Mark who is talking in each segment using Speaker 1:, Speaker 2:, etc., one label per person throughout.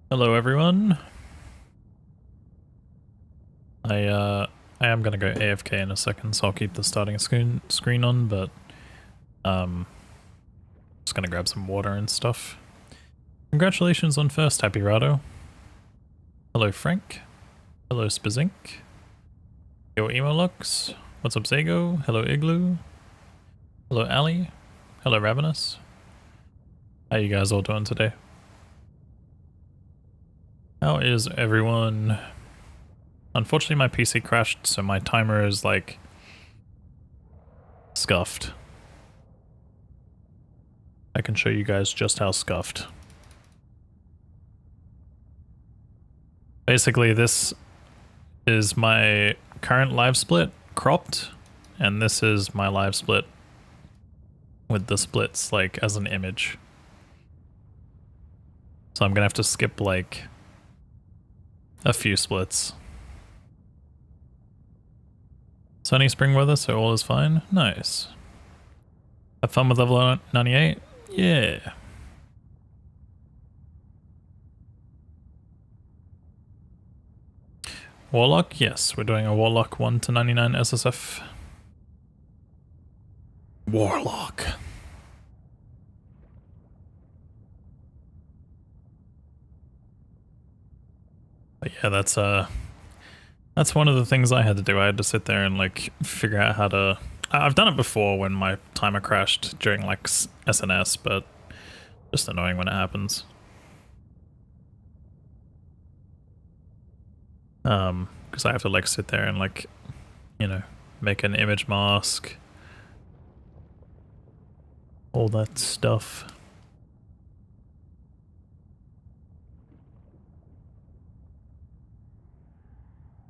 Speaker 1: Hello everyone. I am gonna go AFK in a second, so I'll keep the starting screen on, but just gonna grab some water and stuff. Congratulations on first, Happy Rado. Hello Frank. Hello Spazink. Yo Emolux. What's up Zago? Hello Igloo. Hello Ali. Hello Ravenous. How you guys all doing today? How is everyone? Unfortunately my PC crashed, so my timer is like scuffed. I can show you guys just how scuffed. Basically, this is my current live split cropped, and this is my live split with the splits like as an image. So I'm gonna have to skip like a few splits. Sunny spring weather, so all is fine. Nice. Have fun with level 98? Yeah. Warlock? Yes, we're doing a Warlock 1 to 99 SSF. Warlock. But yeah, that's one of the things I had to do. I had to sit there and like figure out how to... I've done it before when my timer crashed during like SNS, but just annoying when it happens. Because I have to like sit there and like, you know, make an image mask, all that stuff.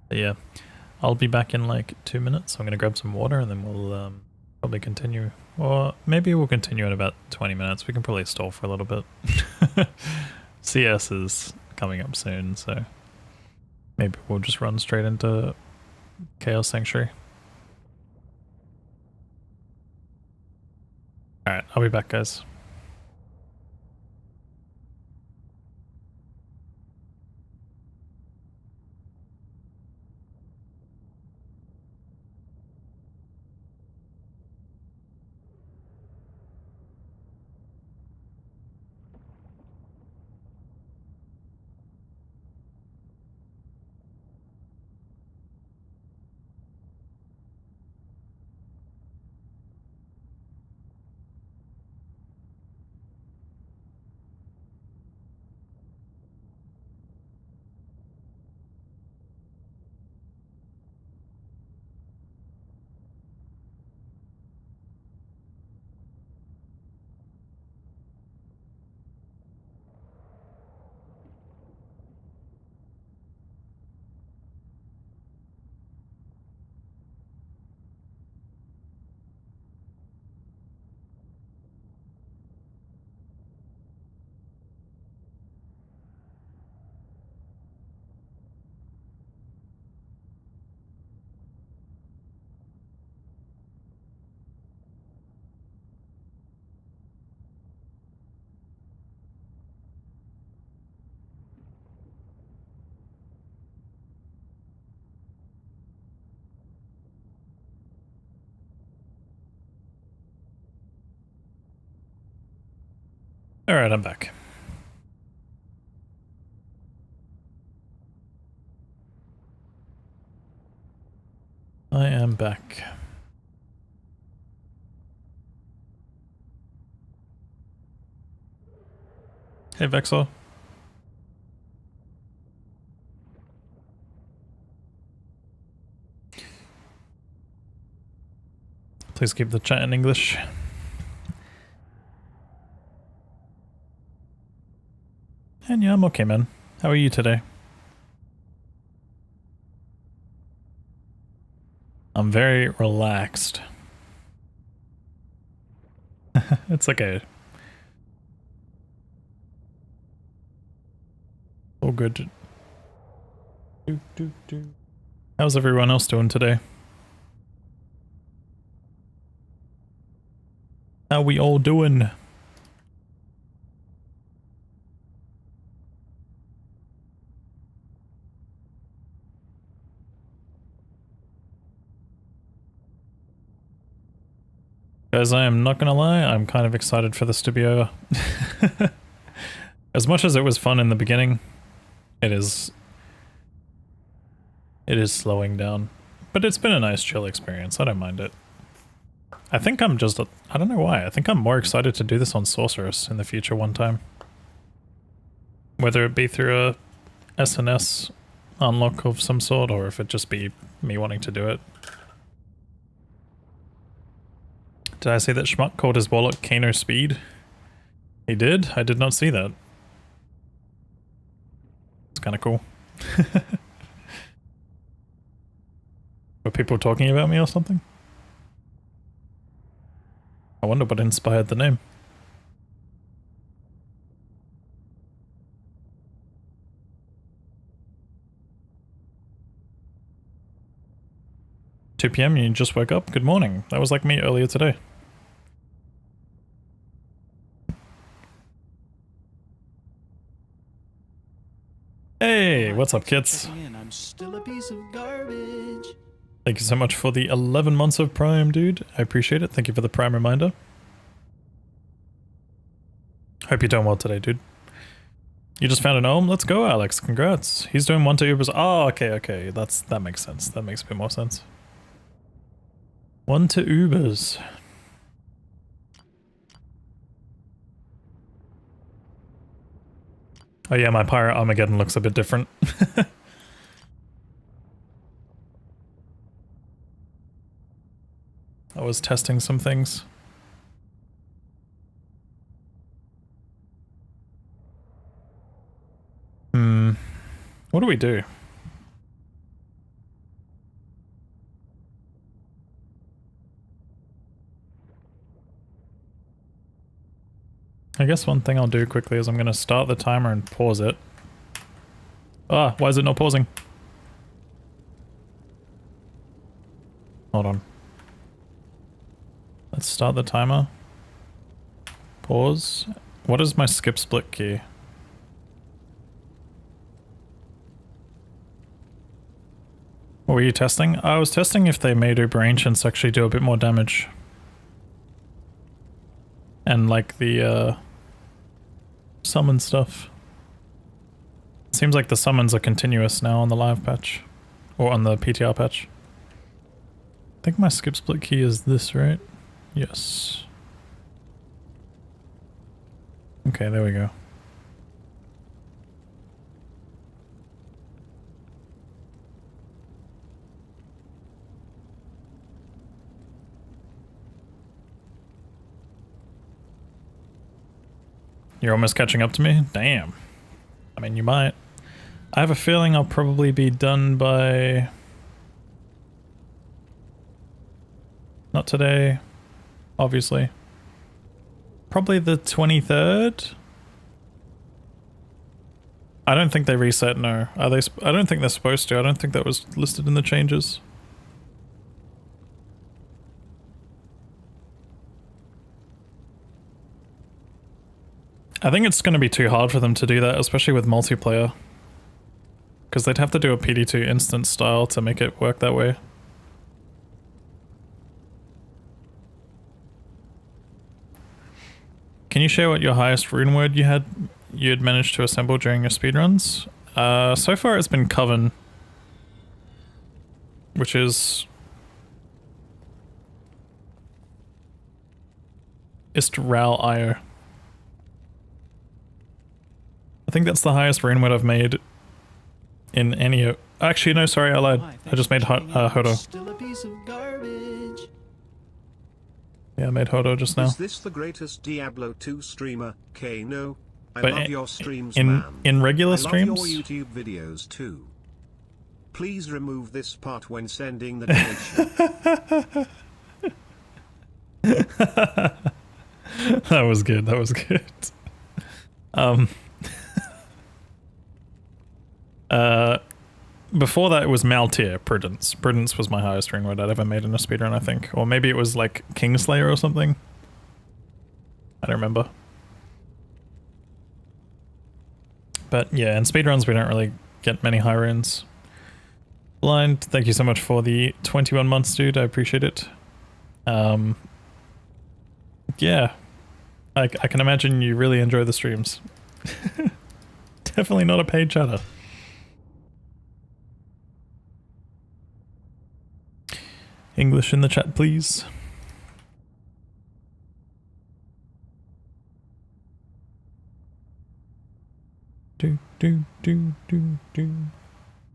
Speaker 1: But yeah, I'll be back in like 2 minutes. I'm gonna grab some water and then we'll probably continue, or maybe we'll continue in about 20 minutes. We can probably stall for a little bit. CS is coming up soon, so maybe we'll just run straight into Chaos Sanctuary. Alright, I'll be back, guys. Alright, I'm back. I am back. Hey, Vexel. Please keep the chat in English. And yeah, I'm okay, man. How are you today? I'm very relaxed. It's okay. All good. How's everyone else doing today? How we all doing? Guys, I am not gonna lie, I'm kind of excited for this to be over. As much as it was fun in the beginning, it is slowing down. But it's been a nice chill experience, I don't mind it. I think I'm just, I don't know why, I think I'm more excited to do this on Sorceress in the future one time. Whether it be through a SNS unlock of some sort, or if it just be me wanting to do it. Did I see that Schmuck called his Warlock Kano Speed? He did? I did not see that. It's kind of cool. Were people talking about me or something? I wonder what inspired the name. $2 PM, you just woke up? Good morning. That was like me earlier today. Hey, what's up, kids?
Speaker 2: I'm still a piece of garbage.
Speaker 1: Thank you so much for the 11 months of Prime, dude. I appreciate it. Thank you for the Prime reminder. Hope you're doing well today, dude. You just found an Ohm? Let's go, Alex. Congrats. He's doing 1 to Ubers. Oh, okay. That makes sense. That makes a bit more sense. 1 to Ubers. Oh yeah, my Pirate Armageddon looks a bit different. I was testing some things. What do we do? I guess one thing I'll do quickly is I'm going to start the timer and pause it. Ah, why is it not pausing? Hold on. Let's start the timer. Pause. What is my skip split key? What were you testing? I was testing if they made Uber Ancients actually do a bit more damage. And like the summon stuff. It seems like the summons are continuous now on the live patch. Or on the PTR patch. I think my skip split key is this, right? Yes. Okay, there we go. You're almost catching up to me? Damn. I mean, you might. I have a feeling I'll probably be done by... Not today, obviously. Probably the 23rd? I don't think they reset, no. Are they? I don't think they're supposed to. I don't think that was listed in the changes. I think it's going to be too hard for them to do that, especially with multiplayer. Because they'd have to do a PD2 instant style to make it work that way. Can you share what your highest rune word you had managed to assemble during your speedruns? So far it's been Coven. Which is... Istral Io. I think that's the highest rune word I've made in any of... Actually, no, sorry, I lied. I just made Hodo.
Speaker 2: Still a piece of garbage.
Speaker 1: Yeah, I made Hodo just now.
Speaker 3: Is this the greatest Diablo 2 streamer, Kano? I
Speaker 1: But
Speaker 3: love your streams,
Speaker 1: in,
Speaker 3: man.
Speaker 1: in regular
Speaker 3: I
Speaker 1: streams?
Speaker 3: love your YouTube videos too. Please remove this part when sending the donation.
Speaker 1: That was good, that was good. Before that it was Maltier, Prudence. Prudence was my highest rune word I'd ever made in a speedrun, I think. Or maybe it was like Kingslayer or something. I don't remember. But yeah, in speedruns we don't really get many high runes. Blind, thank you so much for the 21 months, dude. I appreciate it. Yeah, I can imagine you really enjoy the streams. Definitely not a paid chatter. English in the chat, please.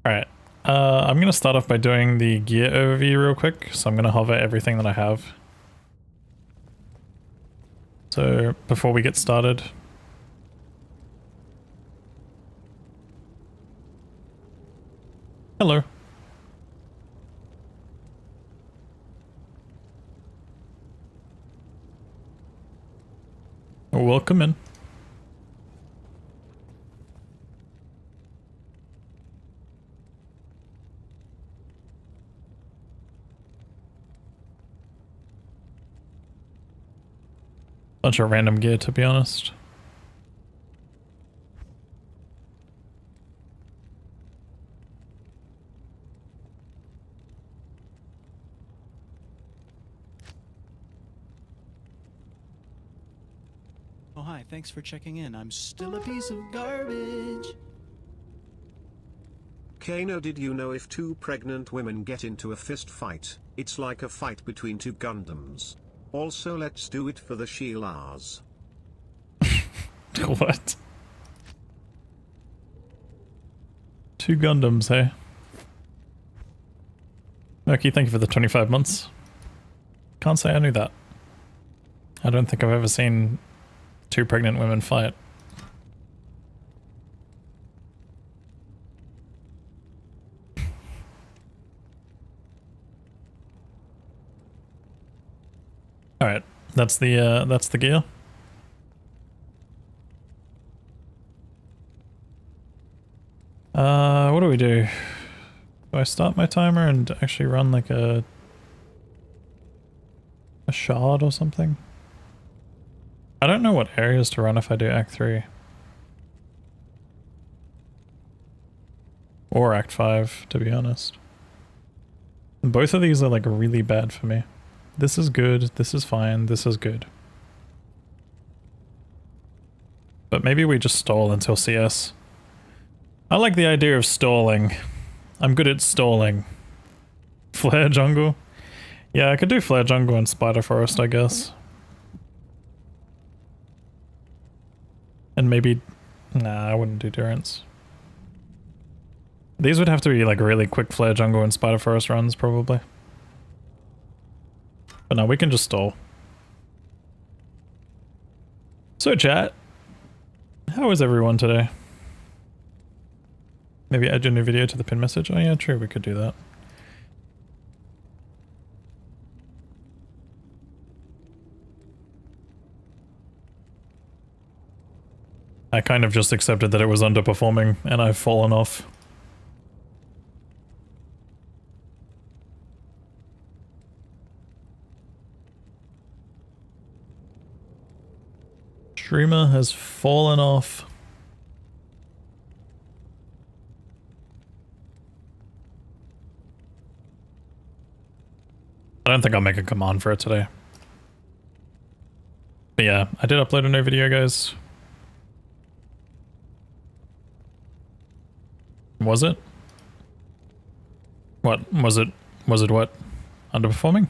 Speaker 1: Alright, I'm gonna start off by doing the gear overview real quick, so I'm gonna hover everything that I have. So, before we get started... Hello. Welcome in. Bunch of random gear, to be honest.
Speaker 2: Oh, hi, thanks for checking in. I'm still a piece of garbage.
Speaker 3: Kano, did you know if two pregnant women get into a fist fight, it's like a fight between two Gundams? Also, let's do it for the Sheilas.
Speaker 1: What? Two Gundams, hey? Merky, thank you for the 25 months. Can't say I knew that. I don't think I've ever seen two pregnant women fight. Alright, that's the gear. What do we do? Do I start my timer and actually run like a shard or something? I don't know what areas to run if I do Act 3. Or Act 5, to be honest. Both of these are like really bad for me. This is good, this is fine, this is good. But maybe we just stall until CS. I like the idea of stalling. I'm good at stalling. Flare jungle? Yeah, I could do flare jungle and spider forest, I guess. And maybe... Nah, I wouldn't do durance. These would have to be like really quick flare jungle and spider forest runs, probably. But no, we can just stall. So chat, how is everyone today? Maybe add your new video to the pin message? Oh yeah, true, we could do that. I kind of just accepted that it was underperforming and I've fallen off. Streamer has fallen off. I don't think I'll make a command for it today. But yeah, I did upload a new video, guys. Was it? What? Was it what? Underperforming?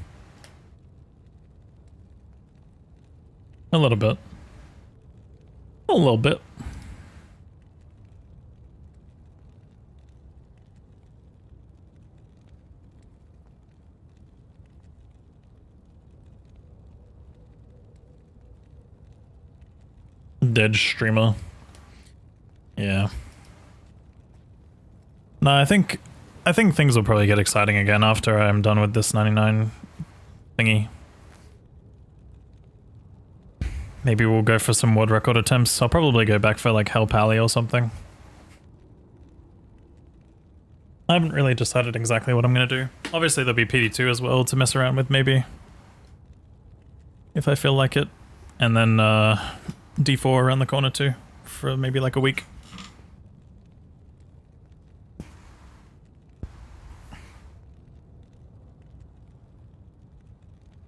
Speaker 1: A little bit. A little bit. Dead streamer. Yeah. No, I think things will probably get exciting again after I'm done with this 99 thingy. Maybe we'll go for some world record attempts. I'll probably go back for like Hell Pally or something. I haven't really decided exactly what I'm gonna do. Obviously there'll be PD2 as well to mess around with maybe. If I feel like it. And then D4 around the corner too, for maybe like a week.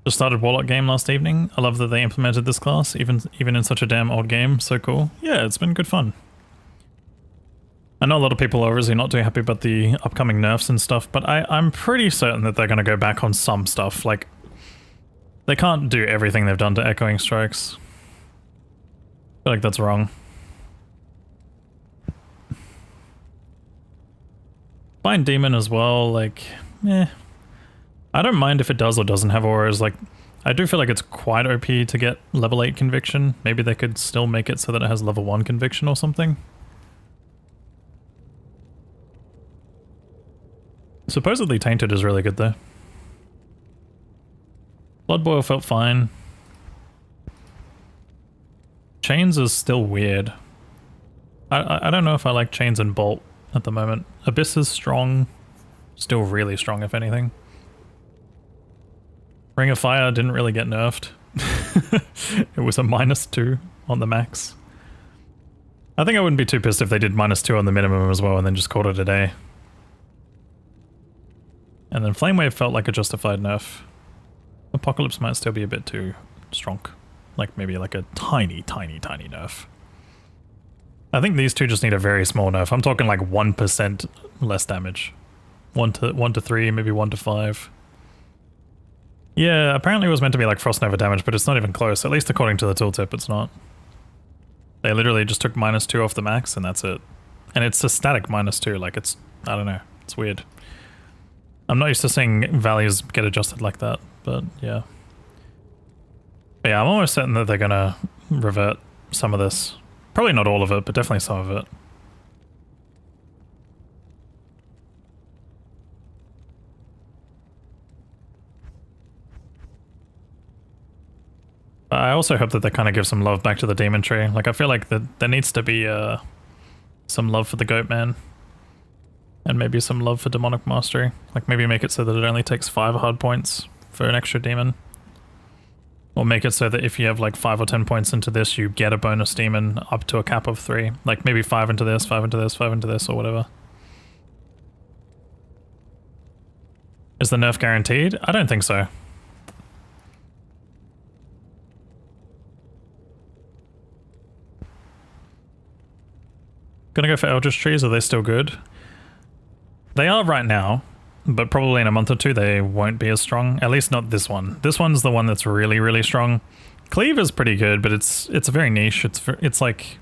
Speaker 1: Just started Warlock game last evening. I love that they implemented this class, even in such a damn old game. So cool. Yeah, it's been good fun. I know a lot of people are obviously not too happy about the upcoming nerfs and stuff, but I'm pretty certain that they're going to go back on some stuff. Like, they can't do everything they've done to Echoing Strikes. I feel like that's wrong. Fine Demon as well, like, eh. I don't mind if it does or doesn't have auras. Like, I do feel like it's quite OP to get level 8 Conviction. Maybe they could still make it so that it has level 1 Conviction or something. Supposedly Tainted is really good though. Blood Boil felt fine. Chains is still weird. I don't know if I like Chains and Bolt at the moment. Abyss is strong. Still really strong if anything. Ring of Fire didn't really get nerfed. It was a -2 on the max. I think I wouldn't be too pissed if they did -2 on the minimum as well and then just called it a day. And then Flame Wave felt like a justified nerf. Apocalypse might still be a bit too strong. Like maybe like a tiny nerf. I think these two just need a very small nerf. I'm talking like 1% less damage. 1 to 3, maybe 1 to 5. Yeah, apparently it was meant to be like Frost Nova damage, but it's not even close. At least according to the tooltip, it's not. They literally just took -2 off the max and that's it. And it's a static -2, like it's, I don't know, it's weird. I'm not used to seeing values get adjusted like that, but yeah. But yeah, I'm almost certain that they're gonna revert some of this. Probably not all of it, but definitely some of it. I also hope that they kind of give some love back to the Demon Tree. Like, I feel like there needs to be some love for the Goat Man. And maybe some love for Demonic Mastery. Like, maybe make it so that it only takes 5 hard points for an extra demon. Or make it so that if you have like 5 or 10 points into this, you get a bonus demon up to a cap of 3. Like, maybe 5 into this, 5 into this, 5 into this, or whatever. Is the nerf guaranteed? I don't think so. Gonna go for Eldritch Trees, are they still good? They are right now, but probably in a month or two they won't be as strong. At least not this one. This one's the one that's really, really strong. Cleave is pretty good, but it's very niche. It's like,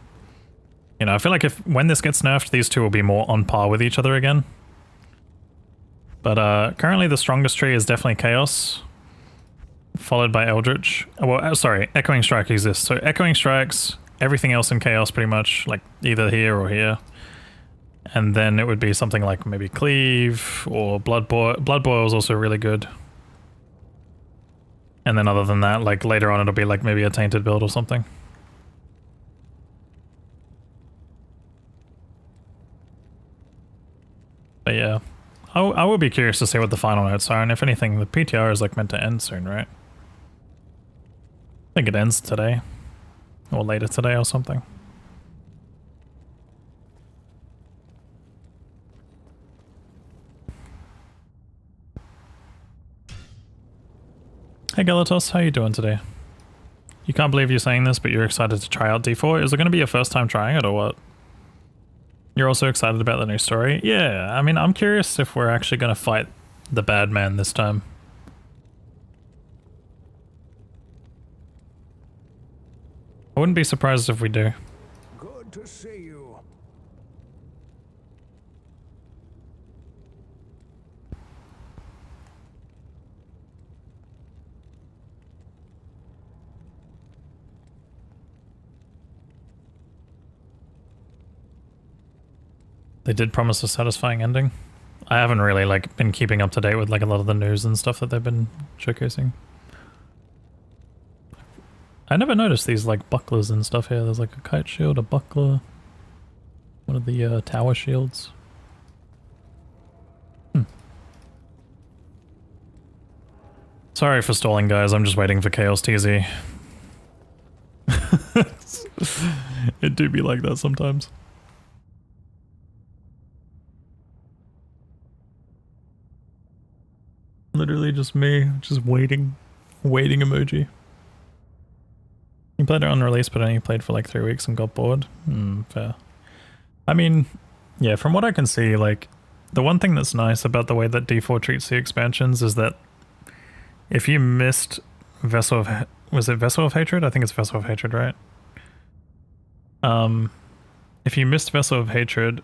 Speaker 1: you know, I feel like when this gets nerfed, these two will be more on par with each other again. But currently the strongest tree is definitely Chaos, followed by Eldritch. Well, sorry, Echoing Strike exists. So Echoing Strikes, everything else in Chaos pretty much, like either here or here. And then it would be something like maybe Cleave or Blood Boil. Blood Boil is also really good. And then other than that, like later on it'll be like maybe a Tainted build or something. But yeah, I will be curious to see what the final notes are, and if anything, the PTR is like meant to end soon, right? I think it ends today. Or later today or something. Hey Galatos, how you doing today? You can't believe you're saying this, but you're excited to try out D4. Is it going to be your first time trying it or what? You're also excited about the new story? Yeah, I mean, I'm curious if we're actually going to fight the bad man this time. I wouldn't be surprised if we do.
Speaker 4: Good to see you.
Speaker 1: They did promise a satisfying ending. I haven't really like been keeping up to date with like a lot of the news and stuff that they've been showcasing. I never noticed these like bucklers and stuff here. There's like a kite shield, a buckler, one of the tower shields. Sorry for stalling, guys. I'm just waiting for Chaos TZ. It do be like that sometimes. Literally just me, just waiting. waiting emoji. You played it on release, but only played for like 3 weeks and got bored. Fair. I mean, yeah, from what I can see, like, the one thing that's nice about the way that D4 treats the expansions is that if you missed Vessel of... Was it Vessel of Hatred? I think it's Vessel of Hatred, right? If you missed Vessel of Hatred,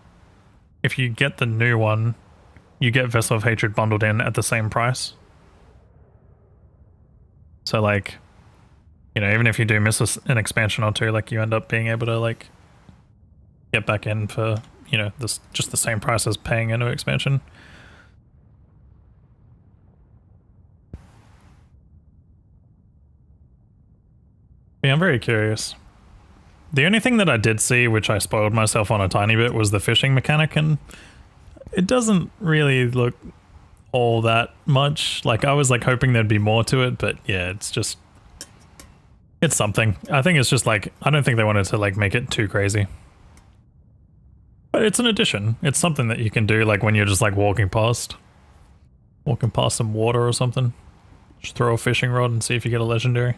Speaker 1: if you get the new one, you get Vessel of Hatred bundled in at the same price. So, like, you know, even if you do miss an expansion or two, like, you end up being able to, like, get back in for, you know, this just the same price as paying a new expansion. Yeah, I'm very curious. The only thing that I did see, which I spoiled myself on a tiny bit, was the fishing mechanic, and it doesn't really look all that much. Like, I was like hoping there'd be more to it, but yeah, it's just, it's something. I think it's just like, I don't think they wanted to like make it too crazy. But it's an addition. It's something that you can do like when you're just like walking past some water or something. Just throw a fishing rod and see if you get a legendary.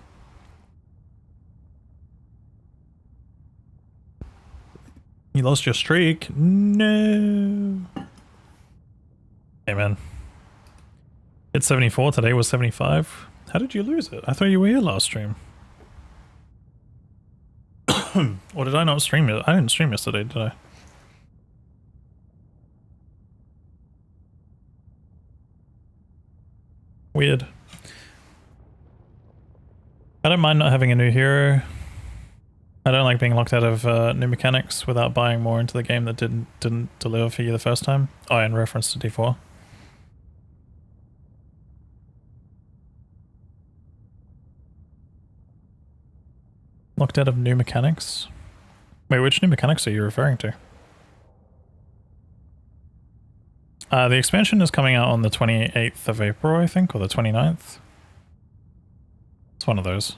Speaker 1: You lost your streak? No. Hey man. Hit 74, today was 75. How did you lose it? I thought you were here last stream. Or did I not stream it? I didn't stream yesterday, did I? Weird. I don't mind not having a new hero. I don't like being locked out of new mechanics without buying more into the game that didn't deliver for you the first time. Oh, in reference to D4. Locked out of new mechanics? Wait, which new mechanics are you referring to? The expansion is coming out on the 28th of April, I think, or the 29th. It's one of those.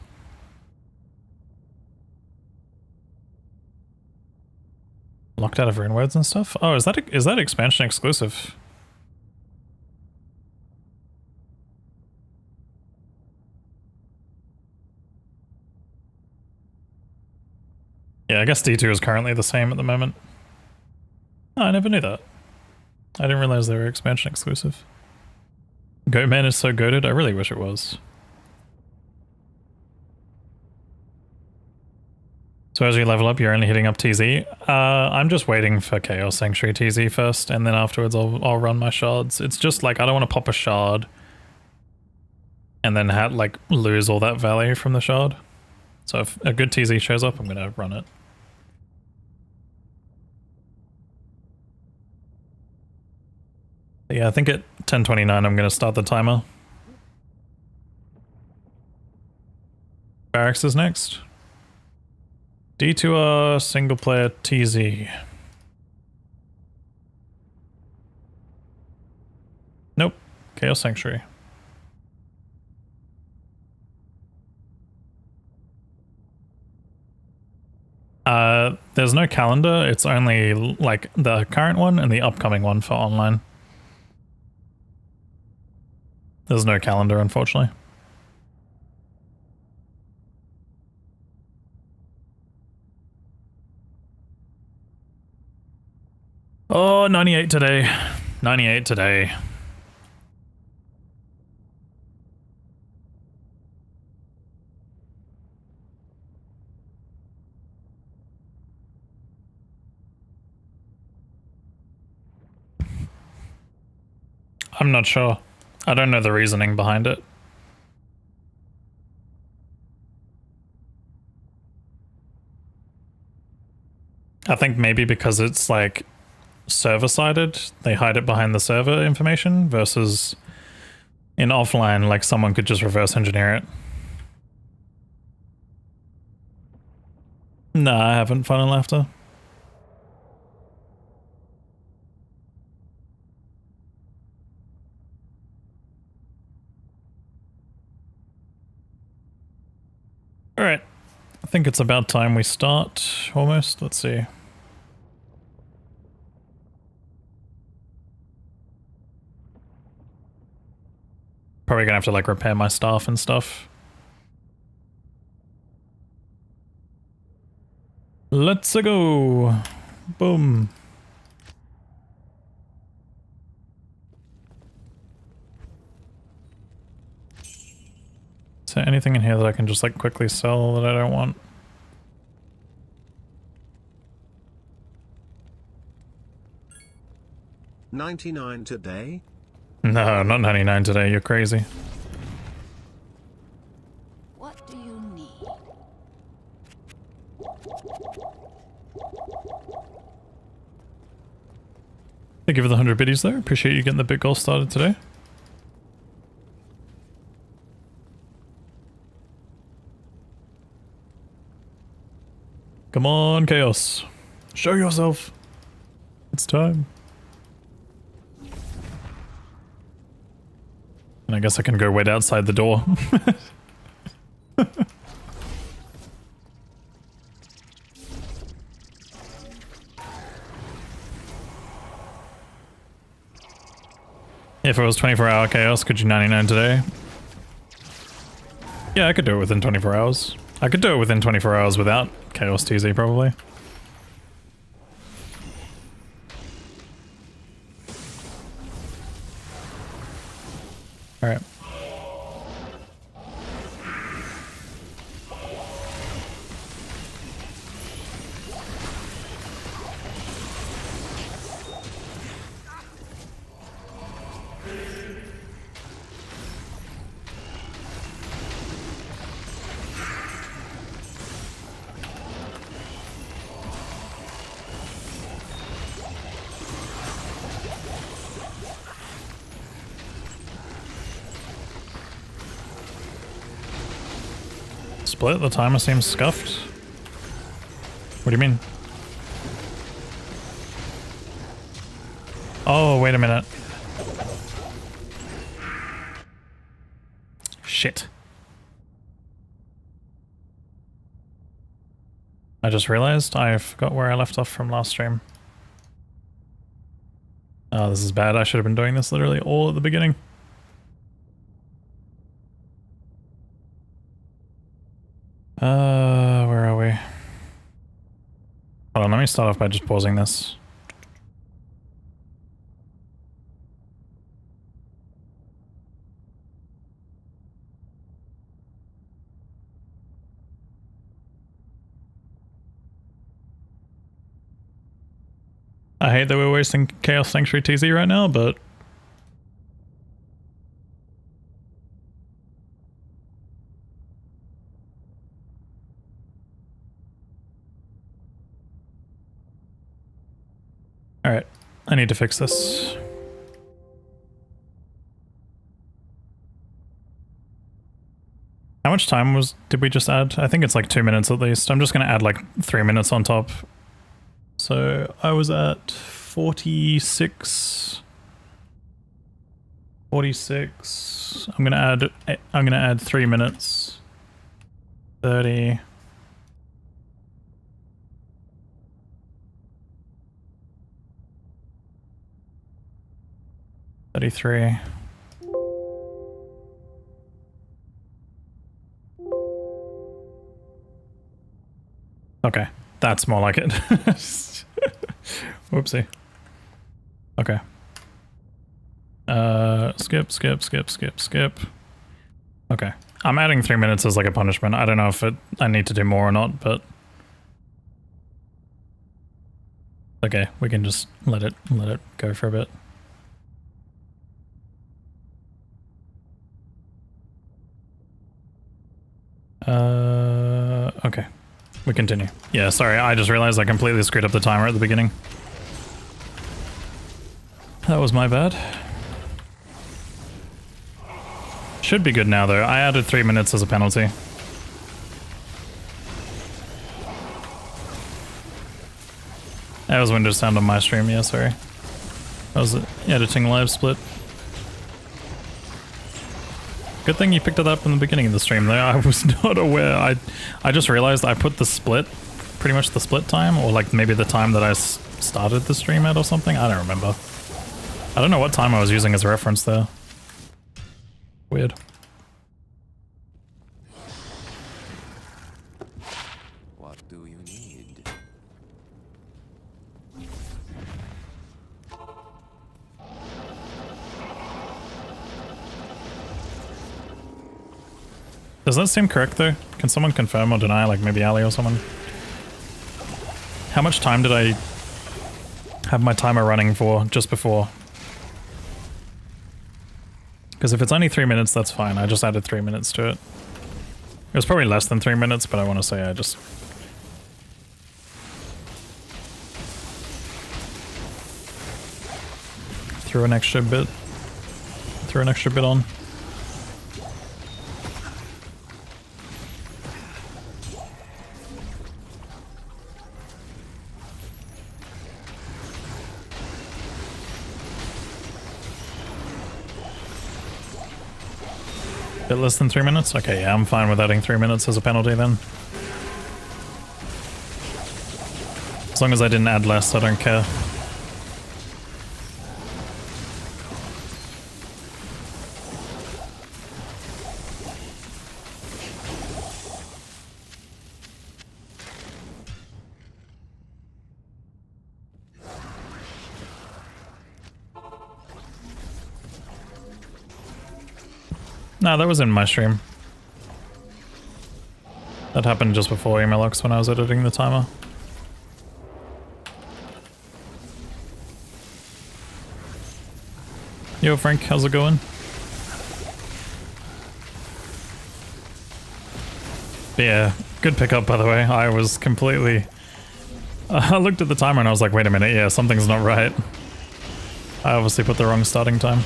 Speaker 1: Locked out of rune words and stuff? Oh, is that expansion exclusive? Yeah, I guess D2 is currently the same at the moment. Oh, I never knew that. I didn't realize they were expansion exclusive. Goatman is so goated, I really wish it was. So as you level up, you're only hitting up TZ. I'm just waiting for Chaos Sanctuary TZ first, and then afterwards I'll run my shards. It's just like, I don't want to pop a shard and then like lose all that value from the shard. So if a good TZ shows up, I'm gonna run it. But yeah, I think at 10:29 I'm gonna start the timer. Barracks is next. D2R single player TZ. Nope. Chaos Sanctuary. There's no calendar. It's only like the current one and the upcoming one for online. There's no calendar, unfortunately. Oh, 98 today. 98 today. I'm not sure. I don't know the reasoning behind it. I think maybe because it's like server-sided, they hide it behind the server information versus in offline, like someone could just reverse engineer it. Nah, I haven't. Fun and laughter. Alright. I think it's about time we start, almost. Let's see. Probably gonna have to like repair my staff and stuff. Let's go. Boom. Is there anything in here that I can just like quickly sell that I don't want?
Speaker 3: $99 today?
Speaker 1: No, not 99 today. You're crazy.
Speaker 5: What do you need?
Speaker 1: Thank you for the 100 biddies there. Appreciate you getting the big goal started today. Come on, Chaos. Show yourself. It's time. And I guess I can go wait outside the door. If it was 24-hour Chaos, could you 99 today? Yeah, I could do it within 24 hours. I could do it within 24 hours without Chaos TZ, probably. Alright. Split? The timer seems scuffed. What do you mean? Oh, wait a minute. Shit. I just realized I forgot where I left off from last stream. Oh, this is bad. I should have been doing this literally all at the beginning. Where are we? Hold on, let me start off by just pausing this. I hate that we're wasting Chaos Sanctuary TZ right now, but... Alright, I need to fix this. How much time did we just add? I think it's like 2 minutes at least. I'm just gonna add like 3 minutes on top. So I was at 46. 46. I'm gonna add 3 minutes. 30. $33. Okay, that's more like it. Whoopsie. Okay. Skip. Okay. I'm adding 3 minutes as like a punishment. I don't know if I need to do more or not, but... Okay, we can just let it go for a bit. Okay. We continue. Yeah, sorry, I just realized I completely screwed up the timer at the beginning. That was my bad. Should be good now, though. I added 3 minutes as a penalty. That was Windows sound on my stream, yeah, sorry. That was editing live split. Good thing you picked it up in the beginning of the stream though. I was not aware. I just realized I put the split, pretty much the split time, or like maybe the time that I started the stream at or something. I don't remember. I don't know what time I was using as a reference there. Weird.
Speaker 6: What do you need?
Speaker 1: Does that seem correct though? Can someone confirm or deny, like maybe Ali or someone? How much time did I have my timer running for just before? Because if it's only 3 minutes, that's fine. I just added 3 minutes to it. It was probably less than 3 minutes, but I want to say I just... threw an extra bit on. Bit less than 3 minutes? Okay, yeah, I'm fine with adding 3 minutes as a penalty then. As long as I didn't add less, I don't care. No, that was in my stream. That happened just before Emelux when I was editing the timer. Yo Frank, how's it going? Yeah, good pickup by the way. I was completely... I looked at the timer and I was like, wait a minute, yeah, something's not right. I obviously put the wrong starting time.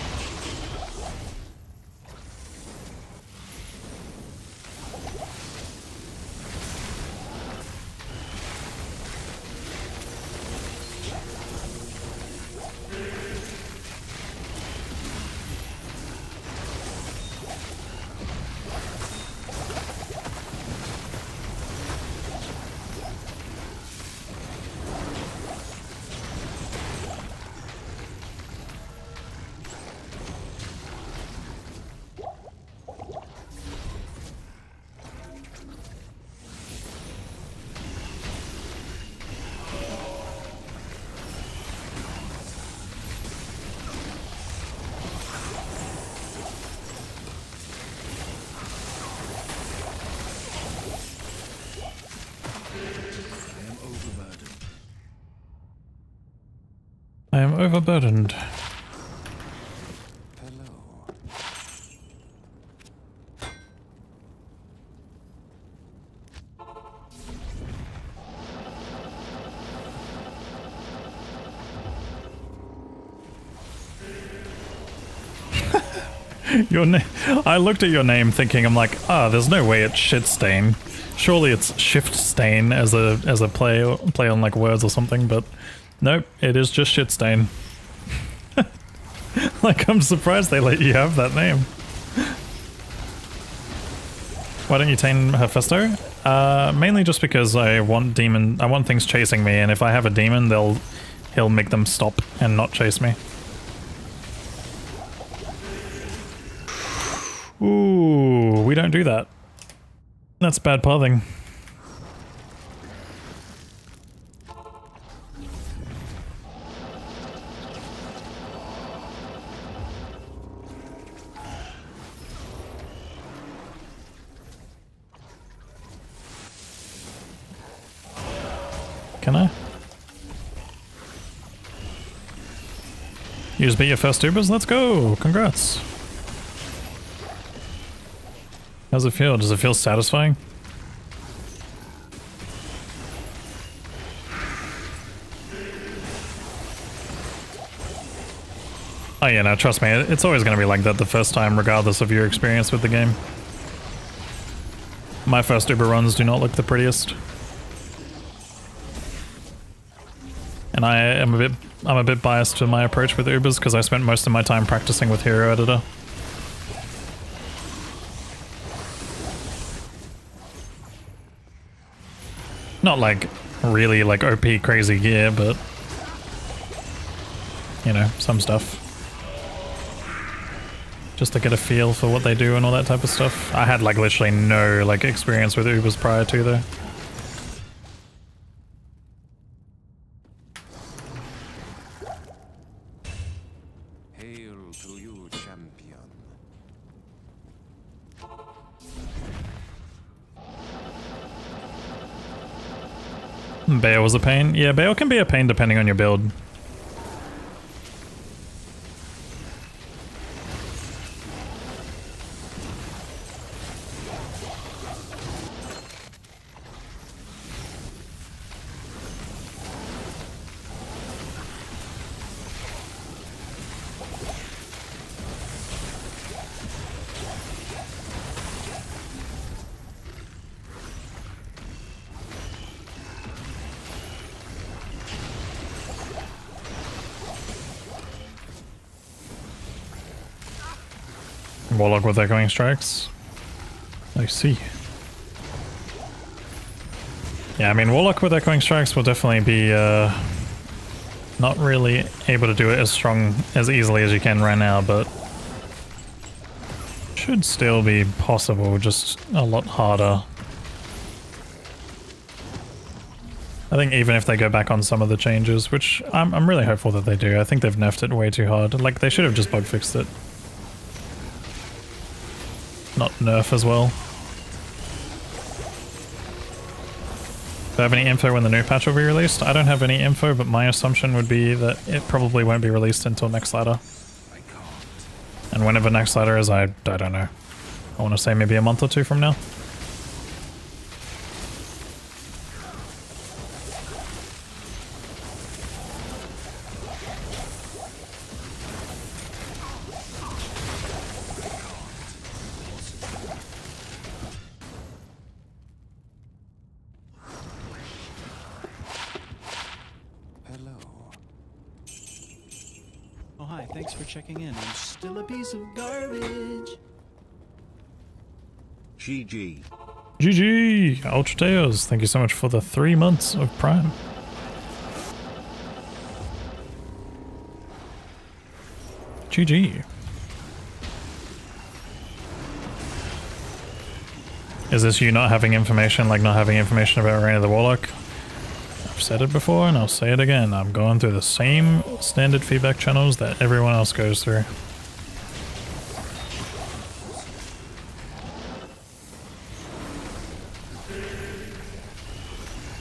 Speaker 1: I am overburdened. Your name. I looked at your name thinking, I'm like, there's no way it's shit stain. Surely it's shift stain as a play on like words or something, but nope, it is just shit stain. Like, I'm surprised they let you have that name. Why don't you tame Hephaestus? Mainly just because I want things chasing me, and if I have a demon, he'll make them stop and not chase me. Ooh, we don't do that. That's bad pathing. Can I? You just beat your first tubers? Let's go! Congrats! How's it feel? Does it feel satisfying? Oh yeah, no, trust me, it's always going to be like that the first time, regardless of your experience with the game. My first Uber runs do not look the prettiest. And I'm a bit biased to my approach with Ubers because I spent most of my time practicing with Hero Editor. Not like really like OP crazy gear, but you know, some stuff. Just to get a feel for what they do and all that type of stuff. I had like literally no like experience with Ubers prior to though.
Speaker 4: Hail to you, champion.
Speaker 1: Bale was a pain. Yeah, Bale can be a pain depending on your build. Warlock with echoing strikes. I see. Yeah, I mean, Warlock with echoing strikes will definitely be not really able to do it as easily as you can right now, but should still be possible, just a lot harder. I think even if they go back on some of the changes, which I'm really hopeful that they do. I think they've nerfed it way too hard. Like, they should have just bug fixed it. Not nerf as well. Do I have any info when the new patch will be released? I don't have any info, but my assumption would be that it probably won't be released until next ladder. And whenever next ladder is, I don't know. I want to say maybe a month or two from now.
Speaker 2: Oh, hi. Thanks for checking in. I'm still a piece of garbage.
Speaker 3: GG.
Speaker 1: GG! Ultrateos, thank you so much for the 3 months of Prime. GG. Is this you not having information, like not having information about Reign of the Warlock? I've said it before and I'll say it again. I'm going through the same standard feedback channels that everyone else goes through.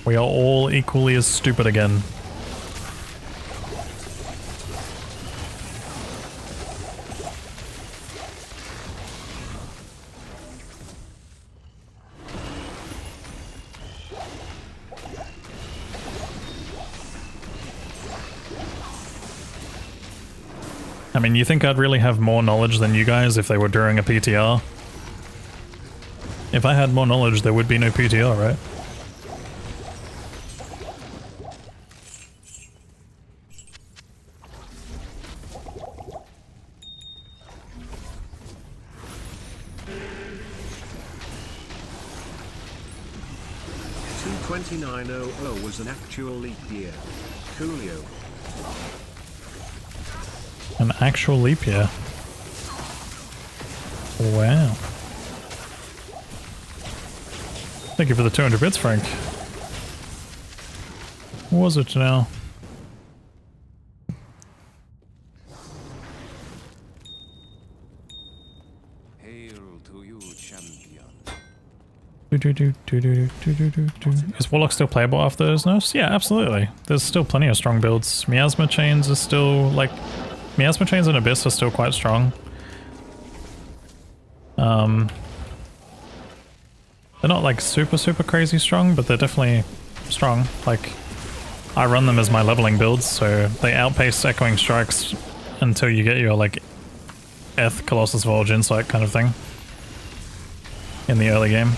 Speaker 1: We are all equally as stupid again. I mean, you think I'd really have more knowledge than you guys if they were during a PTR? If I had more knowledge, there would be no PTR, right?
Speaker 3: $229.00 was an actual leap year. Coolio.
Speaker 1: An actual leap year. Wow. Thank you for the 200 bits, Frank. What was it now?
Speaker 4: Hail to you, champion.
Speaker 1: Is Warlock still playable after those nerfs? Yeah, absolutely. There's still plenty of strong builds. Miasma Chains is still, like... Miasma Chains and Abyss are still quite strong. They're not like super crazy strong, but they're definitely strong. Like, I run them as my leveling builds, so they outpace Echoing Strikes until you get your like Eth, Colossus Volge Insight kind of thing in the early game.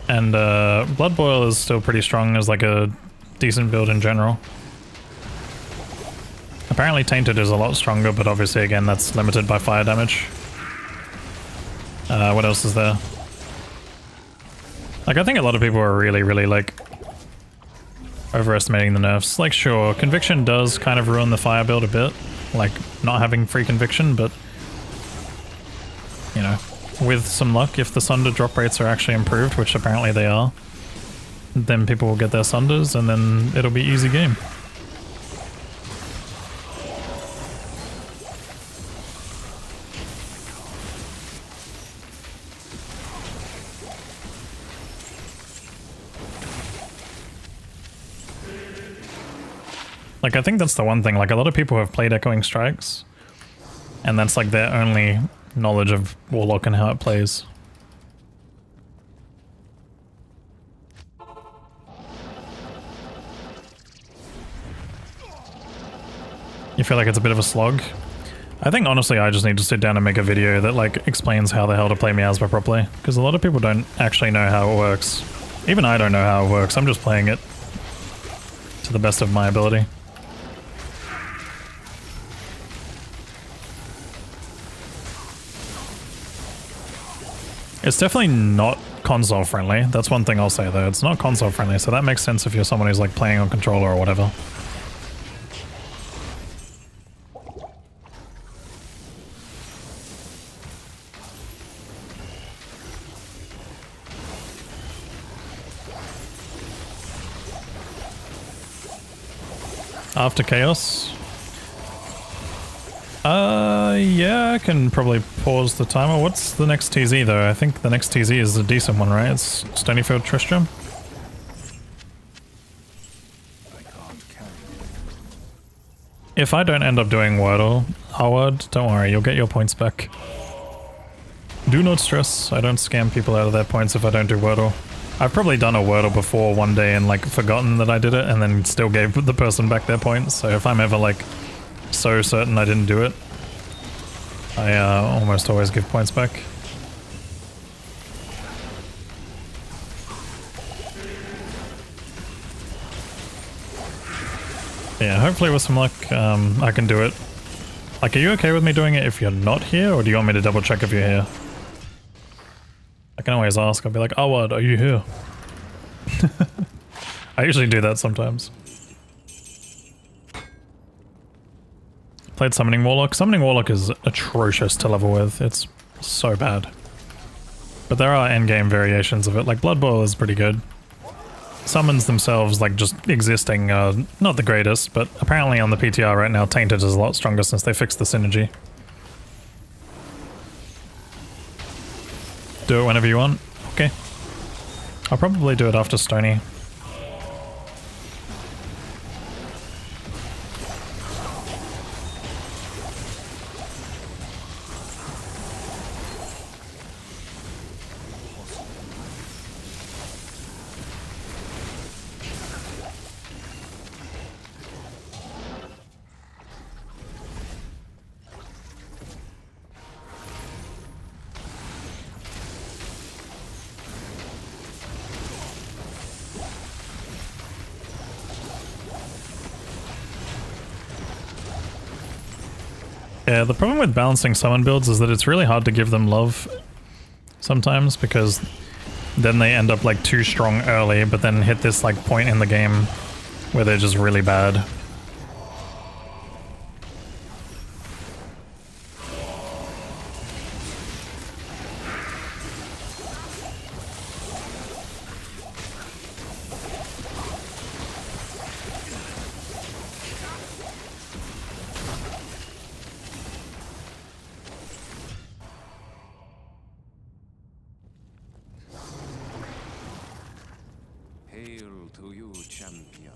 Speaker 1: And Blood Boil is still pretty strong as like a decent build in general. Apparently Tainted is a lot stronger, but obviously again that's limited by fire damage. What else is there? Like, I think a lot of people are really like overestimating the nerfs. Like, sure, Conviction does kind of ruin the fire build a bit, like not having free Conviction, but you know, with some luck, if the Sunder drop rates are actually improved, which apparently they are, then people will get their Sunders and then it'll be easy game. Like, I think that's the one thing. Like, a lot of people have played Echoing Strikes, and that's like their only knowledge of Warlock and how it plays. You feel like it's a bit of a slog? I think honestly I just need to sit down and make a video that like explains how the hell to play Miasma properly, because a lot of people don't actually know how it works. Even I don't know how it works, I'm just playing it to the best of my ability. It's definitely not console friendly, that's one thing I'll say though, it's not console friendly, so that makes sense if you're someone who's like playing on controller or whatever. After Chaos? Yeah, I can probably pause the timer. What's the next TZ though? I think the next TZ is a decent one, right? It's Stony Field Tristram. If I don't end up doing Wordle, Howard, don't worry, you'll get your points back. Do not stress, I don't scam people out of their points if I don't do Wordle. I've probably done a Wordle before one day and like forgotten that I did it and then still gave the person back their points, so if I'm ever like so certain I didn't do it, I almost always give points back. Yeah, hopefully with some luck I can do it. Like, are you okay with me doing it if you're not here, or do you want me to double check if you're here? I can always ask, I'll be like, Awad, are you here? I usually do that sometimes. Played Summoning Warlock. Summoning Warlock is atrocious to level with, it's so bad. But there are endgame variations of it, like Blood Boil is pretty good. Summons themselves, like just existing, not the greatest, but apparently on the PTR right now Tainted is a lot stronger since they fixed the synergy. Do it whenever you want. Okay. I'll probably do it after Stony. Yeah, the problem with balancing summon builds is that it's really hard to give them love sometimes, because then they end up like too strong early, but then hit this like point in the game where they're just really bad.
Speaker 4: Hail to you, champion.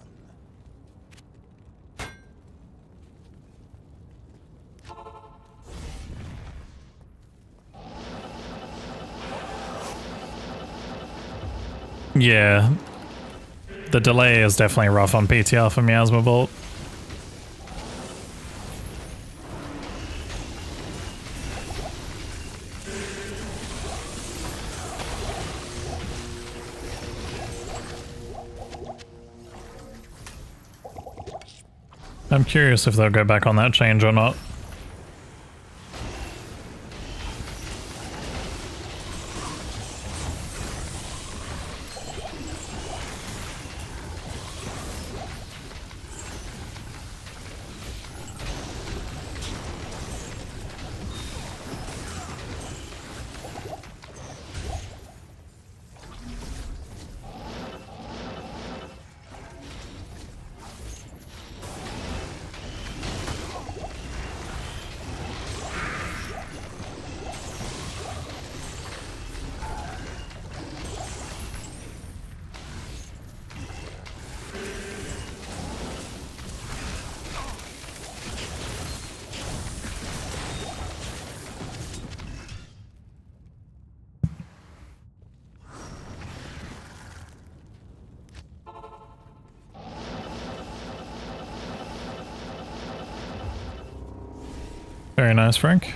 Speaker 1: Yeah. The delay is definitely rough on PTR for Miasma Bolt. I'm curious if they'll go back on that change or not. Very nice, Frank.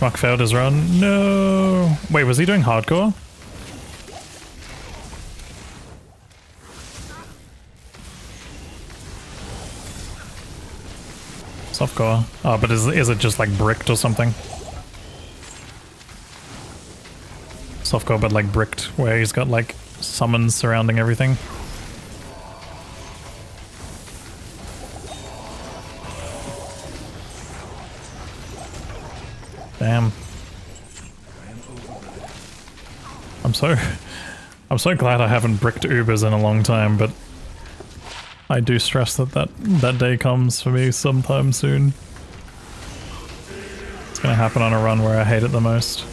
Speaker 1: Schmuck failed his run. No! Wait, was he doing hardcore? Softcore. Oh, but is it just like bricked or something? Softcore, but like bricked, where he's got like summons surrounding everything. Damn. I'm so glad I haven't bricked Ubers in a long time, but I do stress that day comes for me sometime soon. It's gonna happen on a run where I hate it the most.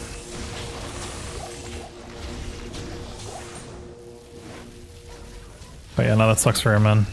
Speaker 1: But yeah, no, that sucks for him, man.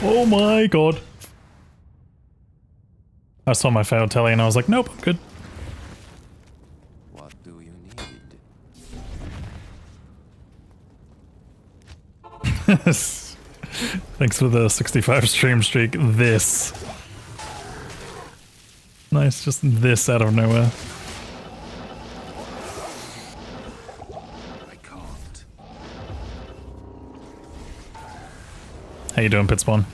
Speaker 1: Oh my god. I saw my failed telly and I was like, nope, I'm good.
Speaker 4: What do you need?
Speaker 1: Thanks for the 65 stream streak. This. Nice, just this out of nowhere.
Speaker 4: I can't.
Speaker 1: How you doing, Pitspawn?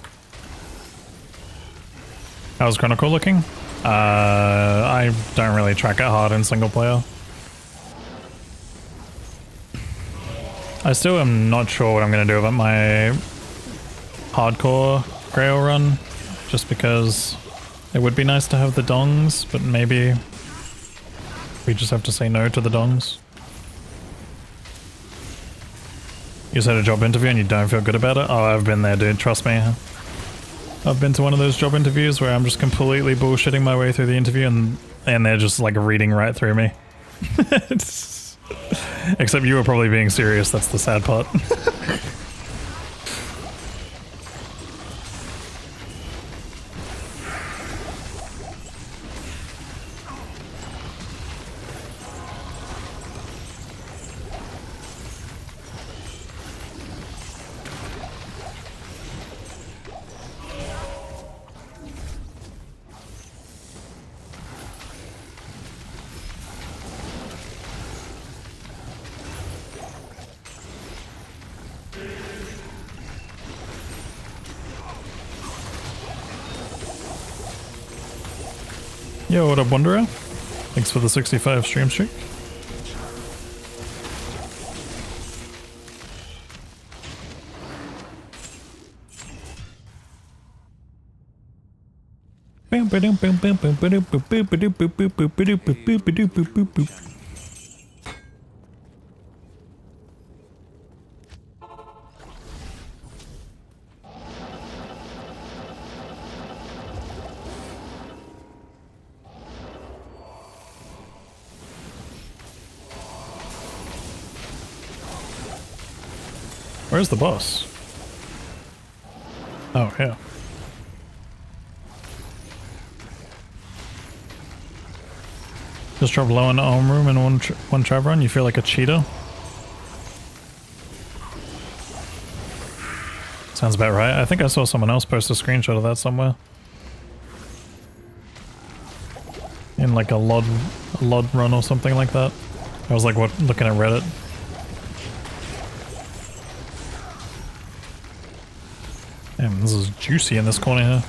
Speaker 1: How's Chronicle looking? I don't really track it hard in single player. I still am not sure what I'm going to do about my hardcore Grail run, just because it would be nice to have the dongs, but maybe we just have to say no to the dongs. You just had a job interview and you don't feel good about it? Oh, I've been there, dude, trust me. I've been to one of those job interviews where I'm just completely bullshitting my way through the interview and they're just like reading right through me. Except you were probably being serious, that's the sad part. Yo, what up, Wanderer? Thanks for the 65 stream streak. Where's the boss? Oh, yeah. Just drop low in home room in one trap run. You feel like a cheater. Sounds about right. I think I saw someone else post a screenshot of that somewhere. In like a LOD run or something like that. I was like, what, looking at Reddit. Damn, this is juicy in this corner here.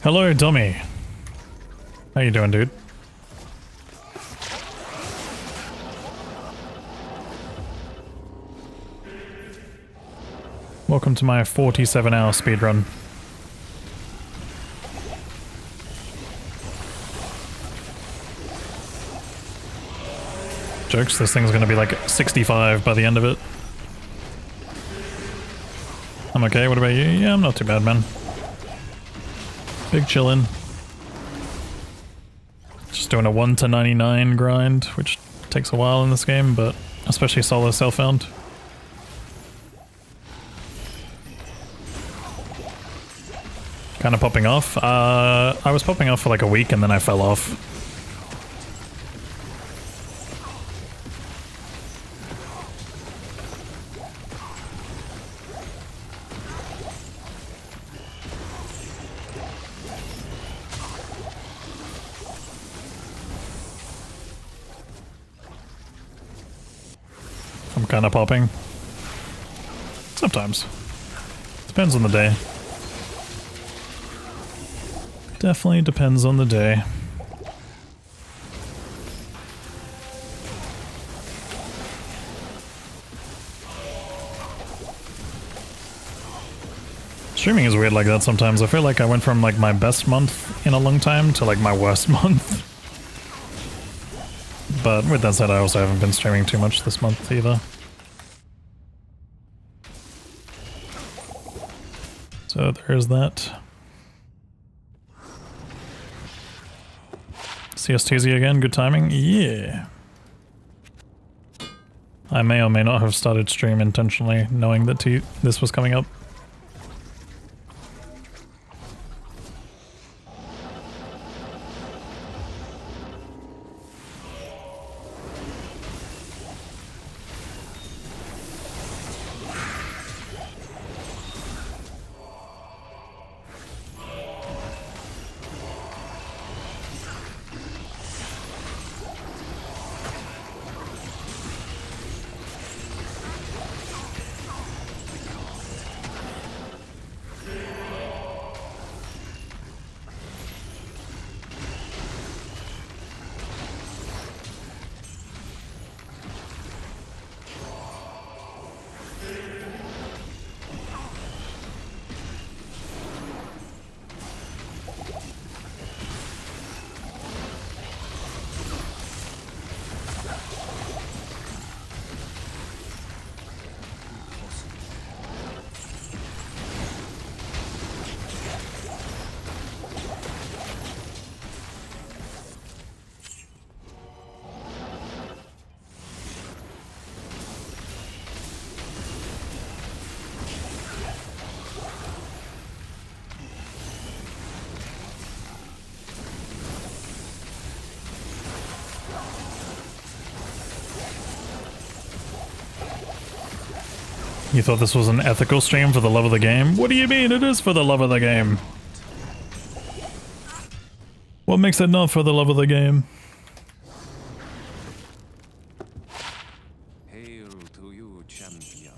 Speaker 1: Hello, dummy. How you doing, dude? Welcome to my 47-hour speedrun. Jokes, this thing's gonna be like 65 by the end of it. I'm okay, what about you? Yeah, I'm not too bad, man. Big chillin'. Just doing a 1 to 99 grind, which takes a while in this game, but especially solo self-found. Kind of popping off. I was popping off for like a week and then I fell off. I'm kind of popping. Sometimes. Depends on the day. Definitely depends on the day. Streaming is weird like that sometimes. I feel like I went from like my best month in a long time to like my worst month. But with that said, I also haven't been streaming too much this month either. So there's that. CSTZ again, good timing? Yeah. I may or may not have started stream intentionally, knowing that this was coming up. You thought this was an ethical stream for the love of the game? What do you mean it is for the love of the game? What makes it not for the love of the game?
Speaker 4: Hail to you, champion.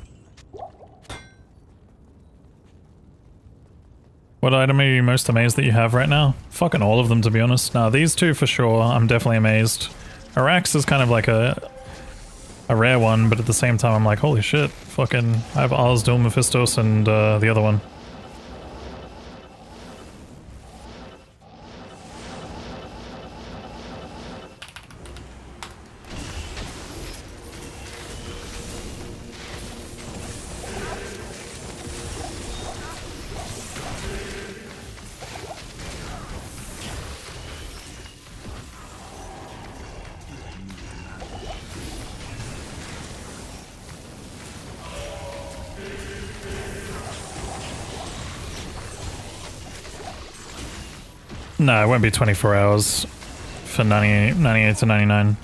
Speaker 1: What item are you most amazed that you have right now? Fucking all of them, to be honest. Nah, these two for sure, I'm definitely amazed. Arax is kind of like a rare one, but at the same time I'm like, holy shit, fucking, I have Ars, Dil Mephistos, and the other one. No, it won't be 24 hours for 98 to 99.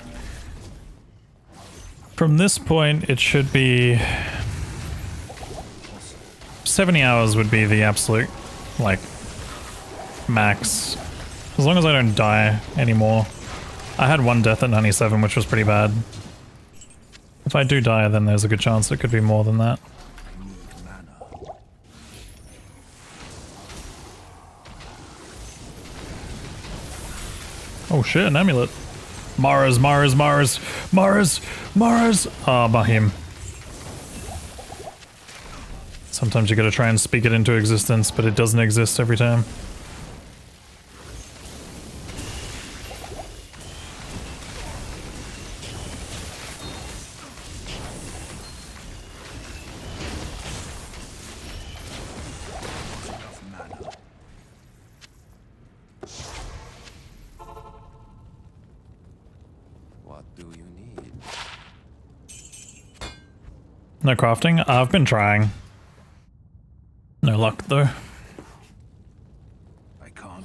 Speaker 1: From this point, it should be 70 hours would be the absolute, like, max. As long as I don't die anymore. I had one death at 97, which was pretty bad. If I do die, then there's a good chance it could be more than that. Oh shit, an amulet. Mars. Ah, Bahim. Sometimes you gotta try and speak it into existence, but it doesn't exist every time. No crafting? I've been trying. No luck though.
Speaker 2: I can't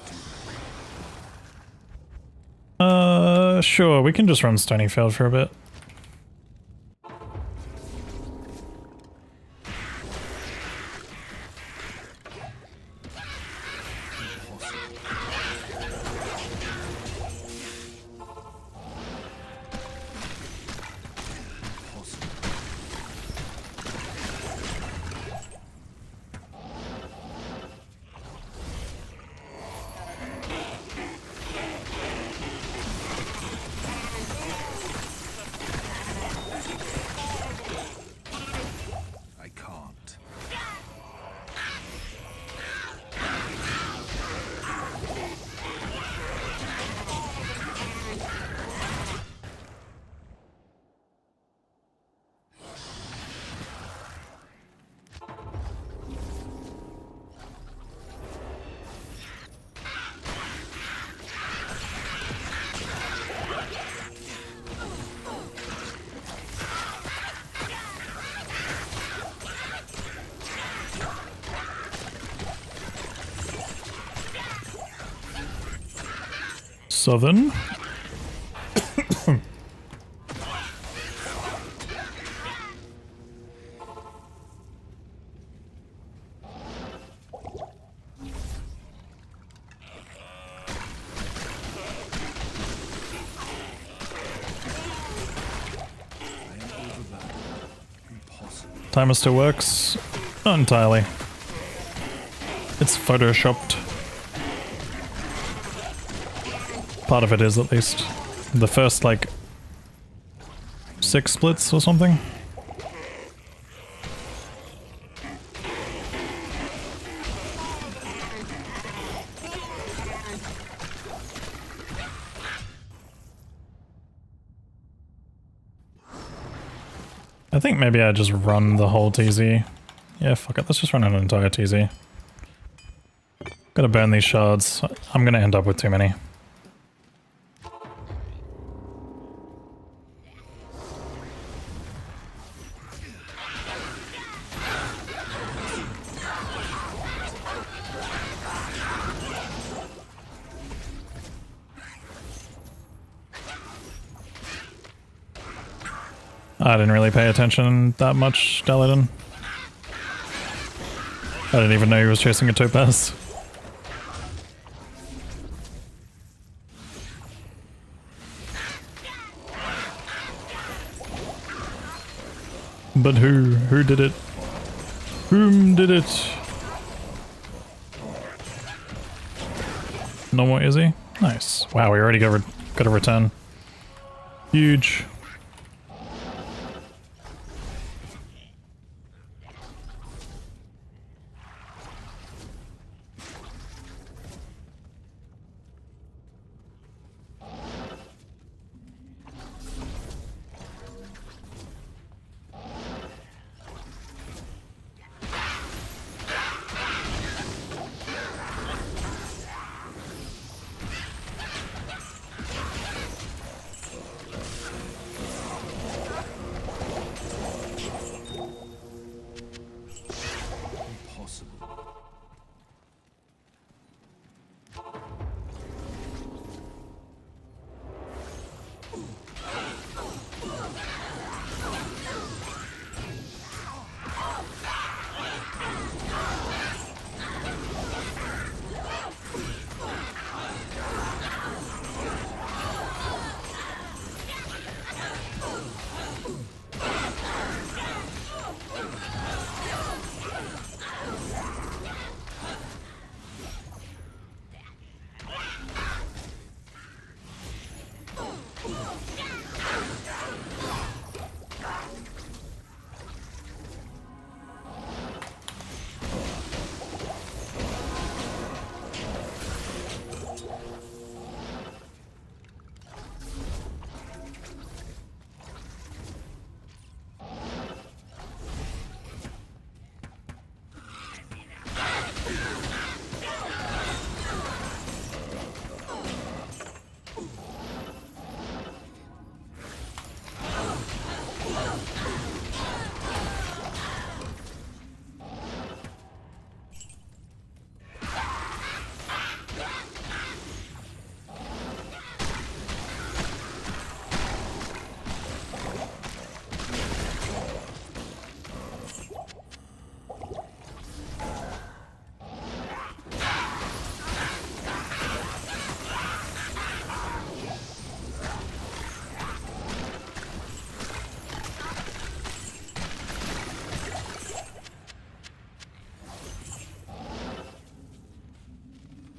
Speaker 2: do
Speaker 1: Sure, we can just run Stony Field for a bit. Southern. Timer still works? Not entirely. It's photoshopped. Part of it is, at least. The first, like, 6 splits or something. I think maybe I just run the whole TZ. Yeah, fuck it, let's just run an entire TZ. Gotta burn these shards. I'm gonna end up with too many. I didn't really pay attention that much, Daladin. I didn't even know he was chasing a topaz. But who did it? Whom did it? Normal Izzy. Nice. Wow, we already got a return. Huge.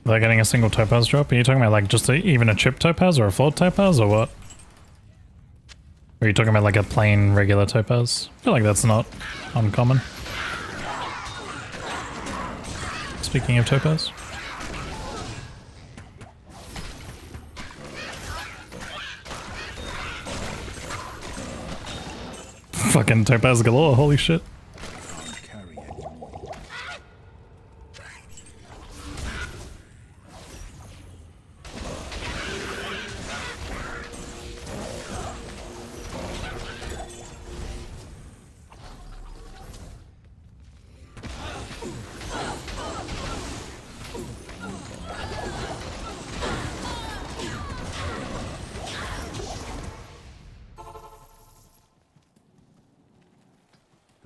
Speaker 1: They're getting a single topaz drop? Are you talking about like just even a chip topaz or a flawed topaz or what? Or are you talking about like a plain regular topaz? I feel like that's not uncommon. Speaking of topaz. Fucking topaz galore, holy shit.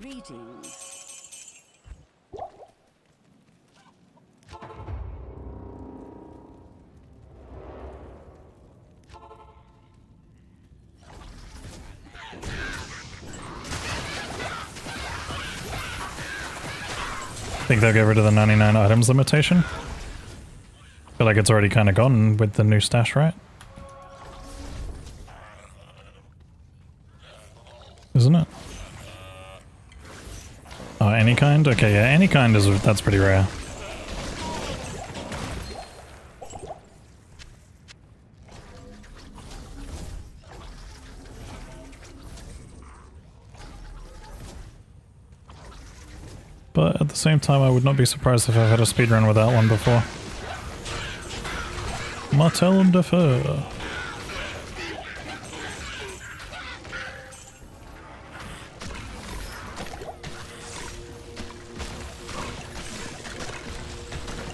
Speaker 5: Greetings.
Speaker 1: Think they'll get rid of the 99 items limitation? I feel like it's already kind of gone with the new stash, right? Isn't it? Oh, any kind? Okay, yeah, any kind is, that's pretty rare. But at the same time, I would not be surprised if I've had a speedrun without one before. Martel de Feu.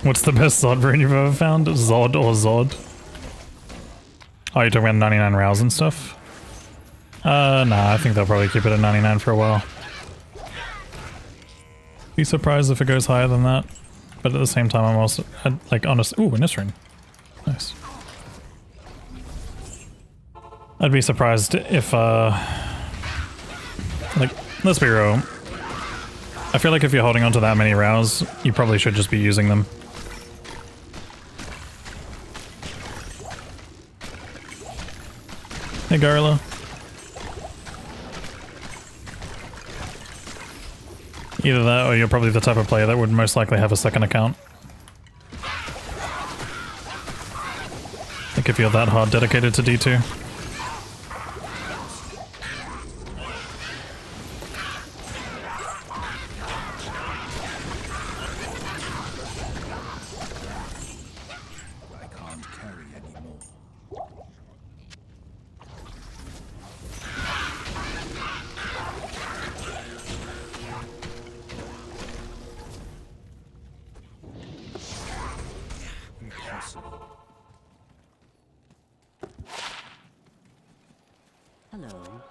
Speaker 1: What's the best Zod rune you've ever found? Zod or Zod? Oh, you're talking about 99 rows and stuff? Nah, I think they'll probably keep it at 99 for a while. Be surprised if it goes higher than that. But at the same time, I'm also, like, honest. Ooh, an Isrin. Nice. I'd be surprised if, like, let's be real. I feel like if you're holding onto that many rows, you probably should just be using them. Hey, Garla. Either that, or you're probably the type of player that would most likely have a second account. Like if you're that hard dedicated to D2.
Speaker 2: I can't carry anymore. Impossible.
Speaker 5: Hello.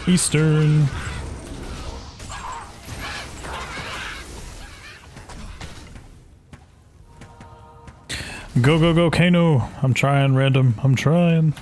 Speaker 1: Eastern. Go, go, go, Kano. I'm trying, random. I'm trying.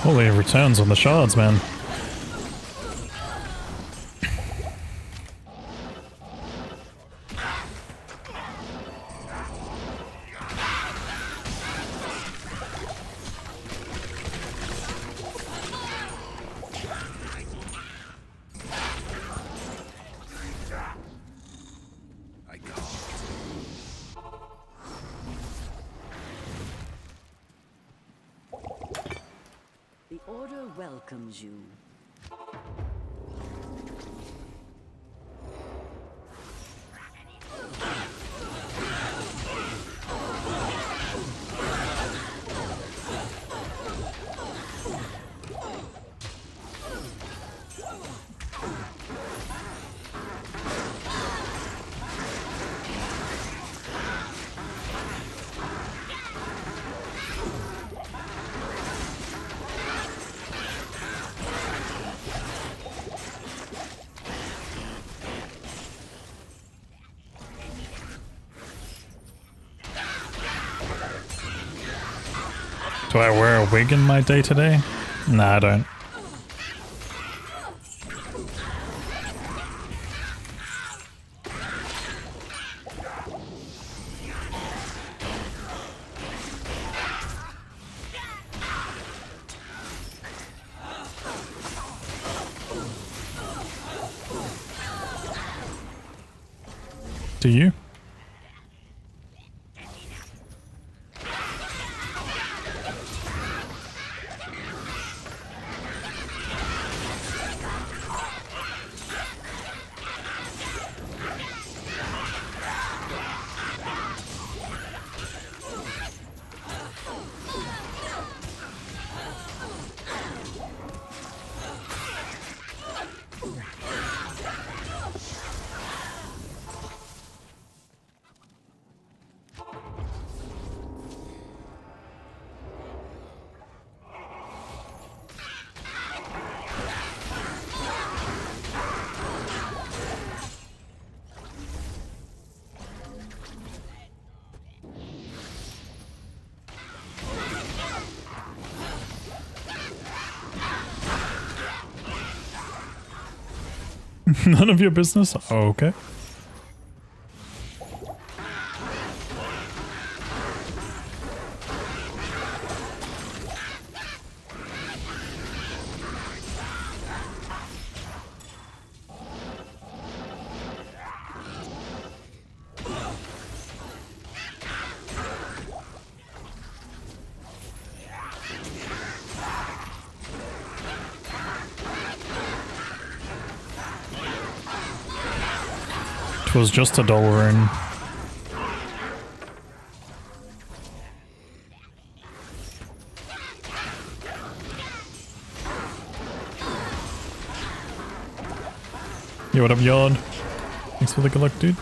Speaker 1: Holy returns on the shards, man.
Speaker 2: I can't.
Speaker 5: The Order welcomes you.
Speaker 1: Do I wear a wig in my day-to-day? Nah, I don't. Do you? None of your business? Okay. It was just a dull rune. Yo, what up, Yard? Thanks for the good luck, dude.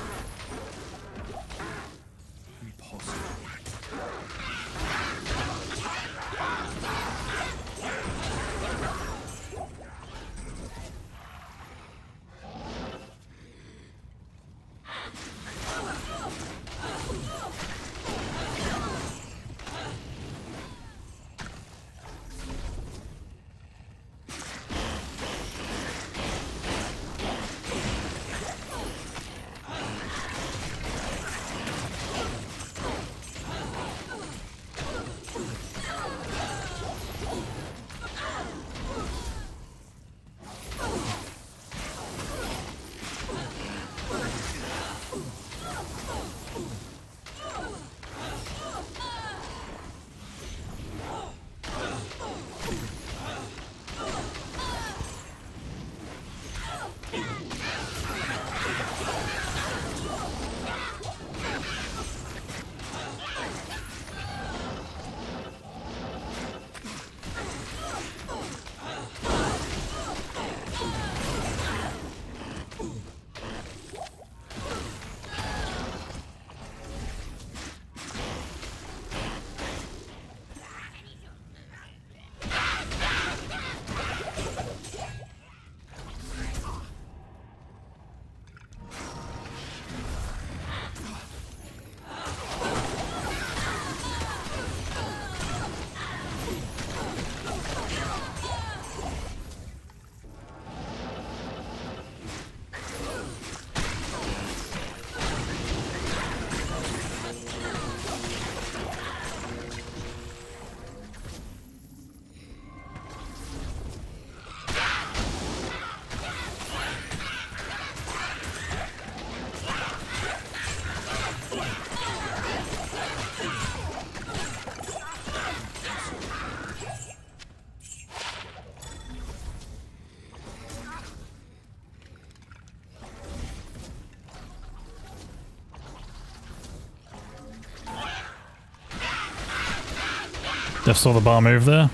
Speaker 1: Just saw the bar move there.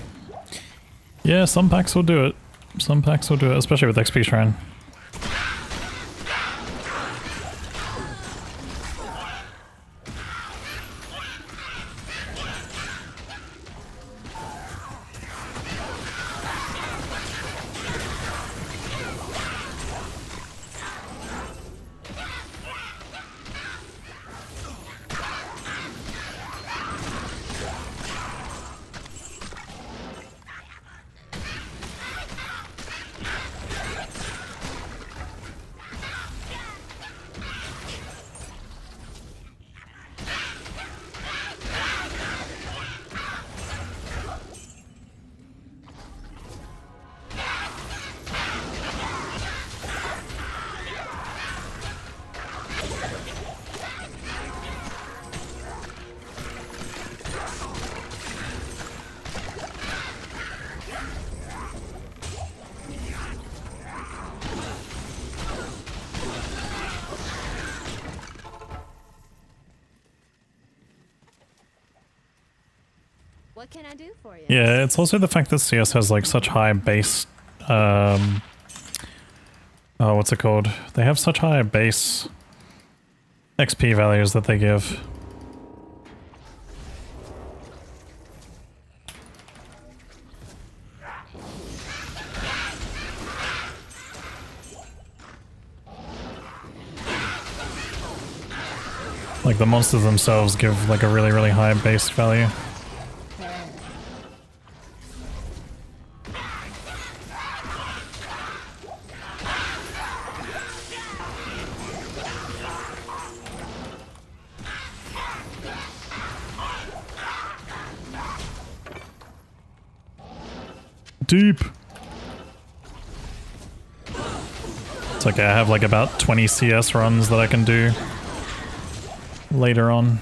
Speaker 1: Yeah, some packs will do it. Some packs will do it, especially with XP Shrine.
Speaker 6: What can I do for you?
Speaker 1: Yeah, it's also the fact that CS has like such high base, oh, what's it called? They have such high base XP values that they give. Like the monsters themselves give like a really, really high base value. Deep. It's okay, I have like about 20 CS runs that I can do later on.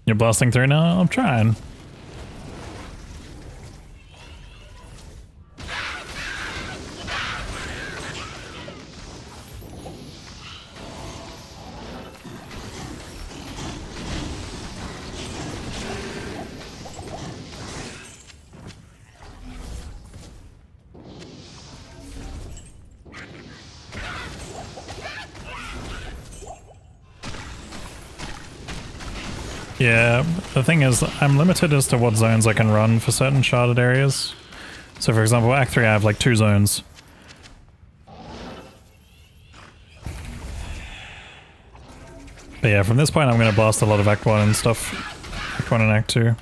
Speaker 1: You're blasting through now? I'm trying. Yeah, the thing is, I'm limited as to what zones I can run for certain sharded areas. So for example, Act 3 I have like 2 zones. But yeah, from this point I'm going to blast a lot of Act 1 and stuff. Act 1 and Act 2.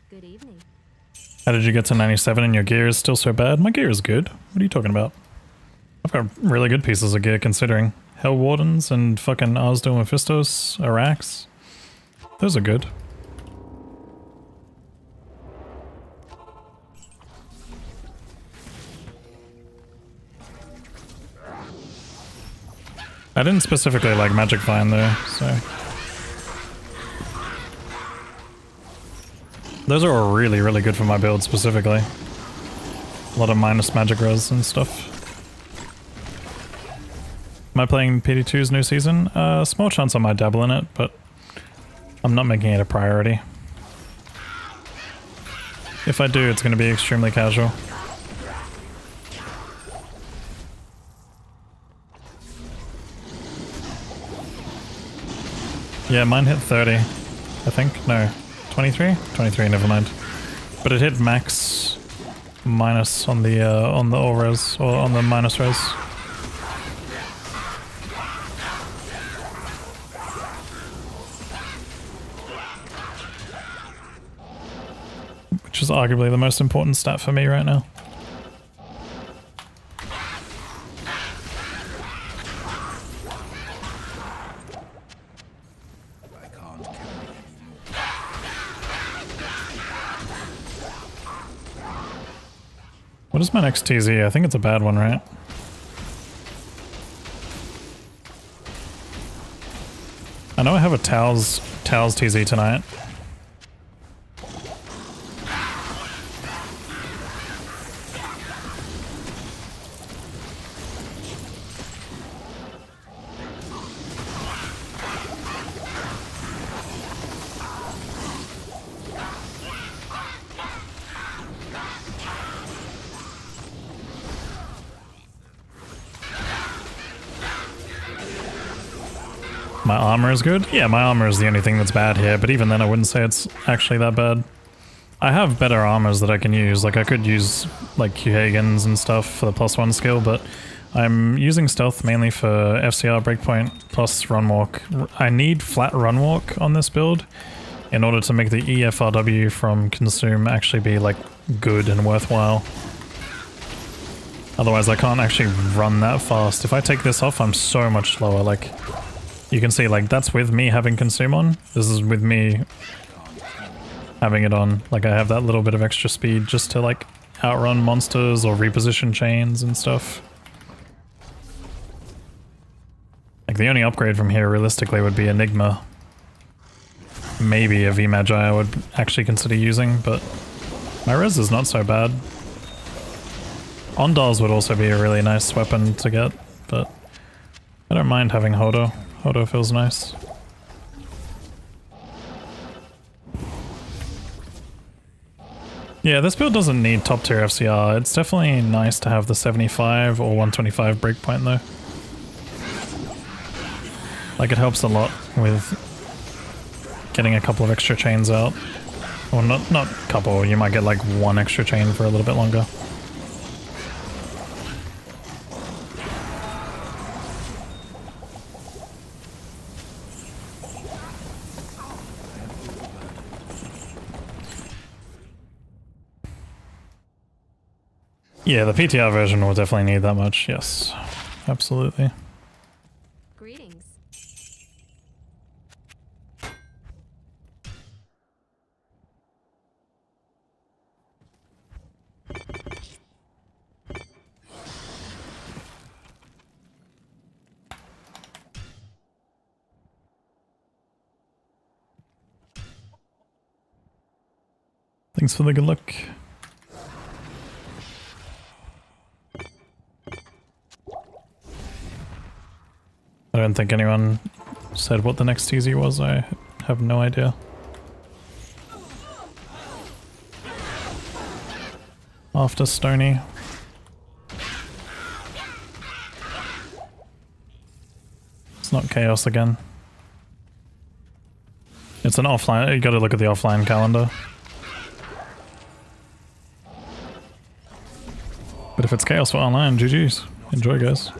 Speaker 6: Good evening.
Speaker 1: How did you get to 97 and your gear is still so bad? My gear is good. What are you talking about? I've got really good pieces of gear considering. Hell Wardens and fucking Arsdale Mephistos, Arax. Those are good. I didn't specifically like Magic Vine though, so... Those are all really, really good for my build specifically. A lot of minus magic res and stuff. Am I playing PD2's new season? Small chance I might dabble in it, but I'm not making it a priority. If I do, it's going to be extremely casual. Yeah, mine hit 30, I think. No. 23? 23, never mind. But it hit max minus on the all res, or on the minus res. Which is arguably the most important stat for me right now. What is my next TZ? I think it's a bad one, right? I know I have a Towels TZ tonight. My armor is good? Yeah, my armor is the only thing that's bad here, but even then I wouldn't say it's actually that bad. I have better armors that I can use, like I could use like Q-Hagens and stuff for the +1 skill, but I'm using stealth mainly for FCR breakpoint plus run walk. I need flat run walk on this build in order to make the EFRW from consume actually be like good and worthwhile. Otherwise I can't actually run that fast. If I take this off, I'm so much slower. Like, you can see, like, that's with me having consume on. This is with me having it on. Like, I have that little bit of extra speed just to, like, outrun monsters or reposition chains and stuff. Like, the only upgrade from here, realistically, would be Enigma. Maybe a V-Magi I would actually consider using, but my res is not so bad. Ondars would also be a really nice weapon to get, but I don't mind having Hodo. Hodo feels nice. Yeah, this build doesn't need top tier FCR. It's definitely nice to have the 75 or 125 breakpoint though. Like, it helps a lot with getting a couple of extra chains out. Or not couple, you might get like one extra chain for a little bit longer. Yeah, the PTR version will definitely need that much, yes. Absolutely.
Speaker 6: Greetings.
Speaker 1: Thanks for the good luck. I don't think anyone said what the next TZ was. I have no idea. After Stony. It's not Chaos again. It's an offline. You gotta look at the offline calendar. But if it's Chaos for online, GG's. Enjoy, guys.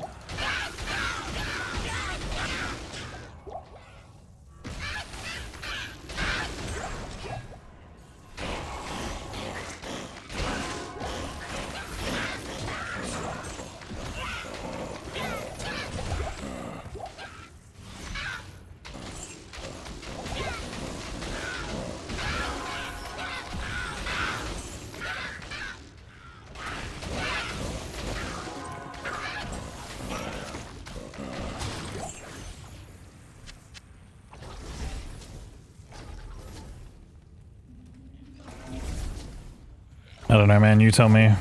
Speaker 1: I don't know, man. You tell me.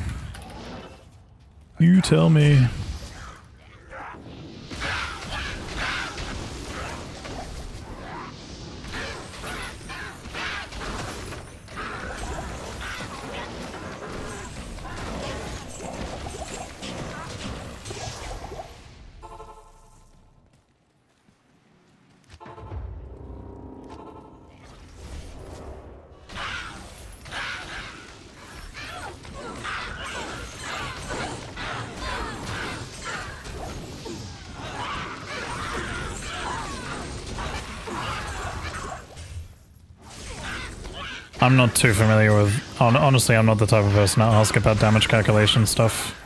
Speaker 1: You tell me. I'm not too familiar with... Honestly, I'm not the type of person to ask about damage calculation stuff.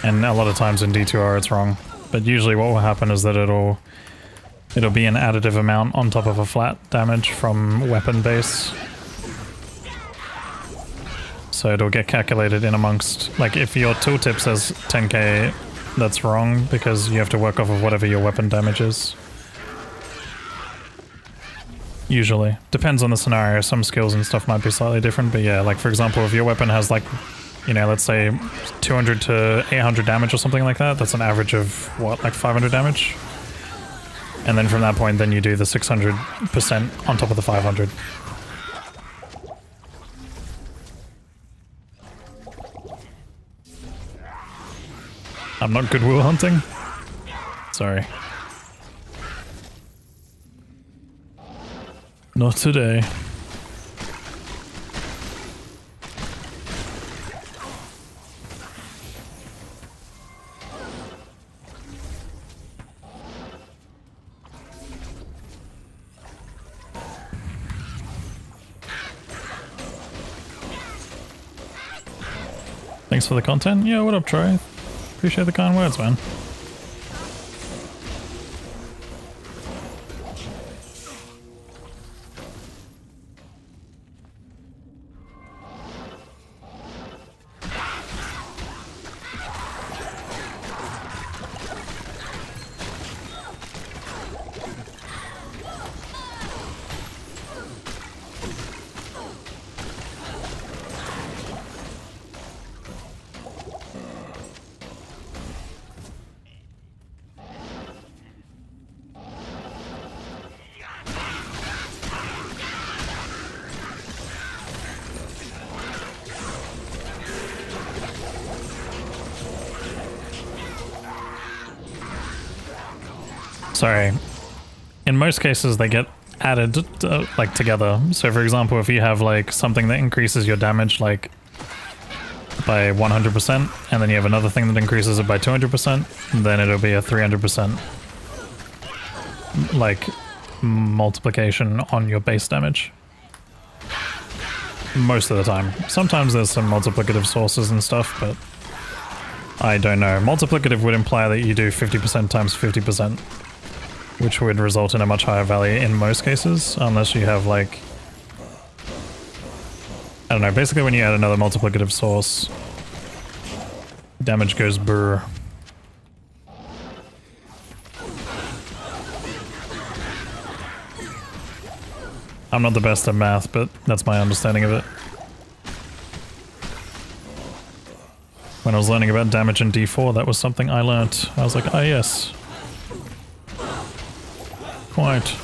Speaker 1: And a lot of times in D2R it's wrong. But usually what will happen is that it'll be an additive amount on top of a flat damage from weapon base. So it'll get calculated in amongst... Like, if your tooltip says 10k, that's wrong, because you have to work off of whatever your weapon damage is. Usually. Depends on the scenario. Some skills and stuff might be slightly different, but yeah, like for example, if your weapon has like, you know, let's say 200 to 800 damage or something like that, that's an average of, what, like 500 damage? And then from that point, then you do the 600% on top of the 500. I'm not Goodwill hunting? Sorry. Not today. Thanks for the content. Yeah, what up, Troy? Appreciate the kind words, man. Sorry. In most cases, they get added like together. So, for example, if you have like something that increases your damage like by 100%, and then you have another thing that increases it by 200%, then it'll be a 300% like multiplication on your base damage. Most of the time. Sometimes there's some multiplicative sources and stuff, but I don't know. Multiplicative would imply that you do 50% times 50%. Which would result in a much higher value in most cases, unless you have like... I don't know, basically when you add another multiplicative source, damage goes brr. I'm not the best at math, but that's my understanding of it. When I was learning about damage in D4, that was something I learnt. I was like, ah yes. Quite.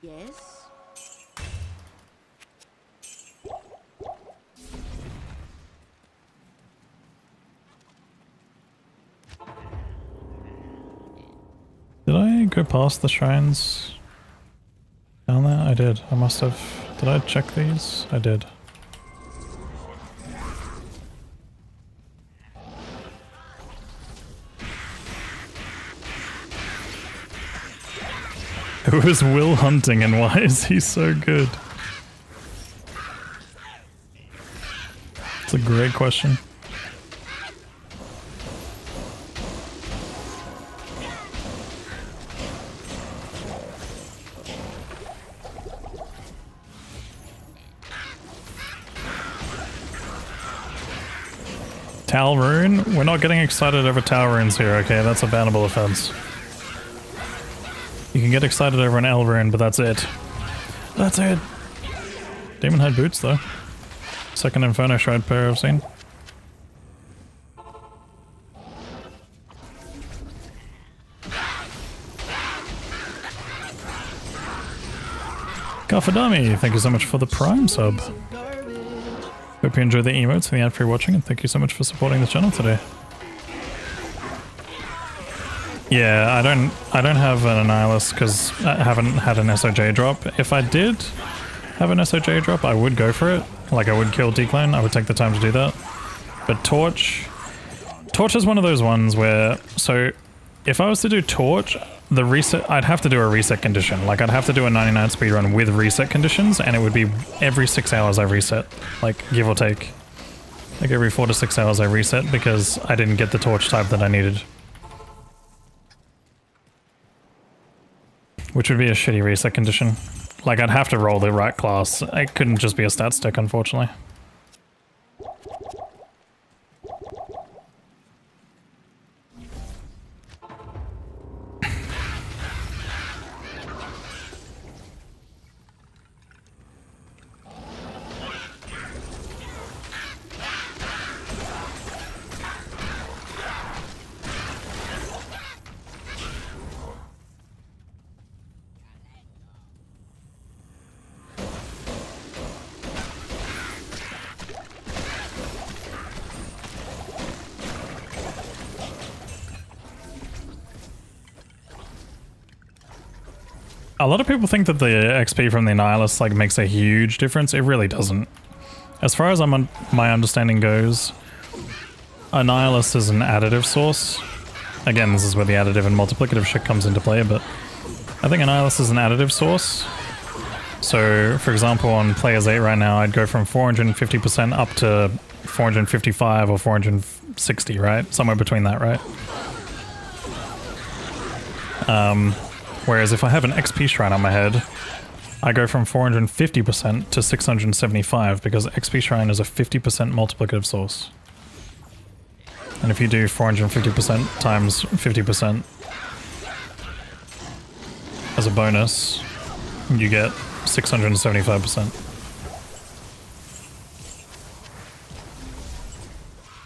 Speaker 5: Yes?
Speaker 1: Did I go past the shrines down there? I did. I must have. Did I check these? I did. Who is Will Hunting and why is he so good? It's a great question. Tal Rune? We're not getting excited over Tal Runes here, okay? That's a bannable offense. You can get excited over an L Rune, but that's it. That's it! Demon Hide Boots, though. Second Inferno Shroud pair I've seen. Garfadami, thank you so much for the Prime sub. Hope you enjoy the emotes and the ad for watching, and thank you so much for supporting the channel today. Yeah, I don't have an Annihilus because I haven't had an SOJ drop. If I did have an SOJ drop, I would go for it. Like, I would kill Declone, I would take the time to do that. But Torch is one of those ones where, so if I was to do Torch, the reset, I'd have to do a reset condition. Like, I'd have to do a 99 speedrun with reset conditions, and it would be every 6 hours I reset. Like, give or take. Like, every 4 to 6 hours I reset because I didn't get the Torch type that I needed. Which would be a shitty reset condition. Like, I'd have to roll the right class. It couldn't just be a stat stick, unfortunately. A lot of people think that the XP from the Nihilist like makes a huge difference. It really doesn't. As far as my understanding goes, a Nihilist is an additive source. Again, this is where the additive and multiplicative shit comes into play, but I think a Nihilist is an additive source. So, for example, on Players 8 right now, I'd go from 450% up to 455 or 460, right? Somewhere between that, right? Whereas if I have an XP shrine on my head, I go from 450% to 675 because XP shrine is a 50% multiplicative source. And if you do 450% times 50% as a bonus, you get 675%.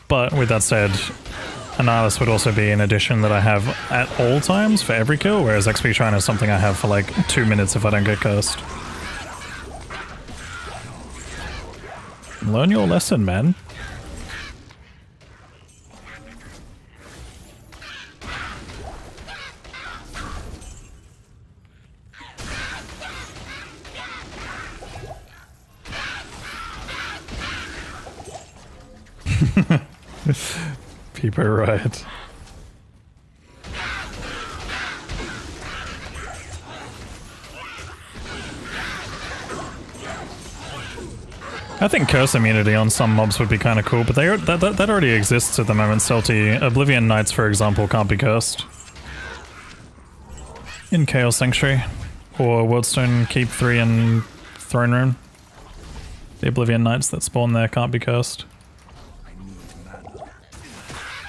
Speaker 1: But with that said, Annihilus would also be an addition that I have at all times for every kill, whereas XP Shrine is something I have for like 2 minutes if I don't get cursed. Learn your lesson, man. People are right. I think curse immunity on some mobs would be kind of cool, but that already exists at the moment, Salty. Oblivion Knights, for example, can't be cursed in Chaos Sanctuary or Worldstone Keep 3 and Throne Room. The Oblivion Knights that spawn there can't be cursed.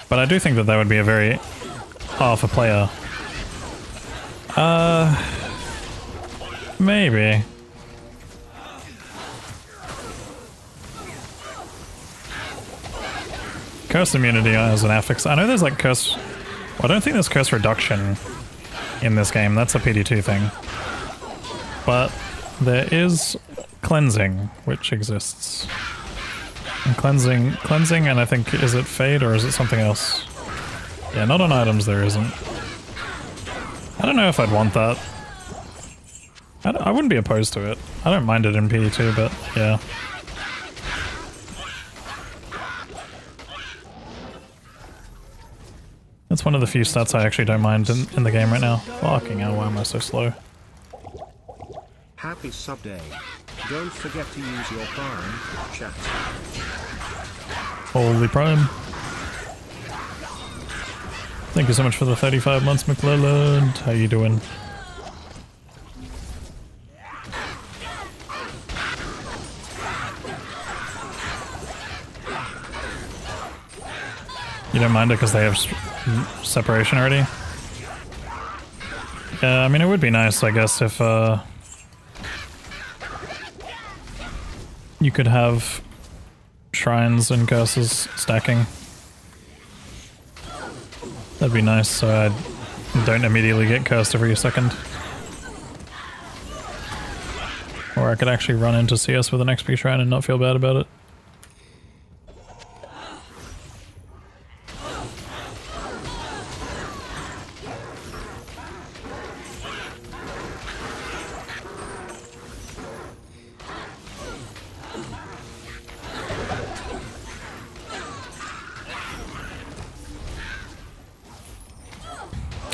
Speaker 1: But I do think that would be a very half a player. Maybe. Curse immunity as an affix. I know there's like curse... Well, I don't think there's curse reduction in this game. That's a PD2 thing. But there is cleansing, which exists. And cleansing, and I think, is it fade or is it something else? Yeah, not on items there isn't. I don't know if I'd want that. I wouldn't be opposed to it. I don't mind it in PD2, but yeah. That's one of the few stats I actually don't mind in the game right now. Fucking hell, why am I so slow?
Speaker 3: Happy sub day. Don't forget to use your prime, chat.
Speaker 1: Holy Prime. Thank you so much for the 35 months, McClelland. How you doing? You don't mind it because they have separation already? Yeah, I mean, it would be nice, I guess, if you could have shrines and curses stacking. That'd be nice, so I don't immediately get cursed every second. Or I could actually run into CS with an XP shrine and not feel bad about it.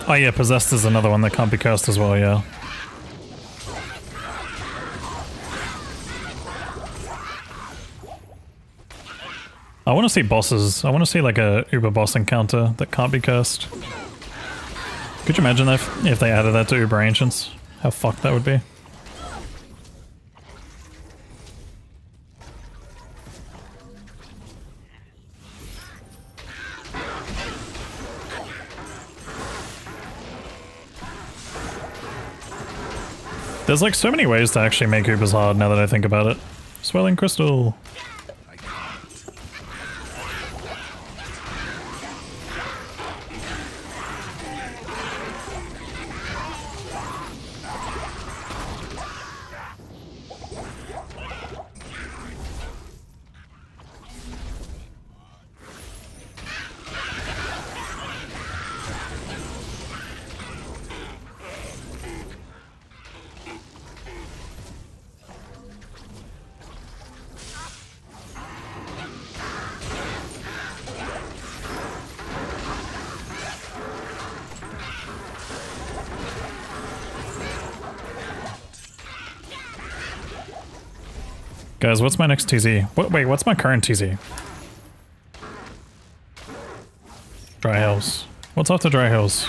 Speaker 1: Oh yeah, Possessed is another one that can't be cursed as well, yeah. I want to see bosses. I want to see like a Uber boss encounter that can't be cursed. Could you imagine if they added that to Uber Ancients? How fucked that would be. There's like so many ways to actually make Ubers hard now that I think about it. Swelling Crystal. Guys, what's my next TZ? Wait, what's my current TZ? Dry Hills. What's after Dry Hills?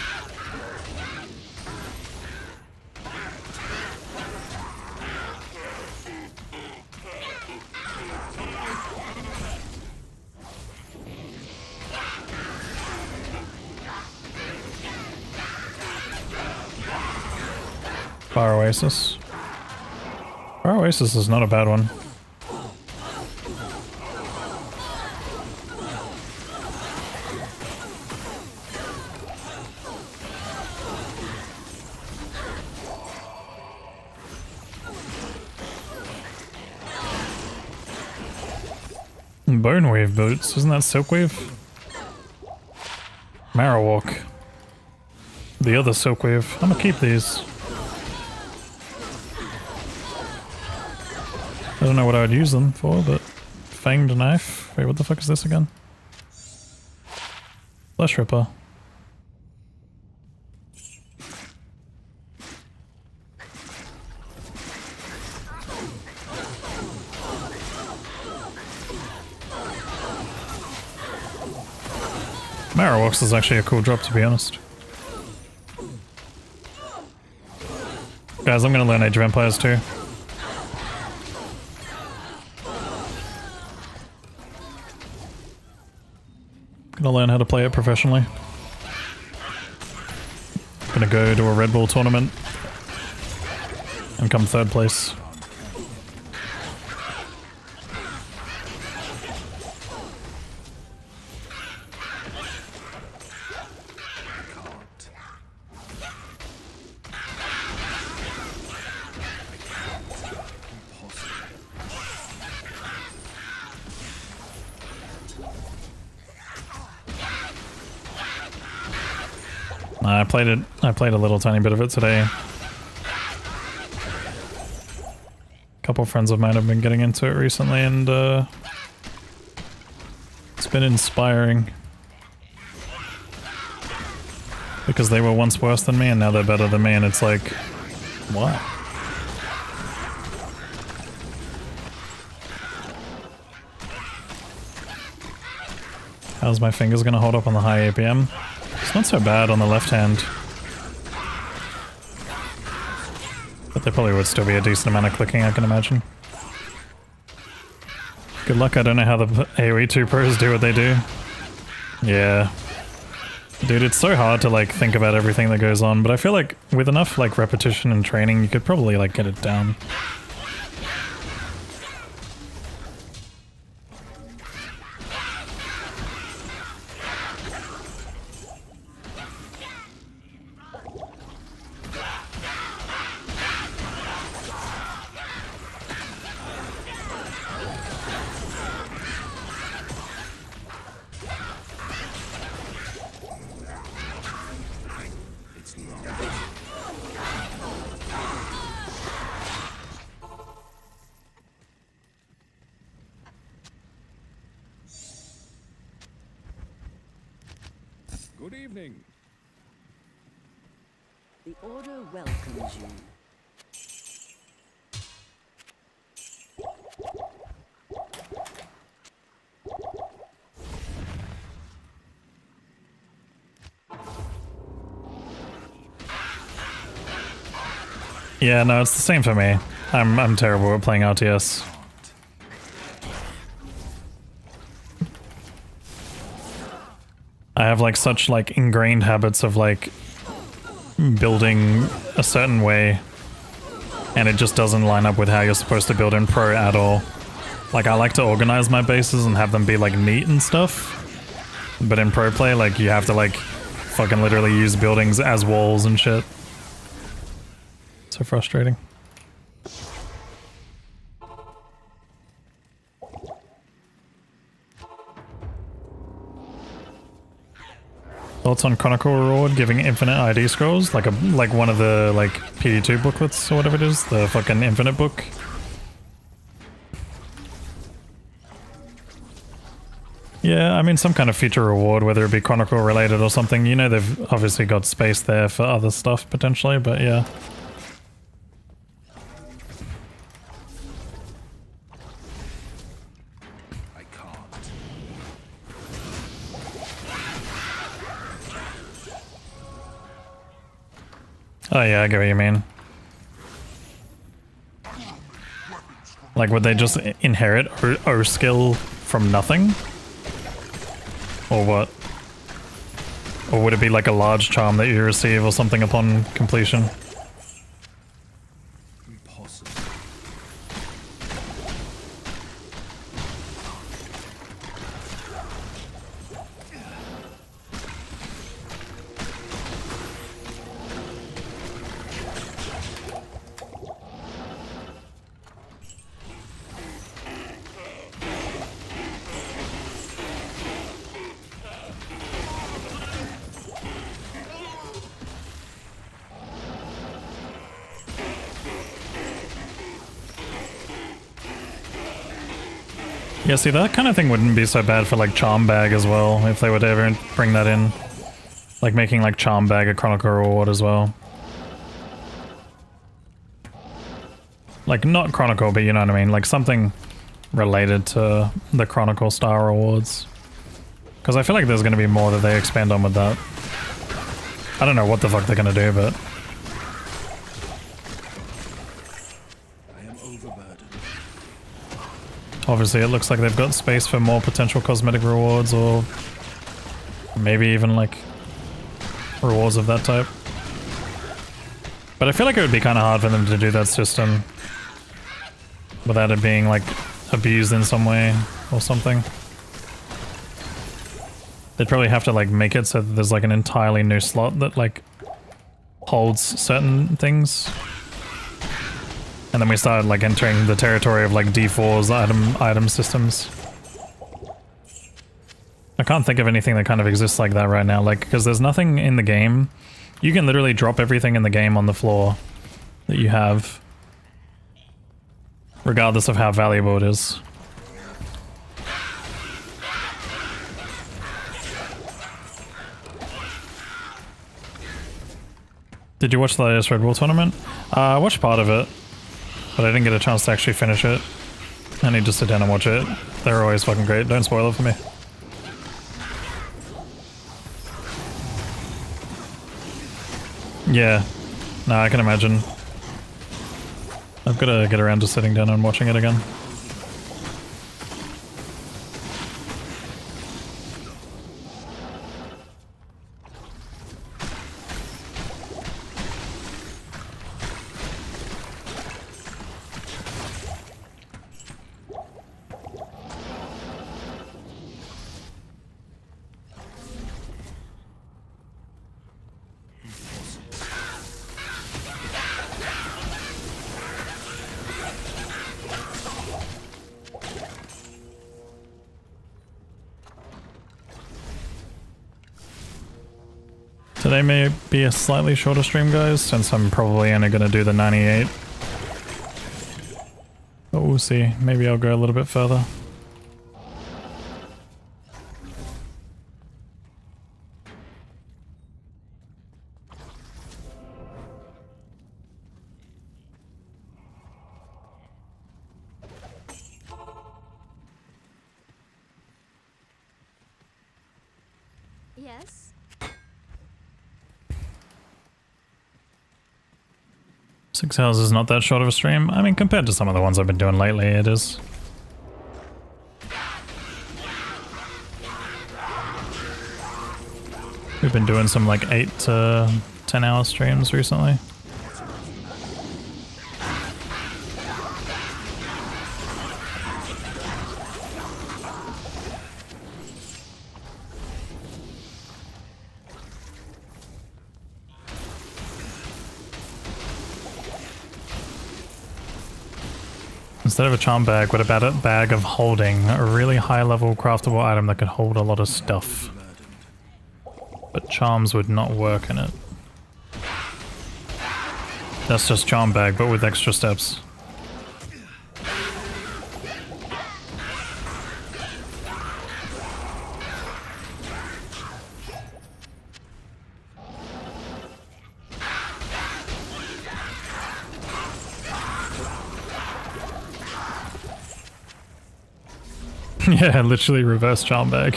Speaker 1: Fire Oasis. Fire Oasis is not a bad one. Bonewave boots, isn't that Silkwave? Marowak. The other Silkwave. I'm gonna keep these. I don't know what I would use them for, but Fanged Knife. Wait, what the fuck is this again? Flesh Ripper. Marowak is actually a cool drop, to be honest. Guys, I'm gonna learn Age of Empires too. Gonna learn how to play it professionally. Gonna go to a Red Bull tournament and come 3rd place. I played a little tiny bit of it today. A couple friends of mine have been getting into it recently, and it's been inspiring. Because they were once worse than me and now they're better than me, and it's like, what? How's my fingers gonna hold up on the high APM? It's not so bad on the left hand. But there probably would still be a decent amount of clicking, I can imagine. Good luck, I don't know how the AoE 2 pros do what they do. Yeah. Dude, it's so hard to like think about everything that goes on, but I feel like with enough like repetition and training, you could probably like get it down.
Speaker 7: Good evening.
Speaker 5: The Order welcomes you.
Speaker 1: Yeah, no, it's the same for me. I'm terrible at playing RTS. I have like such like ingrained habits of like building a certain way, and it just doesn't line up with how you're supposed to build in pro at all. Like I like to organize my bases and have them be like neat and stuff, but in pro play like you have to like fucking literally use buildings as walls and shit. So frustrating. Thoughts on Chronicle Reward giving infinite ID scrolls? Like one of the like PD2 booklets or whatever it is, the fucking infinite book. Yeah, I mean some kind of future reward, whether it be Chronicle related or something. You know they've obviously got space there for other stuff potentially, but yeah. Oh yeah, I get what you mean. Like, would they just inherit O skill from nothing? Or what? Or would it be like a large charm that you receive or something upon completion?
Speaker 2: Impossible.
Speaker 1: Yeah, see, that kind of thing wouldn't be so bad for like Charm Bag as well, if they would ever bring that in. Like making like Charm Bag a Chronicle reward as well. Like not Chronicle, but you know what I mean, like something related to the Chronicle Star rewards. Because I feel like there's going to be more that they expand on with that. I don't know what the fuck they're going to do, but...
Speaker 2: I am overburdened.
Speaker 1: Obviously, it looks like they've got space for more potential cosmetic rewards, or maybe even like rewards of that type. But I feel like it would be kind of hard for them to do that system without it being like abused in some way or something. They'd probably have to like make it so that there's like an entirely new slot that like holds certain things. And then we started like entering the territory of like D4's item systems. I can't think of anything that kind of exists like that right now, like, because there's nothing in the game. You can literally drop everything in the game on the floor that you have, regardless of how valuable it is. Did you watch the latest Red Bull tournament? I watched part of it, but I didn't get a chance to actually finish it. I need to sit down and watch it. They're always fucking great. Don't spoil it for me. Yeah. No, I can imagine. I've got to get around to sitting down and watching it again. Today may be a slightly shorter stream, guys, since I'm probably only going to do the 98. But we'll see. Maybe I'll go a little bit further.
Speaker 6: Yes.
Speaker 1: 6 hours is not that short of a stream. I mean, compared to some of the ones I've been doing lately, it is. We've been doing some like 8 to 10 hour streams recently. Instead of a charm bag, what about a bag of holding? A really high level craftable item that could hold a lot of stuff. But charms would not work in it. That's just charm bag, but with extra steps. Yeah, literally reverse charm bag.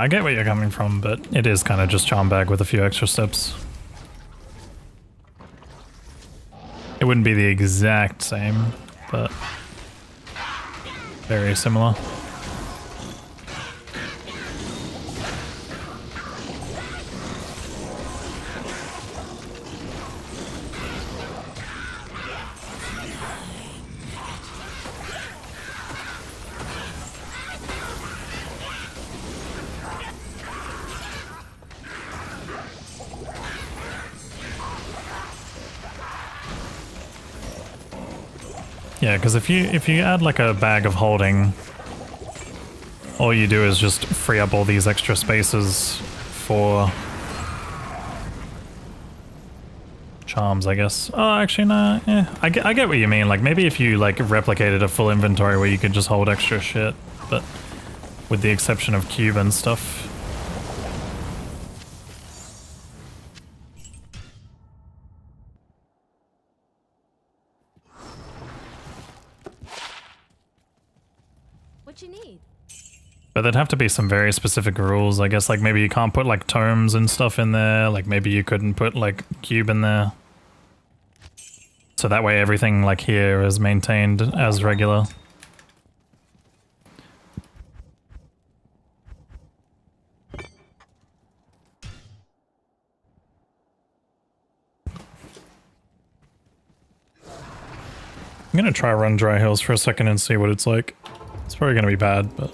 Speaker 1: I get where you're coming from, but it is kind of just charm bag with a few extra steps. It wouldn't be the exact same, but very similar. Yeah, because if you add like a bag of holding, all you do is just free up all these extra spaces for charms, I guess. Oh, actually, no. Yeah, I get what you mean. Like maybe if you like replicated a full inventory where you could just hold extra shit, but with the exception of cube and stuff.
Speaker 6: What you need?
Speaker 1: But there'd have to be some very specific rules, I guess. Like maybe you can't put like tomes and stuff in there. Like maybe you couldn't put like cube in there. So that way everything like here is maintained as regular. I'm gonna try run dry hills for a second and see what it's like. It's probably gonna be bad, but...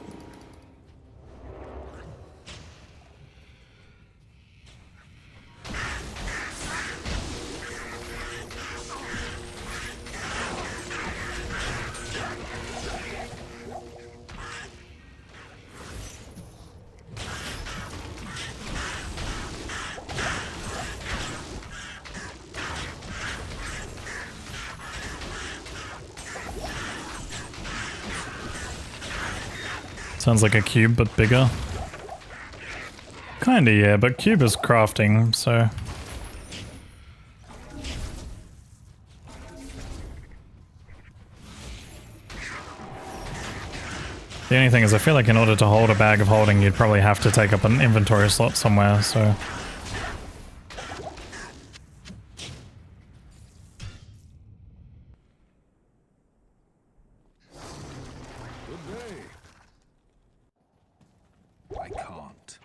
Speaker 1: Sounds like a cube, but bigger. Kinda, yeah, but cube is crafting, so... The only thing is, I feel like in order to hold a bag of holding, you'd probably have to take up an inventory slot somewhere, so...
Speaker 4: I can't.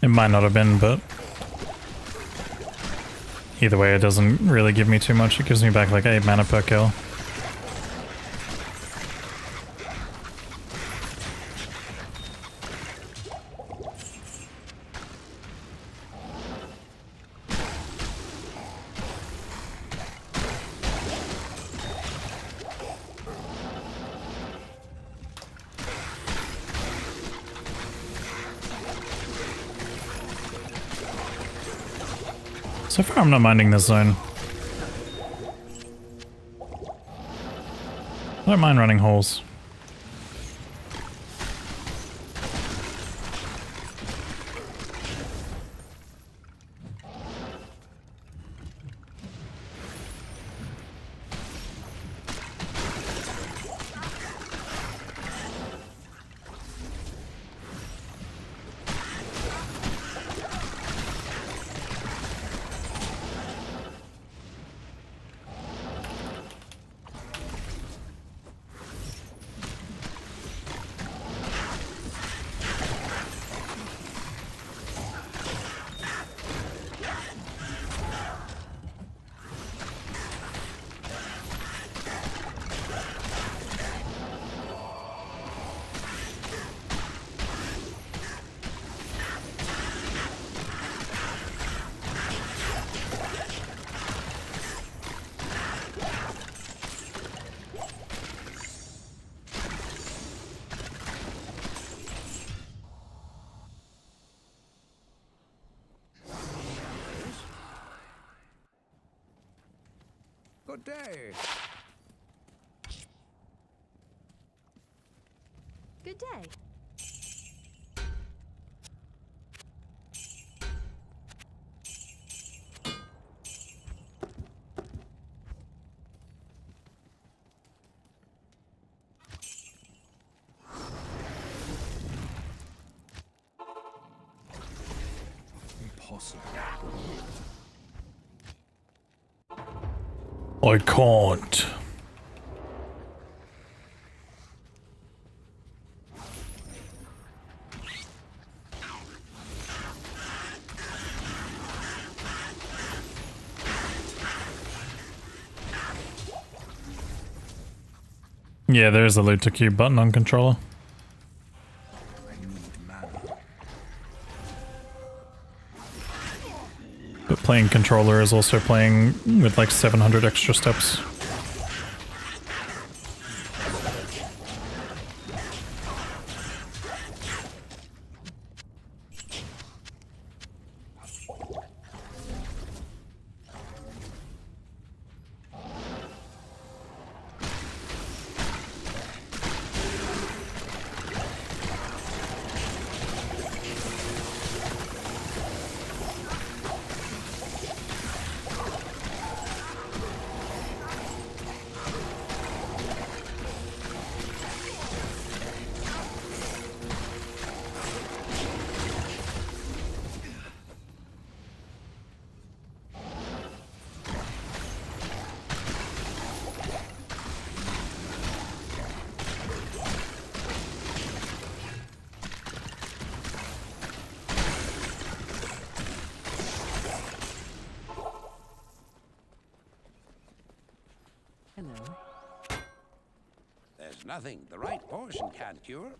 Speaker 4: It might not have been, but
Speaker 1: Either way, it doesn't really give me too much. It gives me back like 8 mana per kill. So far, I'm not minding this zone. I don't mind running holes.
Speaker 4: Good day.
Speaker 6: Good day.
Speaker 2: Impossible.
Speaker 1: I can't. Yeah, there's a loot to cube button on controller.
Speaker 2: I need mana.
Speaker 1: But playing controller is also playing with like 700 extra steps.
Speaker 5: Hello.
Speaker 4: There's nothing the right potion can't cure.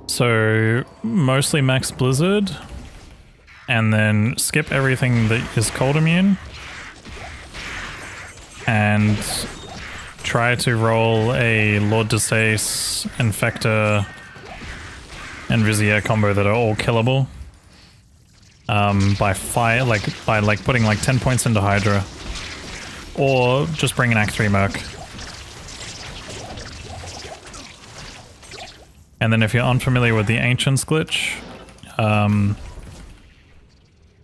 Speaker 1: So mostly max blizzard, and then skip everything that is cold immune, and try to roll a Lord Desace, Infector, and Vizier combo that are all killable. By putting like 10 points into Hydra, or just bring an Act 3 Merc. And then if you're unfamiliar with the Ancients glitch,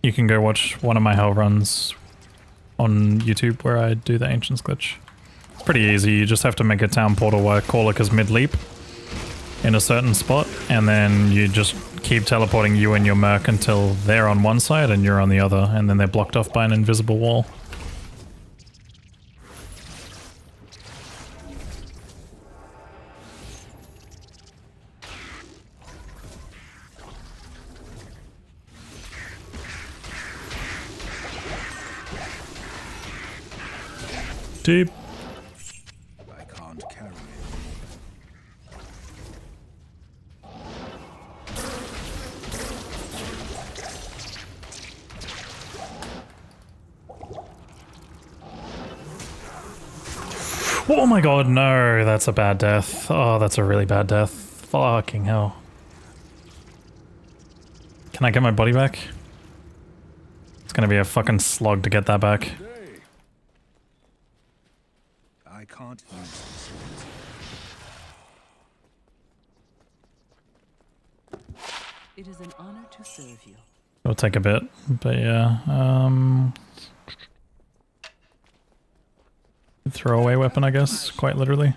Speaker 1: you can go watch one of my hell runs on YouTube where I do the Ancients glitch. It's pretty easy. You just have to make a town portal where Corlica's mid-leap in a certain spot, and then you just keep teleporting you and your Merc until they're on one side and you're on the other, and then they're blocked off by an invisible wall. Deep.
Speaker 2: I can't carry it.
Speaker 1: Oh my god, no, that's a bad death. Oh, that's a really bad death. Fucking hell. Can I get my body back? It's gonna be a fucking slog to get that back.
Speaker 2: I can't use this.
Speaker 5: It is an honor to serve you.
Speaker 1: It'll take a bit, but yeah. Throwaway weapon, I guess, quite literally.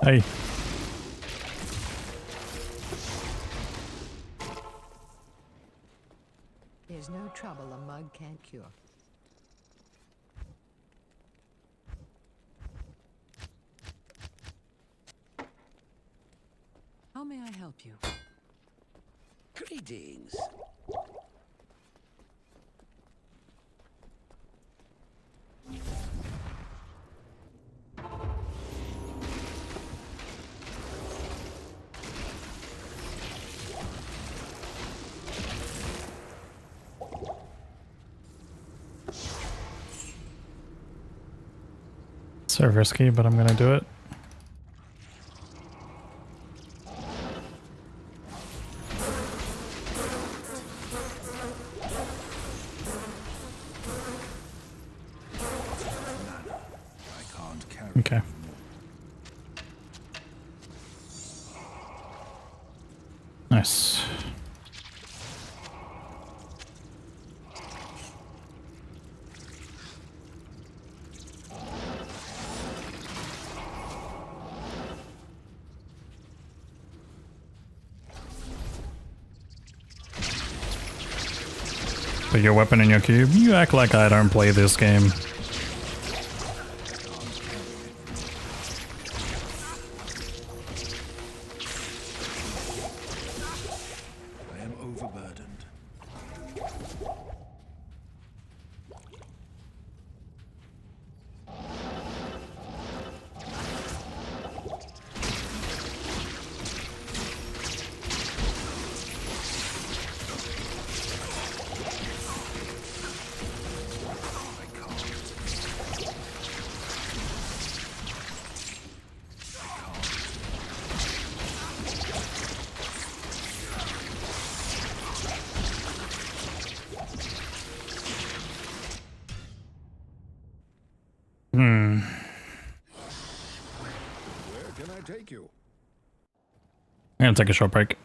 Speaker 1: Hey.
Speaker 5: There's no trouble a mug can't cure. How may I help you?
Speaker 4: Greetings.
Speaker 1: So risky, but I'm gonna do it. Okay. Nice. Put your weapon in your cube. You act like I don't play this game.
Speaker 2: I am overburdened.
Speaker 1: Hmm.
Speaker 2: Where can I take you?
Speaker 1: I'm gonna take a short break.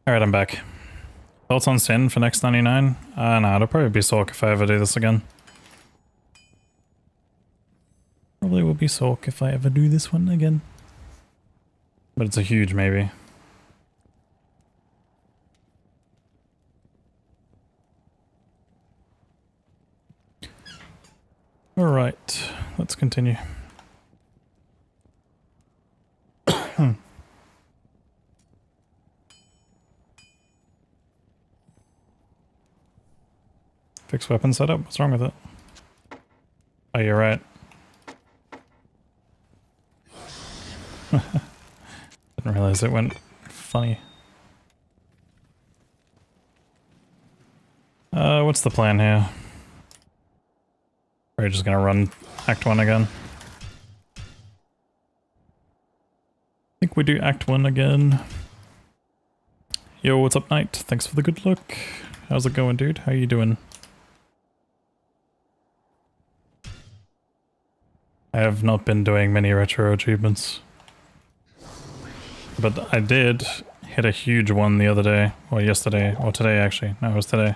Speaker 1: Alright, I'm back. Thoughts on Sin for next 99? No, it'll probably be Sork if I ever do this again. Probably will be Sork if I ever do this one again. But it's a huge maybe. Alright, let's continue. Fix weapon setup? What's wrong with it? Oh, you're right. Didn't realize it went funny. What's the plan here? We're just gonna run Act 1 again. I think we do Act 1 again. Yo, what's up, Knight? Thanks for the good luck. How's it going, dude? How you doing? I have not been doing many retro achievements. But I did hit a huge one the other day, or yesterday, or today actually. No, it was today.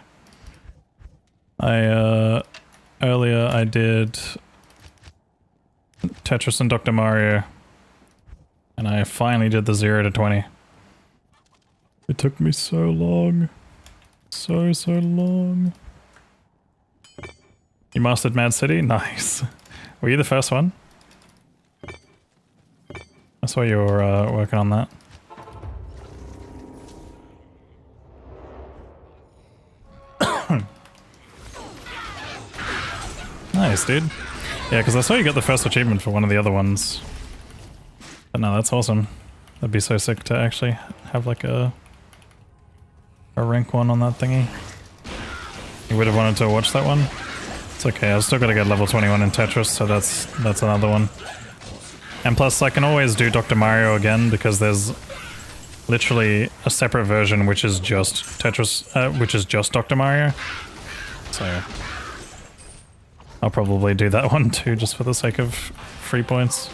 Speaker 1: Earlier I did Tetris and Dr. Mario, and I finally did the 0 to 20. It took me so long. So long. You mastered Mad City? Nice. Were you the first one? I saw you were working on that. Nice, dude. Yeah, because I saw you got the first achievement for one of the other ones. But no, that's awesome. That'd be so sick to actually have like a rank 1 on that thingy. You would have wanted to watch that one? It's okay, I've still got to get level 21 in Tetris, so that's another one. And plus, I can always do Dr. Mario again, because there's literally a separate version which is just Tetris, which is just Dr. Mario. So I'll probably do that one too, just for the sake of free points.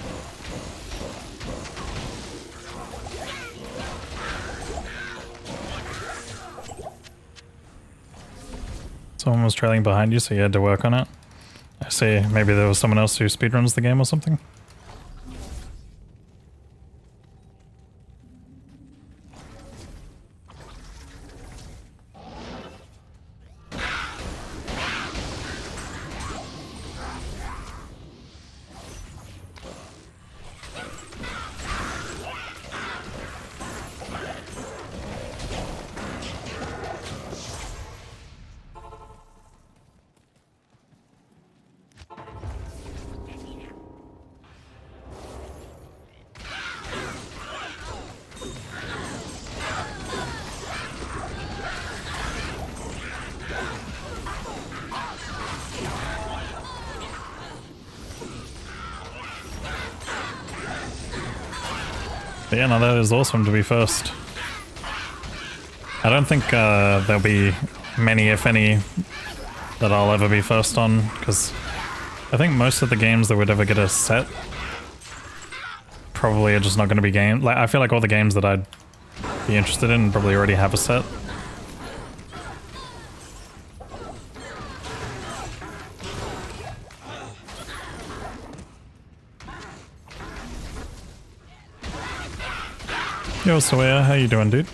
Speaker 1: Someone was trailing behind you, so you had to work on it. I see, maybe there was someone else who speedruns the game or something? But yeah, no, that is awesome to be first. I don't think there'll be many, if any, that I'll ever be first on, because I think most of the games that would ever get a set probably are just not going to be games. Like, I feel like all the games that I'd be interested in probably already have a set. Yo, Sawyer, how you doing, dude?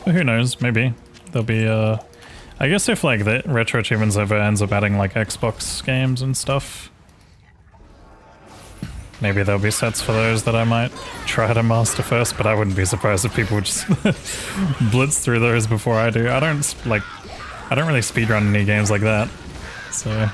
Speaker 1: Who knows, maybe. There'll be, I guess if, like, the Retro Achievements ever ends up adding, like, Xbox games and stuff, maybe there'll be sets for those that I might try to master first, but I wouldn't be surprised if people would just blitz through those before I do. I don't really speedrun any games like that, so...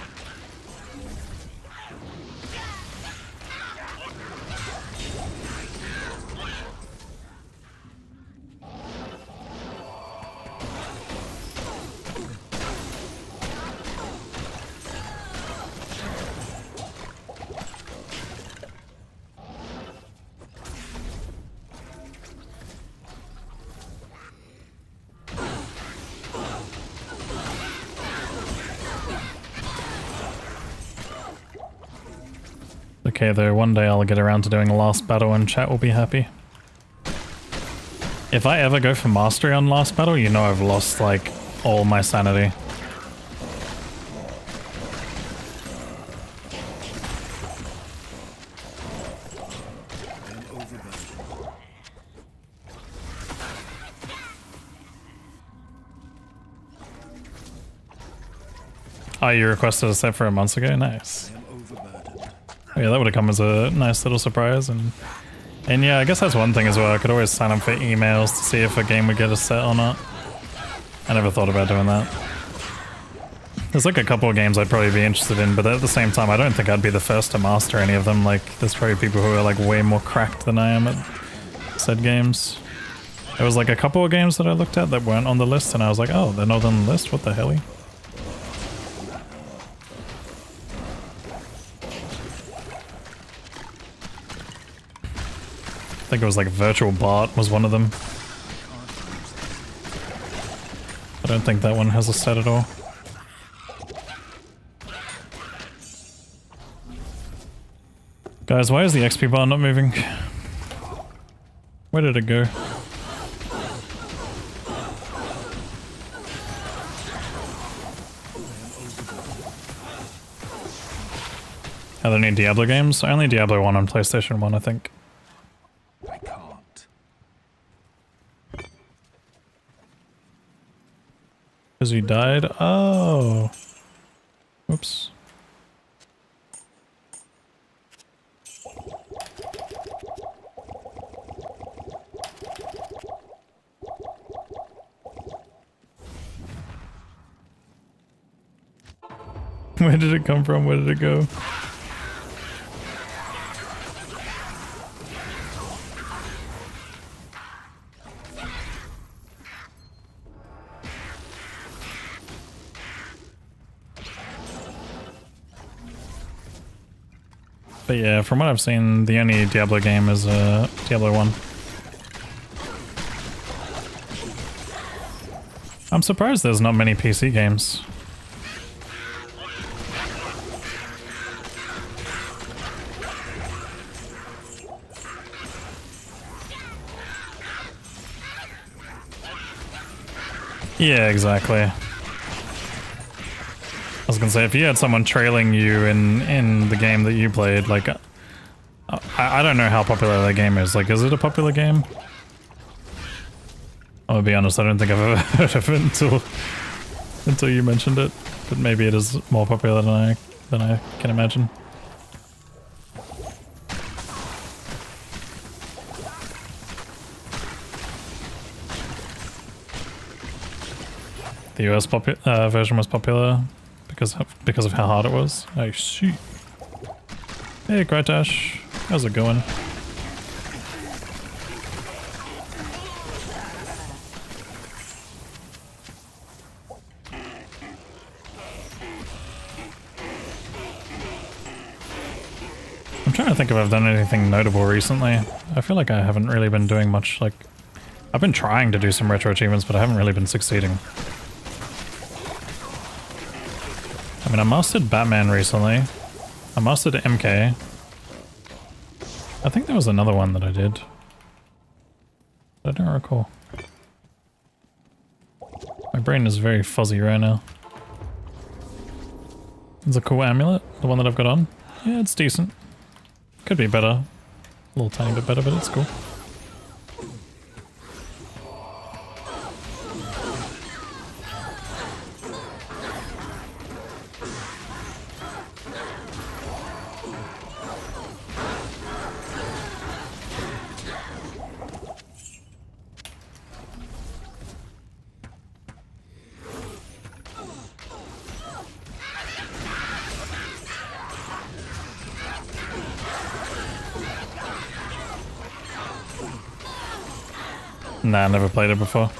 Speaker 1: Okay, though, one day I'll get around to doing a last battle and chat will be happy. If I ever go for mastery on last battle, you know I've lost, like, all my sanity. Oh, you requested a set for a month ago? Nice. Oh, yeah, that would have come as a nice little surprise. And yeah, I guess that's one thing as well. I could always sign up for emails to see if a game would get a set or not. I never thought about doing that. There's like a couple of games I'd probably be interested in, but at the same time, I don't think I'd be the first to master any of them. Like, there's probably people who are like way more cracked than I am at said games. There was like a couple of games that I looked at that weren't on the list, and I was like, oh, they're not on the list? What the hell? I think it was like Virtual Bart was one of them. I don't think that one has a set at all. Guys, why is the XP bar not moving? Where did it go? Are there any Diablo games? Only Diablo 1 on PlayStation 1, I think.
Speaker 4: I can't.
Speaker 1: Because you died? Oh. Whoops. Where did it come from? Where did it go? But yeah, from what I've seen, the only Diablo game is Diablo 1. I'm surprised there's not many PC games. Yeah, exactly. I was gonna say, if you had someone trailing you in the game that you played, like, I don't know how popular that game is. Like, is it a popular game? I'll be honest, I don't think I've ever heard of it until you mentioned it. But maybe it is more popular than I can imagine. The US version was popular because of how hard it was. Oh shoot! Hey, Gratash, how's it going? I'm trying to think if I've done anything notable recently. I feel like I haven't really been doing much. Like, I've been trying to do some retro achievements, but I haven't really been succeeding. I mean, I mastered Batman recently. I mastered MK. I think there was another one that I did. I don't recall. My brain is very fuzzy right now. It's a cool amulet, the one that I've got on. Yeah, it's decent. Could be better. A little tiny bit better, but it's cool. Nah, never played it before.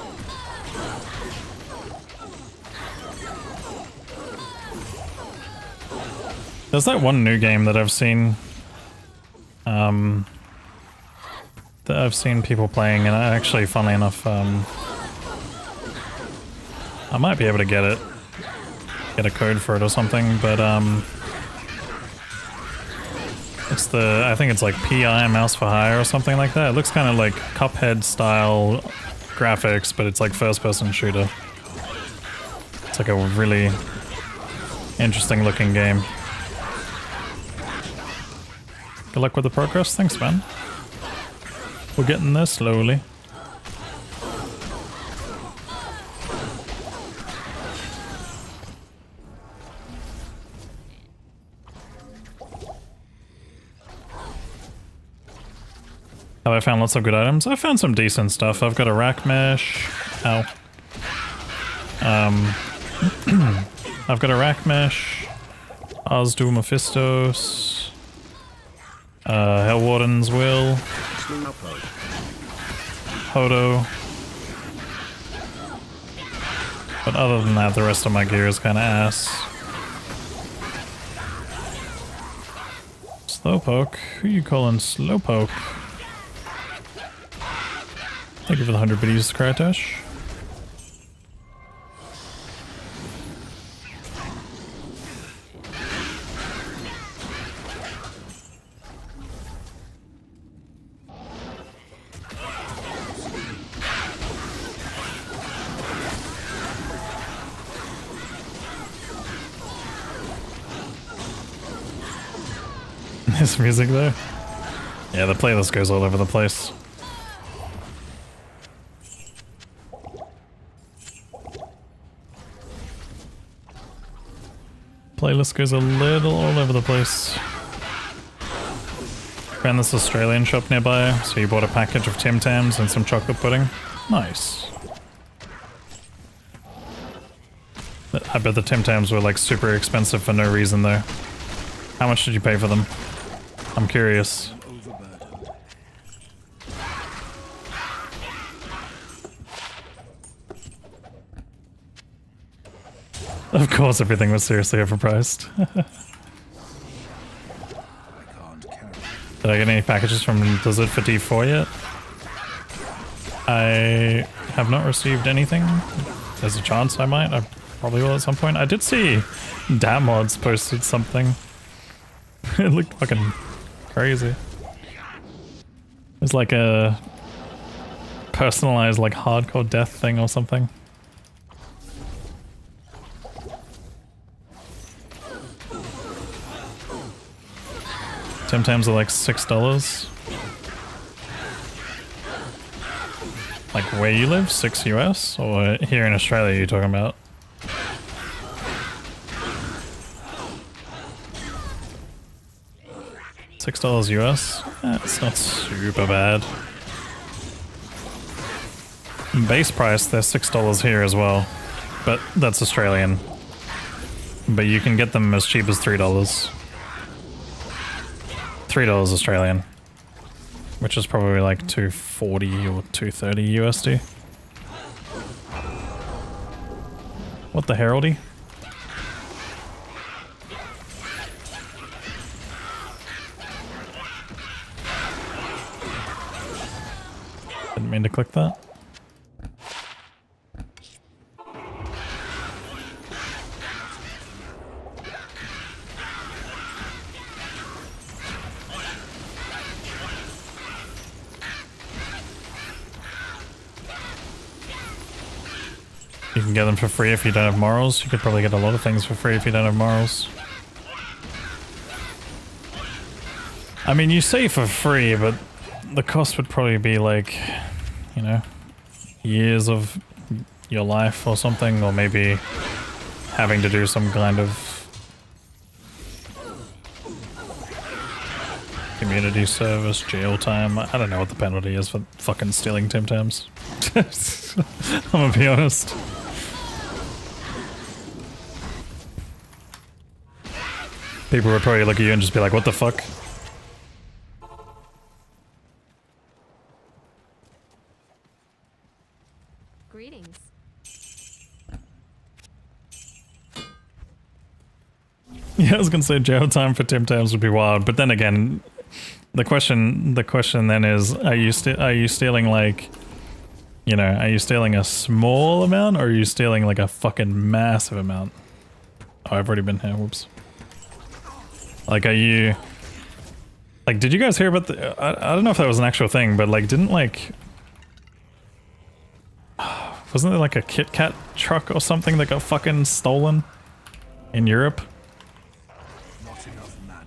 Speaker 1: There's that one new game that I've seen, people playing, and I actually, funnily enough, I might be able to get a code for it or something, but, It's the, I think it's like PI, Mouse for Hire or something like that. It looks kind of like Cuphead style graphics, but it's like first person shooter. It's like a really interesting looking game. Good luck with the progress. Thanks, man. We're getting there slowly. Have I found lots of good items? I found some decent stuff. I've got a rack mesh. Ow. I've got a rack mesh. Azdu Mephistos. Hellwarden's Will. Hodo. But other than that, the rest of my gear is kind of ass. Slowpoke? Who you calling Slowpoke? Thank you for the 100 biddies, Krytosh. This music though? Yeah, the playlist goes all over the place. Playlist goes a little all over the place. Found this Australian shop nearby, so you bought a package of Tim Tams and some chocolate pudding. Nice. I bet the Tim Tams were like super expensive for no reason though. How much did you pay for them? I'm curious. Of course everything was seriously overpriced. Did I get any packages from Blizzard for D4 yet? I have not received anything. There's a chance I might. I probably will at some point. I did see Damods posted something. It looked fucking crazy. It's like a personalized like hardcore death thing or something. Tim Tams are like $6. Like where you live? 6 US? Or here in Australia you're talking about? $6 US? It's not super bad. Base price, they're $6 here as well. But that's Australian. But you can get them as cheap as $3. $3 Australian. Which is probably like $2.40 or $2.30 USD. What the heraldy? Didn't mean to click that. You can get them for free if you don't have morals. You could probably get a lot of things for free if you don't have morals. I mean, you say for free, but the cost would probably be like, you know, years of your life or something, or maybe having to do some kind of community service, jail time. I don't know what the penalty is for fucking stealing Tim Tams. I'm gonna be honest. People would probably look at you and just be like, what the fuck?
Speaker 6: Greetings.
Speaker 1: Yeah, I was gonna say jail time for Tim Tams would be wild, but then again, the question then is, are you stealing like, you know, are you stealing a small amount or are you stealing like a fucking massive amount? Oh, I've already been here, whoops. Like, are you Like, did you guys hear about the... I don't know if that was an actual thing, but like, didn't like... Wasn't there like a Kit Kat truck or something that got fucking stolen in Europe?
Speaker 4: Not enough mana.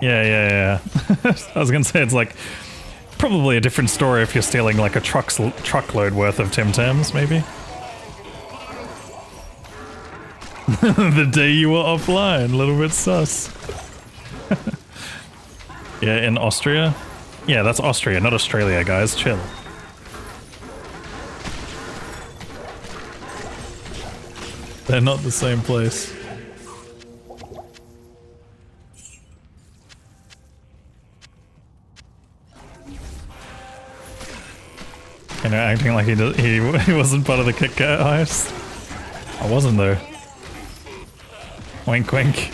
Speaker 1: Yeah. I was gonna say it's like probably a different story if you're stealing like a truckload worth of Tim Tams, maybe. The day you were offline, a little bit sus. Yeah, in Austria. Yeah, that's Austria, not Australia, guys. Chill. They're not the same place. You know, acting like he wasn't part of the Kit Kat heist. I wasn't though. Wink wink.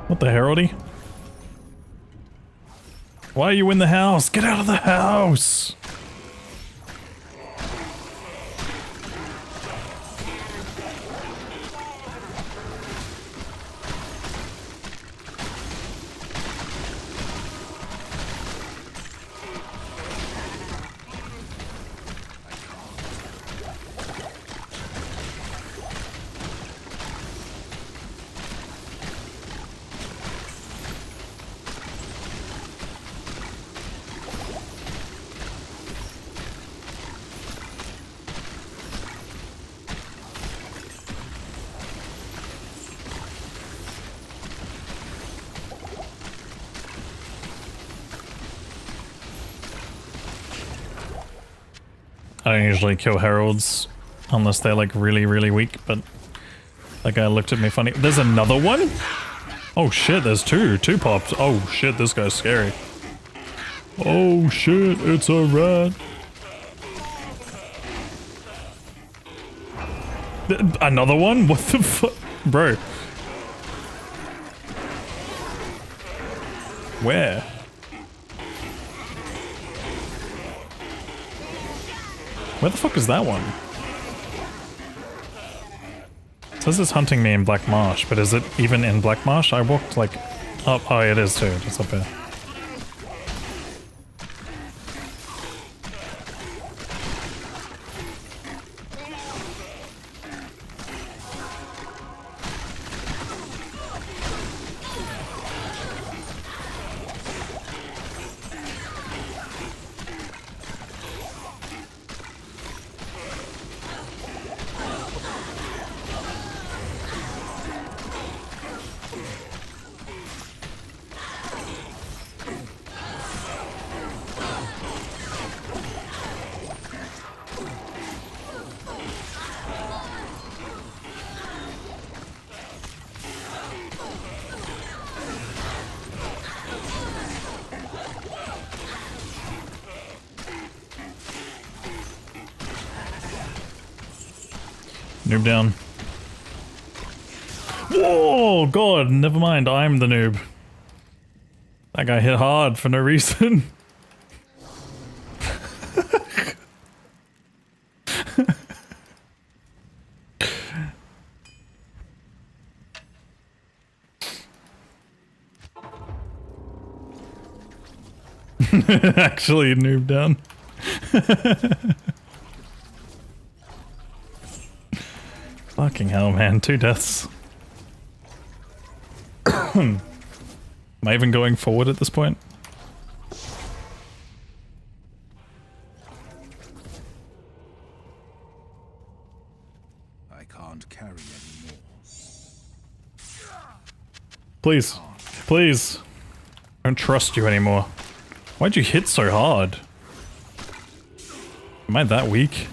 Speaker 1: What the heraldy? Why are you in the house? Get out of the house! I don't usually kill heralds unless they're like really, really weak, but that guy looked at me funny. There's another one? Oh shit, there's two pops. Oh shit, this guy's scary. Oh shit, it's a rat. Another one? What the fuck? Bro. Where? Where the fuck is that one? It says it's hunting me in Black Marsh, but is it even in Black Marsh? I walked like up. Oh, it is too. It's up there. Noob down. Whoa, god, never mind, I'm the noob. That guy hit hard for no reason. Actually noob down. Fucking hell, man. 2 deaths. Am I even going forward at this point?
Speaker 4: I can't carry anymore.
Speaker 1: Please. Please. I don't trust you anymore. Why'd you hit so hard? Am I that weak?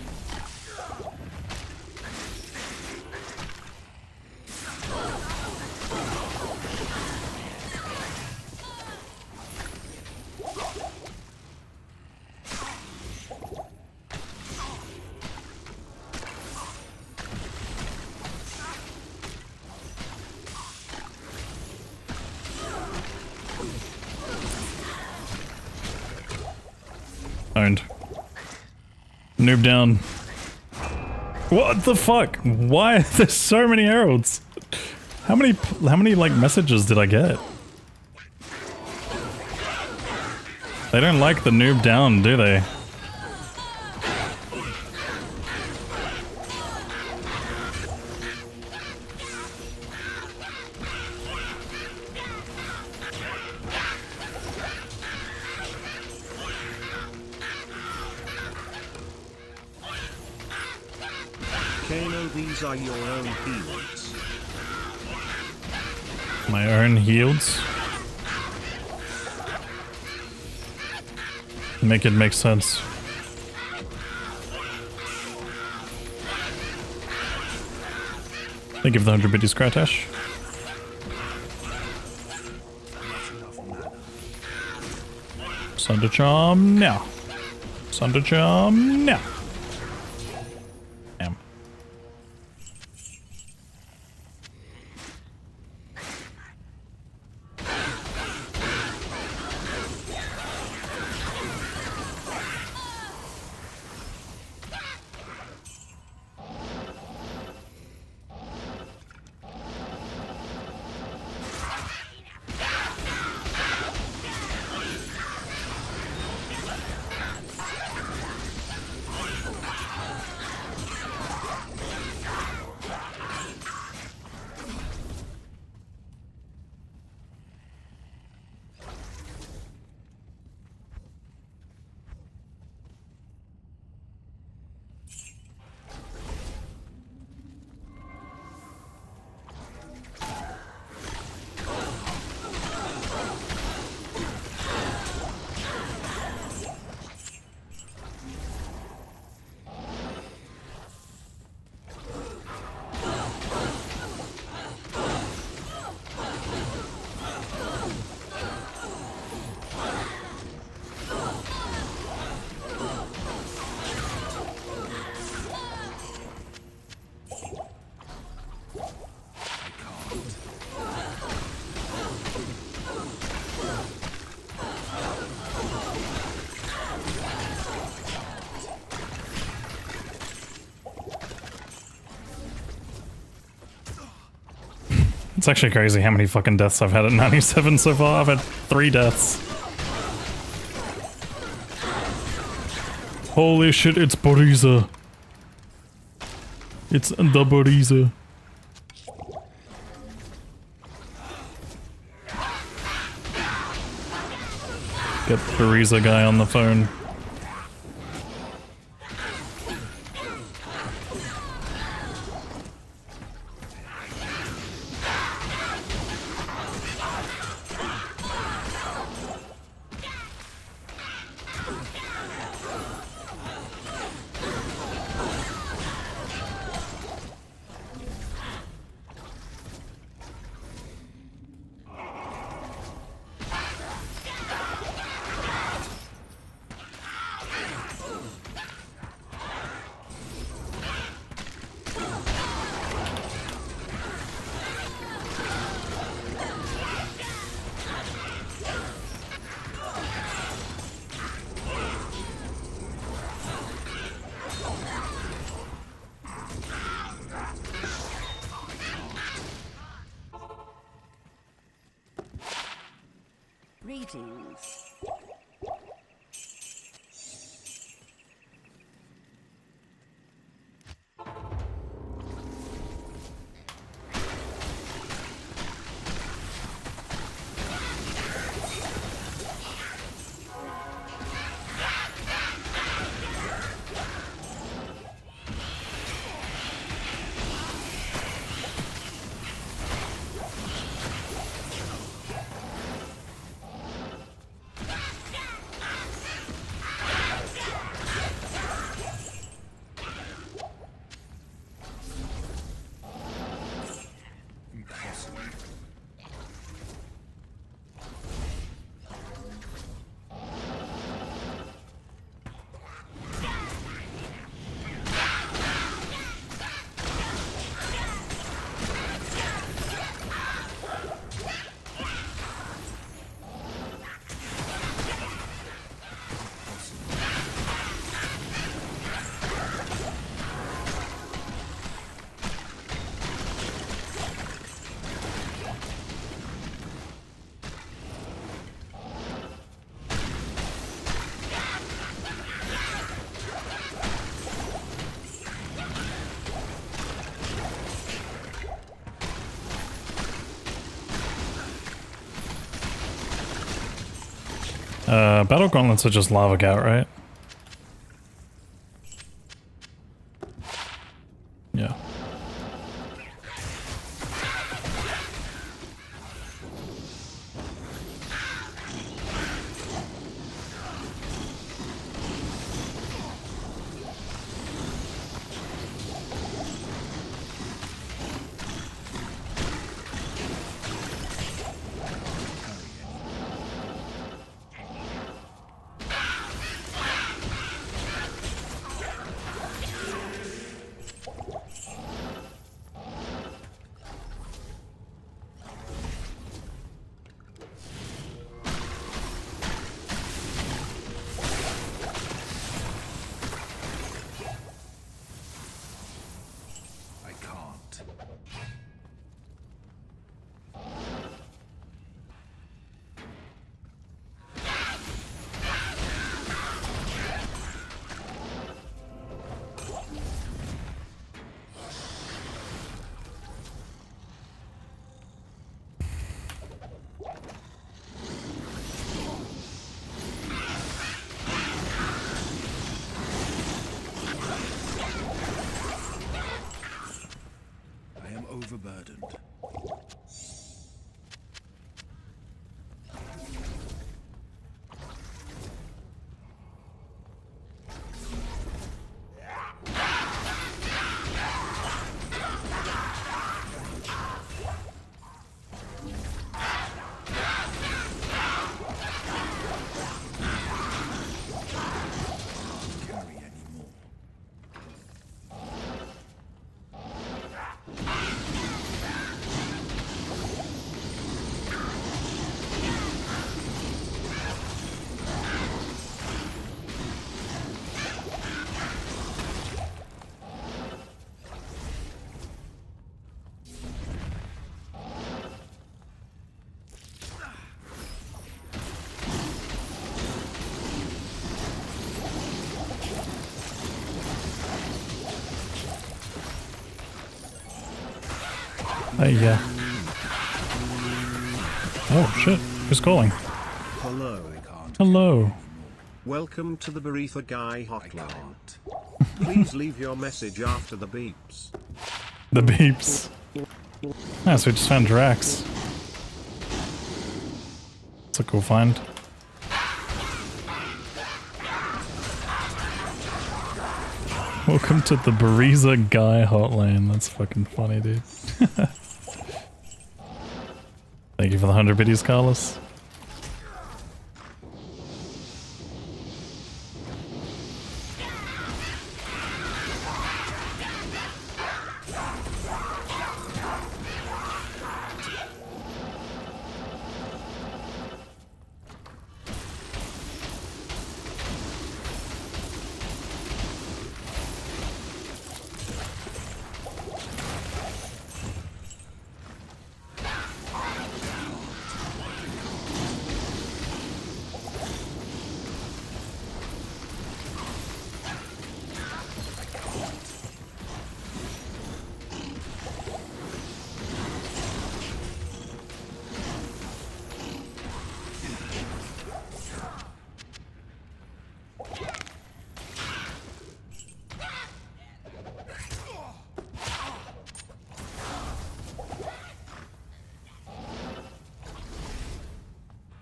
Speaker 1: Owned. Noob down. What the fuck? Why are there so many heralds? How many like messages did I get? They don't like the noob down, do they?
Speaker 3: Kano, these are your own heals.
Speaker 1: My own heals. Make it make sense. Thank you for the 100 biddies, Kratash. Sunder Charm now. Sunder Charm now. Damn. It's actually crazy how many fucking deaths I've had at 97 so far. I've had 3 deaths. Holy shit, it's Boriza. It's the Boriza. Get Boriza guy on the phone.
Speaker 5: Greetings.
Speaker 1: Battle gauntlets are just lava gout, right? Yeah.
Speaker 4: I can't. I am overburdened. Carry anymore.
Speaker 1: Yeah. Oh shit, who's calling?
Speaker 3: Hello.
Speaker 1: Hello.
Speaker 3: Welcome to the Beretha Guy
Speaker 4: I
Speaker 3: hotline.
Speaker 4: can't.
Speaker 3: Please leave your message after the beeps.
Speaker 1: The beeps. Ah, so we just found Drax. It's a cool find. Welcome to the Beretha Guy hotline. That's fucking funny, dude. Thank you for the 100 biddies, Carlos.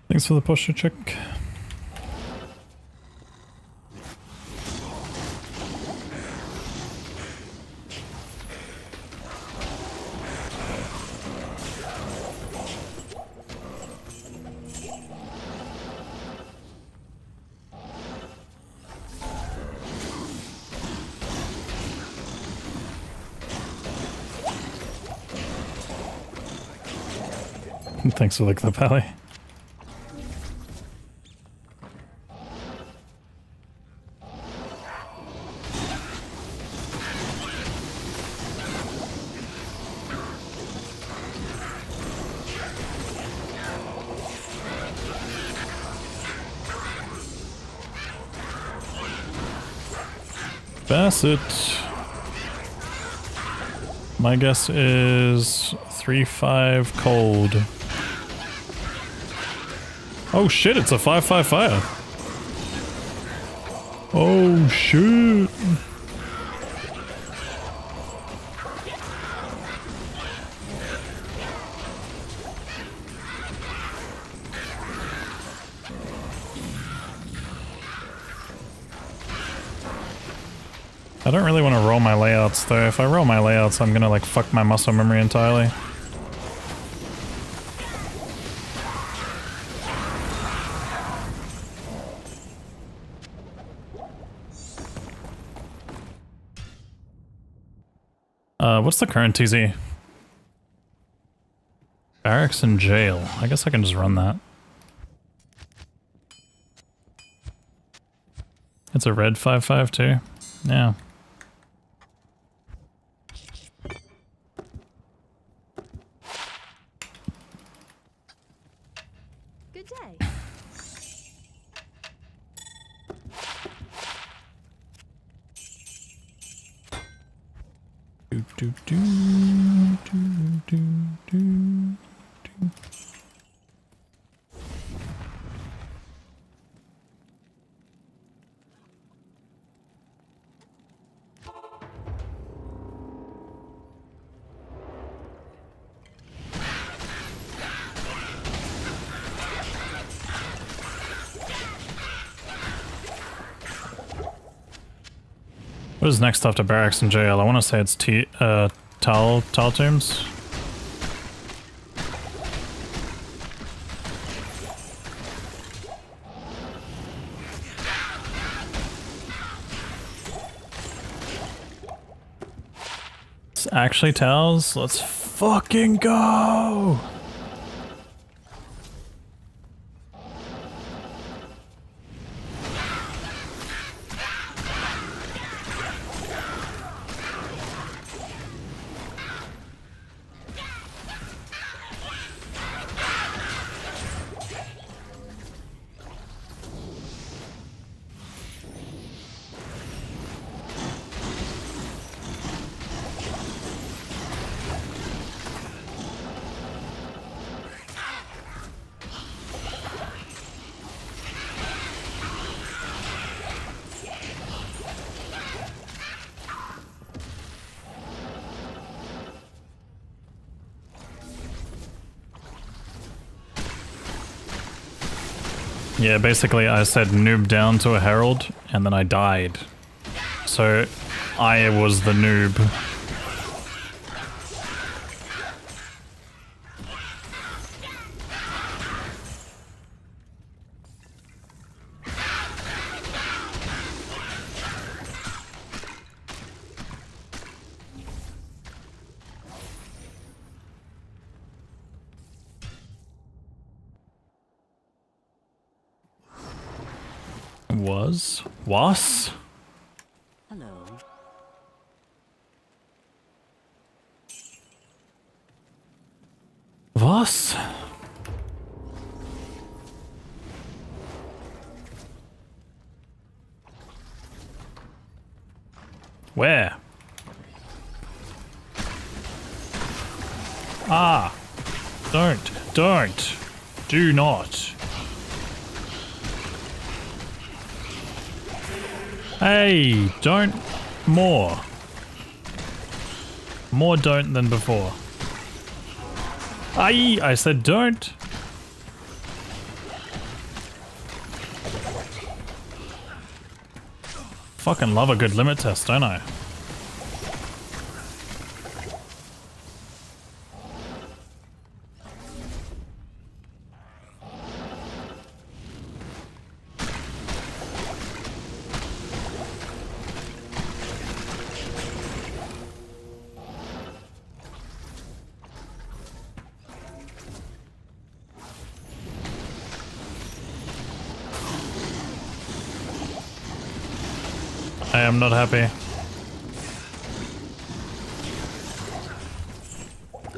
Speaker 1: Thanks for the posture check. Thanks for the clip, Ali. Bassett. My guess is 3-5 cold. Oh shit, it's a 5-5 fire. Oh shit. I don't really want to roll my layouts though. If I roll my layouts, I'm gonna like fuck my muscle memory entirely. What's the current TZ? Barracks and jail. I guess I can just run that. It's a red 5-5 too. Yeah.
Speaker 6: Good day.
Speaker 1: Do, do, do, do, do, do, do. What is next after barracks and jail? I want to say it's Tal Tombs. It's actually Tals. Let's fucking go! Yeah, basically I said noob down to a herald, and then I died. So, I was the noob. Was?
Speaker 5: Hello.
Speaker 1: Was? Where? Ah! Don't! Do not! Hey, don't more. More don't than before. Aye, I said don't. Fucking love a good limit test, don't I? I am not happy.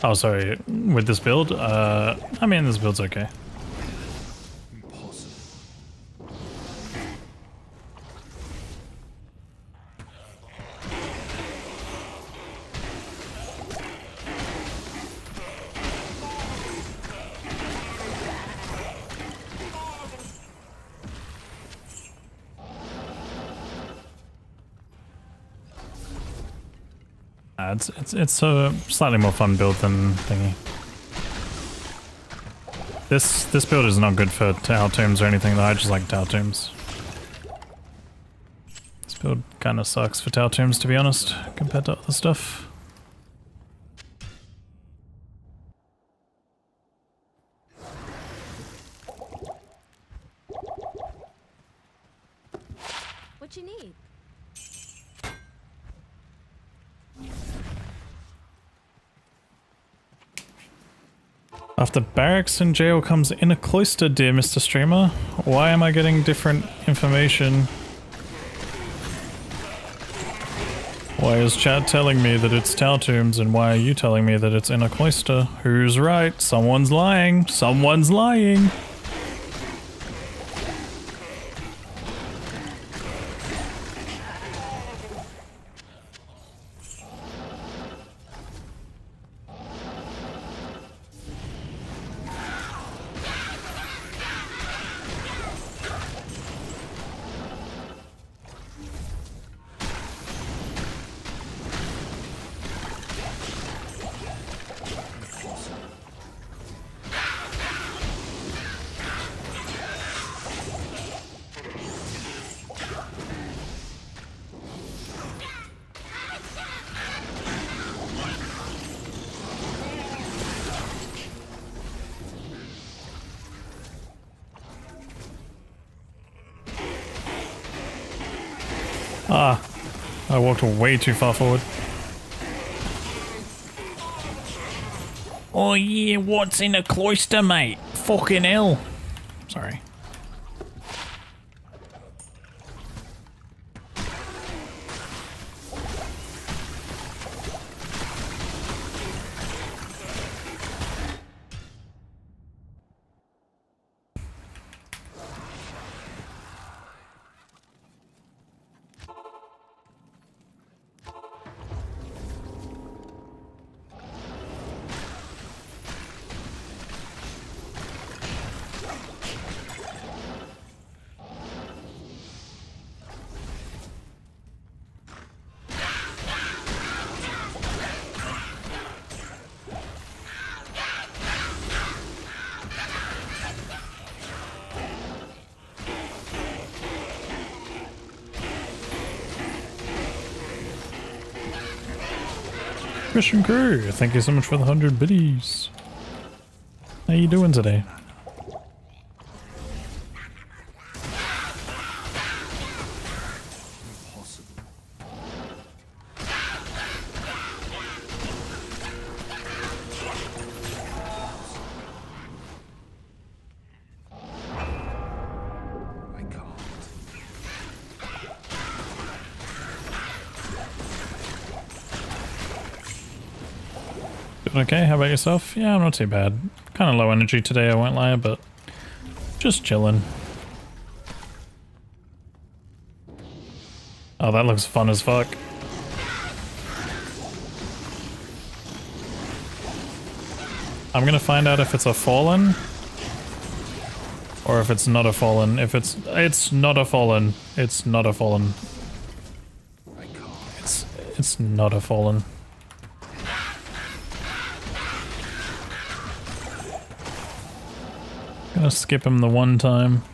Speaker 1: Oh, sorry. With this build? I mean, this build's okay.
Speaker 4: Impossible.
Speaker 1: It's a slightly more fun build than thingy. This build is not good for Tau Tombs or anything though, I just like Tau Tombs. This build kinda sucks for Tau Tombs to be honest, compared to other stuff.
Speaker 6: What you need?
Speaker 1: After barracks and jail comes inner cloister, dear Mr. Streamer. Why am I getting different information? Why is chat telling me that it's Tau Tombs and why are you telling me that it's inner cloister? Who's right? Someone's lying. Someone's lying. Ah, I walked way too far forward. Oh yeah, what's in a cloister, mate? Fucking hell. Sorry. Christian Crew, thank you so much for the 100 biddies. How you doing today? Okay, how about yourself? Yeah, I'm not too bad. Kind of low energy today, I won't lie, but just chilling. Oh, that looks fun as fuck. I'm gonna find out if it's a fallen or if it's not a fallen. If it's not a fallen. It's not a fallen. It's not a fallen. Gonna skip him the one time.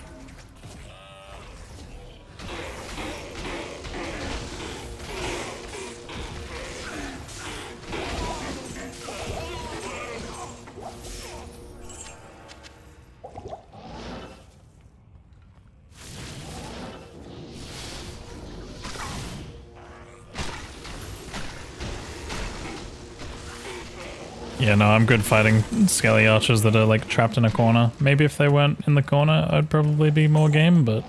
Speaker 1: Yeah, no, I'm good fighting skelly archers that are like trapped in a corner. Maybe if they weren't in the corner, I'd probably be more game, but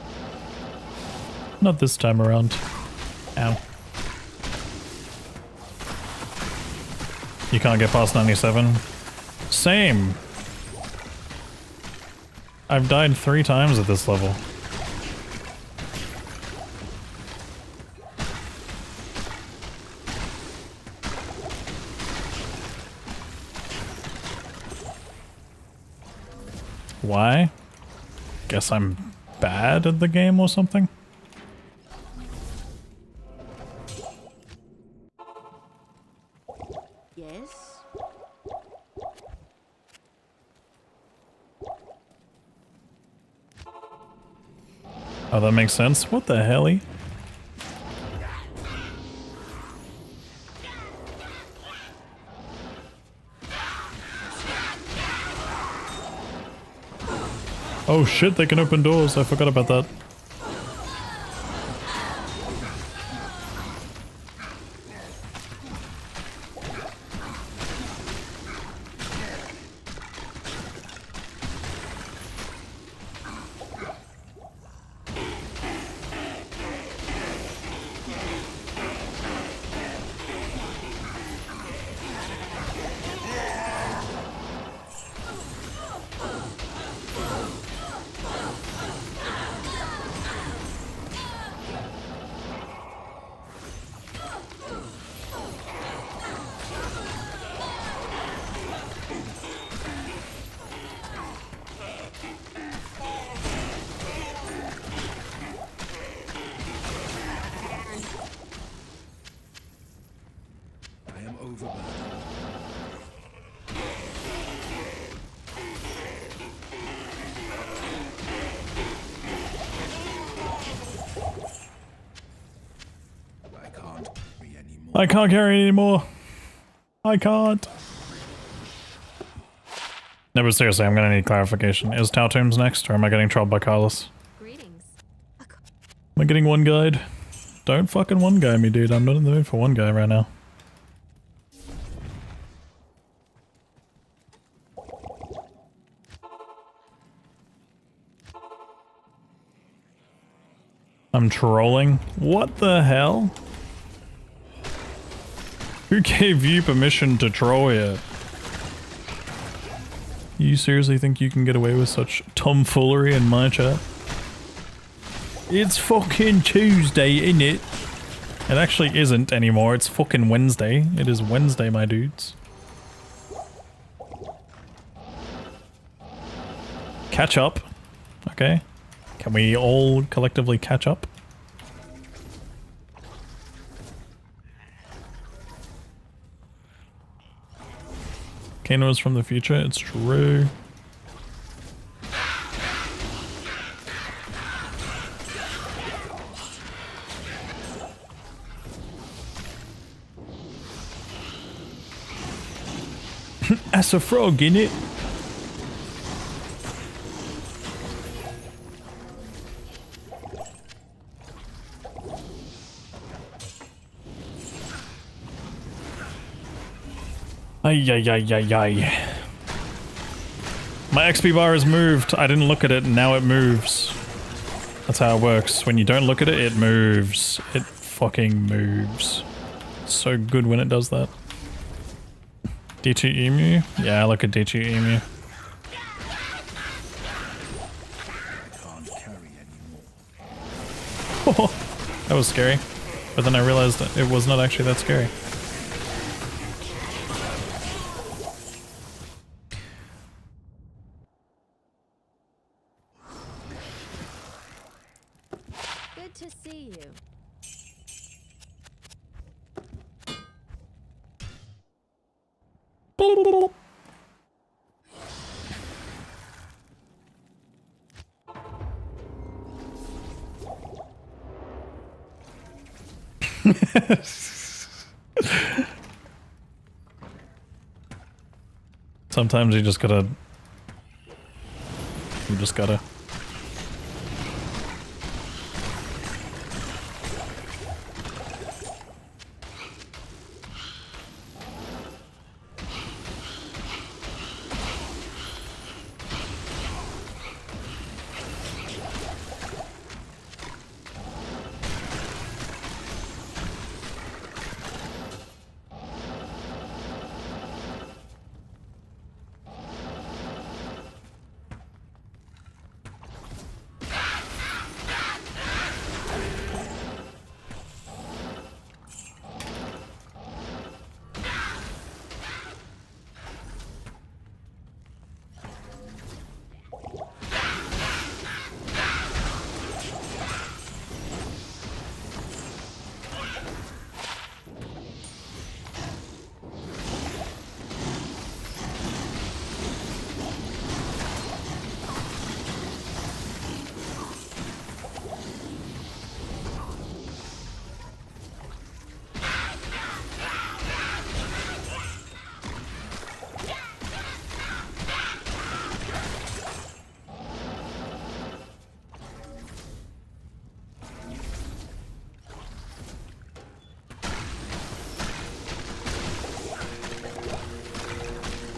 Speaker 1: not this time around. Ow. You can't get past 97. Same. I've died 3 times at this level. Why? Guess I'm bad at the game or something? Oh, that makes sense. What the hell? Oh shit, they can open doors. I forgot about that.
Speaker 4: I am overburdened. I can't carry anymore.
Speaker 1: I can't carry anymore. I can't. No, but seriously, I'm gonna need clarification. Is Tautombs next, or am I getting trolled by Carlos?
Speaker 6: Greetings.
Speaker 1: Am I getting one guide? Don't fucking one guy me, dude. I'm not in the mood for one guy right now. I'm trolling? What the hell? Who gave you permission to troll here? You seriously think you can get away with such tomfoolery in my chat? It's fucking Tuesday, innit? It actually isn't anymore, it's fucking Wednesday. It is Wednesday, my dudes. Catch up. Okay. Can we all collectively catch up? Kano is from the future, it's true. As a frog, innit? Ay, ay, ay, ay, ay. My XP bar has moved. I didn't look at it and now it moves. That's how it works. When you don't look at it, it moves. It fucking moves. It's so good when it does that. D2 Emu? Yeah, I look at D2 Emu.
Speaker 4: I can't carry anymore.
Speaker 1: That was scary. But then I realized that it was not actually that scary.
Speaker 6: Good to see you. Sometimes you just gotta... You just gotta...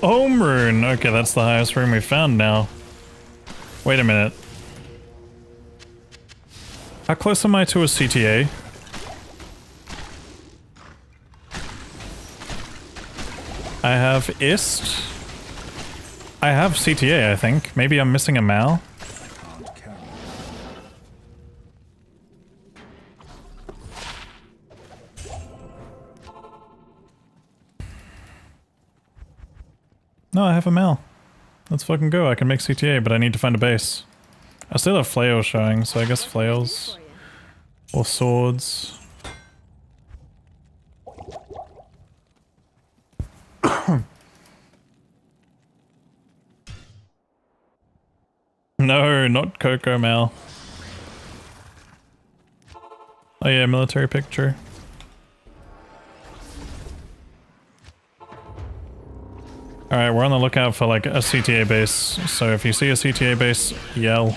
Speaker 1: Home rune. Okay, that's the highest rune we found now. Wait a minute. How close am I to a CTA? I have IST. I have CTA, I think. Maybe I'm missing a Mal.
Speaker 4: Can't carry it.
Speaker 1: No, I have a Mal. Let's fucking go. I can make CTA, but I need to find a base. I still have flails showing, so I guess flails. Or swords. No, not Coco Mal. Oh yeah, military picture. Alright, we're on the lookout for like a CTA base, so if you see a CTA base, yell.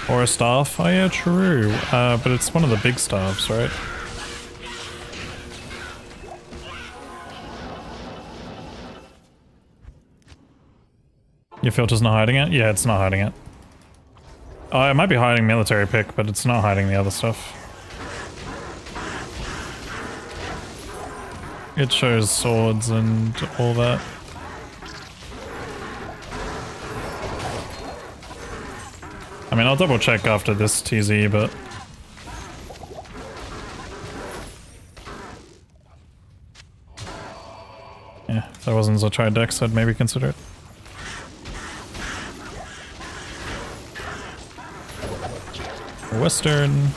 Speaker 1: Or a staff? Oh yeah, true. But it's one of the big staffs, right? Your filter's not hiding it? Yeah, it's not hiding it. Oh, it might be hiding military pick, but it's not hiding the other stuff. It shows swords and all that. I mean, I'll double check after this TZ, but... yeah, if there wasn't a Dex, I'd maybe consider it. Western.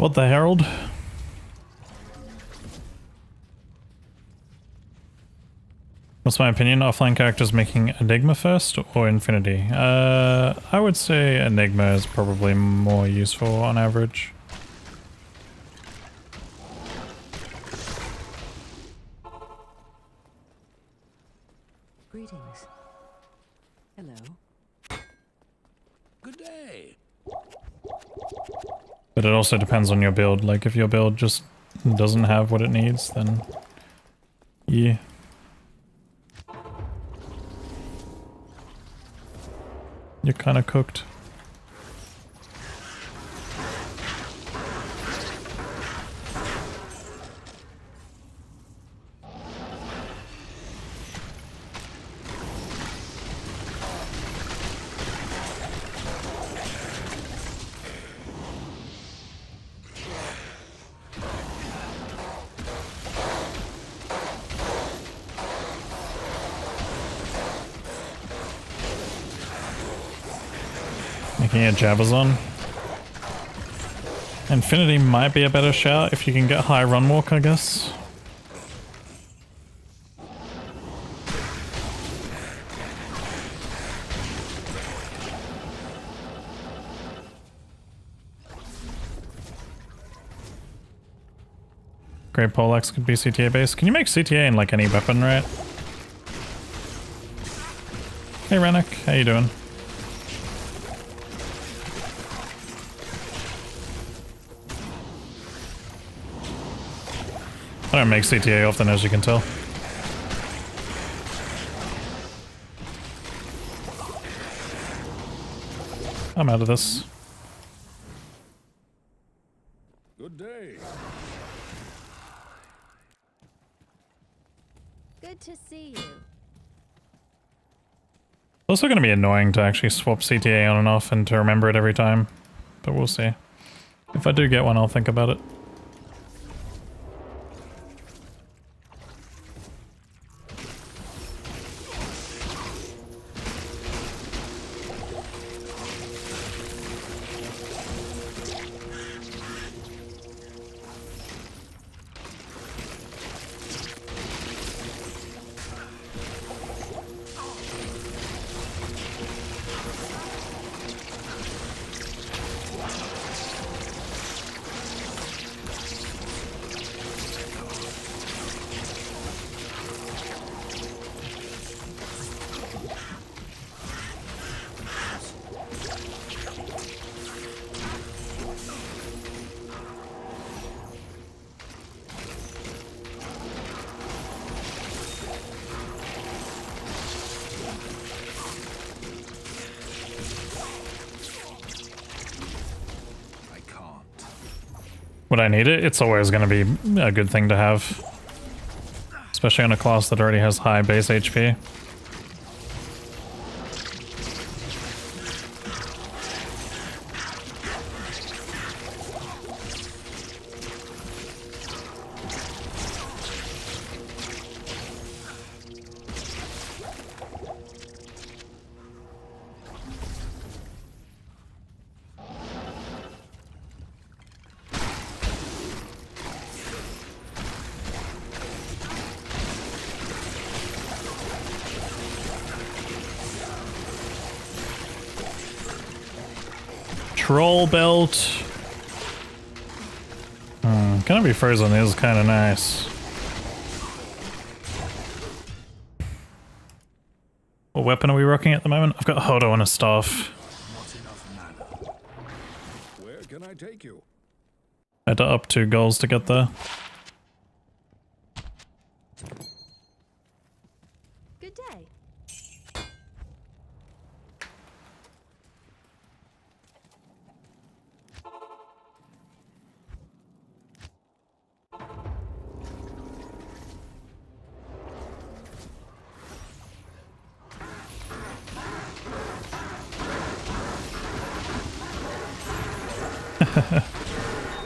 Speaker 1: What the Herald? What's my opinion? Offline characters making Enigma first or Infinity? I would say Enigma is probably more useful on average.
Speaker 5: Greetings. Hello.
Speaker 4: Good day.
Speaker 1: But it also depends on your build. Like, if your build just doesn't have what it needs, then... yeah. You're kinda cooked. Making a Javazon. Infinity might be a better shout if you can get high run walk, I guess. Great Poleaxe could be CTA based. Can you make CTA in like any weapon, right? Hey Rennick, how you doing? I don't make CTA often, as you can tell. I'm out of this.
Speaker 4: Good day.
Speaker 6: Good to see you.
Speaker 1: It's also going to be annoying to actually swap CTA on and off and to remember it every time. But we'll see. If I do get one, I'll think about it. Would I need it? It's always going to be a good thing to have. Especially on a class that already has high base HP. Troll belt. Gonna be frozen is kind of nice. What weapon are we rocking at the moment? I've got Hodo and a staff.
Speaker 4: Not enough mana. Where can I take you?
Speaker 1: I had to up 2 goals to get there.
Speaker 6: Good day.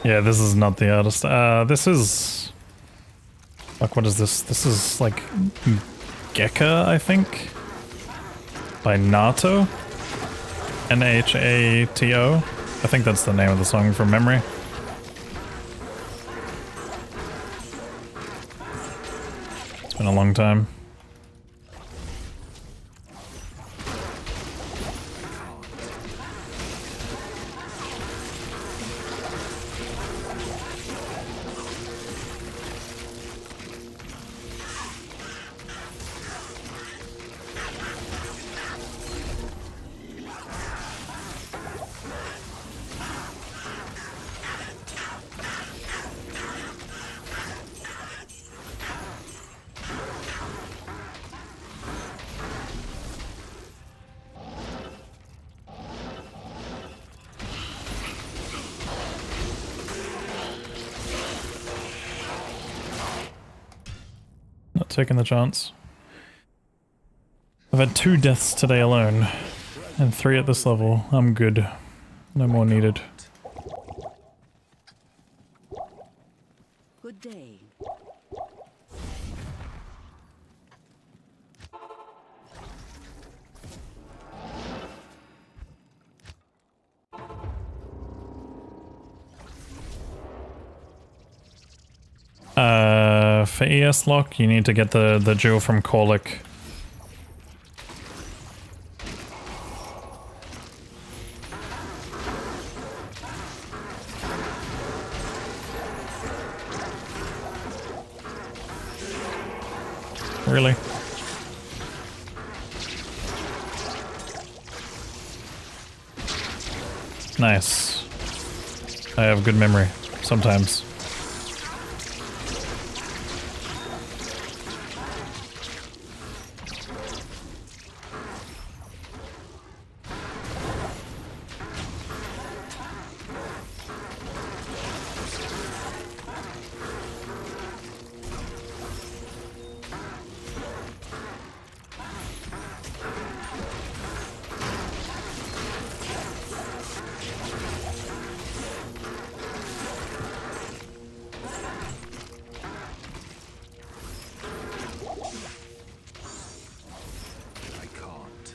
Speaker 1: Yeah, this is not the artist. This is... Like, what is this? This is, like, Gekka, I think? By Nato? N-H-A-T-O? I think that's the name of the song from memory. It's been a long time. Not taking the chance. I've had 2 deaths today alone, and 3 at this level. I'm good. No more needed.
Speaker 5: Good day.
Speaker 1: For ES lock, you need to get the jewel from Warlock. Really? Nice. I have good memory, sometimes.
Speaker 4: I can't.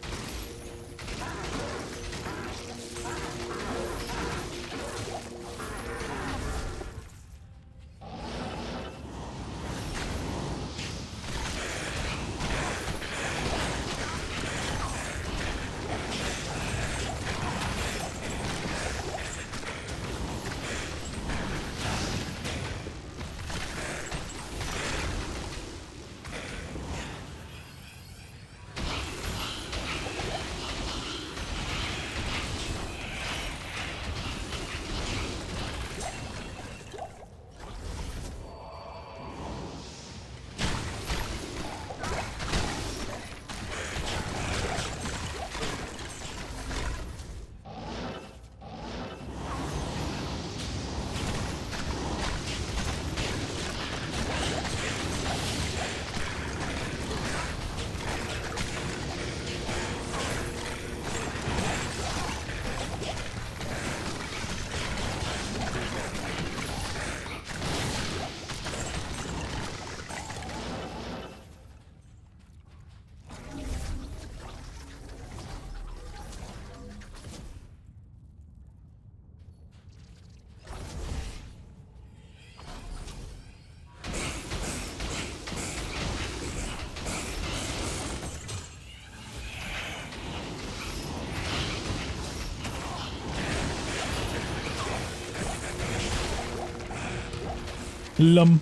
Speaker 1: Lum.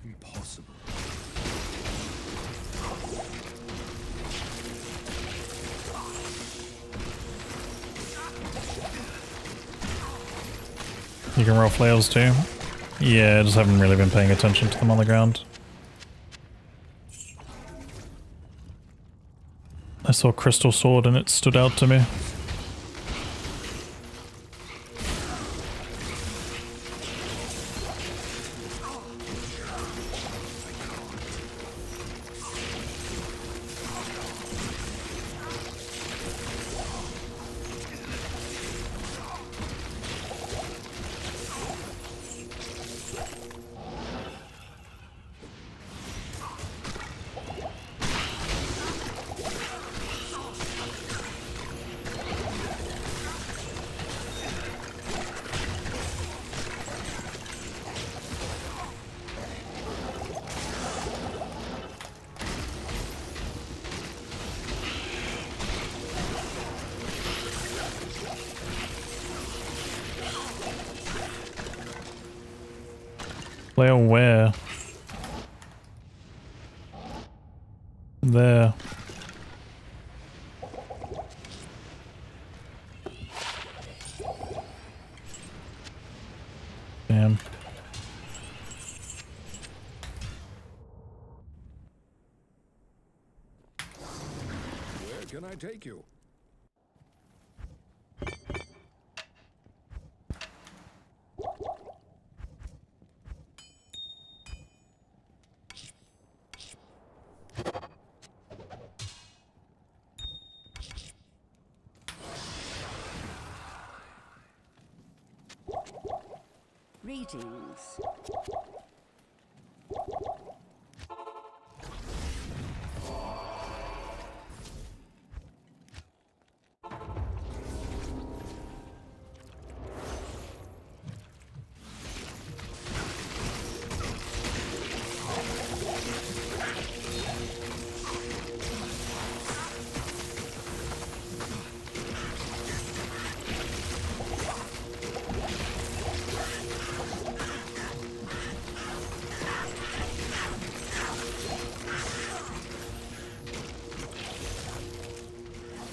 Speaker 4: Impossible.
Speaker 1: You can roll flails too. Yeah, I just haven't really been paying attention to them on the ground. I saw Crystal Sword and it stood out to me. Flail where? There. Damn.
Speaker 4: Where can I take you?
Speaker 5: Greetings.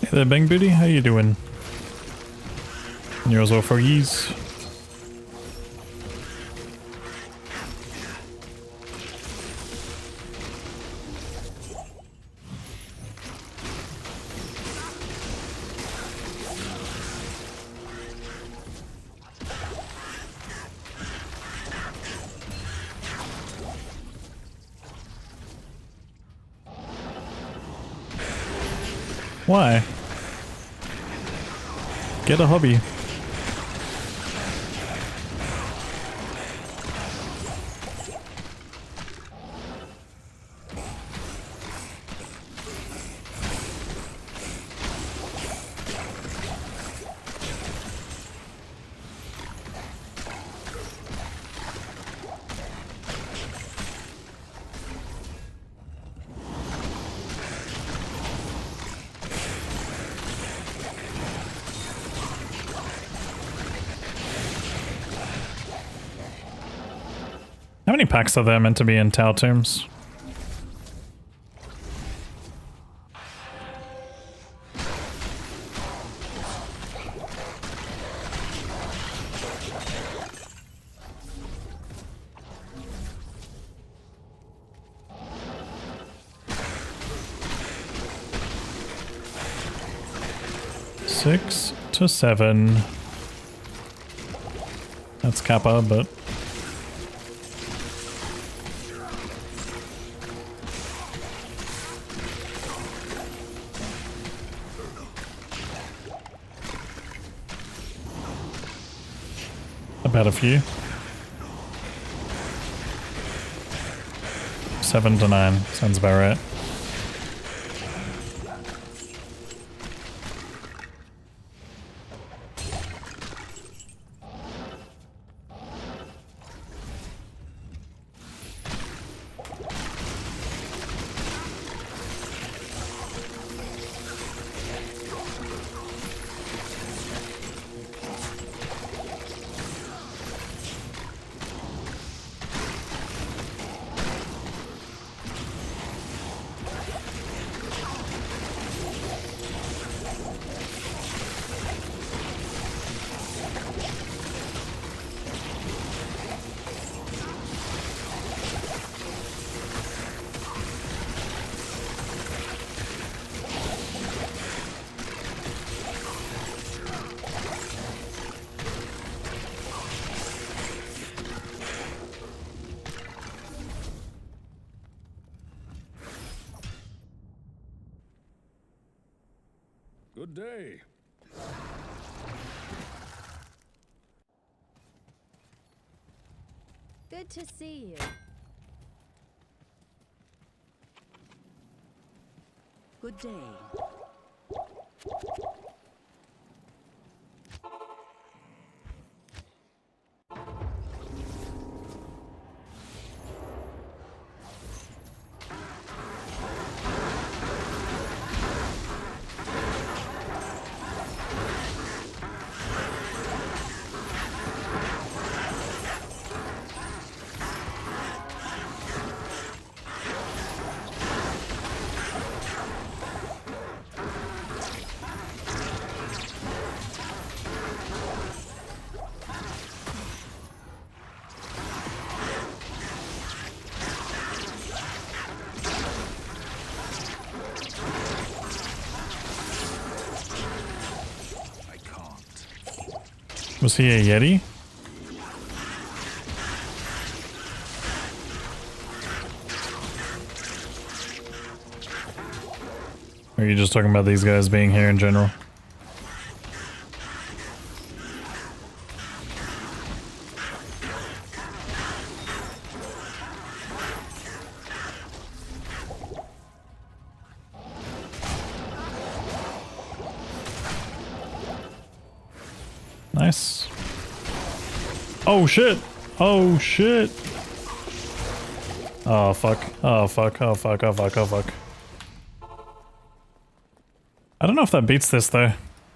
Speaker 1: Hey there, Bang Booty, how you doing? Yours all for yees. Why? Get a hobby. How many packs are there meant to be in Tau Tombs? Six to 7. That's Kappa, but about a few. 7 to 9 sounds about right.
Speaker 4: Good day.
Speaker 6: Good to see you.
Speaker 5: Good day.
Speaker 1: Was he a Yeti? Or are you just talking about these guys being here in general? Nice. Oh shit! Oh shit! Oh fuck. Oh fuck. Oh fuck. Oh fuck. Oh fuck. I don't know if that beats this though.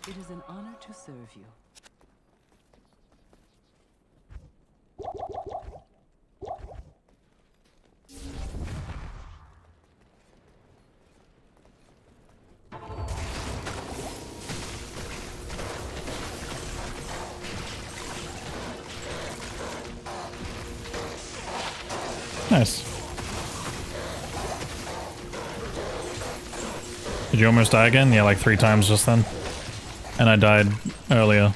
Speaker 5: It is an honor to serve you.
Speaker 1: Nice. Did you almost die again? Yeah, like 3 times just then. And I died earlier.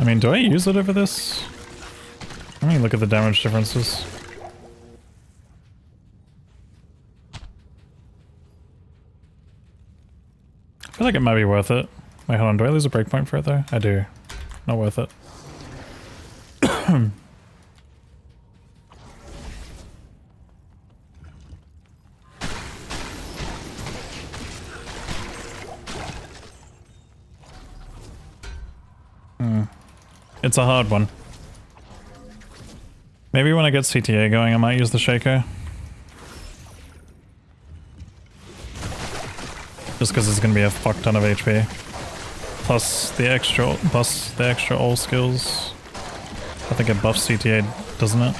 Speaker 1: I mean, do I use it over this? Let me look at the damage differences. I feel like it might be worth it. Wait, hold on. Do I lose a breakpoint for it though? I do. Not worth it. It's a hard one. Maybe when I get CTA going, I might use the Shaker. Just because it's going to be a fuck ton of HP. Plus the extra all skills. I think it buffs CTA, doesn't it?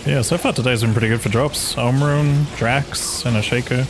Speaker 1: Yeah, so far today's been pretty good for drops. Omrune, Drax, and a Shaker.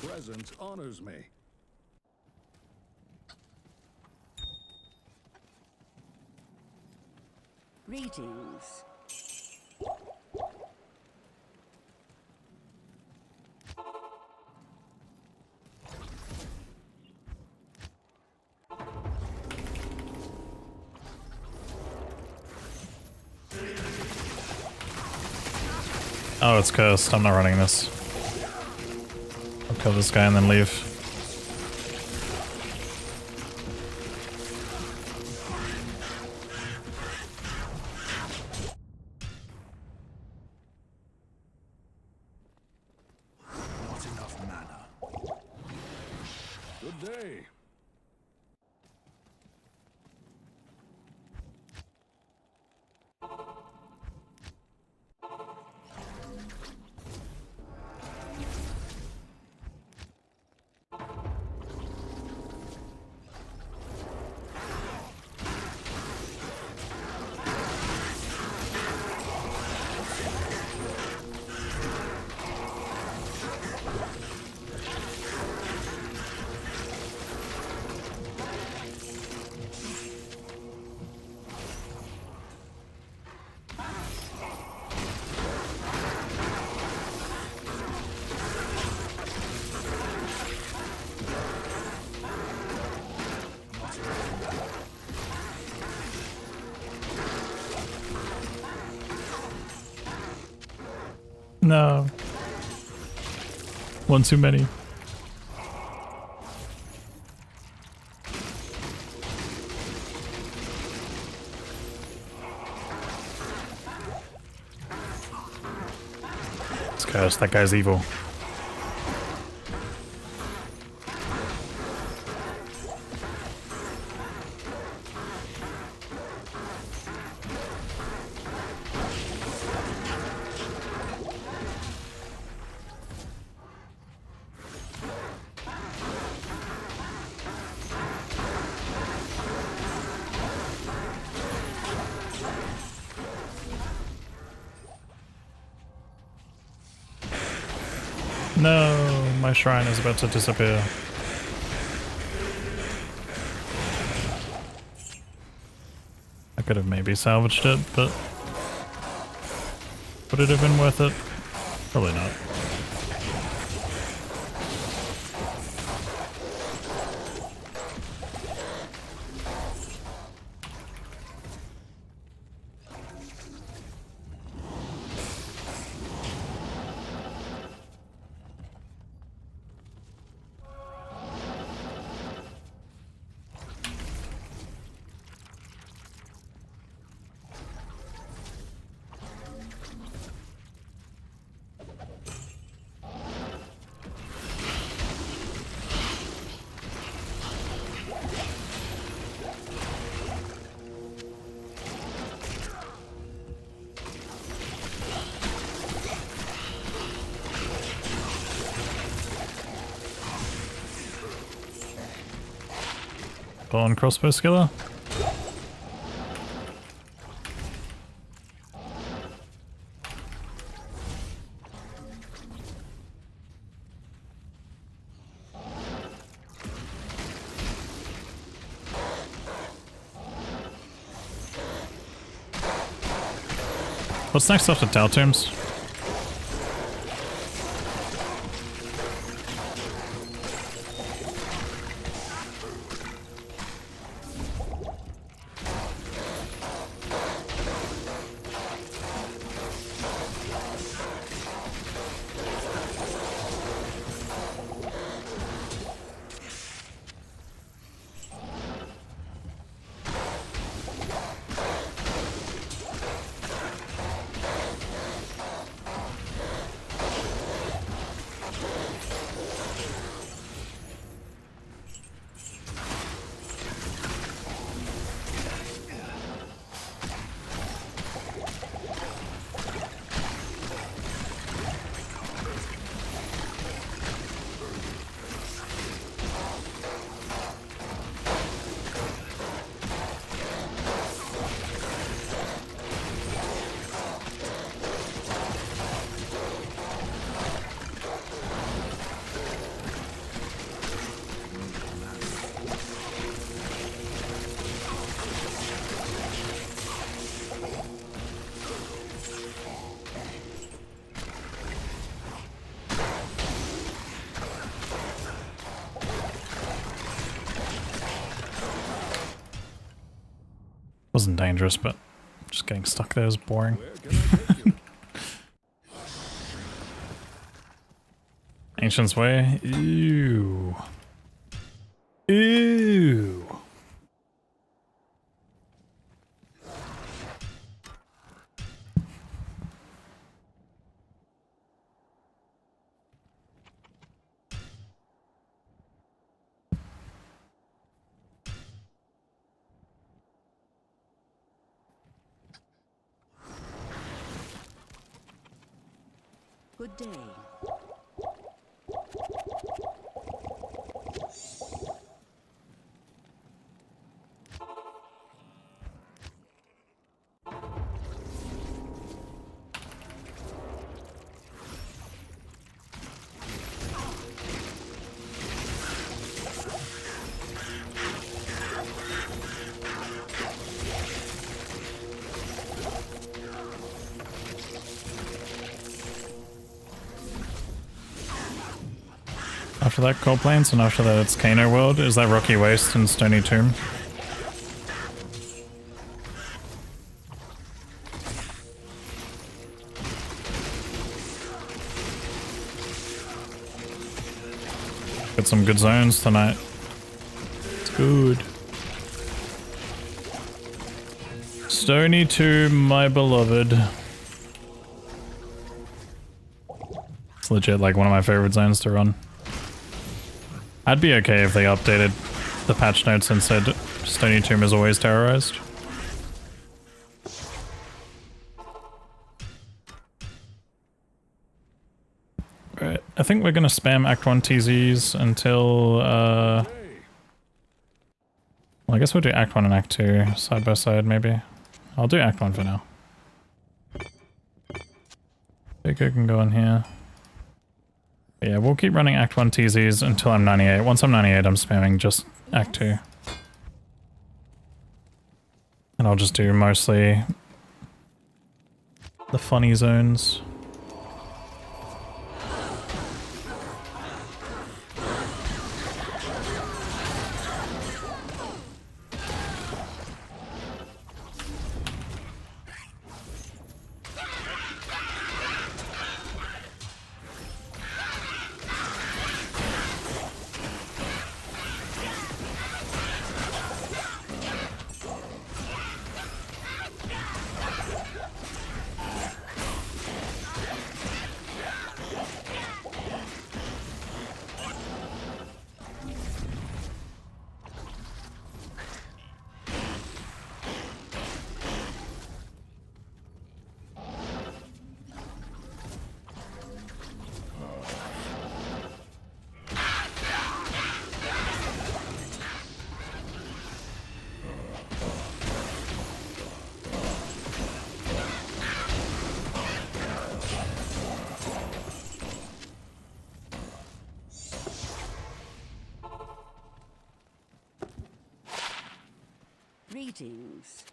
Speaker 4: Presence honors me.
Speaker 5: Greetings.
Speaker 1: Oh, it's cursed. I'm not running this. I'll kill this guy and then leave.
Speaker 4: Not enough mana. Good day.
Speaker 1: No. One too many. It's cursed. That guy's evil. No, my shrine is about to disappear. I could have maybe salvaged it, but would it have been worth it? Probably not. Bow and crossbow skiller? What's next after Tau Tombs? Wasn't dangerous, but just getting stuck there is boring.
Speaker 4: Where can I take you?
Speaker 1: Ancient's Way? Ew. Ew.
Speaker 5: Good day.
Speaker 1: After that, Cold Plains, and after that, it's Kano World. Is that Rocky Waste and Stony Tomb? Got some good zones tonight. It's good. Stony to my beloved. It's legit like one of my favorite zones to run. I'd be okay if they updated the patch notes and said Stony Tomb is always terrorized. Right, I think we're gonna spam Act 1 TZs until, well, I guess we'll do Act 1 and Act 2 side by side, maybe. I'll do Act 1 for now. Pico can go in here. Yeah, we'll keep running Act 1 TZs until I'm 98. Once I'm 98, I'm spamming just Act 2. And I'll just do mostly the funny zones.
Speaker 5: Greetings.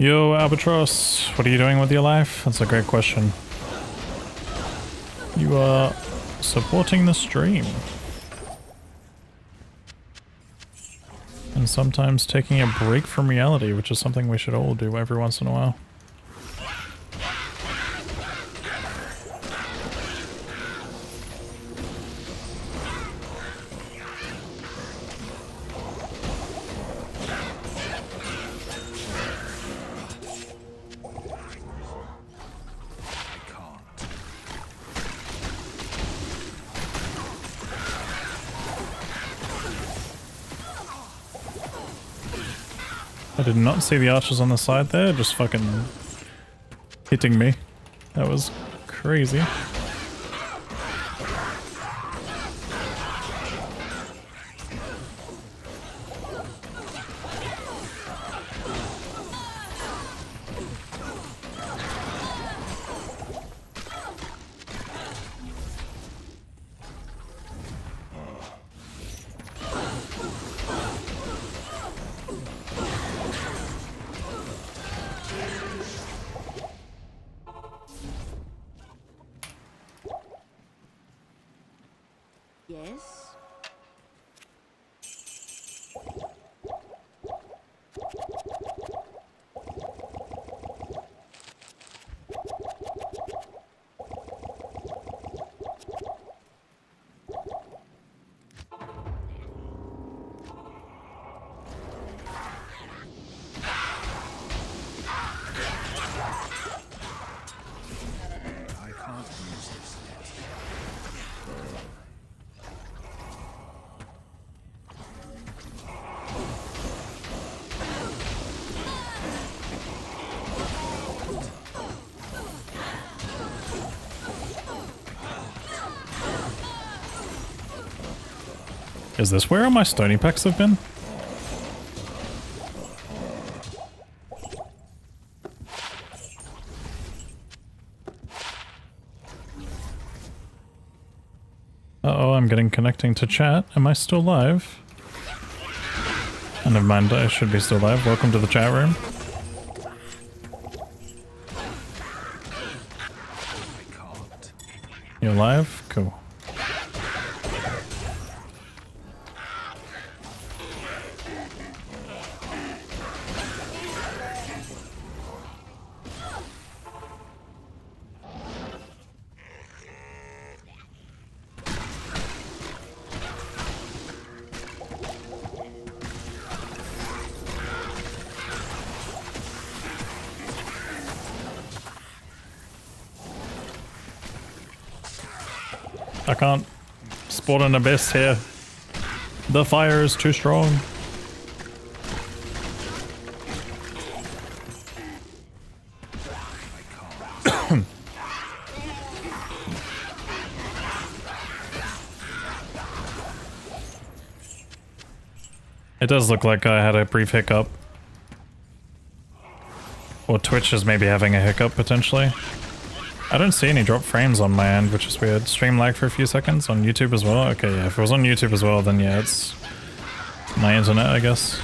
Speaker 1: Yo, Albatross, what are you doing with your life? That's a great question. You are supporting the stream. And sometimes taking a break from reality, which is something we should all do every once in a while. I did not see the archers on the side there, just fucking hitting me. That was crazy. Is this where all my stony packs have been? Uh-oh, I'm getting connecting to chat. Am I still live? Oh, never mind, I should be still live. Welcome to the chat room. You're live? Cool. I can't spawn an abyss here. The fire is too strong. It does look like I had a brief hiccup. Or Twitch is maybe having a hiccup potentially. I don't see any drop frames on my end, which is weird. Stream lag for a few seconds on YouTube as well? Okay, yeah, if it was on YouTube as well, then yeah, it's my internet, I guess.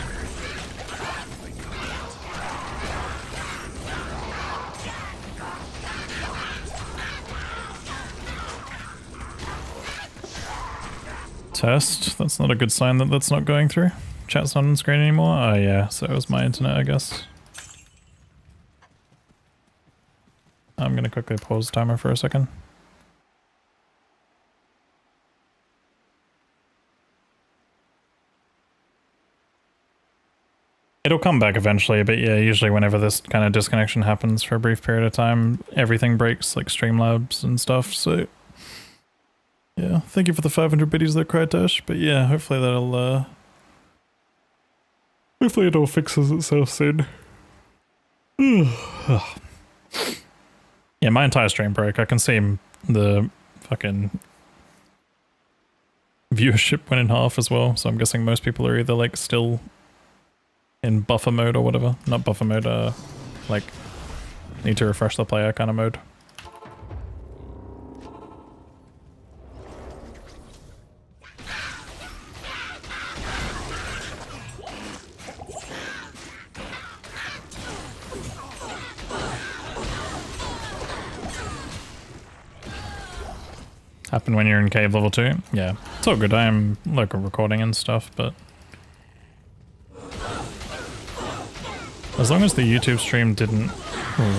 Speaker 1: Test. That's not a good sign that that's not going through. Chat's not on screen anymore? Oh yeah, so it was my internet, I guess. I'm gonna quickly pause timer for a second. It'll come back eventually, but yeah, usually whenever this kind of disconnection happens for a brief period of time, everything breaks, like Streamlabs and stuff, so... Yeah, thank you for the 500 biddies there, Crydash, but yeah, hopefully that'll, hopefully it all fixes itself soon. Yeah, my entire stream broke. I can see the fucking viewership went in half as well, so I'm guessing most people are either like still in buffer mode or whatever. Not buffer mode, like need to refresh the player kind of mode. Happen when you're in cave level 2? Yeah, it's all good. I am local recording and stuff, but as long as the YouTube stream didn't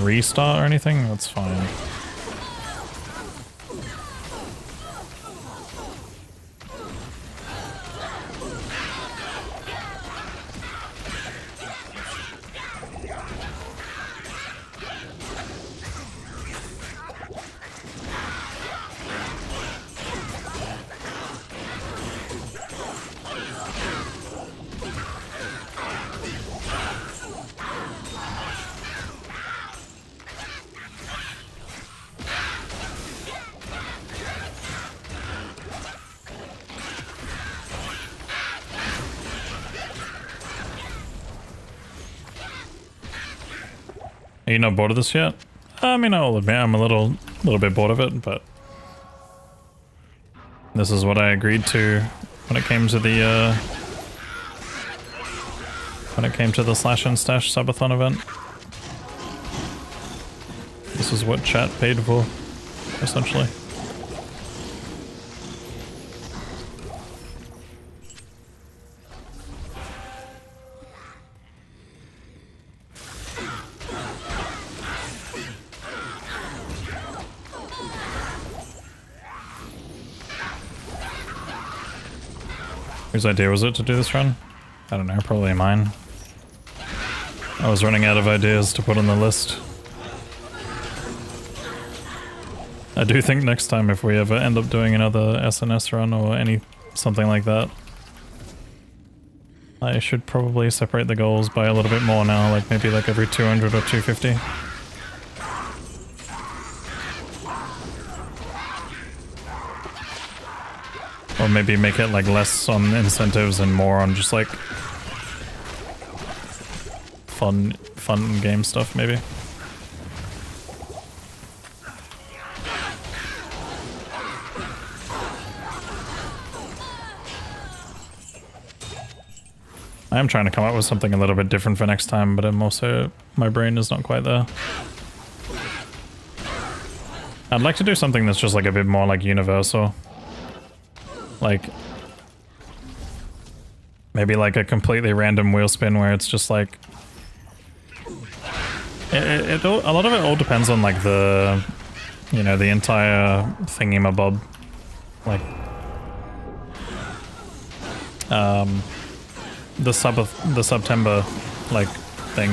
Speaker 1: restart or anything, that's fine. Are you not bored of this yet? I mean, I'll admit I'm a little bit bored of it, but this is what I agreed to when it came to the Slash and Stash subathon event. This is what chat paid for, essentially. Whose idea was it to do this run? I don't know, probably mine. I was running out of ideas to put on the list. I do think next time if we ever end up doing another SNS run or something like that, I should probably separate the goals by a little bit more now, like maybe like every 200 or 250. Or Or maybe make it like less on incentives and more on just like fun game stuff maybe. I am trying to come up with something a little bit different for next time, but I'm also, my brain is not quite there. I'd like to do something that's just like a bit more like universal. Like, maybe like a completely random wheel spin where it's just like... a lot of it all depends on like the, you know, the entire thingy-mabob. Like, the September like thing,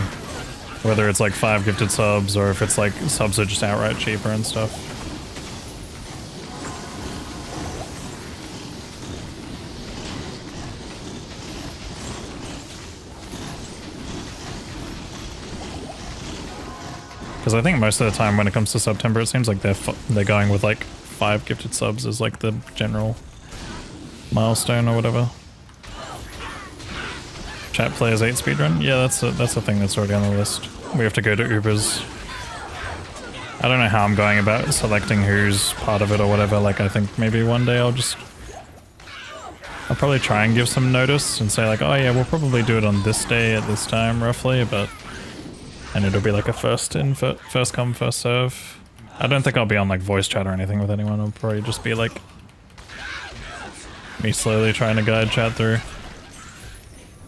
Speaker 1: whether it's like 5 gifted subs or if it's like subs are just outright cheaper and stuff. Because I think most of the time when it comes to September, it seems like they're going with like 5 gifted subs as like the general milestone or whatever. Chat players 8 speedrun? Yeah, that's a thing that's already on the list. We have to go to Ubers. I don't know how I'm going about selecting who's part of it or whatever. Like, I think maybe one day I'll probably try and give some notice and say like, oh yeah, we'll probably do it on this day at this time roughly, but... And it'll be like a first come, first serve. I don't think I'll be on like voice chat or anything with anyone. It'll probably just be like... me slowly trying to guide chat through.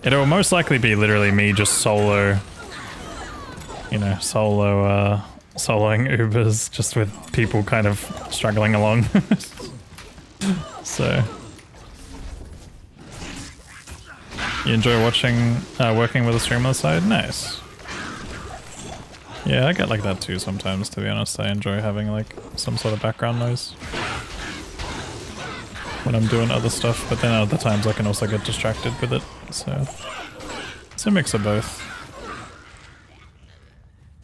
Speaker 1: It'll most likely be literally me just solo, you know, soloing Ubers just with people kind of struggling along. So. You enjoy watching, working with a stream on the side? Nice. Yeah, I get like that too sometimes, to be honest. I enjoy having like some sort of background noise when I'm doing other stuff, but then other times I can also get distracted with it, so it's a mix of both.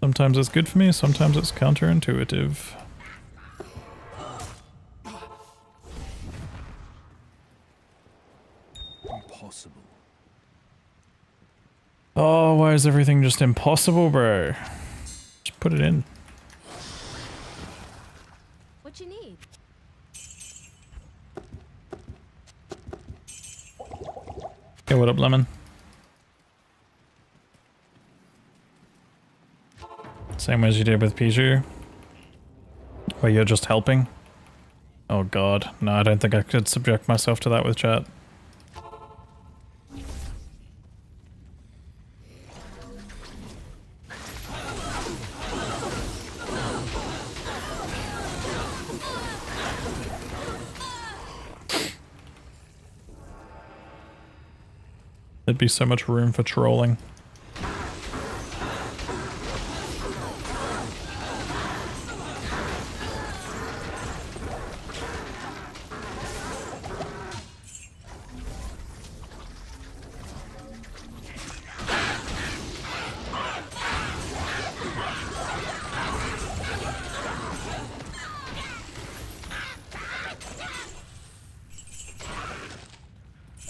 Speaker 1: Sometimes it's good for me, sometimes it's counterintuitive.
Speaker 4: Impossible.
Speaker 1: Oh, why is everything just impossible, bro? Just put it in.
Speaker 6: What you need?
Speaker 1: Okay, what up, Lemon? Same as you did with Piju? Where you're just helping? Oh god, no, I don't think I could subject myself to that with chat. There'd be so much room for trolling.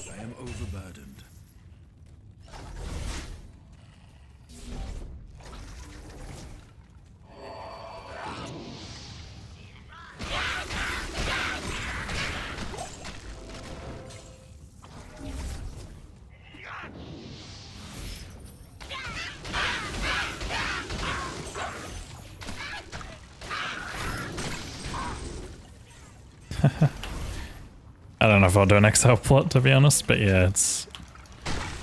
Speaker 4: I am overburdened.
Speaker 1: I don't know if I'll do an XL plot, to be honest, but yeah, it's...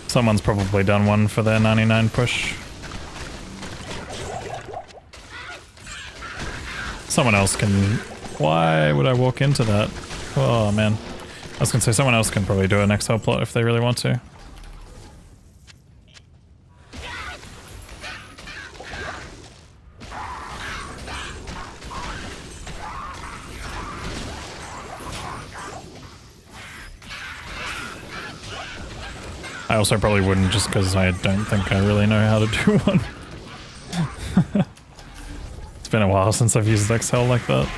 Speaker 1: Someone's probably done one for their 99 push. Someone else can... Why would I walk into that? Oh, man. I was gonna say someone else can probably do an XL plot if they really want to. I also probably wouldn't just because I don't think I really know how to do one. It's been a while since I've used XL like that.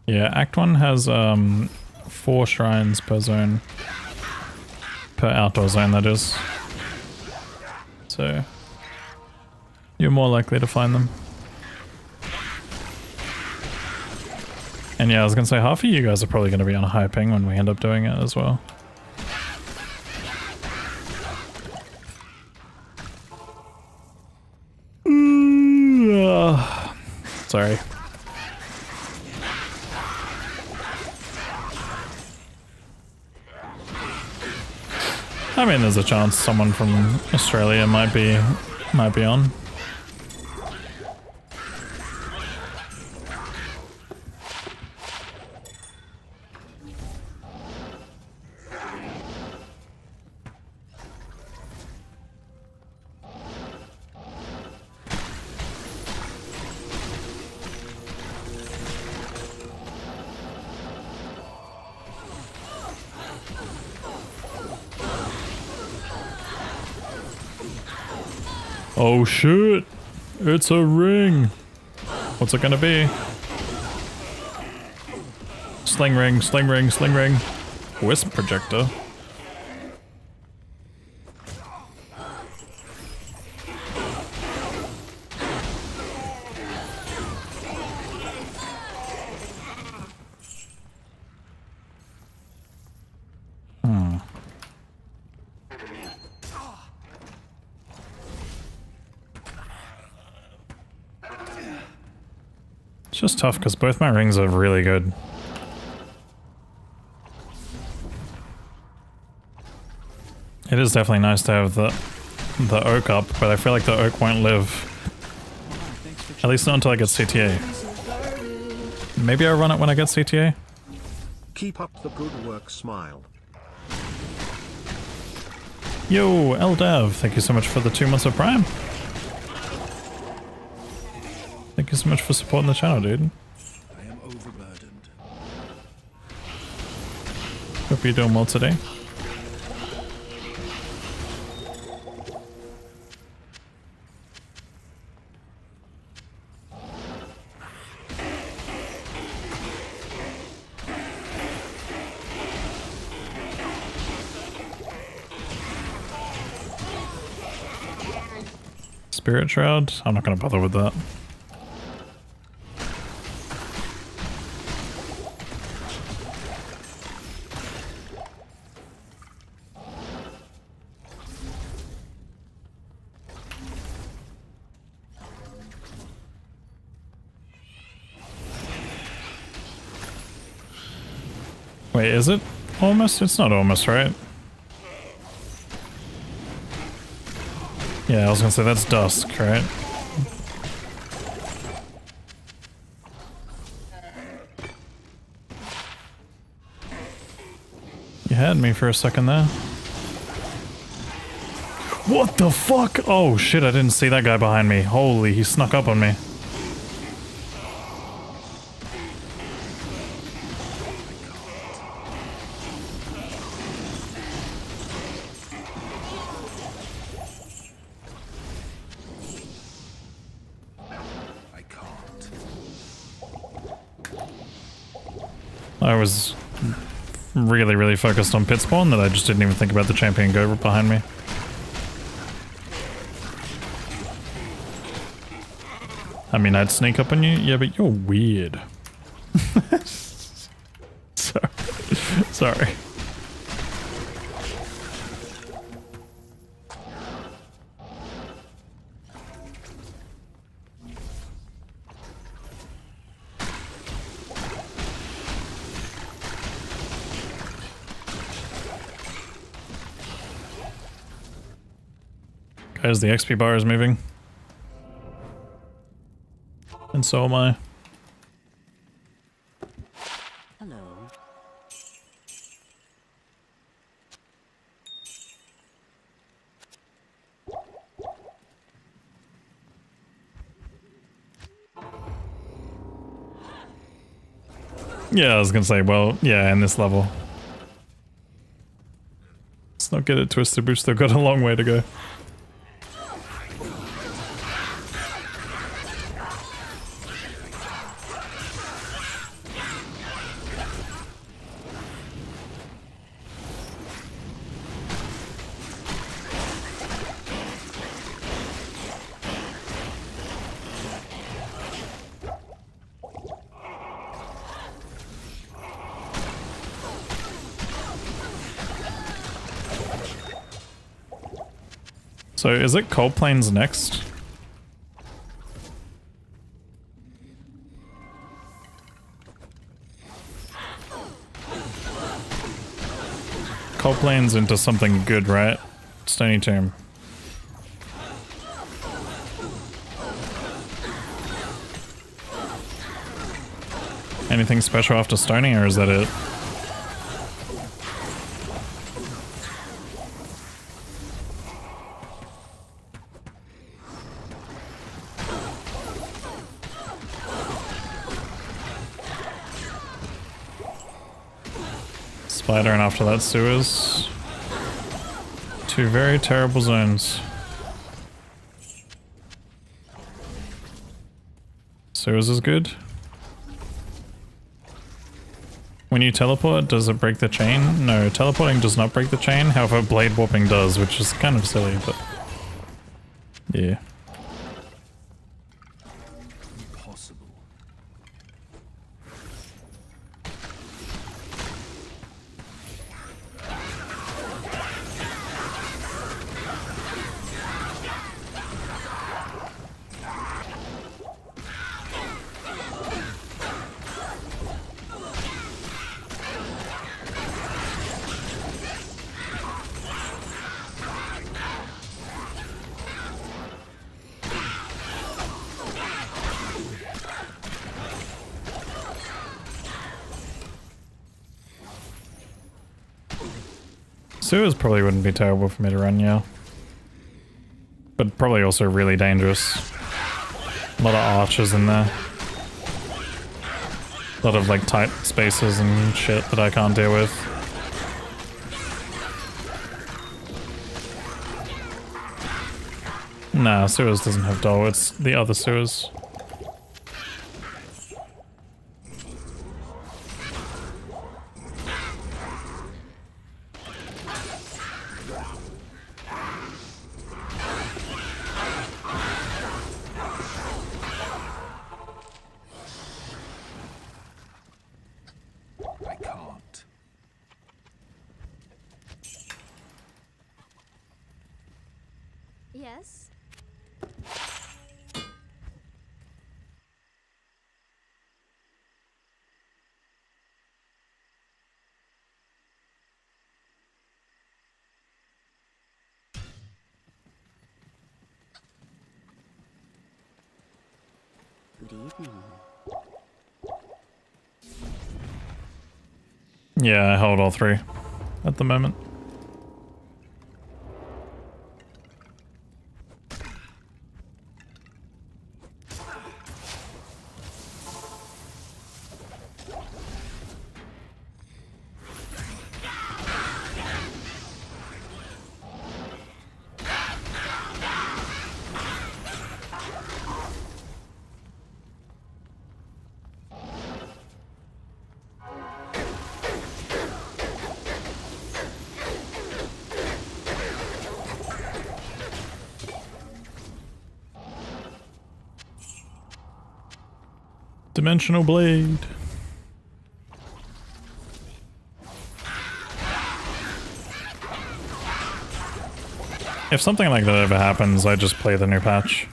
Speaker 1: Yeah, Act 1 has 4 shrines per zone. Per outdoor zone, that is. So you're more likely to find them. And yeah, I was gonna say half of you guys are probably gonna be on a high ping when we end up doing it as well. Sorry. I mean, there's a chance someone from Australia might be on. Oh shit! It's a ring! What's it gonna be? Sling ring, sling ring, sling ring. Wisp projector. It's just tough because both my rings are really good. It is definitely nice to have the oak up, but I feel like the oak won't live. At least not until I get CTA. Maybe I'll run it when I get CTA?
Speaker 3: Keep up the good work, Smile.
Speaker 1: Yo, Eldav, thank you so much for the 2 months of Prime. Thank you so much for supporting the channel, dude.
Speaker 4: I am overburdened.
Speaker 1: Hope you're doing well today. Spirit Shroud? I'm not gonna bother with that. Wait, is it almost? It's not almost, right? Yeah, I was gonna say that's dusk, right? You had me for a second there. What the fuck? Oh shit, I didn't see that guy behind me. Holy, he snuck up on me. I was really focused on pit spawn that I just didn't even think about the champion go behind me. I mean, I'd sneak up on you? Yeah, but you're weird. Sorry. Guys, the XP bar is moving. And so am I.
Speaker 5: Hello.
Speaker 1: Yeah, I was gonna say, well, yeah, in this level. Let's not get it twisted, we've still got a long way to go. So is it Cold Plains next? Cold Plains into something good, right? Stony Tomb. Anything special after Stony, or is that it? Spider, and after that sewers. Two very terrible zones. Sewers is good. When you teleport, does it break the chain? No, teleporting does not break the chain, however blade warping does, which is kind of silly, but yeah.
Speaker 4: Impossible.
Speaker 1: Sewers probably wouldn't be terrible for me to run, yeah. But probably also really dangerous. A lot of archers in there. A lot of like tight spaces and shit that I can't deal with. Nah, Sewers doesn't have Dole, it's the other Sewers.
Speaker 4: I can't.
Speaker 6: Yes?
Speaker 5: Good evening.
Speaker 1: Yeah, I hold all three at the moment. Dimensional blade. If something like that ever happens, I just play the new patch.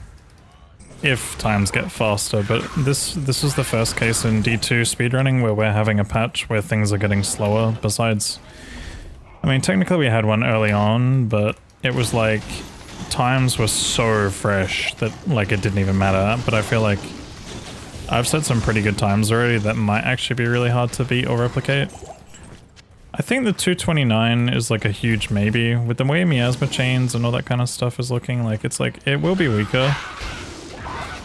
Speaker 1: If times get faster, but this is the first case in D2 speedrunning where we're having a patch where things are getting slower. Besides, I mean, technically we had one early on, but it was like times were so fresh that like it didn't even matter. But I feel like I've set some pretty good times already that might actually be really hard to beat or replicate. I think the 229 is like a huge maybe. With the way miasma chains and all that kind of stuff is looking, like it's like, it will be weaker.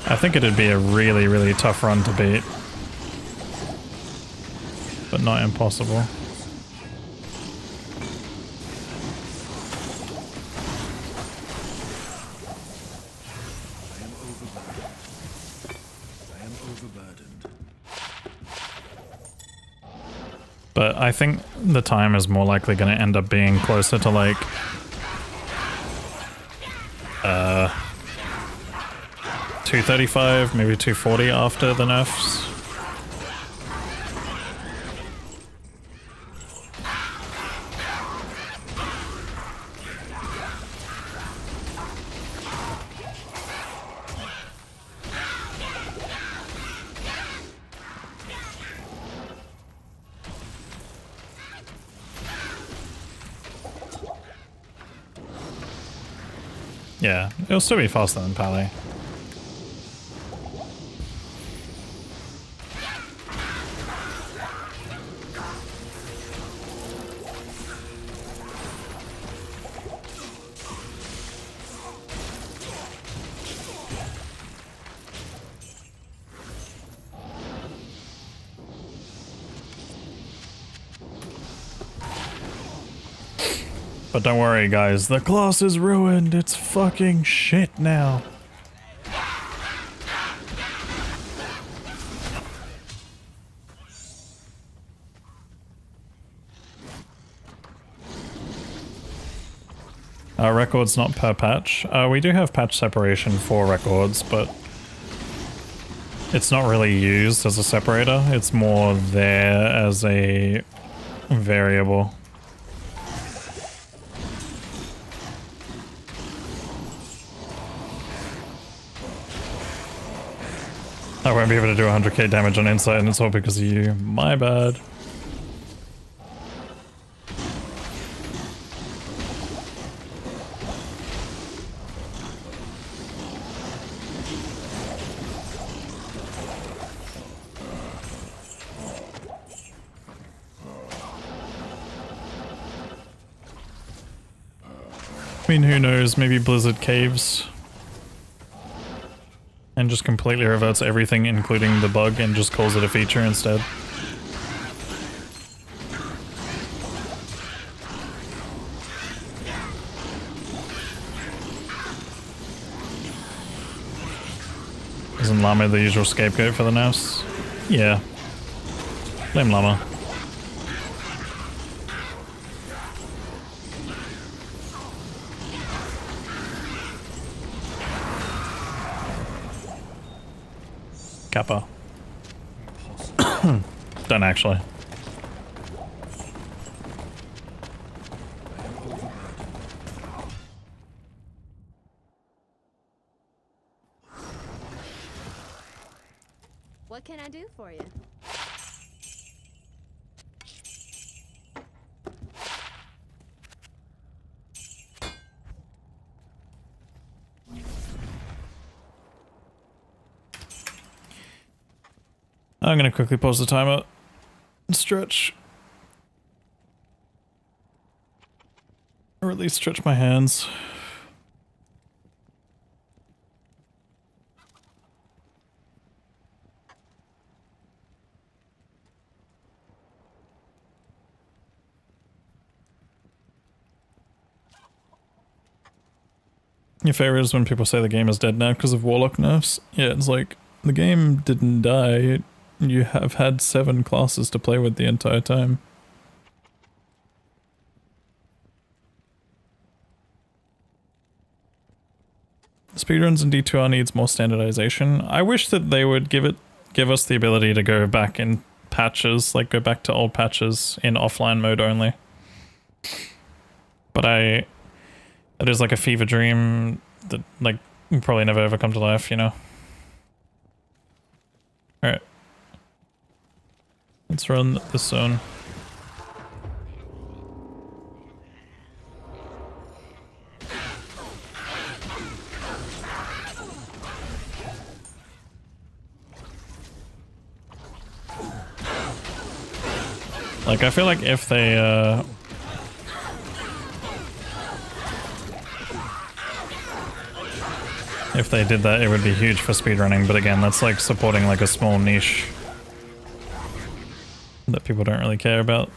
Speaker 1: I think it'd be a really, really tough run to beat. But not impossible. But I think the time is more likely going to end up being closer to like 235, maybe 240 after the nerfs. Yeah, it'll still be faster than Pally. But don't worry guys, the class is ruined, it's fucking shit now. Records not per patch. We do have patch separation for records, but it's not really used as a separator, it's more there as a variable. I won't be able to do 100k damage on Insight and it's all because of you. My bad. I mean, who knows, maybe Blizzard caves and just completely reverts everything, including the bug, and just calls it a feature instead. Isn't Llama the usual scapegoat for the nerfs? Yeah. Blame Llama. Kappa. Don't actually.
Speaker 6: What can I do for you?
Speaker 1: I'm gonna quickly pause the timer and stretch. Or at least stretch my hands. Your favorite is when people say the game is dead now because of Warlock nerfs. Yeah, it's like, the game didn't die. You have had 7 classes to play with the entire time. Speedruns in D2R needs more standardization. I wish that they would give us the ability to go back in patches, like go back to old patches in offline mode only. But it is like a fever dream that like will probably never ever come to life, you know? Alright. Let's run this zone. Like, I feel like if they, if they did that, it would be huge for speedrunning, but again, that's like supporting like a small niche that people don't really care about.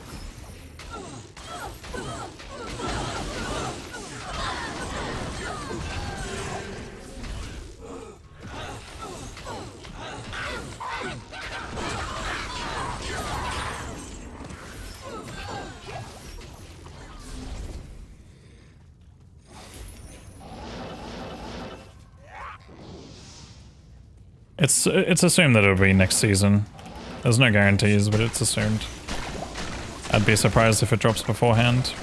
Speaker 1: It's assumed that it'll be next season. There's no guarantees, but it's assumed. I'd be surprised if it drops beforehand.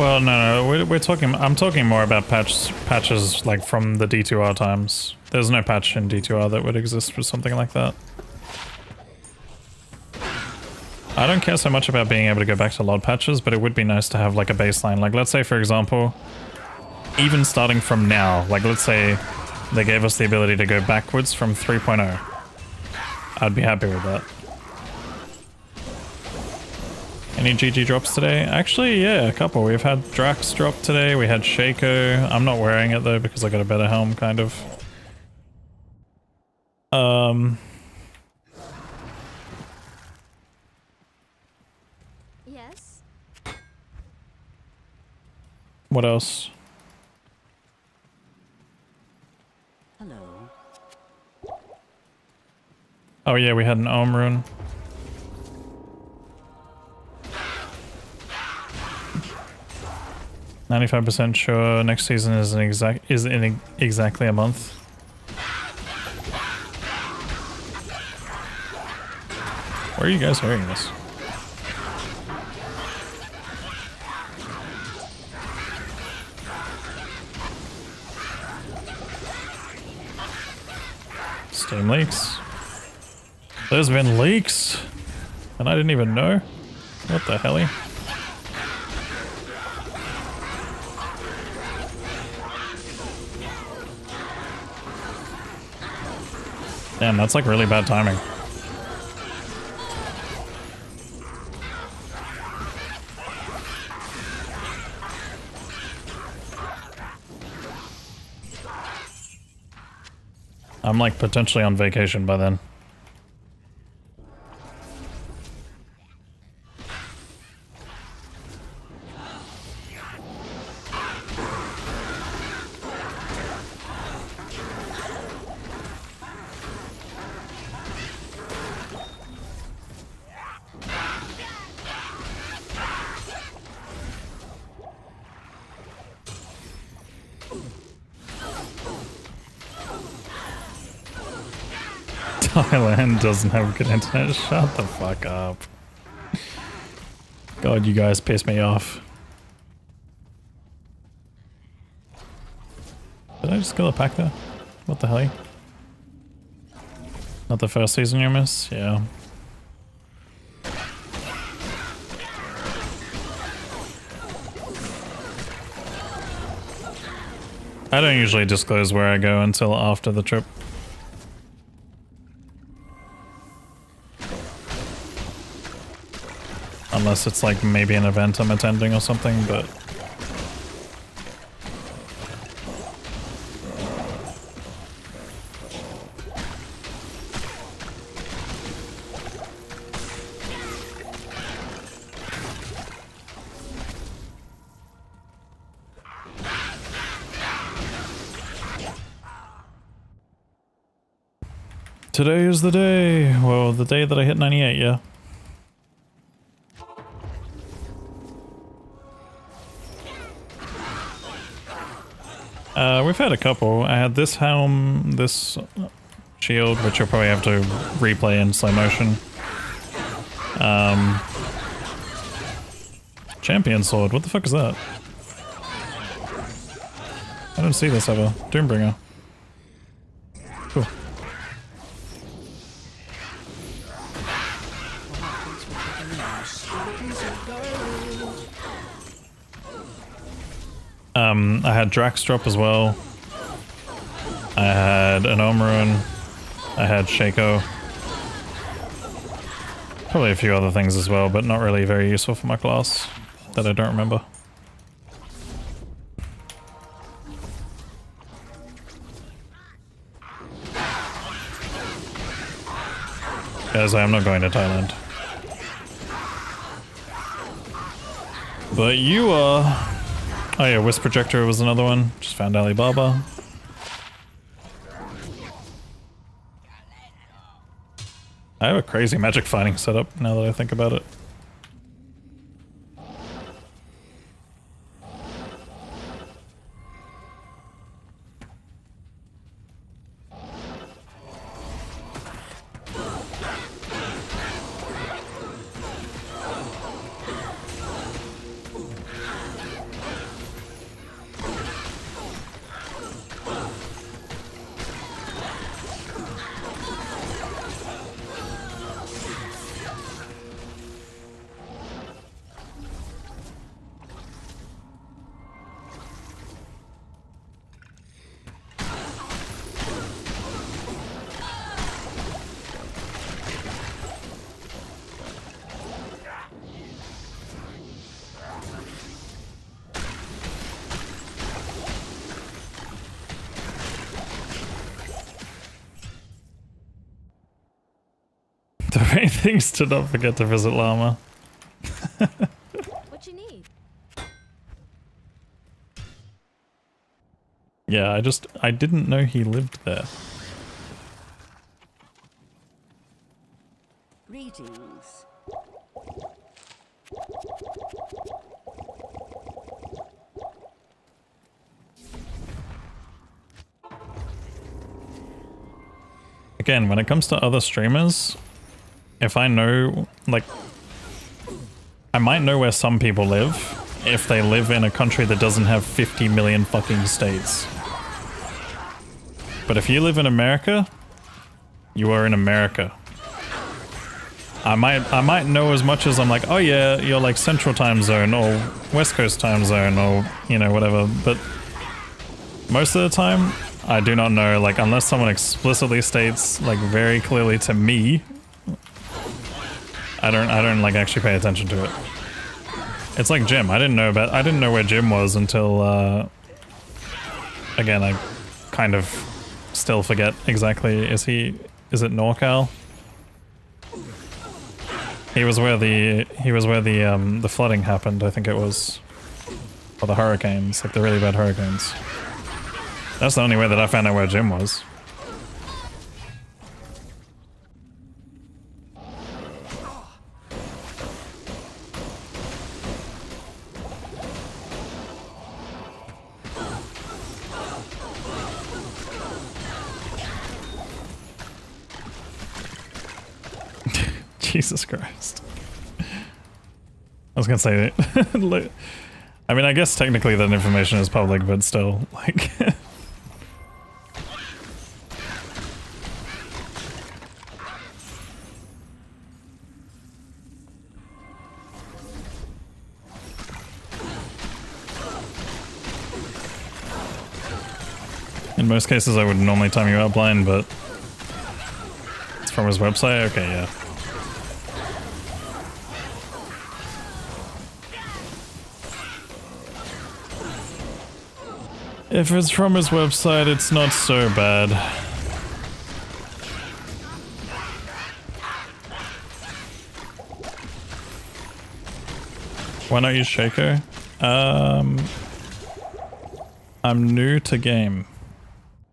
Speaker 1: Well, no, we're talking. I'm talking more about patches like from the D2R times. There's no patch in D2R that would exist for something like that. I don't care so much about being able to go back to LOD patches, but it would be nice to have like a baseline. Like, let's say, for example, even starting from now, like let's say they gave us the ability to go backwards from 3.0. I'd be happy with that. Any GG drops today? Actually, yeah, a couple. We've had Drax drop today. We had Shaco. I'm not wearing it though because I got a better helm, kind of.
Speaker 6: Yes.
Speaker 1: What else?
Speaker 5: Hello.
Speaker 1: Oh yeah, we had an Ohm rune. %, sure. Next season is in exactly a month. Where are you guys hearing this? Steam leaks. There's been leaks, and I didn't even know. What the helly? Damn, that's like really bad timing. I'm like potentially on vacation by then. Thailand doesn't have good internet. Shut the fuck up. God, you guys piss me off. Did I just kill a pack there? What the hell? Not the first season you miss? Yeah. I don't usually disclose where I go until after the trip. Unless it's like maybe an event I'm attending or something, but... Today is the day. Well, the day that I hit 98, yeah. We've had a couple. I had this helm, this shield, which you'll probably have to replay in slow motion. Champion sword, what the fuck is that? I didn't see this ever. Doombringer. Cool. I had Drax drop as well. I had an Omerun. I had Shaco. Probably a few other things as well, but not really very useful for my class that I don't remember. Guys, I am not going to Thailand. But you are... Oh yeah, Wisp Projector was another one. Just found Alibaba. I have a crazy magic fighting setup now that I think about it. The main things to not forget to visit Llama.
Speaker 6: What you need?
Speaker 1: Yeah, I didn't know he lived there.
Speaker 5: Greetings.
Speaker 1: Again, when it comes to other streamers, if I know, like, I might know where some people live if they live in a country that doesn't have 50 million fucking states. But if you live in America, you are in America. I might know as much as I'm like, oh yeah, you're like Central Time Zone or West Coast Time Zone or, you know, whatever. But most of the time, I do not know, like, unless someone explicitly states, like, very clearly to me, I don't like actually pay attention to it. It's like Jim. I didn't know where Jim was until, again, I kind of still forget exactly. Is it NorCal? He was where the flooding happened, I think it was. Or the hurricanes, like the really bad hurricanes. That's the only way that I found out where Jim was. Jesus Christ. I was gonna say, I mean, I guess technically that information is public, but still, like... In most cases, I would normally time you out blind, but it's from his website? Okay, yeah. If it's from his website, it's not so bad. Why not use Shaker? I'm new to game.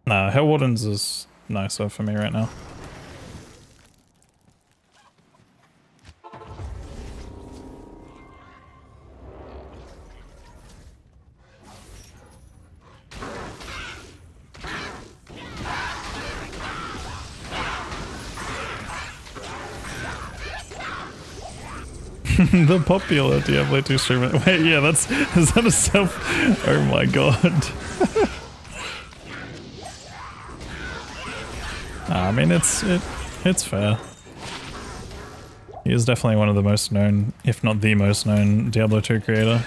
Speaker 1: Nah, Hell Wardens is nicer for me right now. The popular Diablo 2 streamer. Wait, yeah, is that a self? Oh my god. I mean, it's fair. He is definitely one of the most known, if not the most known, Diablo 2 creator.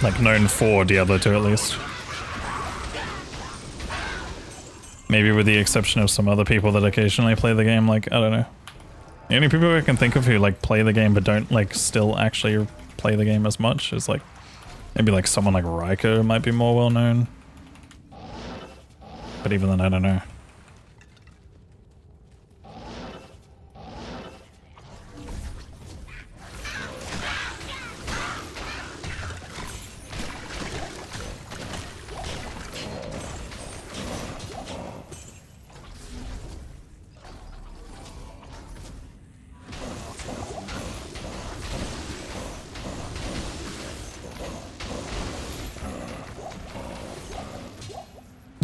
Speaker 1: Like, known for Diablo 2 at least. Maybe with the exception of some other people that occasionally play the game, like, I don't know. The only people I can think of who, like, play the game but don't, like, still actually play the game as much is, like, maybe, like, someone like Riker might be more well known. But even then, I don't know.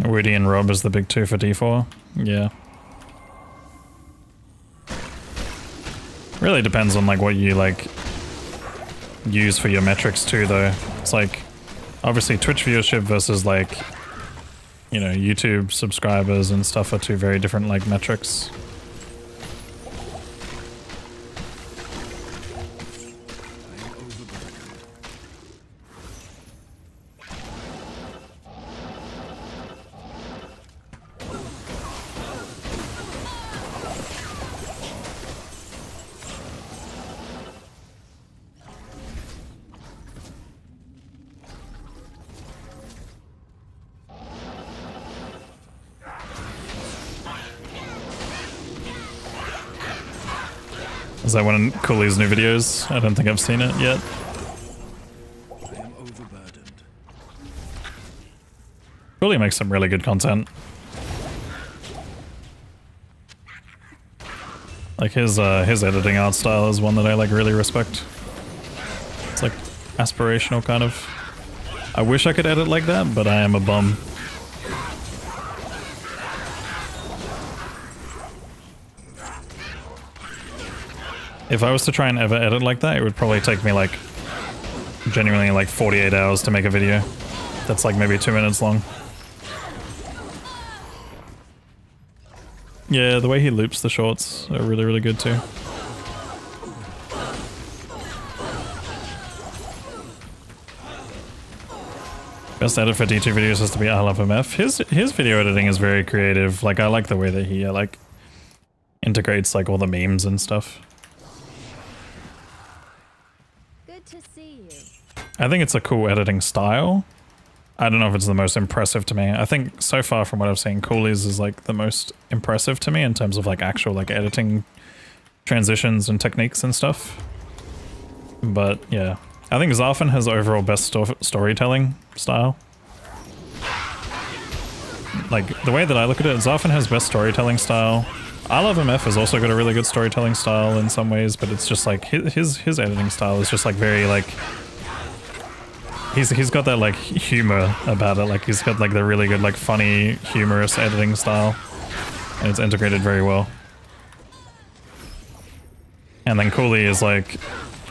Speaker 1: Woody and Rob is the big two for D4. Yeah. Really depends on like what you like use for your metrics too though. It's like obviously Twitch viewership versus like, you know, YouTube subscribers and stuff are two very different like metrics. that one of Cooley's new videos? I don't think I've seen it yet.
Speaker 4: I am overburdened.
Speaker 1: Cooley makes some really good content. Like his editing art style is one that I like really respect. It's like aspirational kind of. I wish I could edit like that, but I am a bum. If I was to try and ever edit like that, it would probably take me like genuinely like 48 hours to make a video. That's like maybe 2 minutes long. Yeah, the way he loops the shorts are really, really good too. Best edit for D2 videos has to be I Love MF. His video editing is very creative. Like, I like the way that he like integrates like all the memes and stuff.
Speaker 6: Good to see you.
Speaker 1: I think it's a cool editing style. I don't know if it's the most impressive to me. I think so far from what I've seen, Cooley's is like the most impressive to me in terms of like actual like editing transitions and techniques and stuff. But yeah, I think Zarfin has overall best storytelling style. Like the way that I look at it, Zarfin has best storytelling style. I Love MF has also got a really good storytelling style in some ways, but it's just like his editing style is just like very like he's got that like humor about it. Like he's got like the really good like funny humorous editing style, and it's integrated very well. And then Cooley's like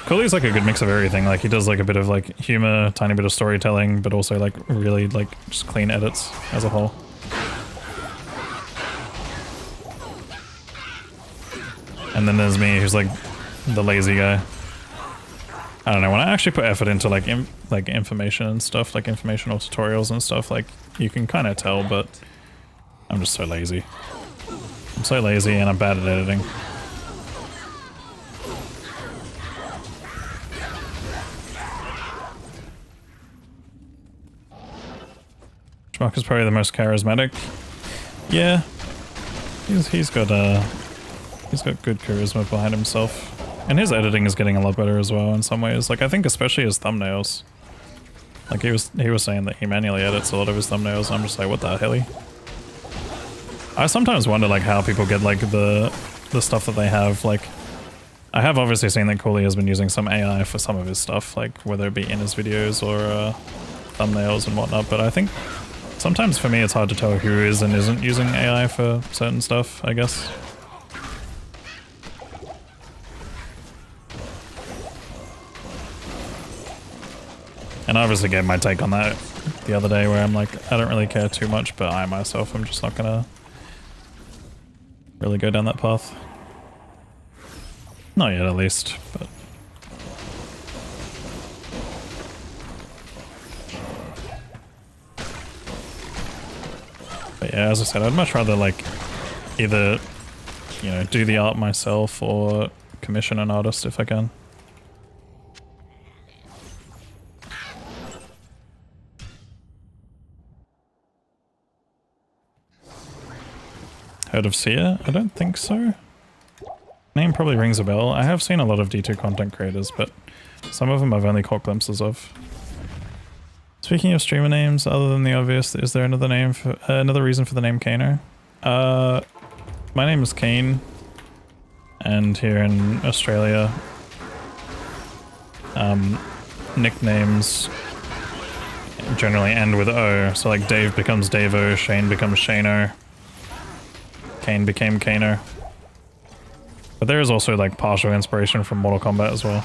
Speaker 1: a good mix of everything. Like he does like a bit of like humor, tiny bit of storytelling, but also like really like just clean edits as a whole. And then there's me, who's like the lazy guy. I don't know, when I actually put effort into like information and stuff, like informational tutorials and stuff, like you can kind of tell, but I'm just so lazy. I'm so lazy and I'm bad at editing. Schmuck is probably the most charismatic. Yeah, he's got good charisma behind himself. And his editing is getting a lot better as well in some ways. Like I think especially his thumbnails. Like he was saying that he manually edits a lot of his thumbnails, and I'm just like, what the hell? I sometimes wonder like how people get like the stuff that they have. Like I have obviously seen that Cooley has been using some AI for some of his stuff, like whether it be in his videos or thumbnails and whatnot, but I think sometimes for me it's hard to tell who is and isn't using AI for certain stuff, I guess. And I obviously gave my take on that the other day where I'm like, I don't really care too much, but I myself am just not gonna really go down that path. Not yet at least, but... But yeah, as I said, I'd much rather like either, you know, do the art myself or commission an artist if I can. Heard of Sia? I don't think so. Name probably rings a bell. I have seen a lot of D2 content creators, but some of them I've only caught glimpses of. Speaking of streamer names, other than the obvious, is there another name for another reason for the name Kano? My name is Kane, and here in Australia, nicknames generally end with O. So like Dave becomes Davo, Shane becomes Shano. Kane became Kano. But there is also like partial inspiration from Mortal Kombat as well.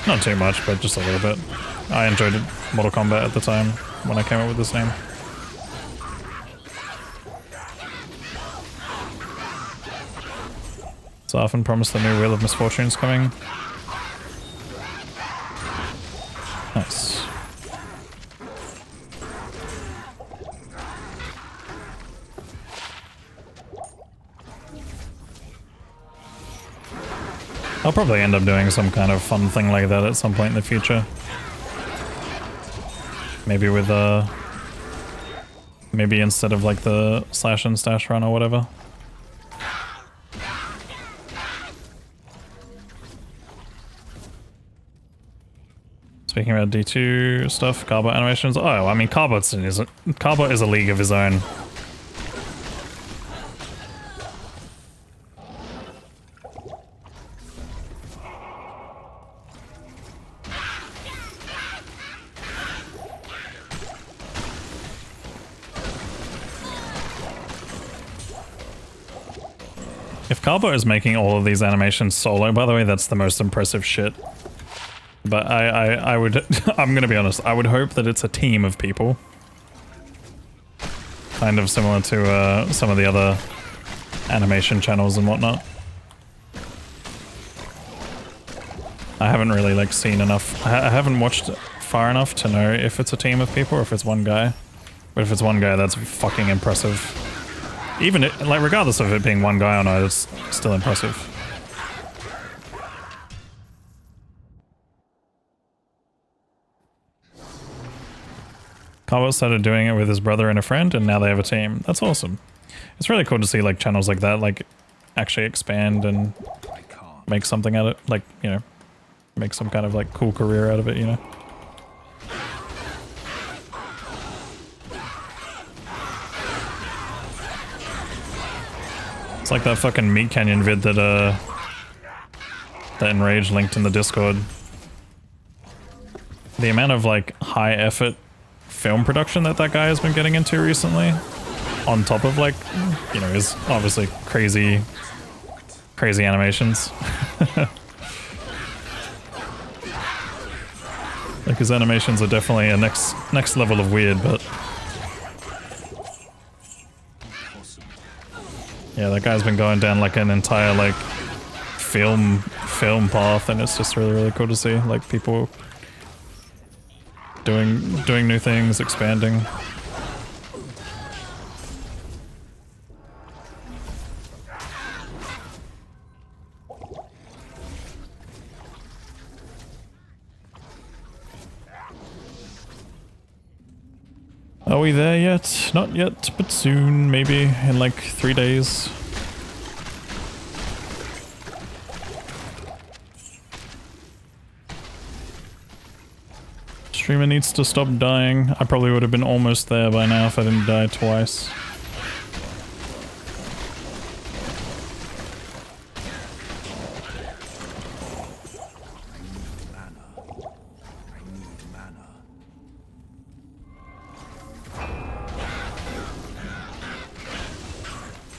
Speaker 1: Not too much, but just a little bit. I enjoyed Mortal Kombat at the time when I came up with this name. So I often promised the new Wheel of Misfortunes coming. Nice. I'll probably end up doing some kind of fun thing like that at some point in the future. Maybe with maybe instead of like the slash and stash run or whatever. Speaking about D2 stuff, Carbot animations. Oh, I mean, Carbot is a league of his own. If Carbot is making all of these animations solo, by the way, that's the most impressive shit. But I would, I'm gonna be honest, I would hope that it's a team of people. Kind of similar to some of the other animation channels and whatnot. I haven't really like seen enough, I haven't watched far enough to know if it's a team of people or if it's one guy. But if it's one guy, that's fucking impressive. Even it, like regardless of it being one guy or not, it's still impressive. Carbot started doing it with his brother and a friend, and now they have a team. That's awesome. It's really cool to see like channels like that, like actually expand and make something out of it, like, you know, make some kind of like cool career out of it, you know. It's like that fucking Meat Canyon vid that Enrage linked in the Discord. The amount of like high effort film production that guy has been getting into recently, on top of like, you know, his obviously crazy animations. Like his animations are definitely a next level of weird, but yeah, that guy's been going down like an entire like film path, and it's just really cool to see like people doing new things, expanding. Are we there yet? Not yet, but soon, maybe in like 3 days. Streamer needs to stop dying. I probably would have been almost there by now if I didn't die twice.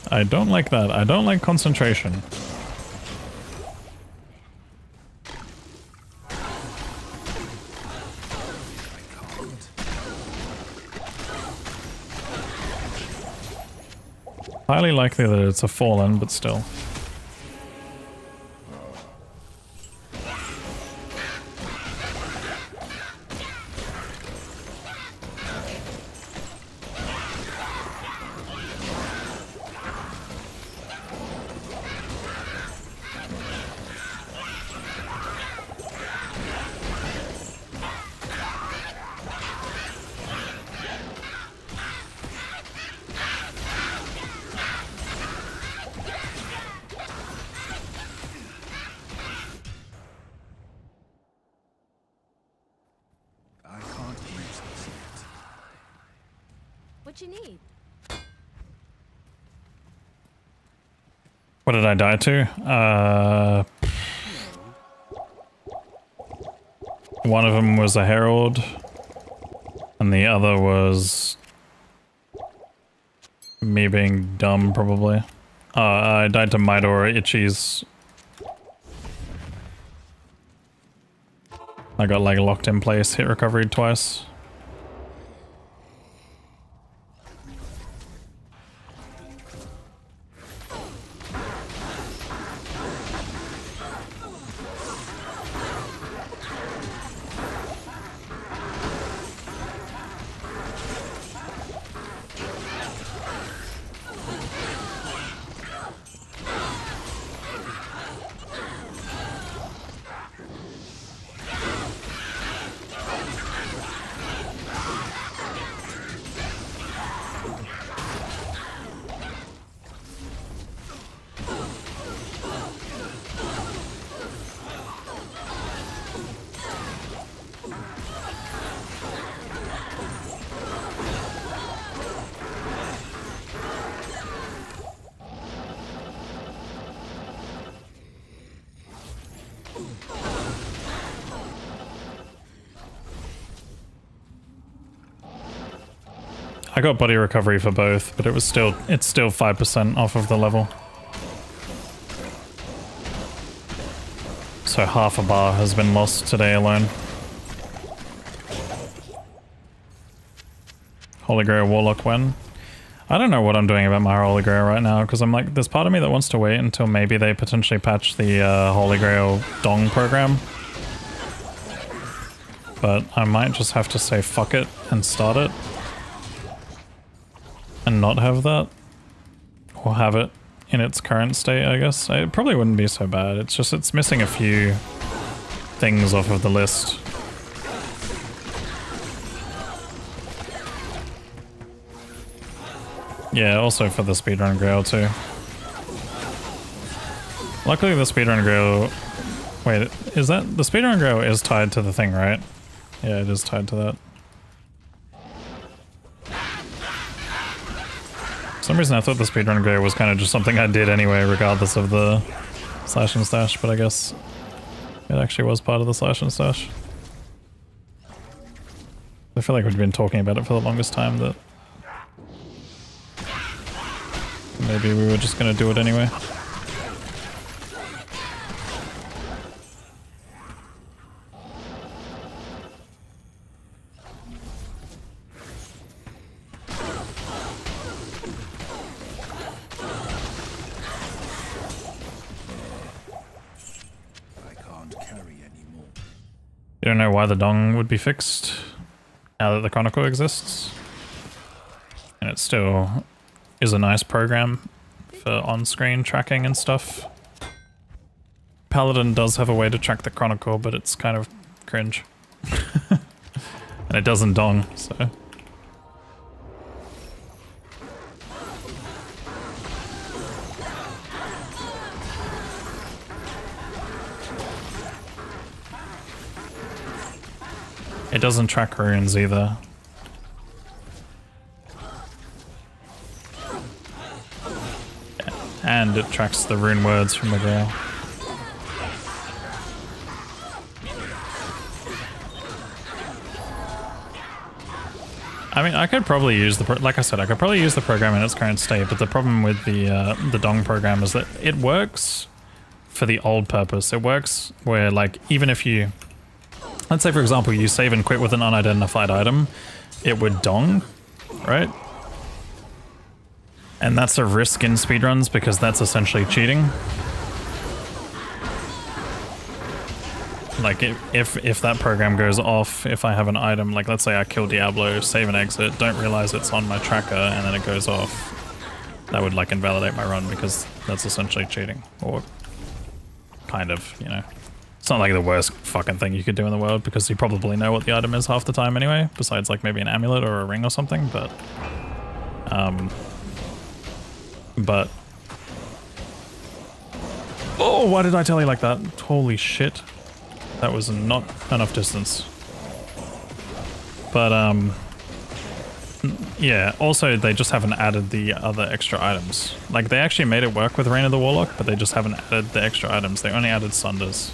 Speaker 1: I don't like that. I don't like concentration. Highly likely that it's a fallen, but still.
Speaker 6: What you need?
Speaker 1: What did I die to? One of them was a herald, and the other was me being dumb, probably. I died to Midor Itchy's. I got like locked in place, hit recovery twice. I got body recovery for both, but it's still 5% off of the level. So half a bar has been lost today alone. Holy Grail Warlock win. I don't know what I'm doing about my Holy Grail right now, because I'm like, there's part of me that wants to wait until maybe they potentially patch the Holy Grail Dong program. But I might just have to say fuck it and start it. And not have that. Or have it in its current state, I guess. It probably wouldn't be so bad. It's just, it's missing a few things off of the list. Yeah, also for the Speedrun Grail too. Luckily the Speedrun Grail... Wait, is that... The Speedrun Grail is tied to the thing, right? Yeah, it is tied to that. For some reason I thought the Speedrun Grail was kind of just something I did anyway, regardless of the slash and stash, but I guess it actually was part of the slash and stash. I feel like we've been talking about it for the longest time, that maybe we were just gonna do it anyway.
Speaker 4: I can't carry anymore.
Speaker 1: You don't know why the Dong would be fixed now that the Chronicle exists? And it still is a nice program for on-screen tracking and stuff. Paladin does have a way to track the Chronicle, but it's kind of cringe. And it doesn't Dong, so... It doesn't track runes either. And it tracks the rune words from the Grail. I mean, I could probably use the... Like I said, I could probably use the program in its current state, but the problem with the Dong program is that it works for the old purpose. It works where, like, even if you... Let's say, for example, you save and quit with an unidentified item, it would Dong, right? And that's a risk in speedruns because that's essentially cheating. Like, if that program goes off, if I have an item, like let's say I kill Diablo, save and exit, don't realize it's on my tracker, and then it goes off, that would like invalidate my run because that's essentially cheating. Or kind of, you know. It's not like the worst fucking thing you could do in the world because you probably know what the item is half the time anyway, besides like maybe an amulet or a ring or something, but... Oh, why did I tell you like that? Holy shit. That was not enough distance. But, yeah, also they just haven't added the other extra items. Like, they actually made it work with Reign of the Warlock, but they just haven't added the extra items. They only added Sunders.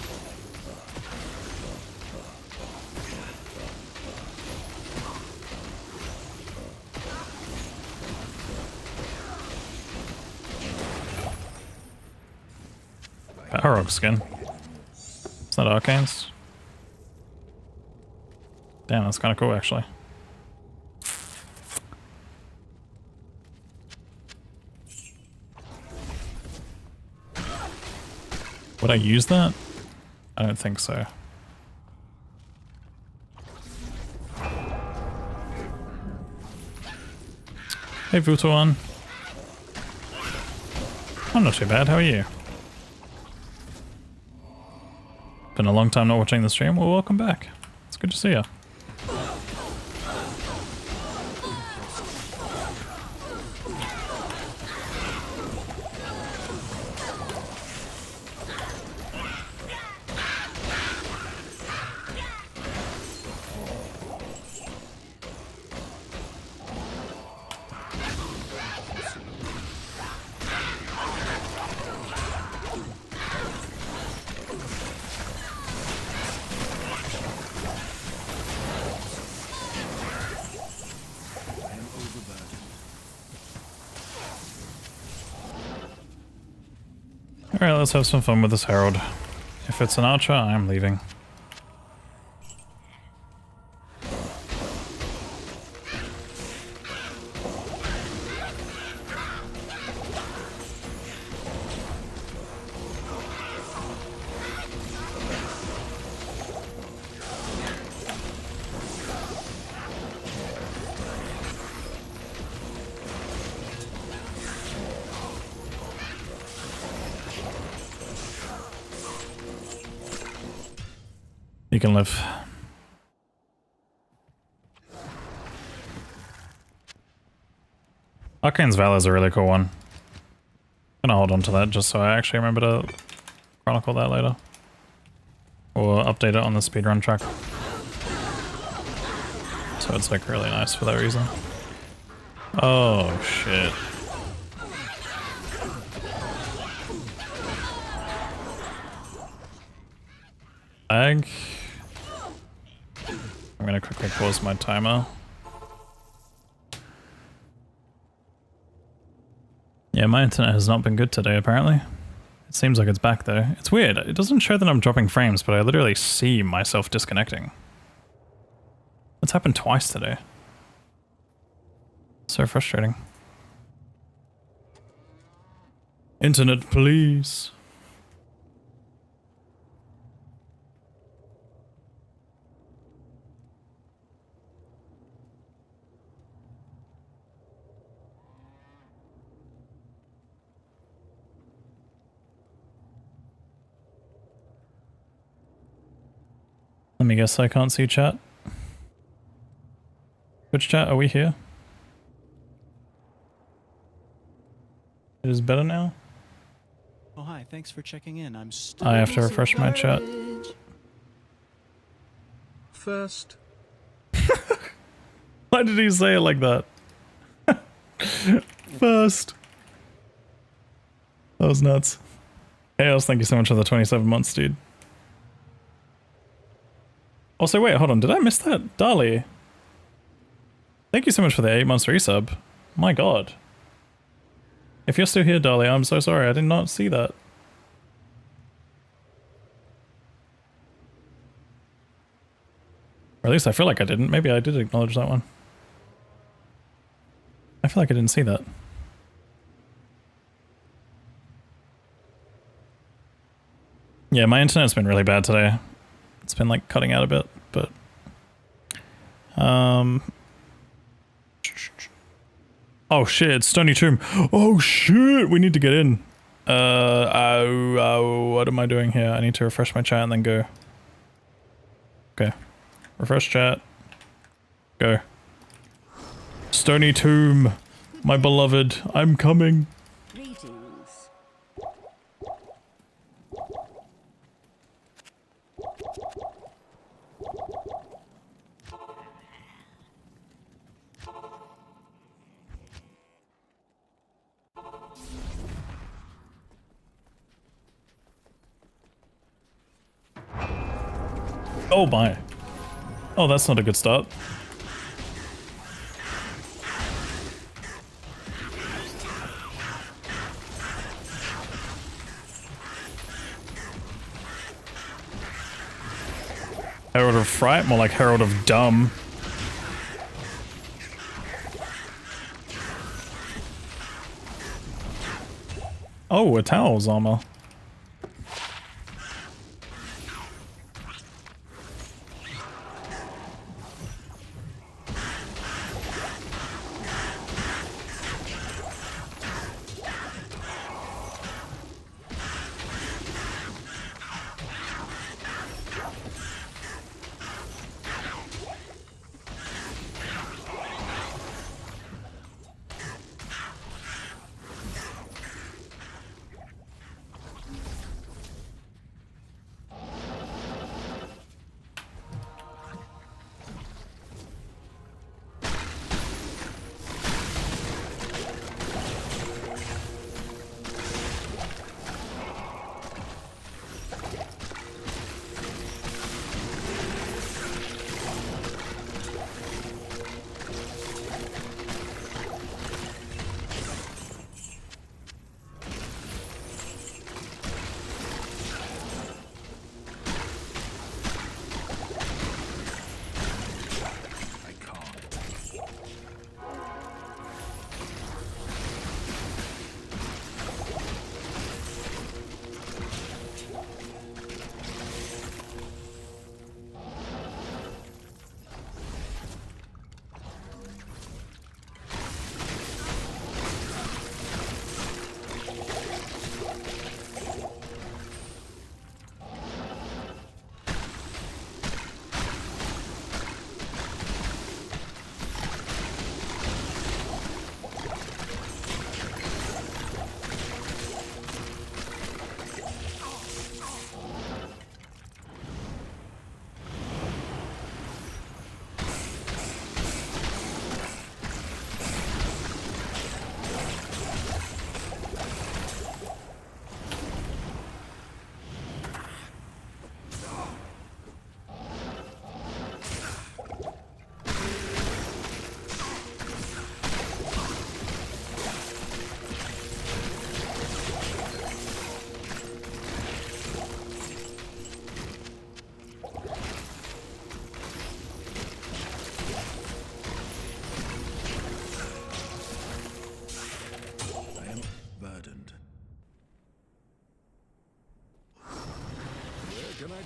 Speaker 1: Warlock skin. It's not Arcane's. Damn, that's kind of cool, actually. Would I use that? I don't think so. Hey, Vutuan. I'm not too bad, how are you? Been a long time not watching the stream. Well, welcome back. It's good to see you. Alright, let's have some fun with this Herald. If it's an archer, I'm leaving. You can live. Arcane's Valor is a really cool one. I'm gonna hold on to that just so I actually remember to chronicle that later. Or update it on the speedrun track. So it's like really nice for that reason. Oh shit. Lag. I'm gonna quickly pause my timer. Yeah, my internet has not been good today, apparently. It seems like it's back though. It's weird. It doesn't show that I'm dropping frames, but I literally see myself disconnecting. It's happened twice today. So frustrating. Internet, please. Let me guess, I can't see chat. Which chat? Are we here? It is better now?
Speaker 2: Oh, hi. Thanks for checking in. I'm still
Speaker 1: I
Speaker 2: a
Speaker 1: have to
Speaker 2: piece of
Speaker 1: refresh my chat.
Speaker 2: garbage.
Speaker 3: First,
Speaker 1: Why did he say it like that? First. That was nuts. Chaos, thank you so much for the 27 months, dude. Also, wait, hold on. Did I miss that? Dali. Thank you so much for the 8 months resub. My god. If you're still here, Dali, I'm so sorry. I did not see that. Or at least I feel like I didn't. Maybe I did acknowledge that one. I feel like I didn't see that. Yeah, my internet's been really bad today. It's been like cutting out a bit, but oh shit, it's Stony Tomb. Oh shit, we need to get in. What am I doing here? I need to refresh my chat and then go. Okay. Refresh chat. Go. Stony Tomb, my beloved, I'm coming.
Speaker 5: Greetings.
Speaker 1: Oh my. Oh, that's not a good start. Herald of Fright? More like Herald of Dumb. Oh, a Towel's armor.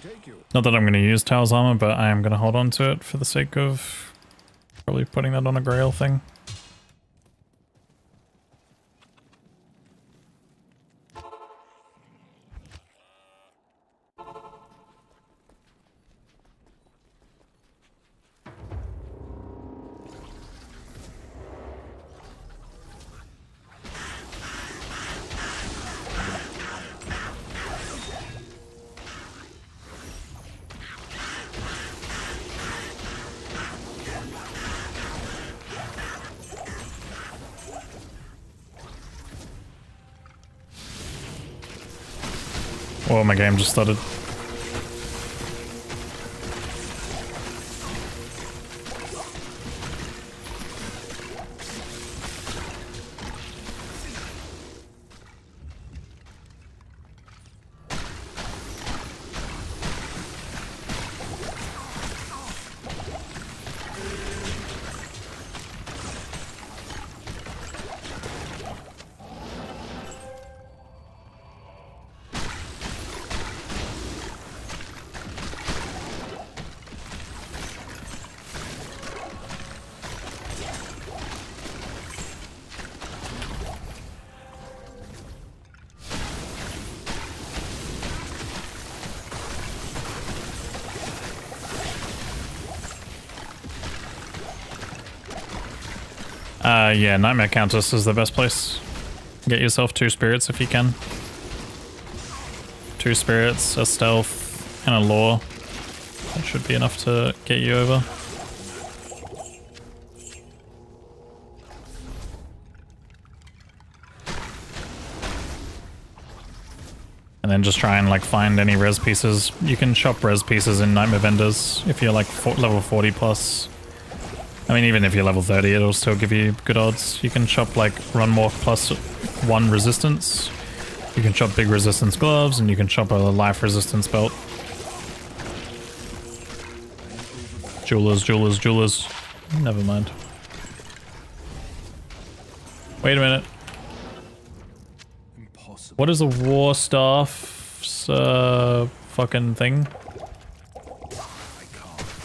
Speaker 4: take you?
Speaker 1: Not that I'm going to use Tao's armor, but I am going to hold on to it for the sake of probably putting that on a Grail thing. Oh, my game just started. Yeah, Nightmare Countess is the best place. Get yourself 2 spirits if you can. 2 spirits, a stealth, and a lore. That should be enough to get you over. And then just try and like find any res pieces. You can shop res pieces in Nightmare Vendors if you're like level 40 plus. I mean, even if you're level 30, it'll still give you good odds. You can shop like Run Walk plus 1 resistance. You can shop big resistance gloves, and you can shop a life resistance belt. Jewelers, jewelers, jewelers. Never mind. Wait a minute.
Speaker 4: Impossible.
Speaker 1: What is a war staff's fucking thing?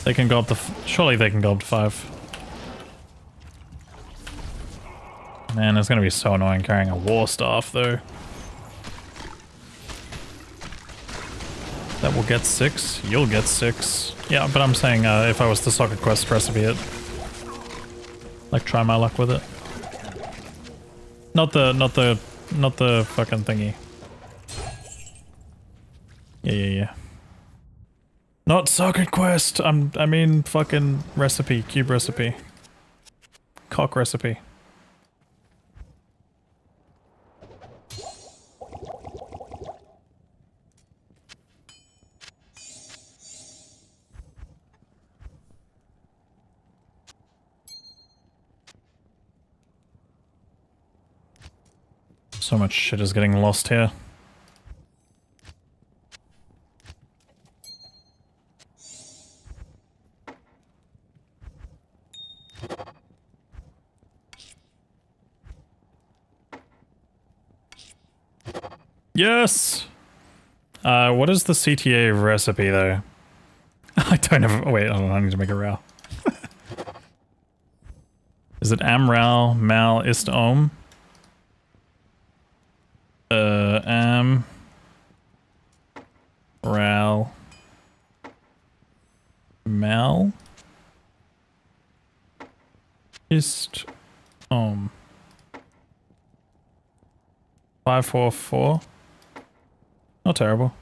Speaker 1: They can go up to... surely they can go up to 5. Man, it's gonna be so annoying carrying a war staff, though. That will get 6. You'll get 6. Yeah, but I'm saying if I was to Socket Quest recipe it, like try my luck with it. Not the fucking thingy. Yeah. Not Socket Quest. I mean fucking recipe, cube recipe, cock recipe. So much shit is getting lost here. Yes! What is the CTA recipe, though? I don't have... oh, wait, hold on, I need to make a row. Is it Amral, Mal, Ist, Om? Am... Ral... Mal... Ist... Om... 544. Not terrible.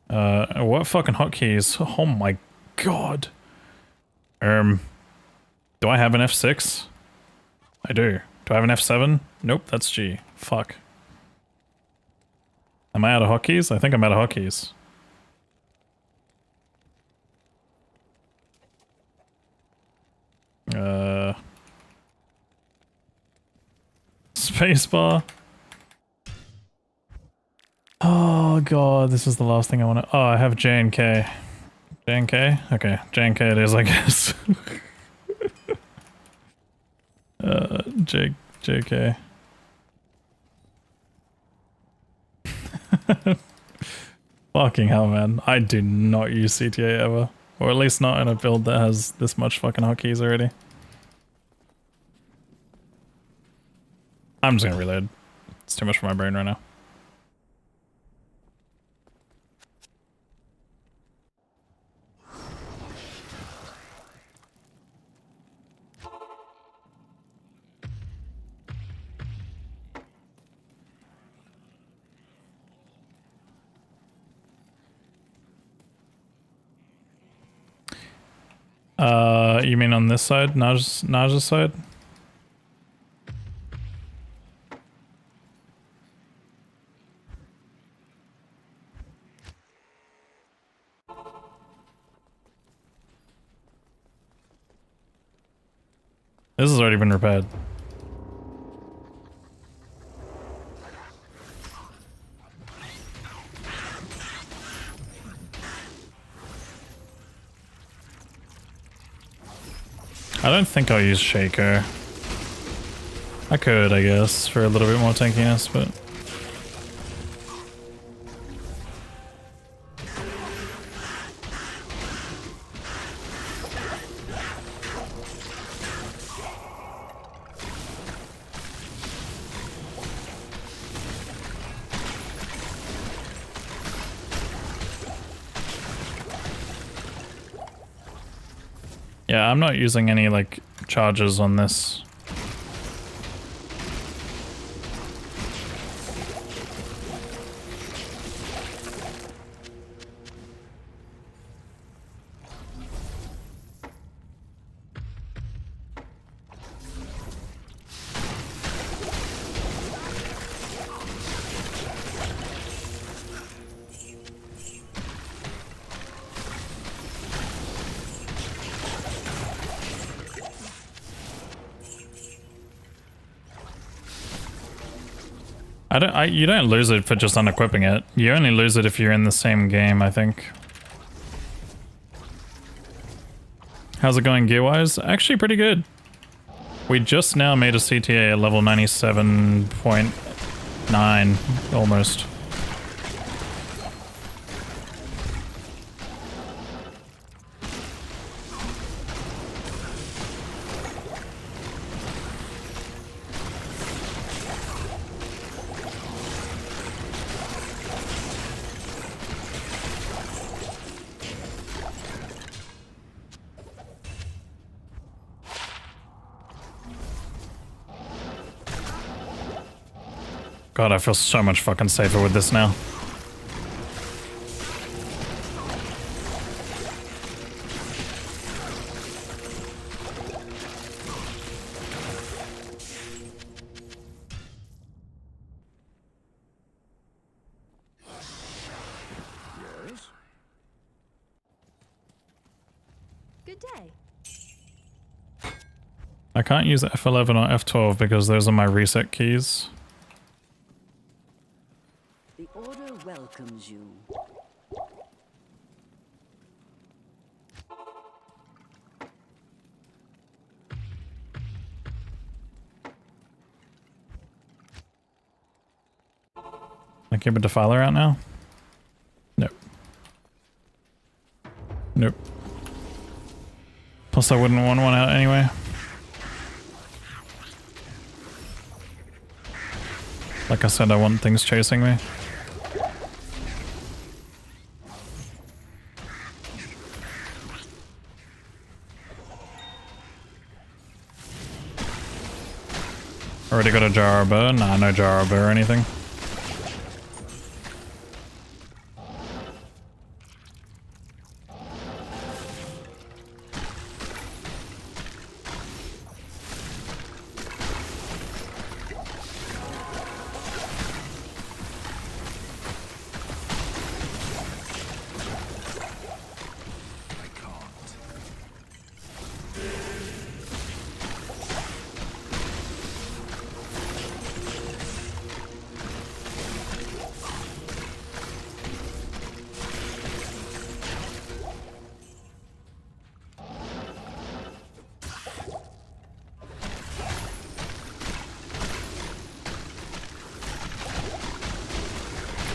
Speaker 1: What fucking hotkeys? Oh my god. Do I have an F6? I do. Do I have an F7? Nope, that's G. Fuck. Am I out of hotkeys? I think I'm out of hotkeys. Spacebar. Oh god, this is the last thing I want to... oh, I have J and K. J and K? Okay, J and K it is, I guess. JK. Fucking hell, man. I do not use CTA ever. Or at least not in a build that has this much fucking hotkeys already. I'm just gonna reload. It's too much for my brain right now. You mean on this side? Naj's side? This has already been repaired. I don't think I'll use Shaker. I could, I guess, for a little bit more tankiness, but... Yeah, I'm not using any, like, charges on this. You don't lose it for just unequipping it. You only lose it if you're in the same game, I think. How's it going gear-wise? Actually pretty good. We just now made a CTA at level 97.9, almost. God, I feel so much fucking safer with this now.
Speaker 4: Yes?
Speaker 6: Good day.
Speaker 1: I can't use F11 or F12 because those are my reset keys.
Speaker 5: The Order welcomes you.
Speaker 1: Can I keep a Defiler out now? Nope. Nope. Plus I wouldn't want one out anyway. Like I said, I want things chasing me. Already got a Jarabur? Nah, no Jarabur or anything.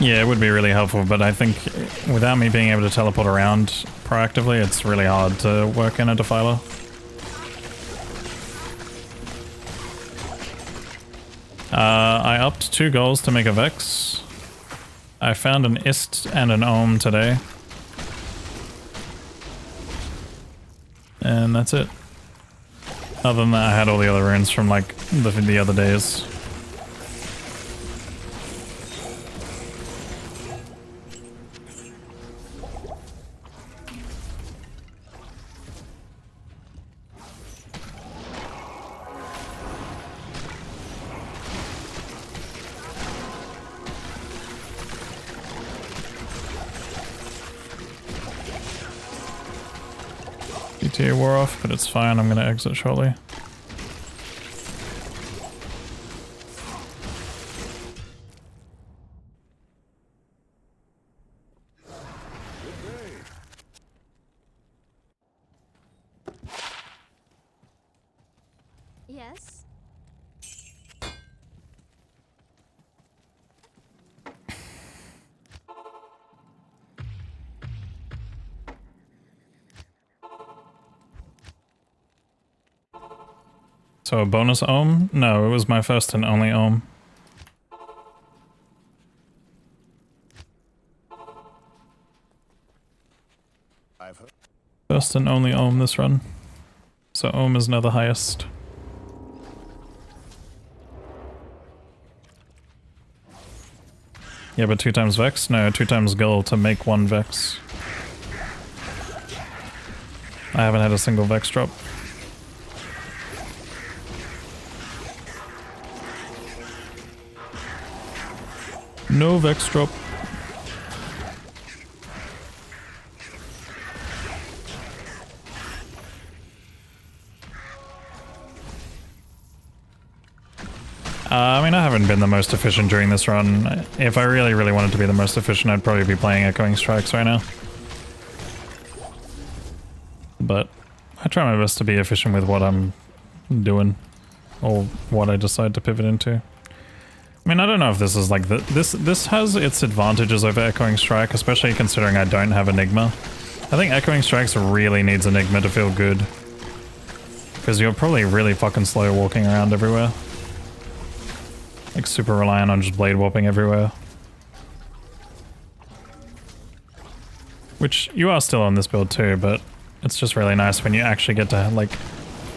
Speaker 1: Yeah, it would be really helpful, but I think without me being able to teleport around proactively, it's really hard to work in a Defiler. I upped 2 goals to make a Vex. I found an Ist and an Ohm today. And that's it. Other than that, I had all the other runes from like the other days. GTA wore off, but it's fine. I'm gonna exit shortly.
Speaker 6: Yes.
Speaker 1: So a bonus ohm? No, it was my first and only ohm.
Speaker 4: I've heard.
Speaker 1: First and only ohm this run. So ohm is now the highest. Yeah, but 2 times Vex? No, 2 times Gull to make 1 Vex. I haven't had a single Vex drop. No Vex drop. I mean, I haven't been the most efficient during this run. If I really, really wanted to be the most efficient, I'd probably be playing Echoing Strikes right now. But I try my best to be efficient with what I'm doing, or what I decide to pivot into. I mean, I don't know if this is like this has its advantages over Echoing Strike, especially considering I don't have Enigma. I think Echoing Strikes really needs Enigma to feel good, because you're probably really fucking slow walking around everywhere. Like super reliant on just blade warping everywhere. Which you are still on this build too, but it's just really nice when you actually get to like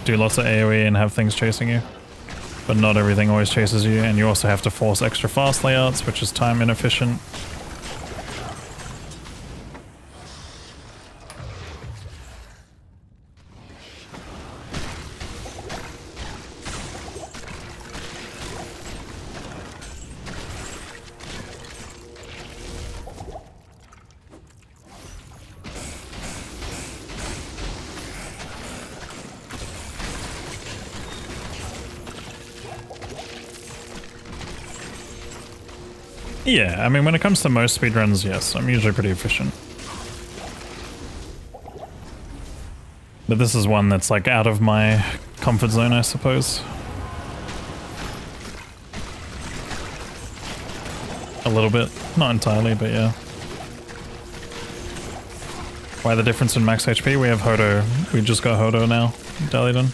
Speaker 1: do lots of AoE and have things chasing you. But not everything always chases you, and you also have to force extra fast layouts, which is time inefficient. Yeah, I mean, when it comes to most speedruns, yes, I'm usually pretty efficient. But this is one that's like out of my comfort zone, I suppose. A little bit. Not entirely, but yeah. Why the difference in max HP? We have Hodo. We just got Hodo now. Dalidon.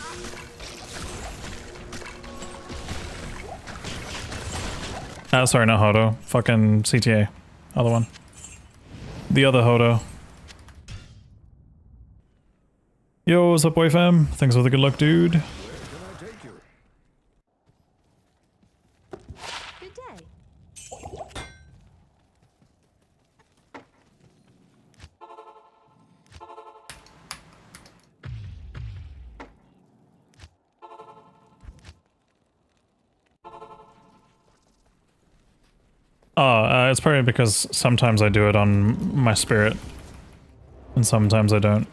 Speaker 1: Sorry, not Hodo. Fucking CTA. Other one. The other Hodo. Yo, what's up, boy fam? Thanks for the good luck, dude.
Speaker 4: Where can I take you?
Speaker 6: Good day.
Speaker 1: Oh, it's probably because sometimes I do it on my spirit, and sometimes I don't.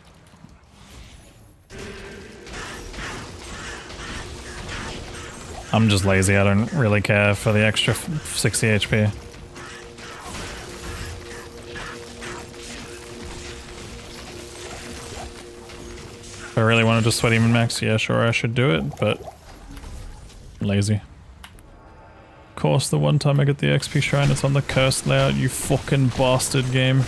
Speaker 1: I'm just lazy, I don't really care for the extra 60 HP. If I really wanted to sweat even max, yeah, sure, I should do it, but lazy. course, the one time I get the XP shrine, it's on the cursed layout, you fucking bastard game.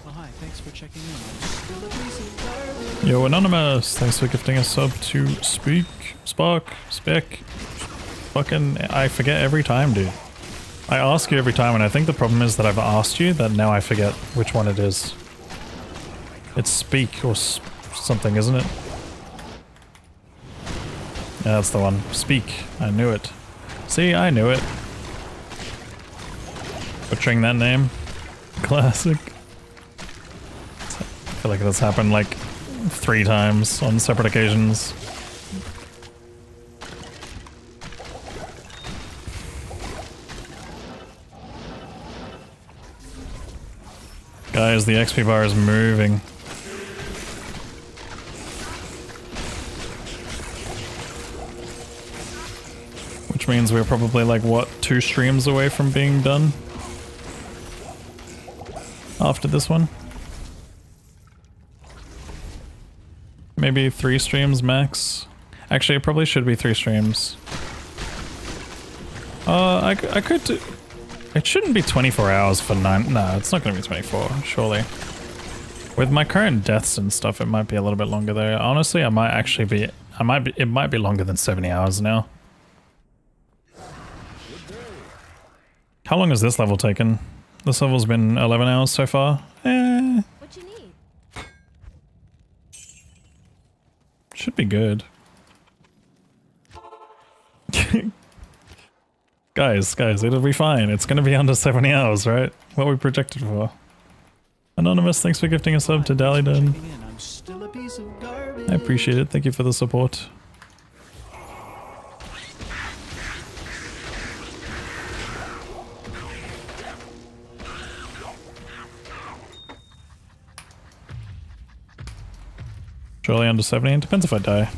Speaker 2: Oh, hi. Thanks for checking in. I'm still a piece of garbage.
Speaker 1: Yo, Anonymous, thanks for gifting a sub to Spec. Fucking, I forget every time, dude. I ask you every time, and I think the problem is that I've asked you that now I forget which one it is. It's Speak or something, isn't it? Yeah, that's the one. Speak. I knew it. See, I knew it. Butchering that name. Classic. I feel like that's happened like 3 times on separate occasions. Guys, the XP bar is moving. Which means we're probably like, what, 2 streams away from being done? After this one? Maybe 3 streams max? Actually, it probably should be 3 streams. I could do... It shouldn't be 24 hours for 9... No, it's not going to be 24, surely. With my current deaths and stuff, it might be a little bit longer though. Honestly, I might actually be... It might be longer than 70 hours now. How long has this level taken? This level's been 11 hours so far.
Speaker 6: What you need?
Speaker 1: Should be good. Guys, it'll be fine. It's gonna be under 70 hours, right? What we projected for. Anonymous, thanks for gifting a sub to Dallydon.
Speaker 2: I'm still a piece of garbage.
Speaker 1: I appreciate it. Thank you for the support. Surely under 70. It depends if I die.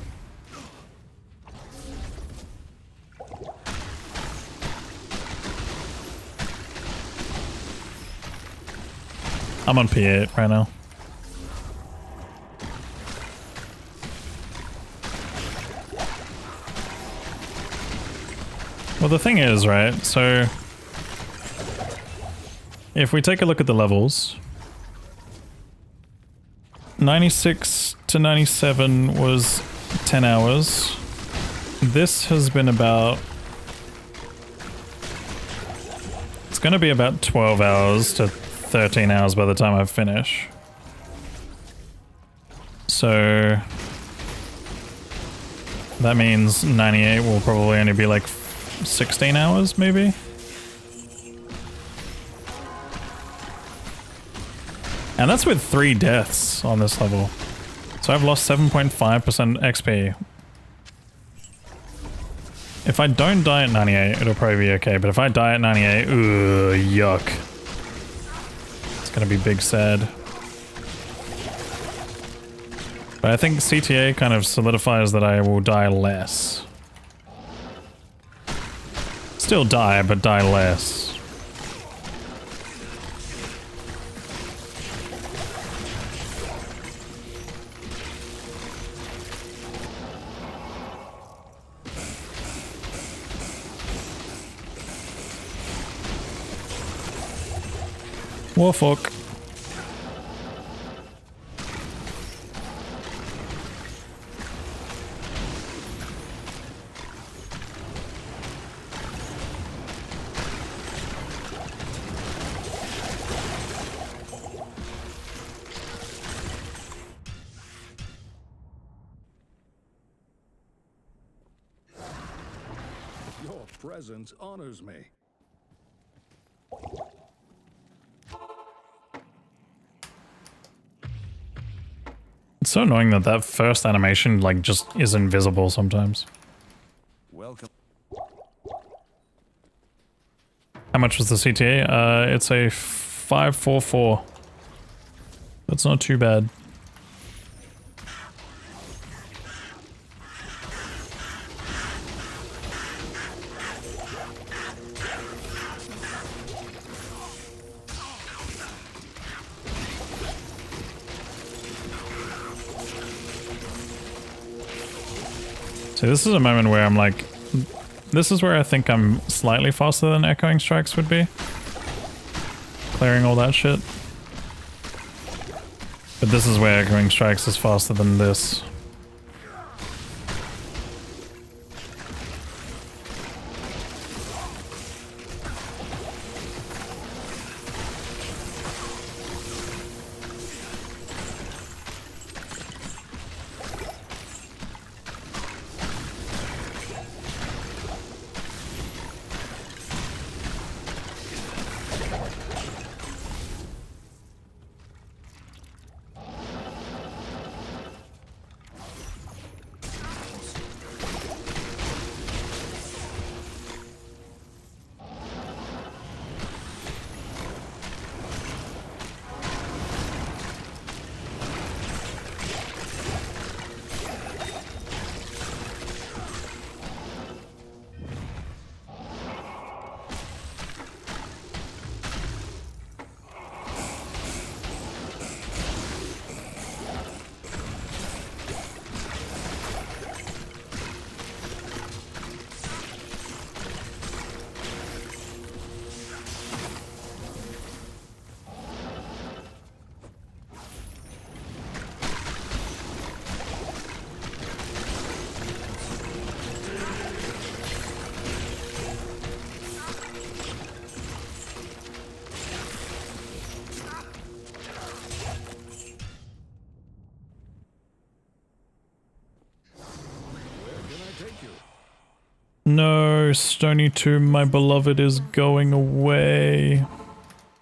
Speaker 1: I'm on P8 right now. Well, the thing is, right, so if we take a look at the levels, 96 to 97 was 10 hours. This has been about... It's going to be about 12 hours to 13 hours by the time I finish. So that means 98 will probably only be like 16 hours, maybe? And that's with 3 deaths on this level. So I've lost 7.5% XP. If I don't die at 98, it'll probably be okay. But if I die at 98, yuck. It's gonna be big sad. But I think CTA kind of solidifies that I will die less. Still die, but die less. Warlock.
Speaker 4: Your presence honors me.
Speaker 1: It's so annoying that that first animation like just is invisible sometimes.
Speaker 4: Welcome.
Speaker 1: How much was the CTA? It's a 544. That's not too bad. So this is a moment where I'm like, this is where I think I'm slightly faster than Echoing Strikes would be. Clearing all that shit. But this is where Echoing Strikes is faster than this. No, Stony Tomb, my beloved, is going away.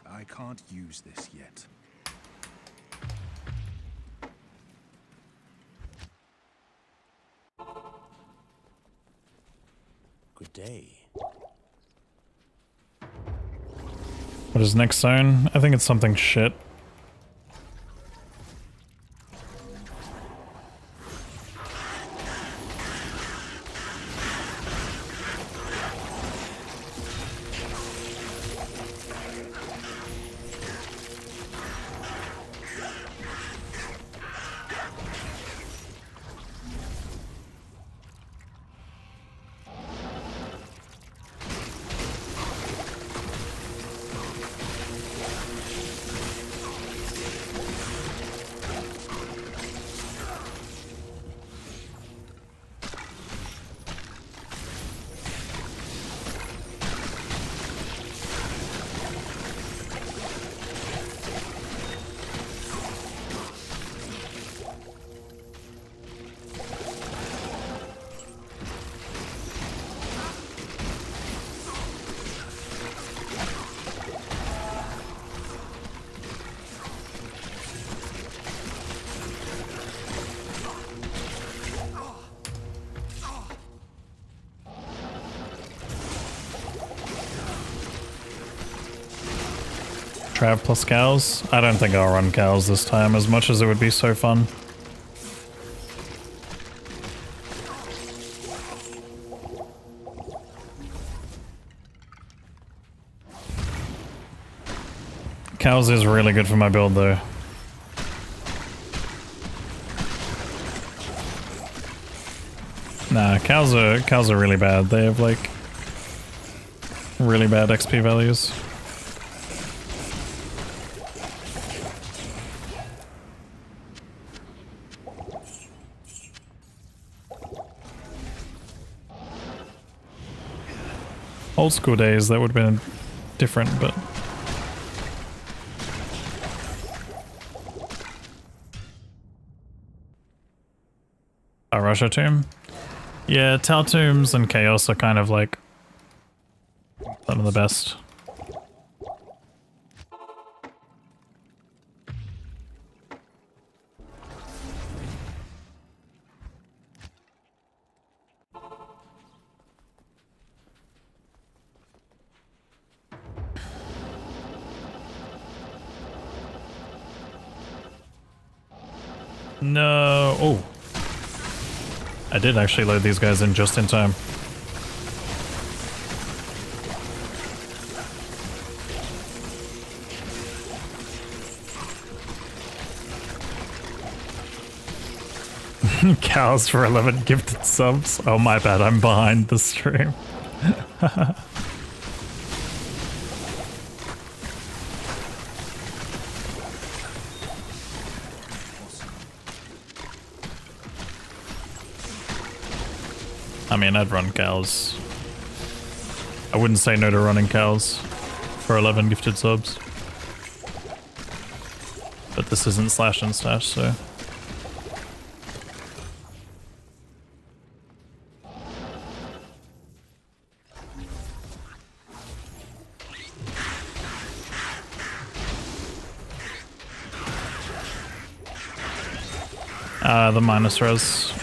Speaker 4: I can't use this yet.
Speaker 2: Good day.
Speaker 1: What is next zone? I think it's something shit. Trav plus cows? I don't think I'll run cows this time, as much as it would be so fun. Cows is really good for my build though. Nah, cows are really bad. They have like really bad XP values. Old school days, that would have been different, but... A Russia Tomb? Yeah, Tau Tombs and Chaos are kind of like... some of the best. No. Oh. I did actually load these guys in just in time. Cows for 11 gifted subs. Oh my bad, I'm behind the stream. I mean, I'd run cows. I wouldn't say no to running cows for 11 gifted subs. But this isn't slash and stash, so... the minus res.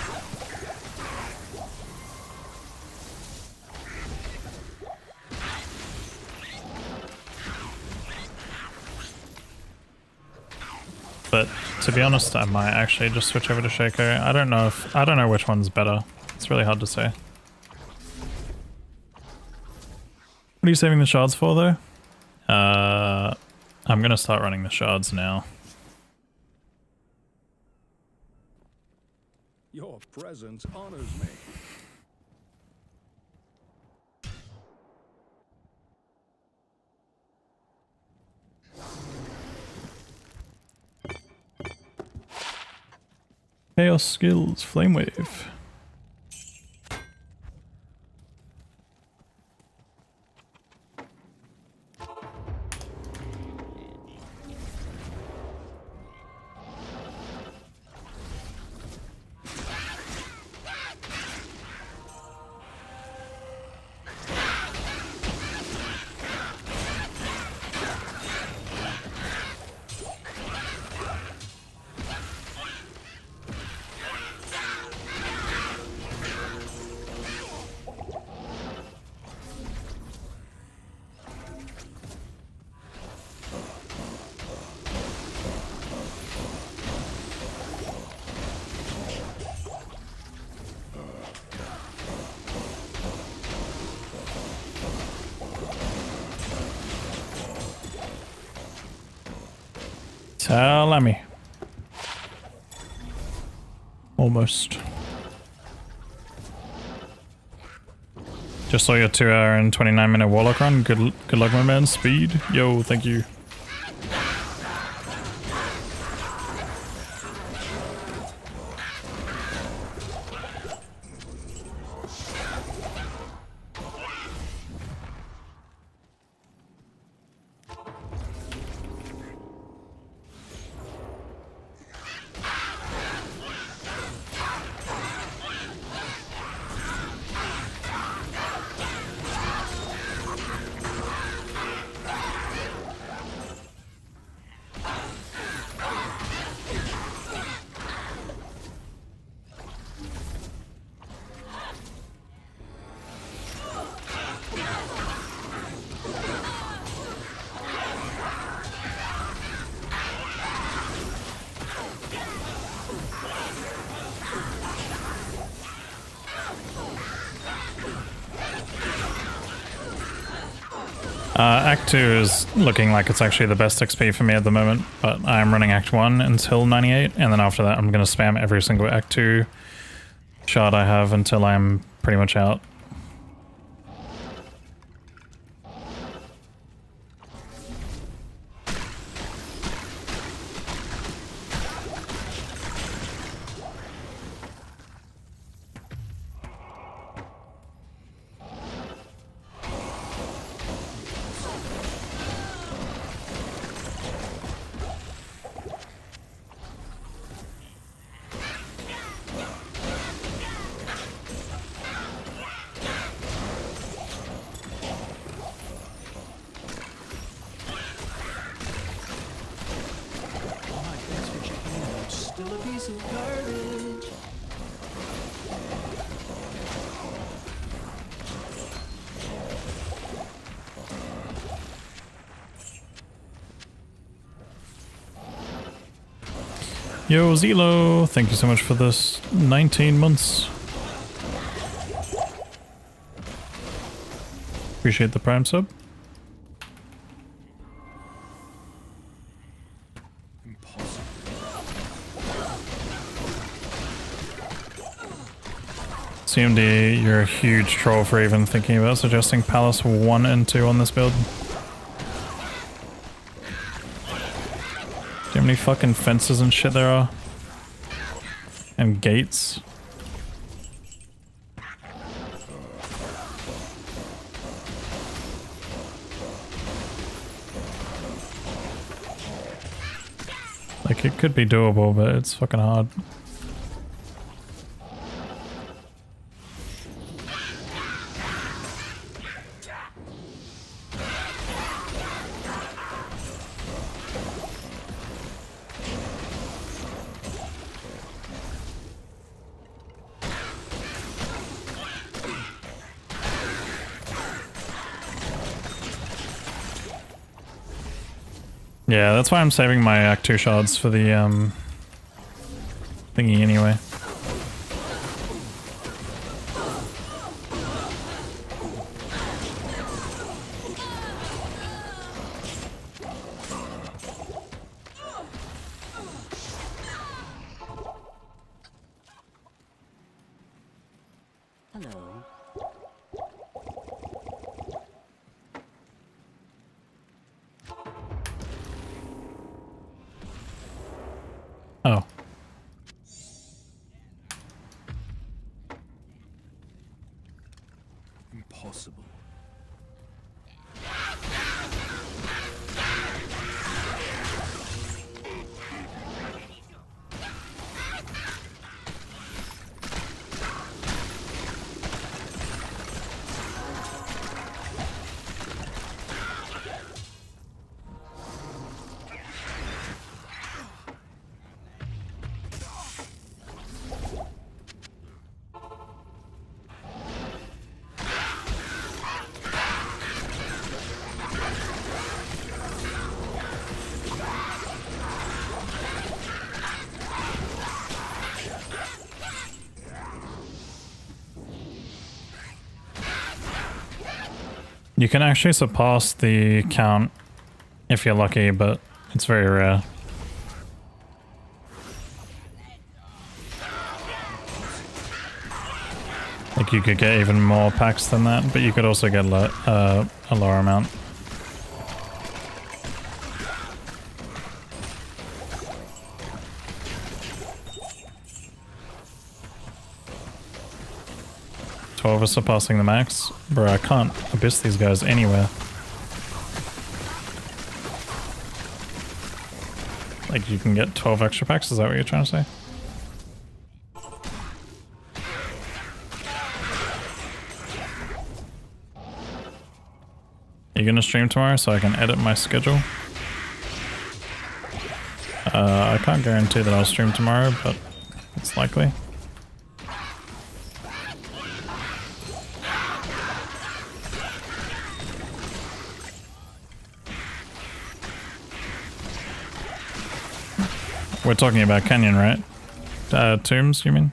Speaker 1: But to be honest, I might actually just switch over to Shaco. I don't know which one's better. It's really hard to say. What are you saving the shards for though? I'm gonna start running the shards now.
Speaker 4: Your presence honors me.
Speaker 1: Chaos skills, flame wave. Salami. Almost. Just saw your 2 hour and 29-minute Warlock run. Good luck, my man. Speed. Yo, thank you. Act 2 is looking like it's actually the best XP for me at the moment, but I'm running Act 1 until 98, and then after that I'm going to spam every single Act 2 shard I have until I'm pretty much out. Yo, Zelo, thank you so much for this 19 months. Appreciate the Prime sub.
Speaker 4: Impossible.
Speaker 1: CMD, you're a huge troll for even thinking about suggesting Palace 1 and 2 on this build. Do you know how many fucking fences and shit there are? And gates? Like, it could be doable, but it's fucking hard. Yeah, that's why I'm saving my Act 2 shards for the, thingy anyway.
Speaker 5: Hello.
Speaker 1: Oh.
Speaker 4: Impossible.
Speaker 1: You can actually surpass the count if you're lucky, but it's very rare. Like, you could get even more packs than that, but you could also get a lower amount. Over surpassing the max? Bro, I can't abyss these guys anywhere. Like, you can get 12 extra packs, is that what you're trying to say? Are you gonna stream tomorrow so I can edit my schedule? I can't guarantee that I'll stream tomorrow, but it's likely. We're talking about Canyon, right? Tombs, you mean?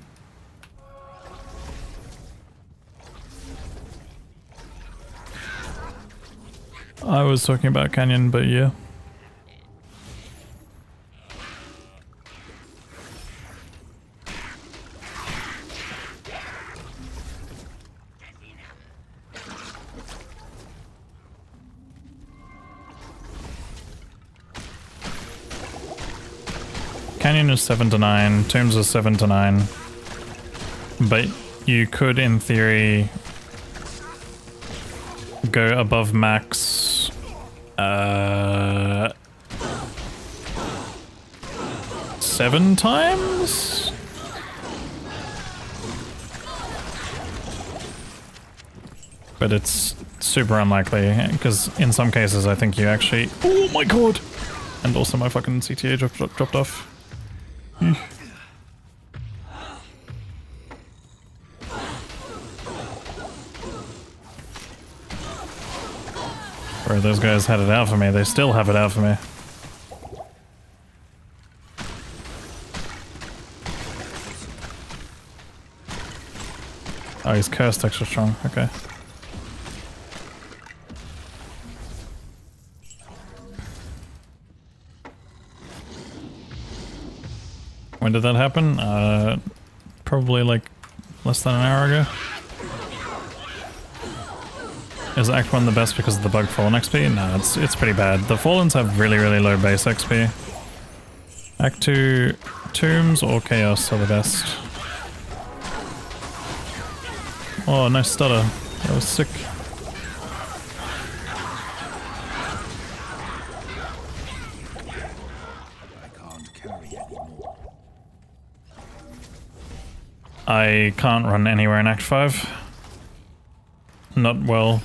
Speaker 1: I was talking about Canyon, but yeah. Canyon is 7 to 9, Tombs is 7 to 9. But you could, in theory, go above max 7 times? But it's super unlikely, because in some cases I think you actually... Oh my god! And also my fucking CTA dropped off. Bro, those guys had it out for me. They still have it out for me. Oh, he's cursed extra strong. Okay. When did that happen? Probably like less than an hour ago. Is Act 1 the best because of the bug Fallen XP? No, it's pretty bad. The Fallens have really, really low base XP. Act 2, Tombs or Chaos are the best. Oh, nice stutter. That was sick.
Speaker 4: I can't carry anymore.
Speaker 1: I can't run anywhere in Act 5. Not well.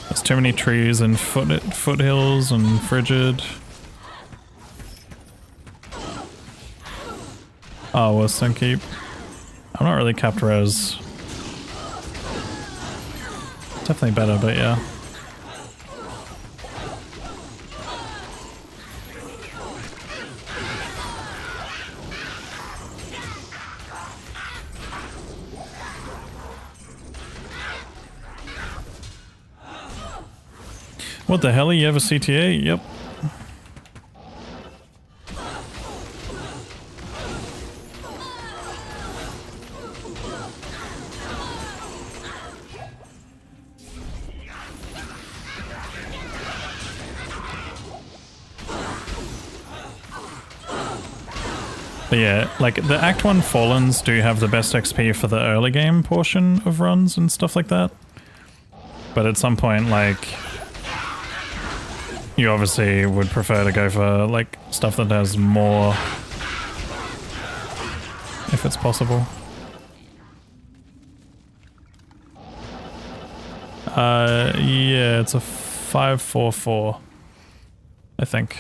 Speaker 1: There's too many trees and foothills and frigid. Oh, well, sun keep. I'm not really capped res. Definitely better, but yeah. What the hell? You have a CTA? Yep. But yeah, like the Act 1 Fallens do have the best XP for the early game portion of runs and stuff like that. But at some point, like, you obviously would prefer to go for like stuff that has more, if it's possible. Yeah, it's a 544, I think.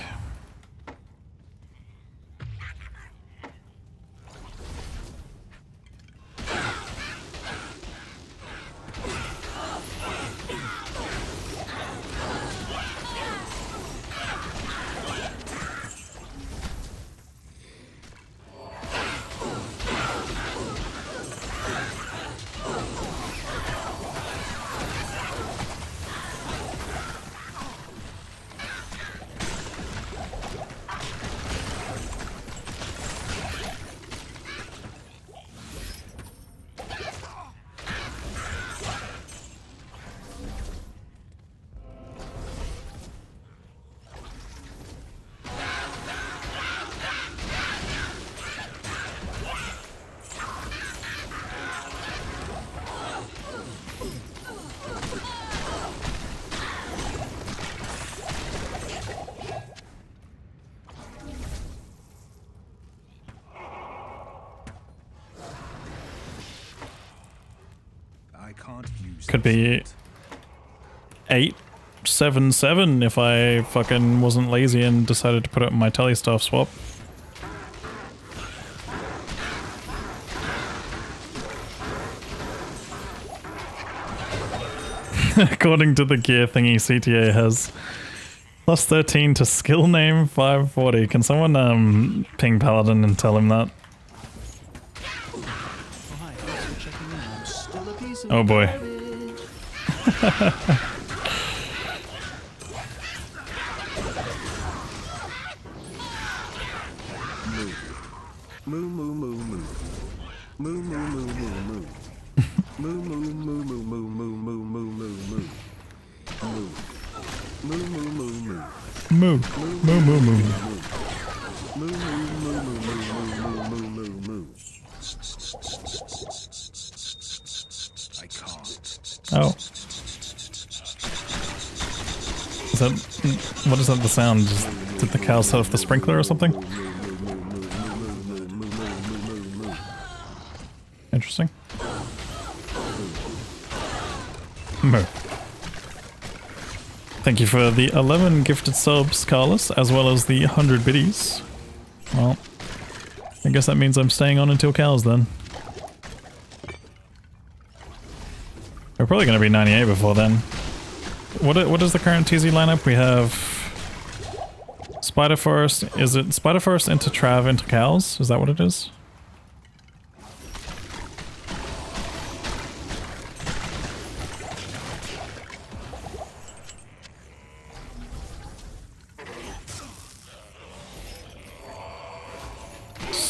Speaker 4: I can't use
Speaker 1: Could
Speaker 4: this
Speaker 1: be
Speaker 4: yet.
Speaker 1: 877 if I fucking wasn't lazy and decided to put it in my telestaff swap. According to the gear thingy, CTA has plus 13 to skill name 540. Can someone ping Paladin and tell him that?
Speaker 2: Oh, hi, thanks for checking in. I'm still a piece of
Speaker 1: Oh boy.
Speaker 2: garbage.
Speaker 3: Moo moo moo moo. Moo moo moo moo moo. Moo moo moo moo moo moo moo moo moo moo. Moo. Moo moo moo moo.
Speaker 1: Moo. Moo moo moo.
Speaker 3: Moo moo moo moo moo moo moo moo.
Speaker 4: I can't.
Speaker 1: Oh. Is that, what is that the sound? Did the cow set off the sprinkler or something? Interesting. Moo. Thank you for the 11 gifted subs, Carlos, as well as the 100 biddies. Well, I guess that means I'm staying on until cows then. We're probably going to be 98 before then. What is the current TZ lineup? We have Spider Forest. Is it Spider Forest into Trav into cows? Is that what it is?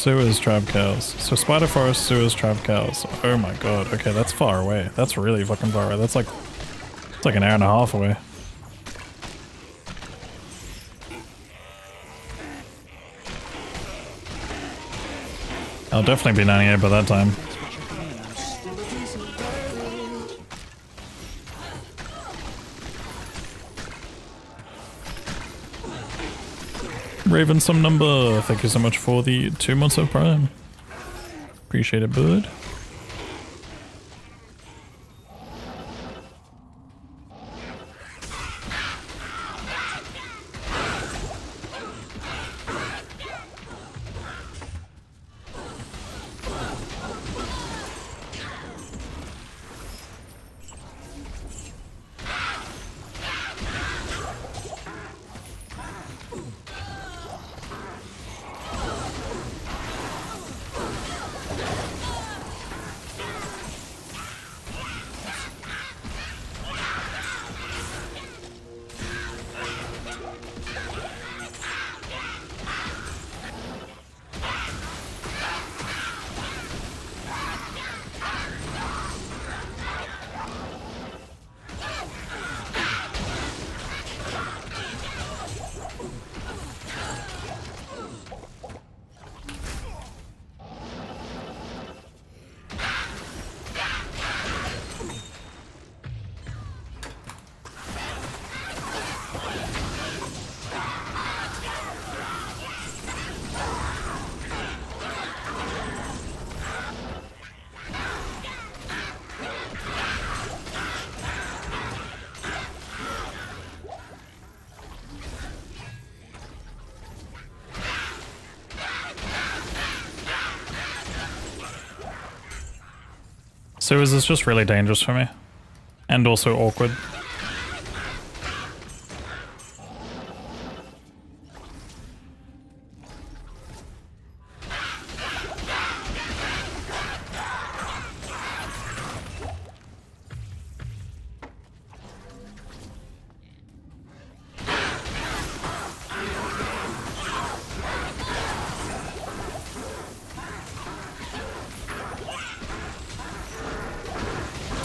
Speaker 1: sewers, trap cows. So spider forest, sewers, trap cows. Oh my god. Okay, that's far away. That's really fucking far away. That's like, it's like an hour and a half away. I'll definitely be 98 by that time. Raven some number. Thank you so much for the 2 months of Prime. Appreciate it, bud. Sewers is just really dangerous for me. And also awkward.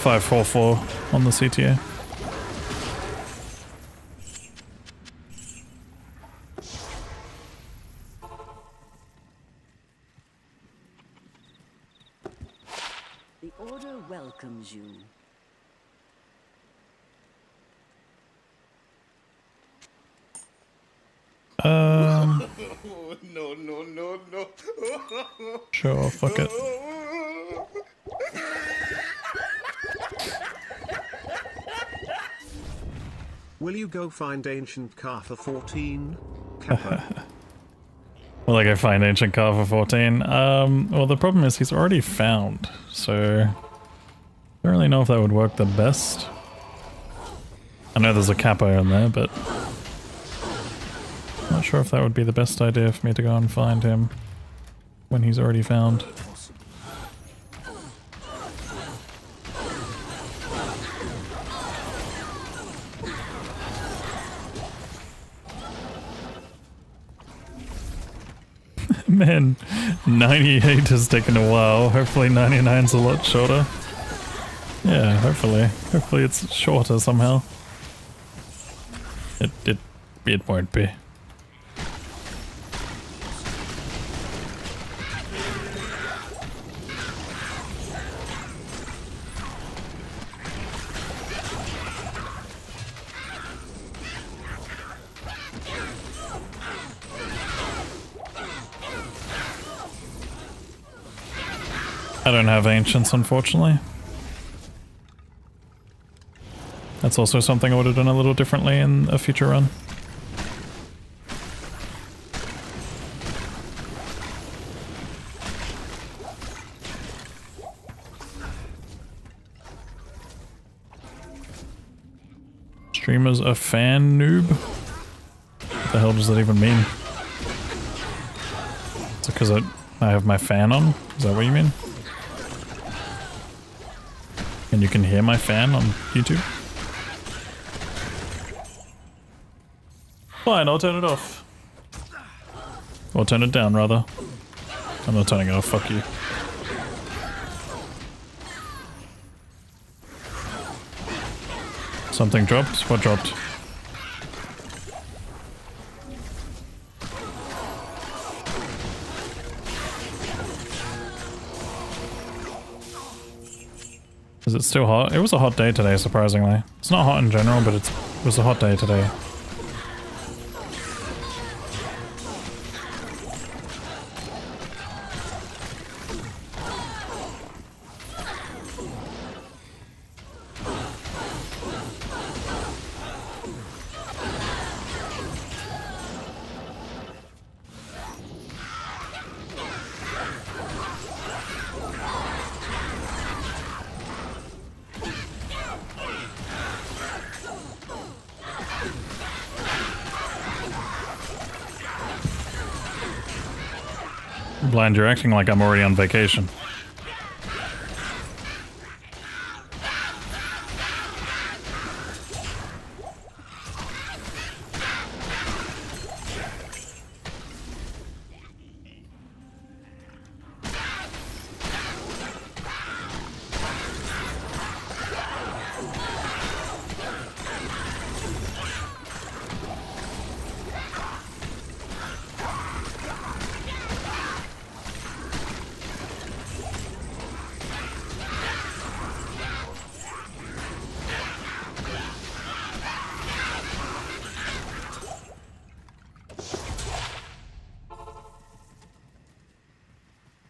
Speaker 1: .544 on the CTA.
Speaker 5: The Order welcomes you.
Speaker 3: No.
Speaker 1: Sure, fuck it.
Speaker 3: Will you go find ancient car for 14? Kappa.
Speaker 1: Will I go find ancient car for 14? Well, the problem is he's already found, so I don't really know if that would work the best. I know there's a capo in there, but I'm not sure if that would be the best idea for me to go and find him when he's already found. Man, 98 has taken a while. Hopefully 99's a lot shorter. Yeah, hopefully. Hopefully it's shorter somehow. It won't be. I don't have ancients, unfortunately. That's also something I would have done a little differently in a future run. Streamer's a fan noob? What the hell does that even mean? Is it because I have my fan on? Is that what you mean? And you can hear my fan on YouTube? Fine, I'll turn it off. Or turn it down, rather. I'm not turning it off, fuck you. Something dropped? What dropped? Is it still hot? It was a hot day today, surprisingly. It's not hot in general, but it was a hot day today. Blind, you're acting like I'm already on vacation.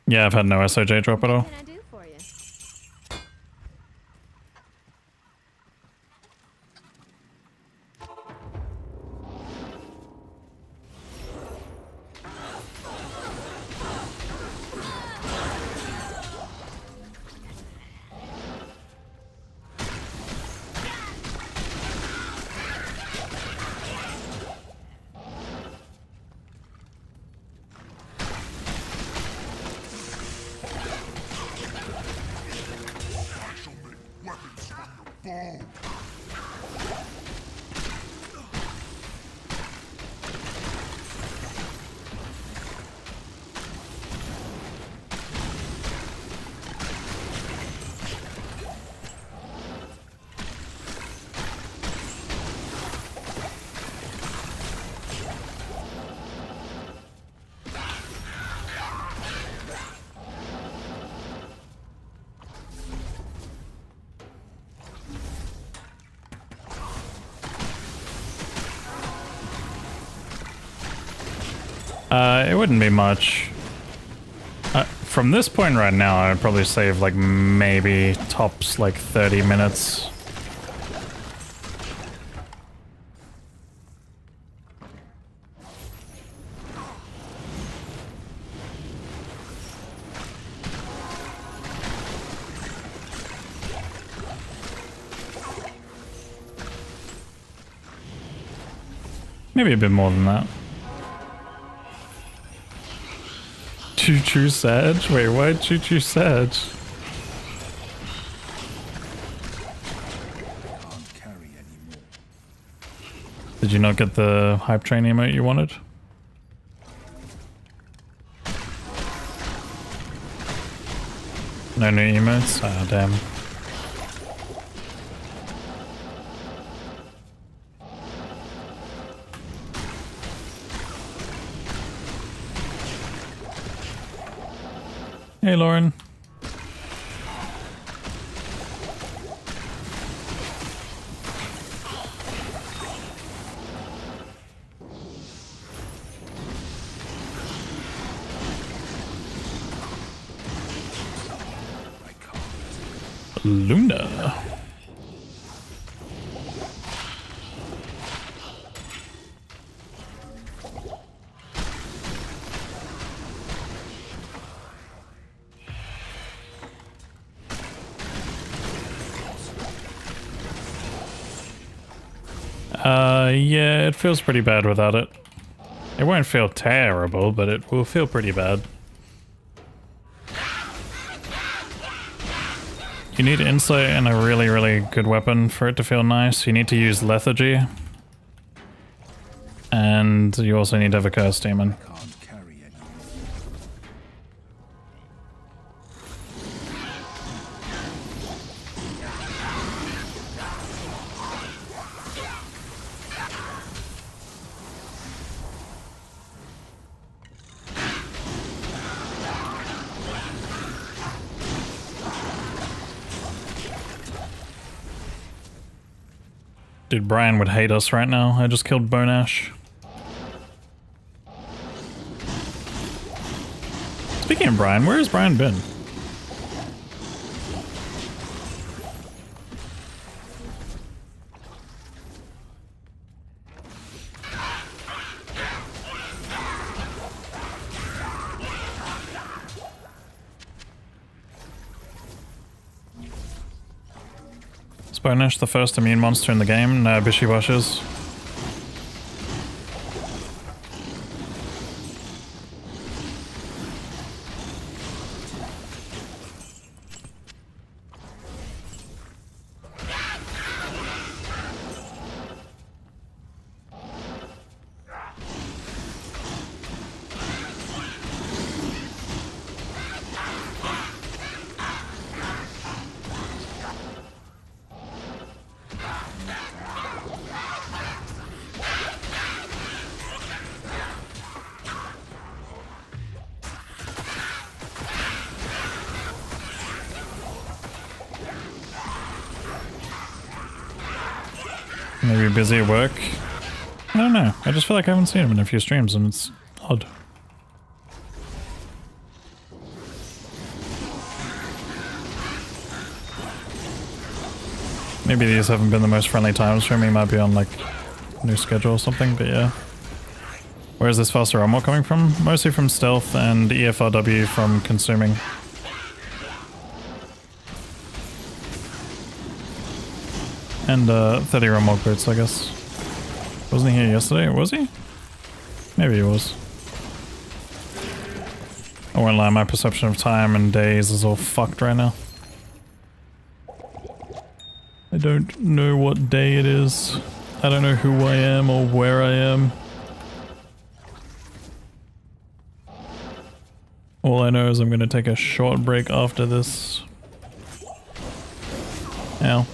Speaker 1: Yeah, I've had no SOJ drop at all.
Speaker 6: What can I do for you?
Speaker 1: It wouldn't be much. From this point right now, I'd probably save like maybe tops like 30 minutes. Maybe a bit more than that. Choo Choo Sag? Wait, why Choo Choo Sag?
Speaker 4: Can't carry anymore.
Speaker 1: Did you not get the hype train emote you wanted? No new emotes? Ah, damn. Hey, Lauren. Luna. Yeah, it feels pretty bad without it. It won't feel terrible, but it will feel pretty bad. You need insight and a really, really good weapon for it to feel nice. You need to use lethargy. And you also need to have a curse demon.
Speaker 4: Can't carry anymore.
Speaker 1: Dude, Brian would hate us right now. I just killed Bone Ash. Speaking of Brian, where has Brian been? Is Bone Ash the first immune monster in the game? No, Bishiwash is. Maybe busy at work? I don't know. I just feel like I haven't seen him in a few streams and it's odd. Maybe these haven't been the most friendly times for me. Might be on like new schedule or something, but yeah. Where is this faster armor coming from? Mostly from stealth and EFRW from consuming. And 30 Remog boots, I guess. Wasn't he here yesterday? Was he? Maybe he was. I won't lie, my perception of time and days is all fucked right now. I don't know what day it is. I don't know who I am or where I am. All I know is I'm gonna take a short break after this. Ow.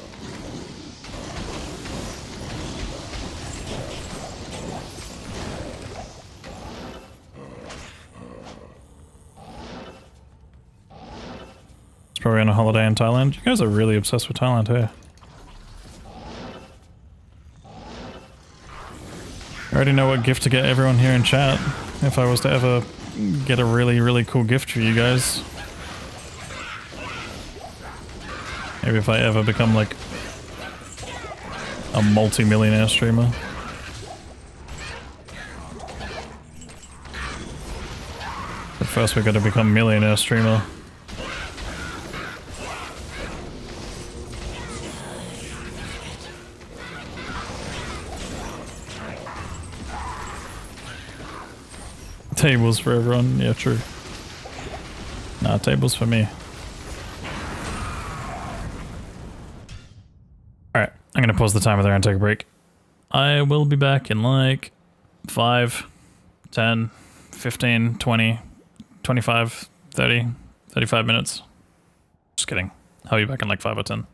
Speaker 1: It's probably on a holiday in Thailand. You guys are really obsessed with Thailand here. I already know what gift to get everyone here in chat. If I was to ever get a really, really cool gift for you guys. Maybe if I ever become like a multi-millionaire streamer. But first we gotta become millionaire streamer. Tables for everyone, yeah, true. Nah, tables for me. Alright, I'm gonna pause the timer there and take a break. I will be back in like 5, 10, 15, 20, 25, 30, 35 minutes. Just kidding. I'll be back in like 5 or 10.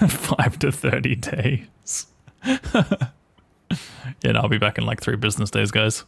Speaker 1: Five to 30 days. Yeah, no, I'll be back in like 3 business days, guys.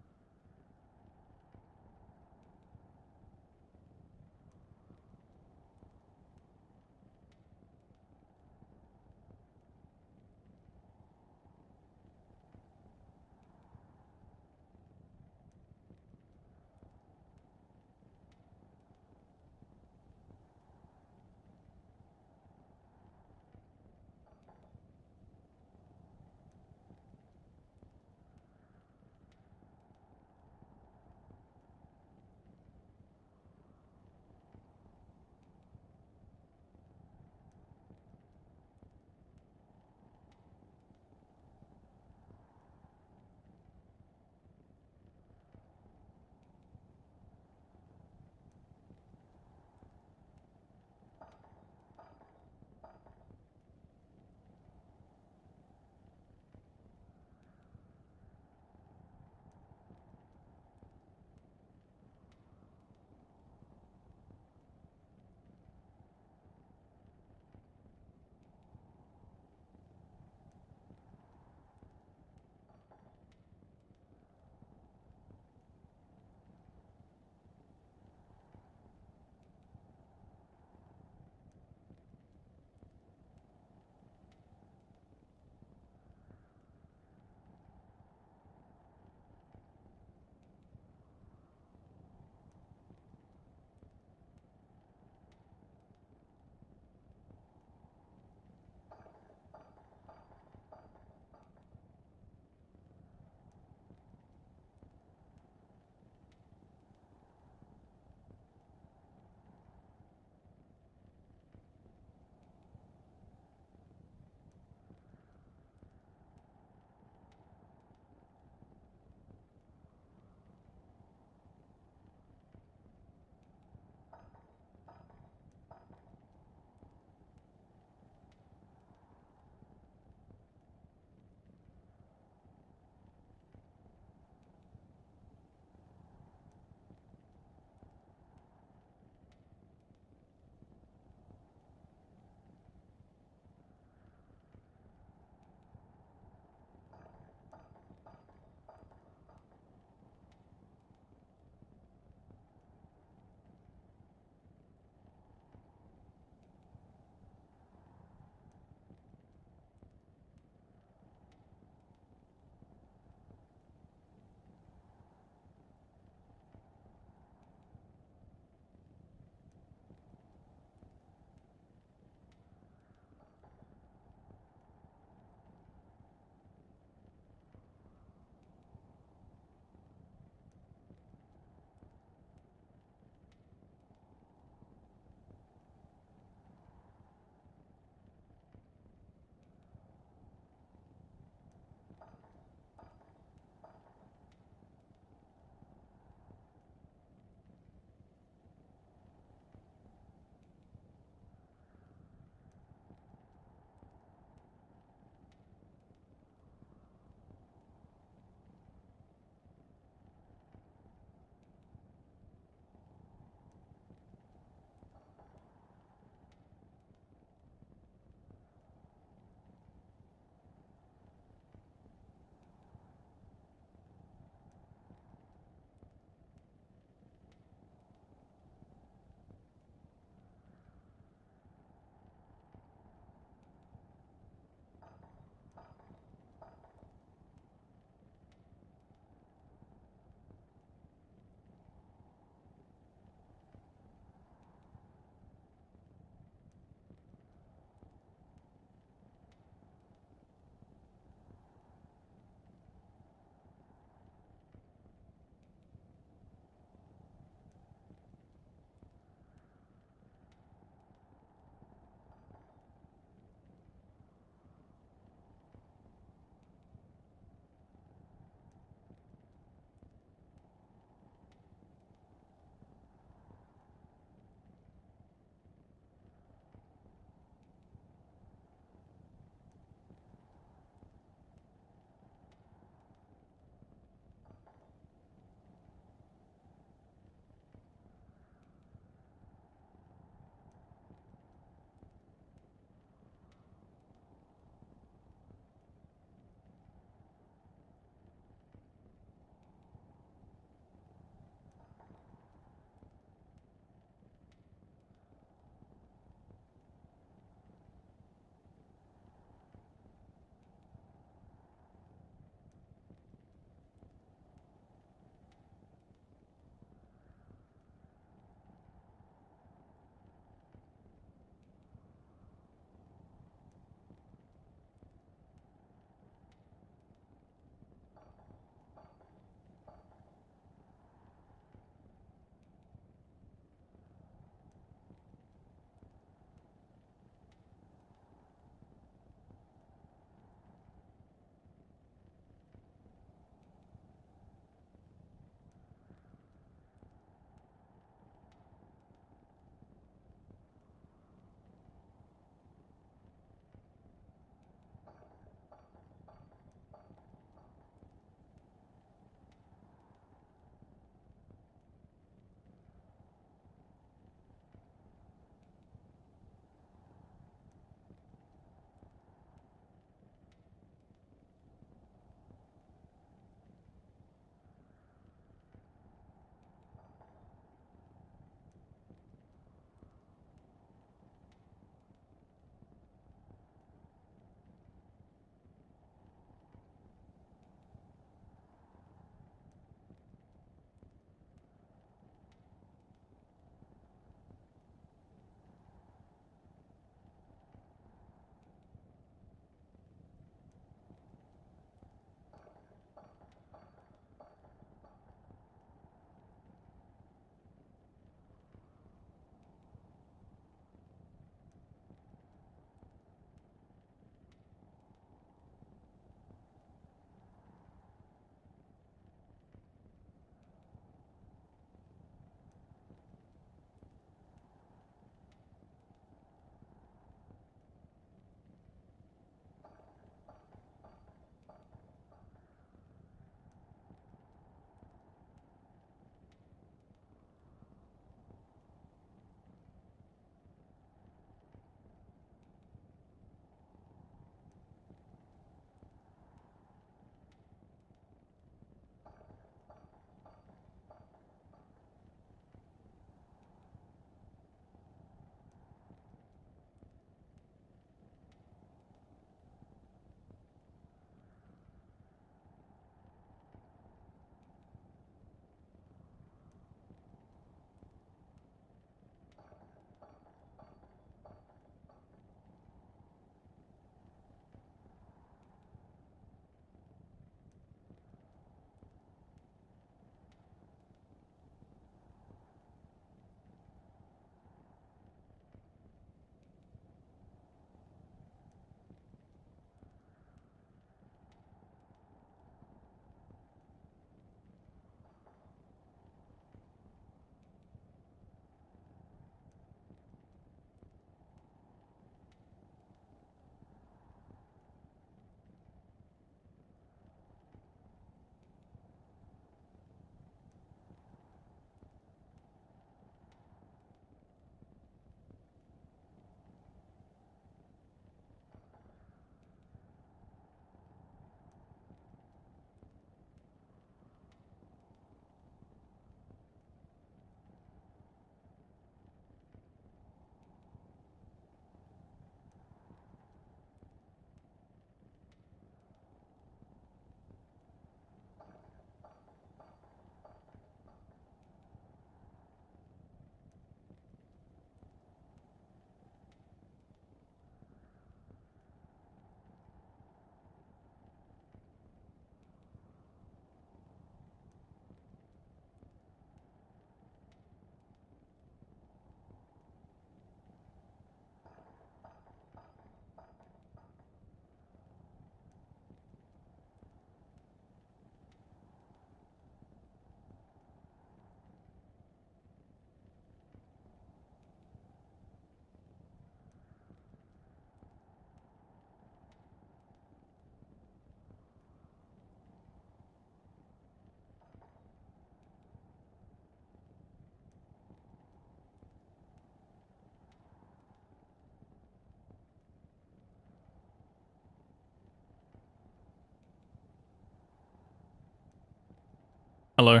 Speaker 1: Hello.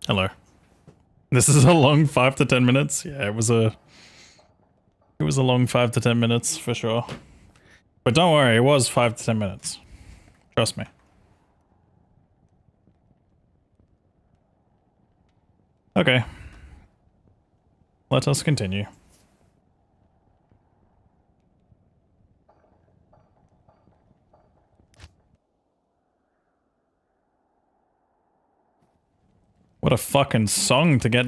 Speaker 1: Hello. This is a long 5 to 10 minutes. Yeah, it was a long 5 to 10 minutes for sure. But don't worry, it was 5 to 10 minutes. Trust me. Okay. Let us continue. What a fucking song to get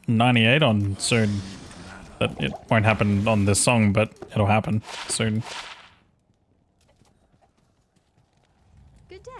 Speaker 1: 98 on soon. That it won't happen on this song, but it'll happen soon.
Speaker 6: Good day.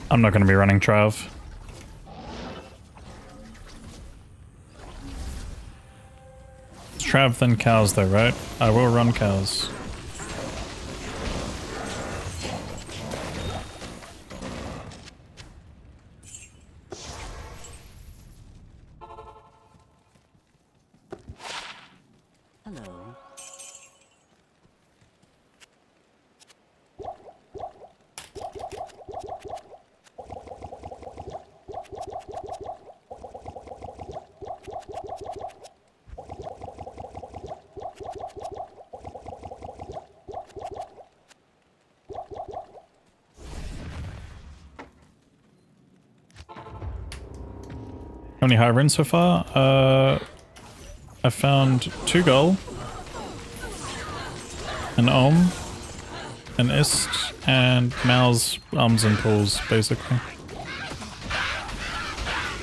Speaker 1: I'm not going to be running Trav. It's Trav then cows though, right? I will run cows.
Speaker 5: Hello.
Speaker 1: How many high runes so far? I found 2 gold, an Ohm, an Ist, and Mal's arms and pulls, basically.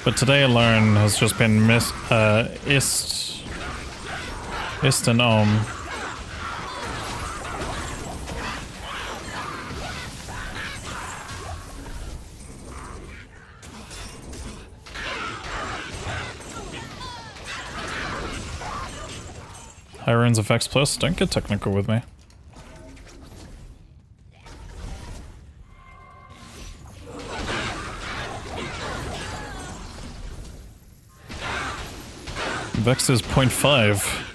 Speaker 1: But today alone has just been Ist and Ohm. High runes effects plus, don't get technical with me. Vex is 0.5.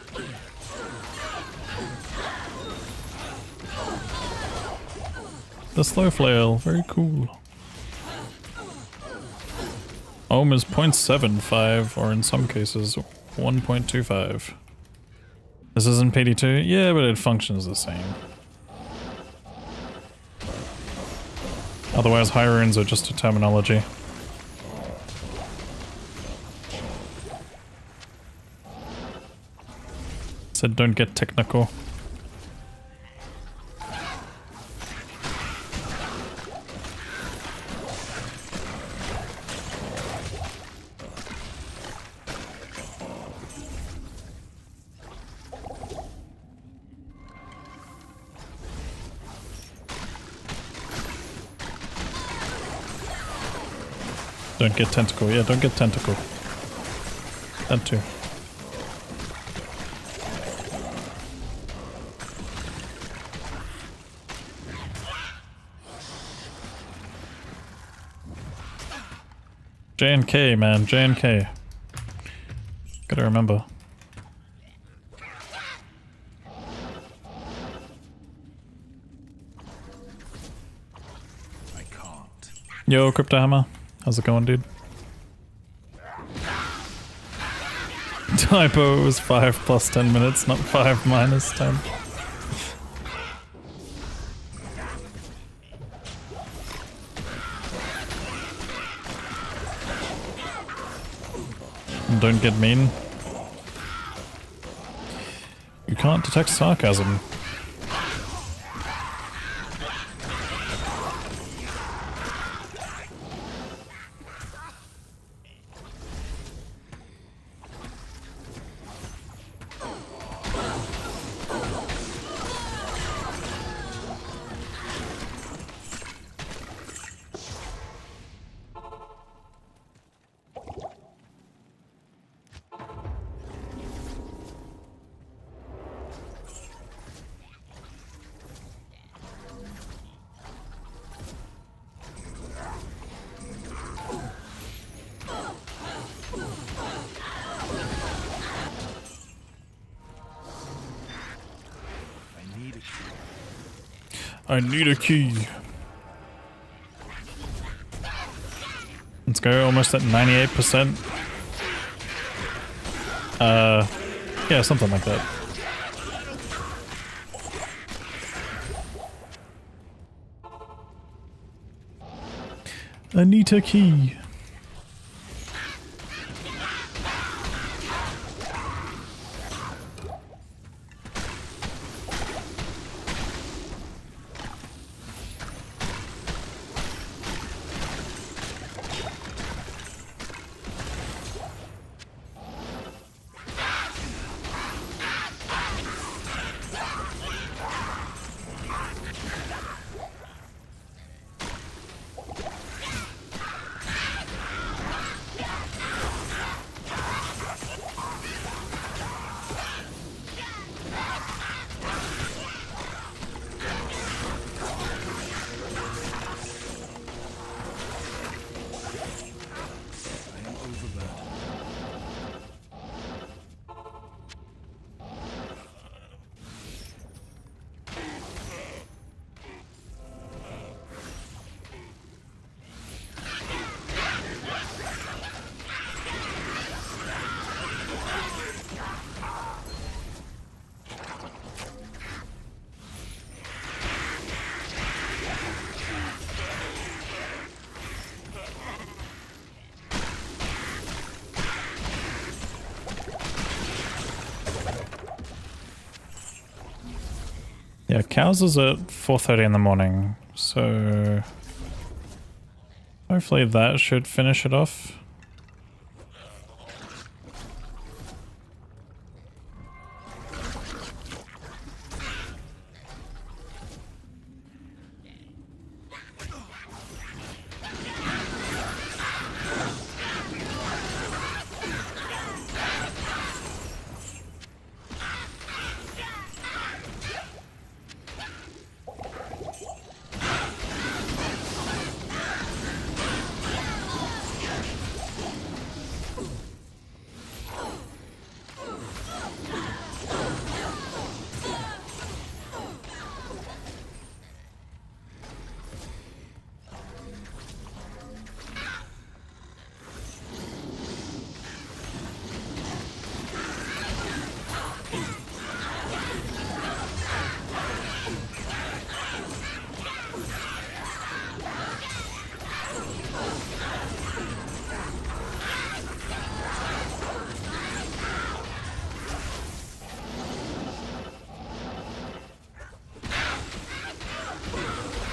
Speaker 1: The slow flail, very cool. Ohm is 0.75, or in some cases, 1.25. This isn't PD2? Yeah, but it functions the same. Otherwise, high runes are just a terminology. Said don't get technical. Don't get tentacle. Yeah, don't get tentacle. That too. J&K, man. J&K. Gotta remember.
Speaker 4: I can't.
Speaker 1: Yo, Crypto Hammer. How's it going, dude? Typo, it was 5 plus 10 minutes, not 5 minus 10. Don't get mean. You can't detect sarcasm. I need a key. Let's go, almost at 98%. Yeah, something like that. I need a key. Yeah, cows is at 4:30 in the morning, so hopefully that should finish it off.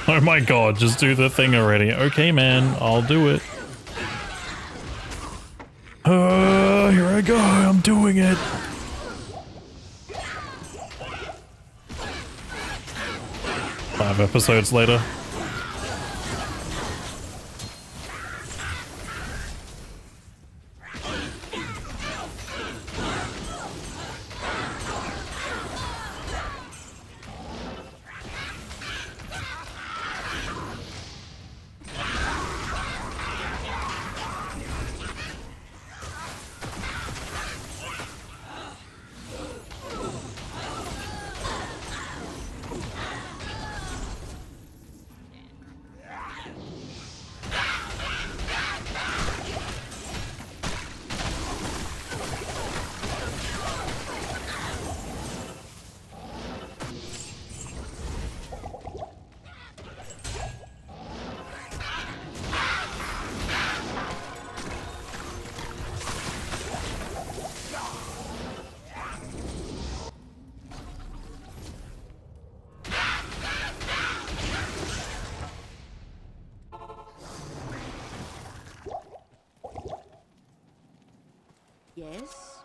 Speaker 1: Oh my god, just do the thing already. Okay, man, I'll do it. Here I go, I'm doing it. Five episodes later.
Speaker 5: Yes?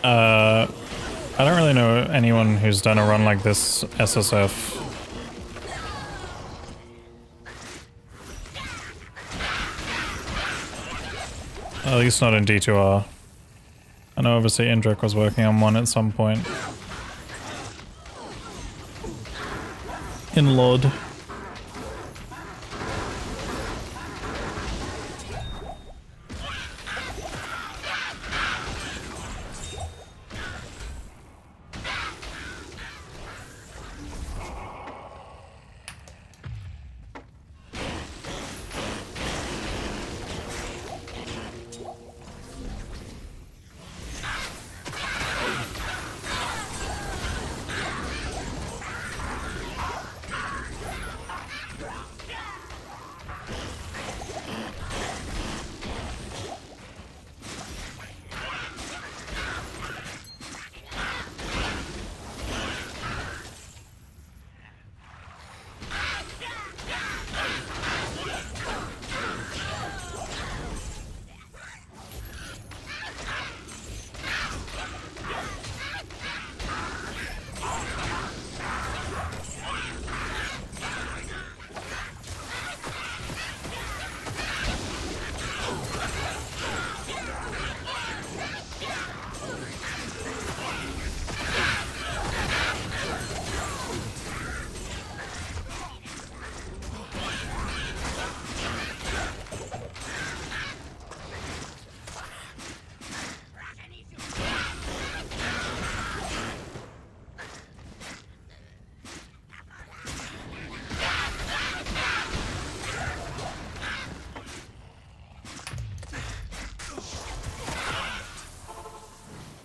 Speaker 1: I don't really know anyone who's done a run like this SSF. At least not in D2R. I know obviously Indrik was working on one at some point. In LOD.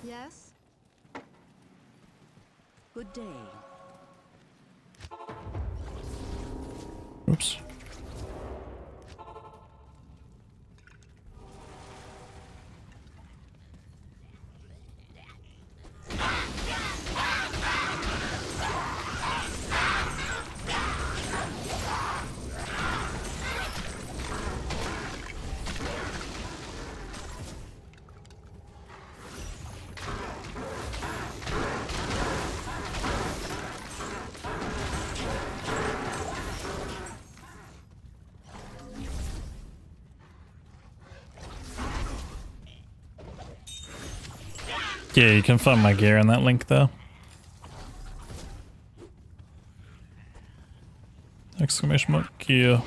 Speaker 6: Yes?
Speaker 5: Good day.
Speaker 1: Oops. Yeah, you can find my gear in that link there. Exclamation mark gear.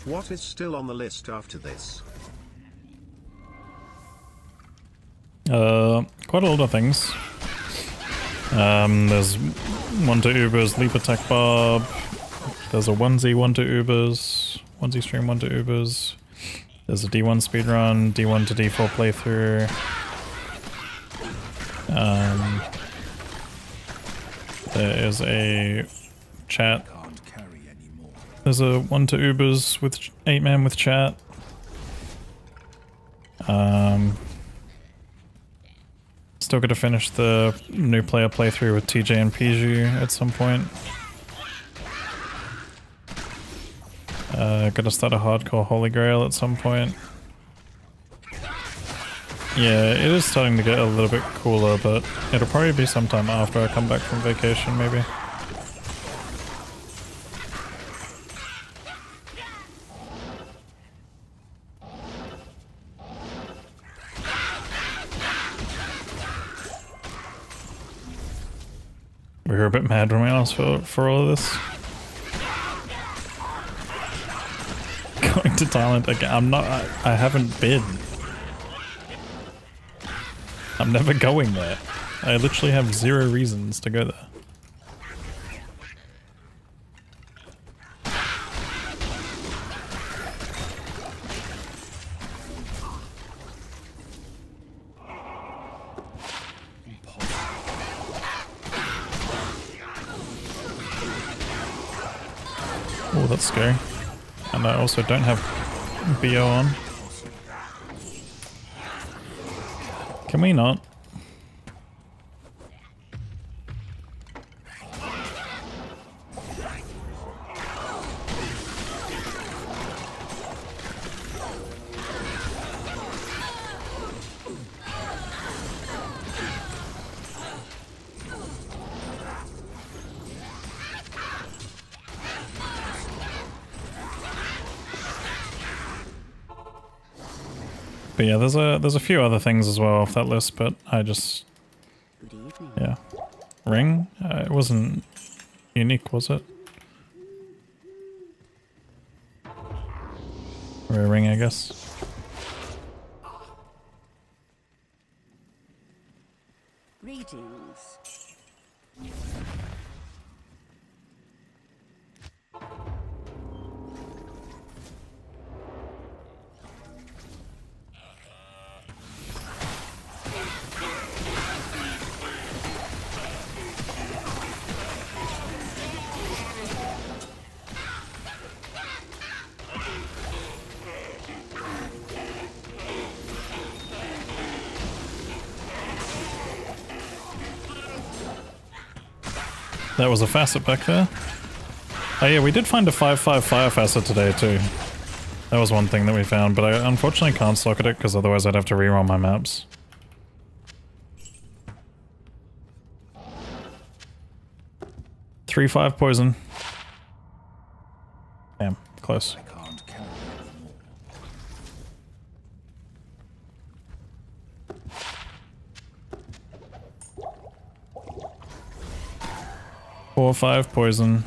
Speaker 3: What is still on the list after this?
Speaker 1: Quite a lot of things. There's 1 to Ubers, Leap Attack Bob. There's a 1Z 1 to Ubers. 1Z stream 1 to Ubers. There's a D1 speedrun, D1 to D4 playthrough. There is a chat.
Speaker 4: Can't carry anymore.
Speaker 1: There's a 1 to Ubers with 8-man with chat. Still got to finish the new player playthrough with TJ and Piju at some point. Got to start a hardcore Holy Grail at some point. Yeah, it is starting to get a little bit cooler, but it'll probably be sometime after I come back from vacation, maybe. We were a bit mad when we asked for all of this. Going to Thailand again. I haven't been. I'm never going there. I literally have 0 reasons to go there. Oh, that's scary. And I also don't have BO on. Can we not? But yeah, there's a few other things as well off that list, but I just...
Speaker 5: Good evening.
Speaker 1: Yeah. Ring? It wasn't unique, was it? Or a ring, I guess.
Speaker 5: Greetings.
Speaker 1: That was a facet back there. Oh yeah, we did find a 5/5 fire facet today too. That was one thing that we found, but I unfortunately can't socket it because otherwise I'd have to reroll my maps. Three 5 poison. Damn, close.
Speaker 4: I can't carry anymore.
Speaker 1: 4/5 poison.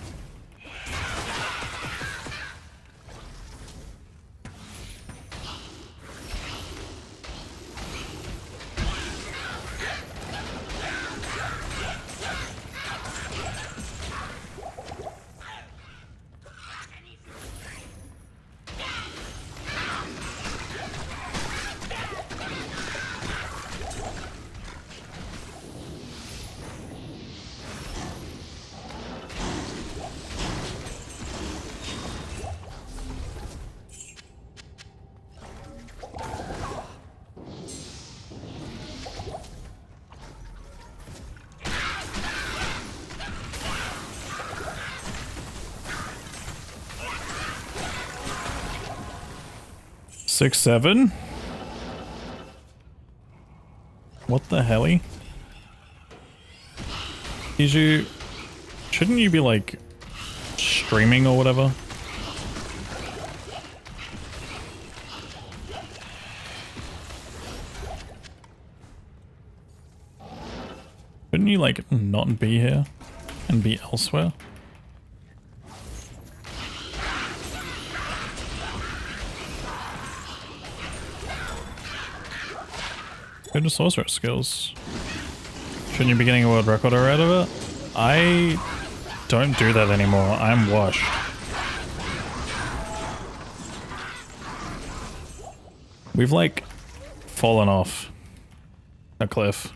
Speaker 1: Six, 7? What the helly? Shouldn't you be like streaming or whatever? Shouldn't you like not be here and be elsewhere? Go to sorcerer skills. Shouldn't you be getting a world record out of it? I don't do that anymore. I'm washed. We've like fallen off a cliff.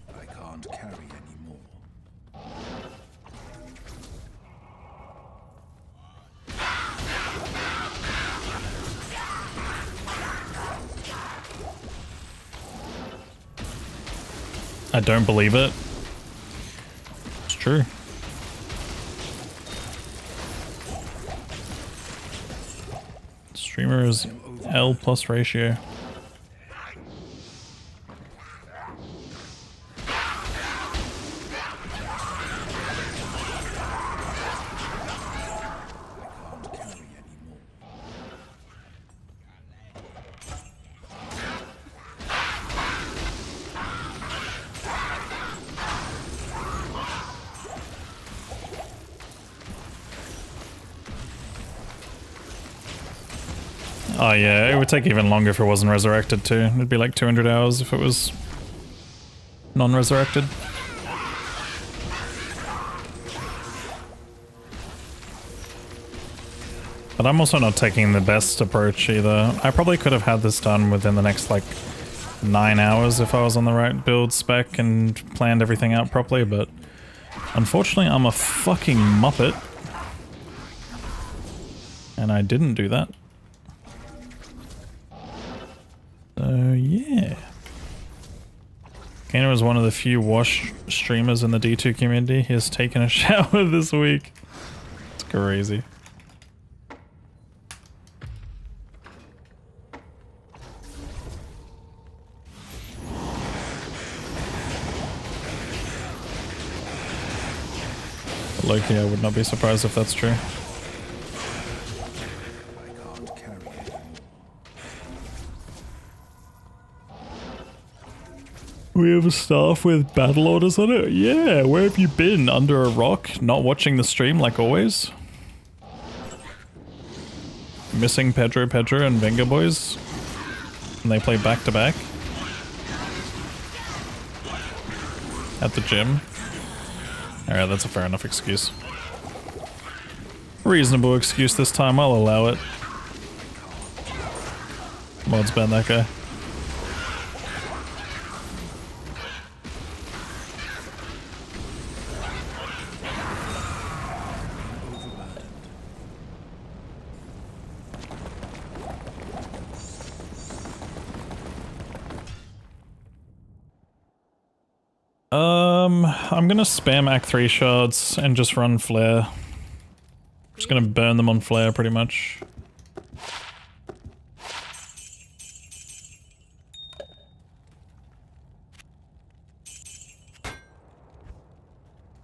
Speaker 4: I can't carry anymore.
Speaker 1: I don't believe it. It's true. Streamer is L plus ratio.
Speaker 4: Can't carry anymore.
Speaker 1: Oh yeah, it would take even longer if it wasn't resurrected too. It'd be like 200 hours if it was non-resurrected. But I'm also not taking the best approach either. I probably could have had this done within the next like 9 hours if I was on the right build spec and planned everything out properly, but unfortunately I'm a fucking muppet. And I didn't do that. So yeah. Kano is one of the few wash streamers in the D2 community. He has taken a shower this week. It's crazy. Loki, I would not be surprised if that's true.
Speaker 4: I can't carry anymore.
Speaker 1: We have a staff with battle orders on it? Yeah, where have you been? Under a rock? Not watching the stream like always? Missing Pedro and Venga Boys? And they play back to back? At the gym? Alright, that's a fair enough excuse. Reasonable excuse this time, I'll allow it. Mods ban that guy. I'm gonna spam Act 3 shards and just run flare. Just gonna burn them on flare pretty much.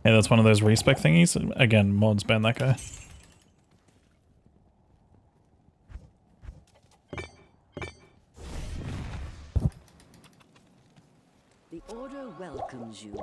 Speaker 1: Yeah, that's one of those respec thingies. Again, mods ban that guy.
Speaker 5: The Order welcomes you.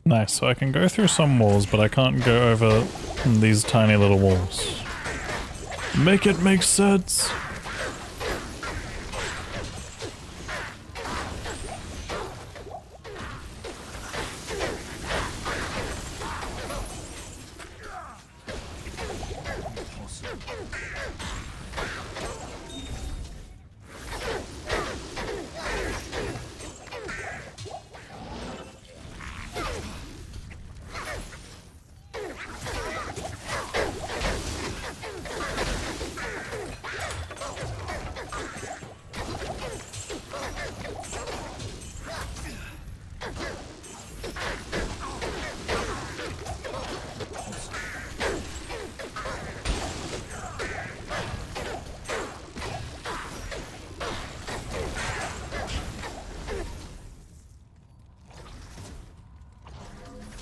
Speaker 1: Nice, so I can go through some walls, but I can't go over these tiny little walls. Make it make sense!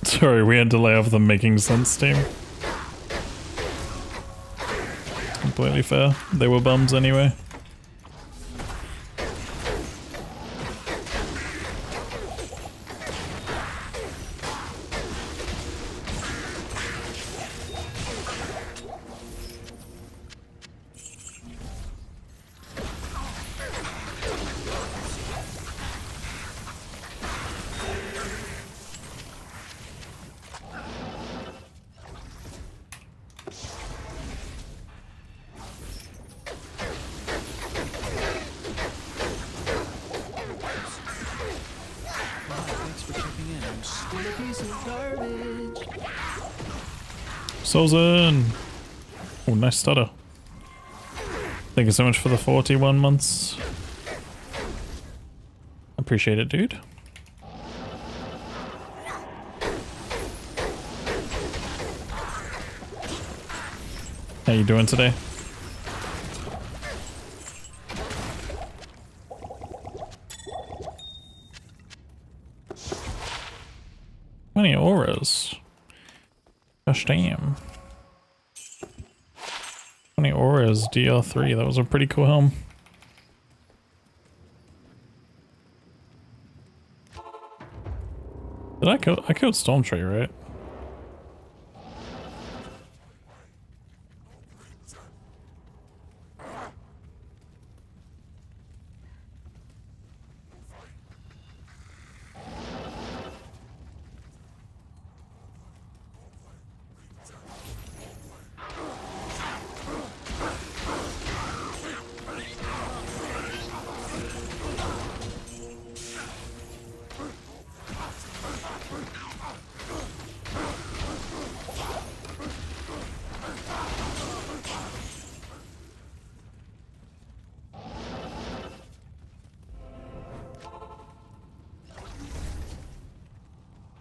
Speaker 1: Sorry, we had to lay off the making sense team. Completely fair. They were bums anyway. Solzen! Oh, nice stutter. Thank you so much for the 41 months. Appreciate it, dude. How you doing today? Many auras. Gosh damn. 20 auras, DR3. That was a pretty cool helm. Did I kill? I killed Stormtree, right?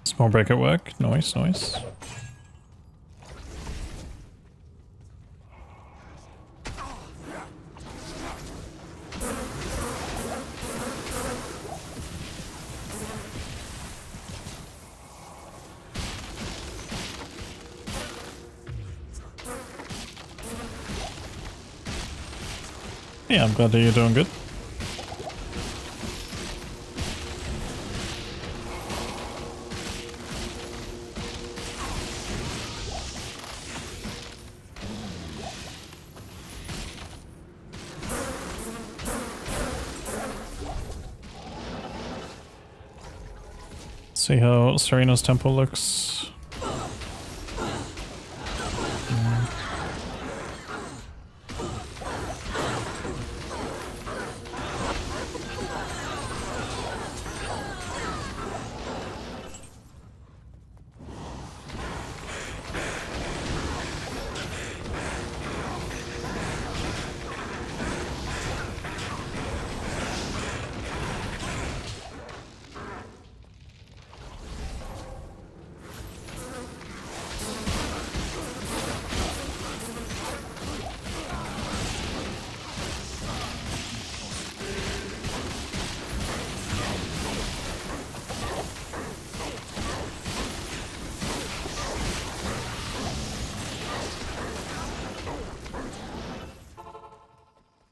Speaker 1: Small break at work. Nice, nice. Yeah, I'm glad that you're doing good. See how Serena's temple looks.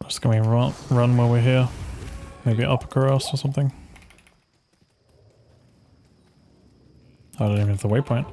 Speaker 1: Just gonna run while we're here. Maybe up across or something. I don't even have the waypoint.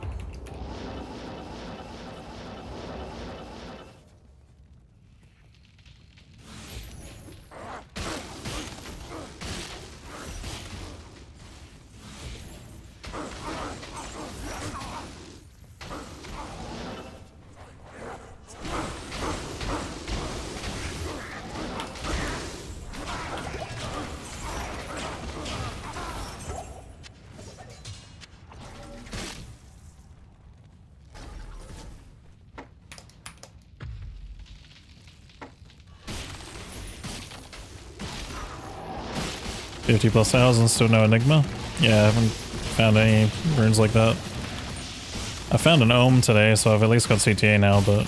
Speaker 1: +50,000, still no Enigma? Yeah, I haven't found any runes like that. I found an Ohm today, so I've at least got CTA now, but...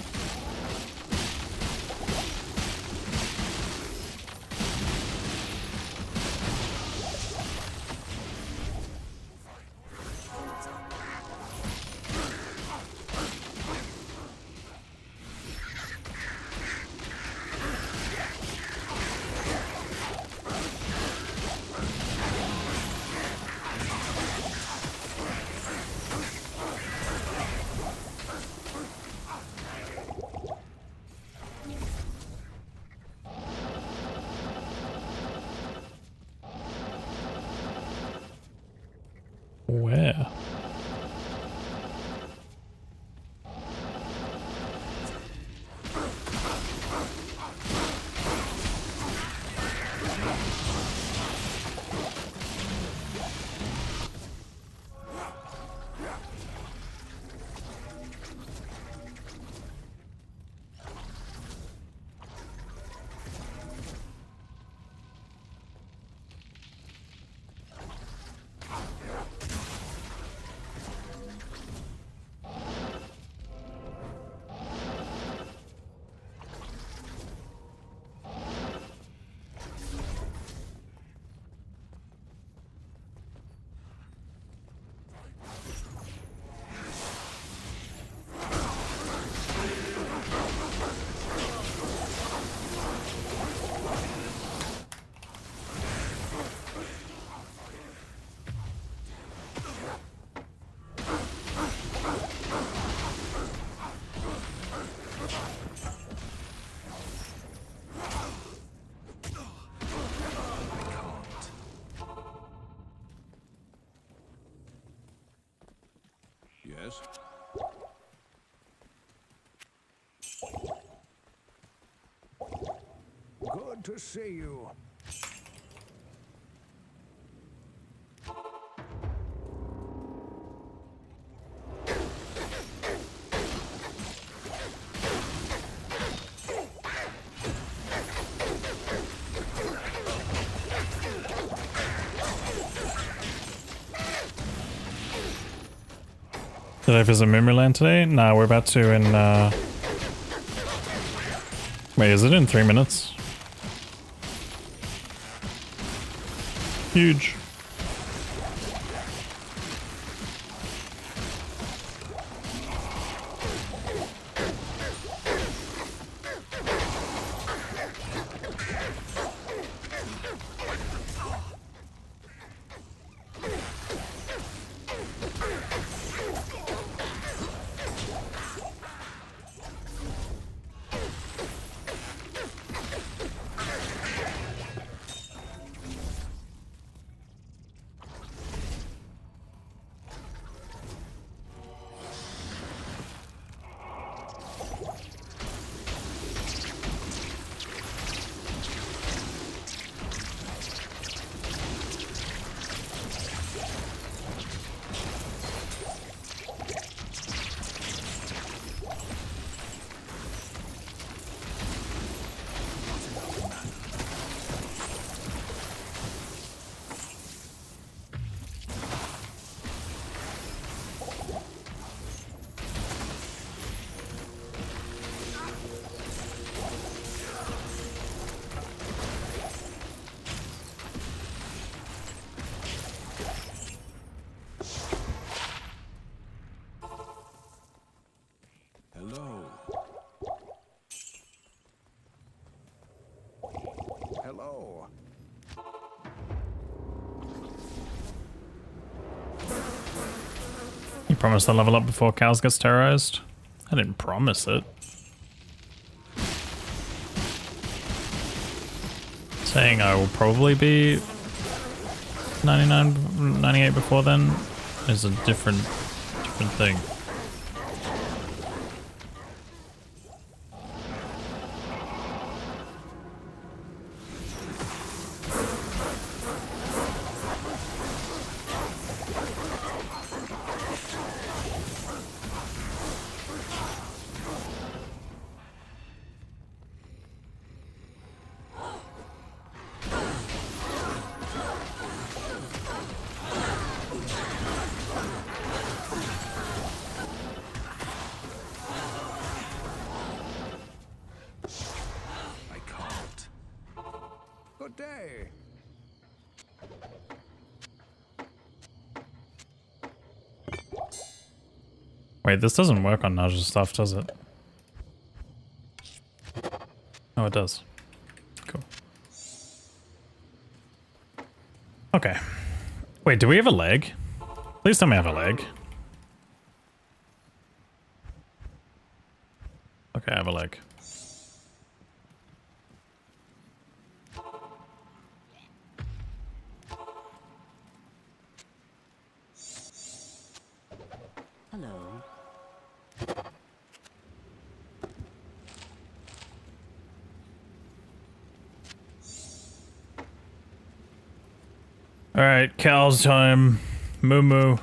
Speaker 1: Where?
Speaker 4: Yes? Good to see you.
Speaker 1: Did I visit Memoryland today? Nah, we're about to in, Wait, is it in 3 minutes? Huge.
Speaker 4: Hello. Hello.
Speaker 1: promise to level up before Cows gets terrorized. I didn't promise it. Saying I will probably be 99, 98 before then is a different thing.
Speaker 4: Good day.
Speaker 1: Wait, this doesn't work on Naj's stuff, does it? Oh, it does. Cool. Okay. Wait, do we have a leg? Please tell me I have a leg. Okay, I have a leg.
Speaker 5: Hello.
Speaker 1: Alright, cows time. Moo moo.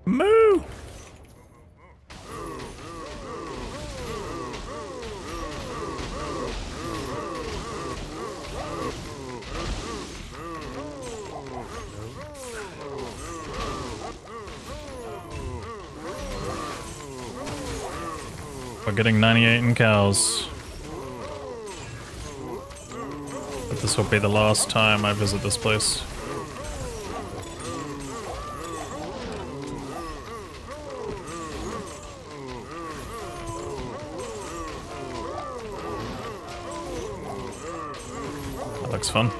Speaker 1: Moo! We're getting 98 in cows. But this will be the last time I visit this place. That looks fun.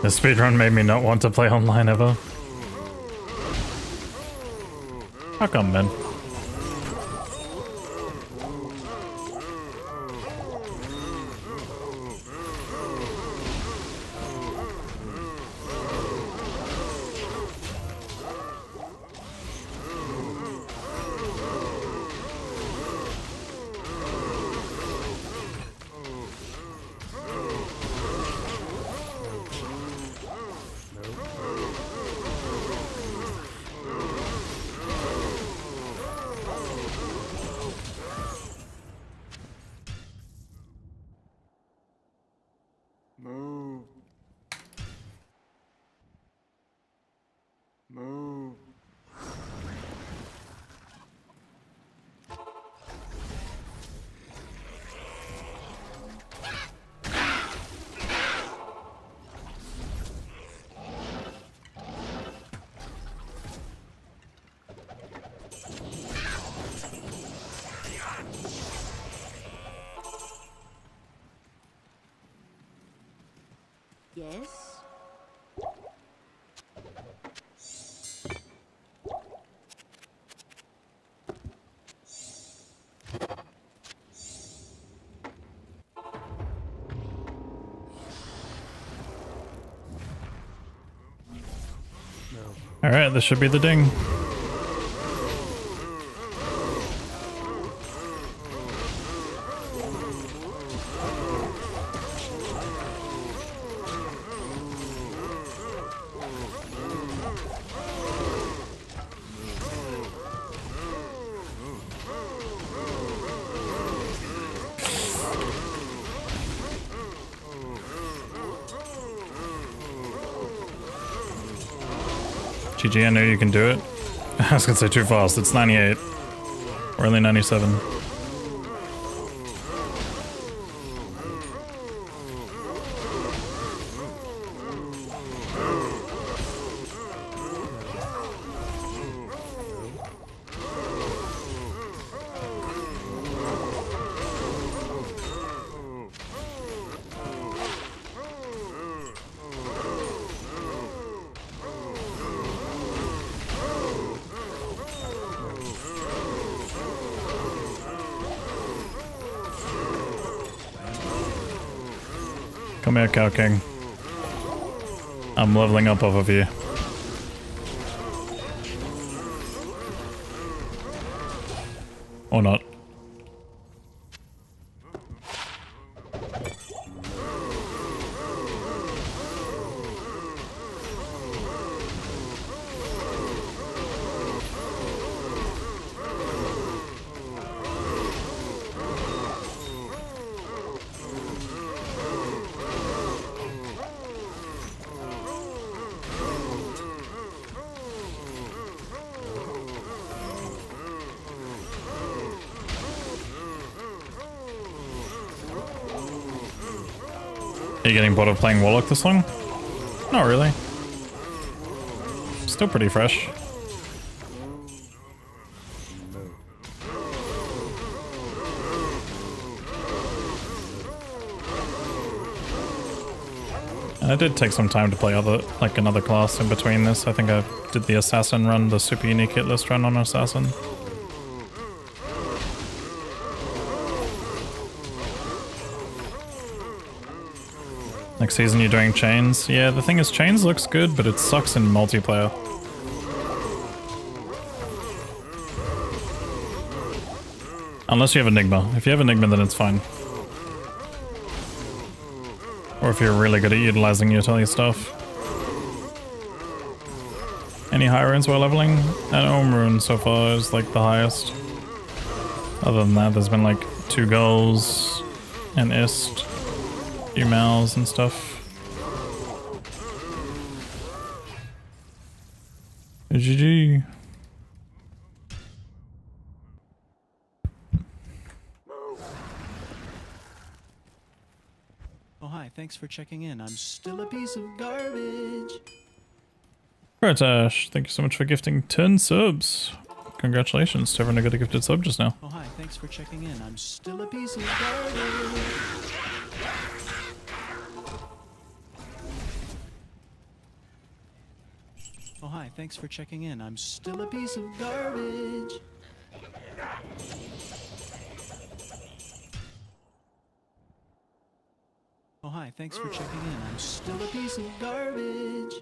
Speaker 1: The speedrun made me not want to play online ever. How come, man?
Speaker 3: Moo. Moo.
Speaker 6: Yes?
Speaker 1: Alright, this should be the ding. GG, I know you can do it. I was gonna say too fast, it's 98. We're only 97. Come here, Cow King. I'm leveling up off of you. Or not. Are you getting bored of playing Warlock this long? Not really. Still pretty fresh. And I did take some time to play another class in between this. I think I did the Assassin run, the super unique hit list run on Assassin. Next season you're doing Chains. Yeah, the thing is Chains looks good, but it sucks in multiplayer. Unless you have Enigma. If you have Enigma, then it's fine. Or if you're really good at utilizing utility stuff. Any high runes while leveling? And Ohm rune so far is like the highest. Other than that, there's been like 2 goals and Ist. Few mals and stuff. GG.
Speaker 2: Oh, hi. Thanks for checking in. I'm still a piece of garbage.
Speaker 1: Bratash, thank you so much for gifting 10 subs. Congratulations to everyone who got a gifted sub just now.
Speaker 2: Oh, hi. Thanks for checking in. I'm still a piece of garbage. Oh, hi. Thanks for checking in. I'm still a piece of garbage. Oh, hi. Thanks for checking in. I'm still a piece of garbage.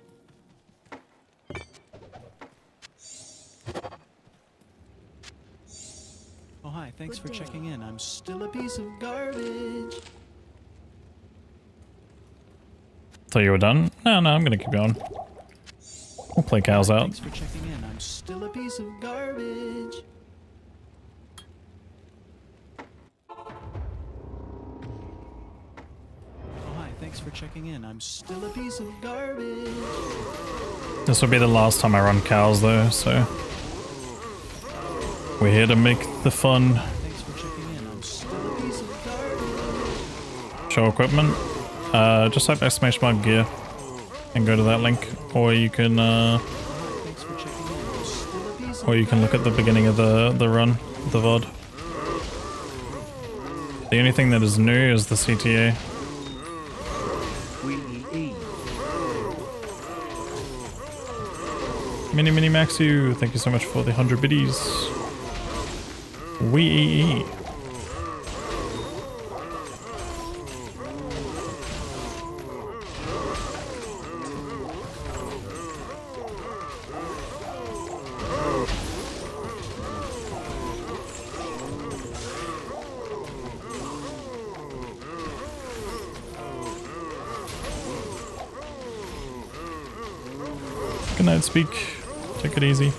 Speaker 2: Oh, hi. Thanks for checking in. I'm still a piece of garbage.
Speaker 1: Thought you were done? No, I'm gonna keep going. We'll play cows out.
Speaker 2: Thanks for checking in. I'm still a piece of garbage. Oh, hi. thanks for checking in. I'm still a piece of garbage.
Speaker 1: This will be the last time I run cows though, so we're here to make the fun.
Speaker 2: Thanks for checking in. I'm still a piece of garbage.
Speaker 1: Show equipment. Just type exclamation mark gear and go to that link, or you can
Speaker 2: Thanks for checking in. I'm still a piece of
Speaker 1: or you can look at the beginning of the run, the VOD. The only thing that is new is the CTA. Mini Maxu, thank you so much for the 100 biddies. Wee. Good night, Speak. Take it easy.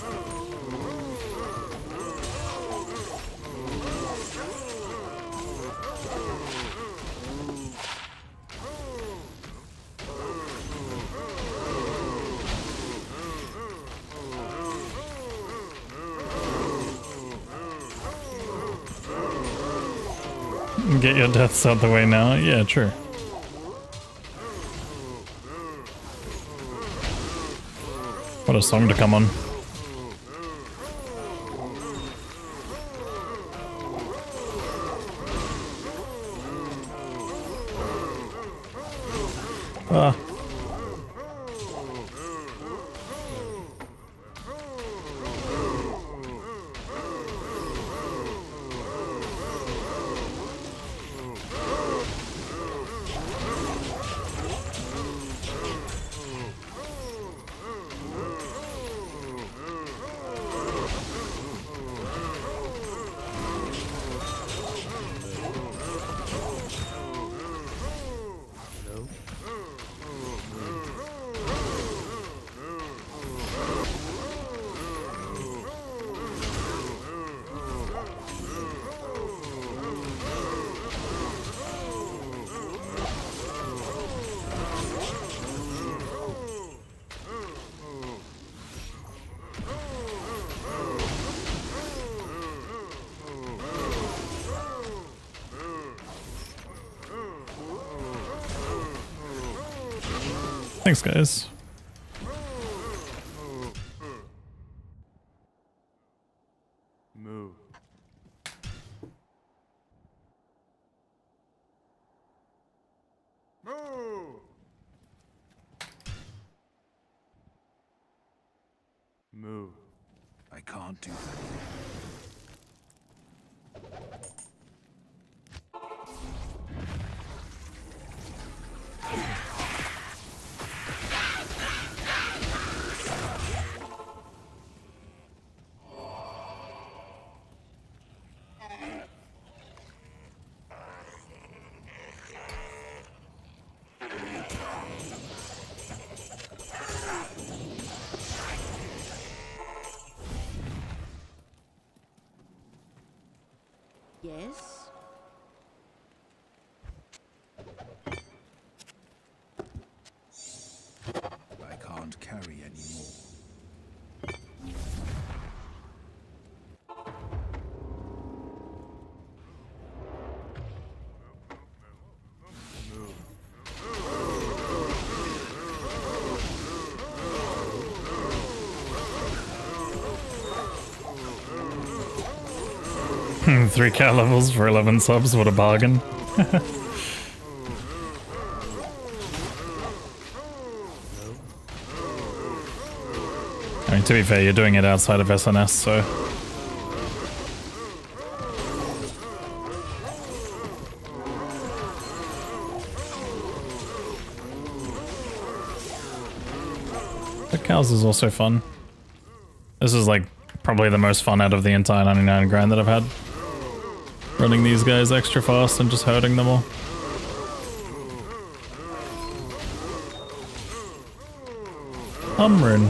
Speaker 1: Get your deaths out the way now. Yeah, true. What a song to come on. Ah. Thanks, guys.
Speaker 4: Move. Move. Move. I can't do that.
Speaker 5: Yes?
Speaker 4: I can't carry anymore.
Speaker 1: Hmm, 3k levels for 11 subs, what a bargain. I mean, to be fair, you're doing it outside of SNS, so... But cows is also fun. This is like probably the most fun out of the entire 99 grind that I've had. Running these guys extra fast and just hurting them all. Umrin.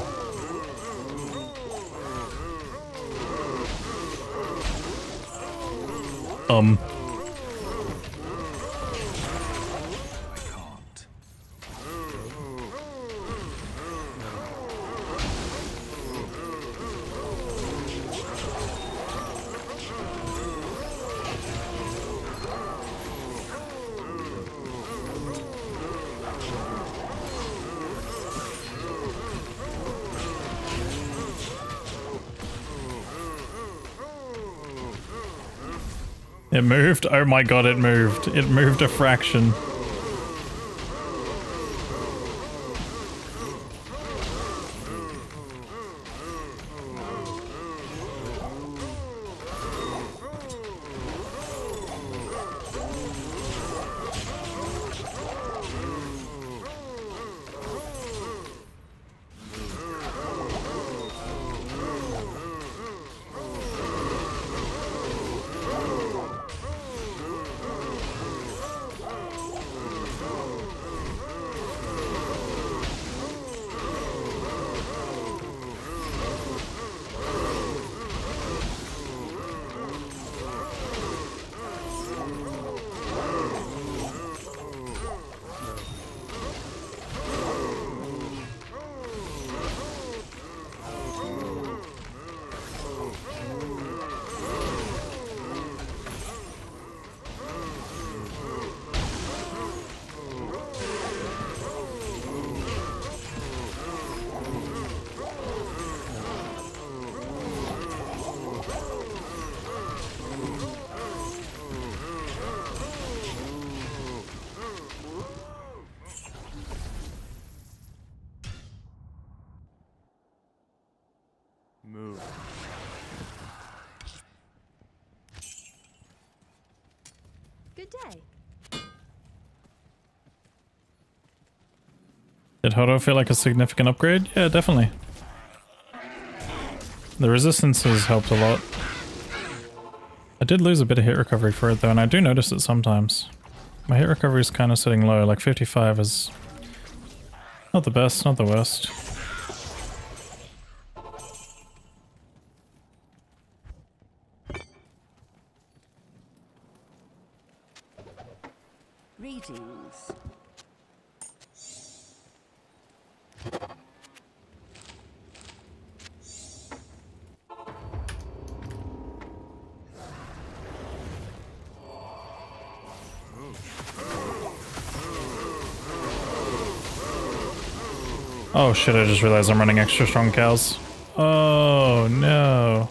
Speaker 4: I can't.
Speaker 1: It moved? Oh my god, it moved. It moved a fraction.
Speaker 3: Move.
Speaker 6: Good day.
Speaker 1: Did Hodo feel like a significant upgrade? Yeah, definitely. The resistances helped a lot. I did lose a bit of hit recovery for it though, and I do notice it sometimes. My hit recovery is kind of sitting low, like 55 is not the best, not the worst.
Speaker 5: Greetings.
Speaker 1: Oh shit, I just realized I'm running extra strong cows. Oh no.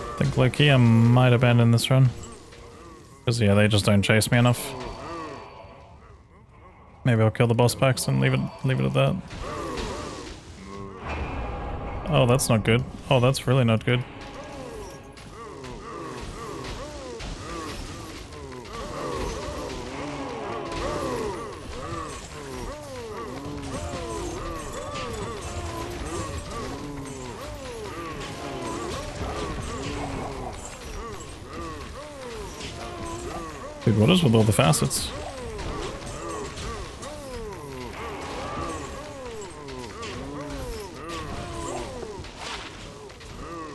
Speaker 1: I think low-key I might abandon this run. Because yeah, they just don't chase me enough. Maybe I'll kill the boss packs and leave it at that. Oh, that's not good. Oh, that's really not good. Dude, what is with all the facets?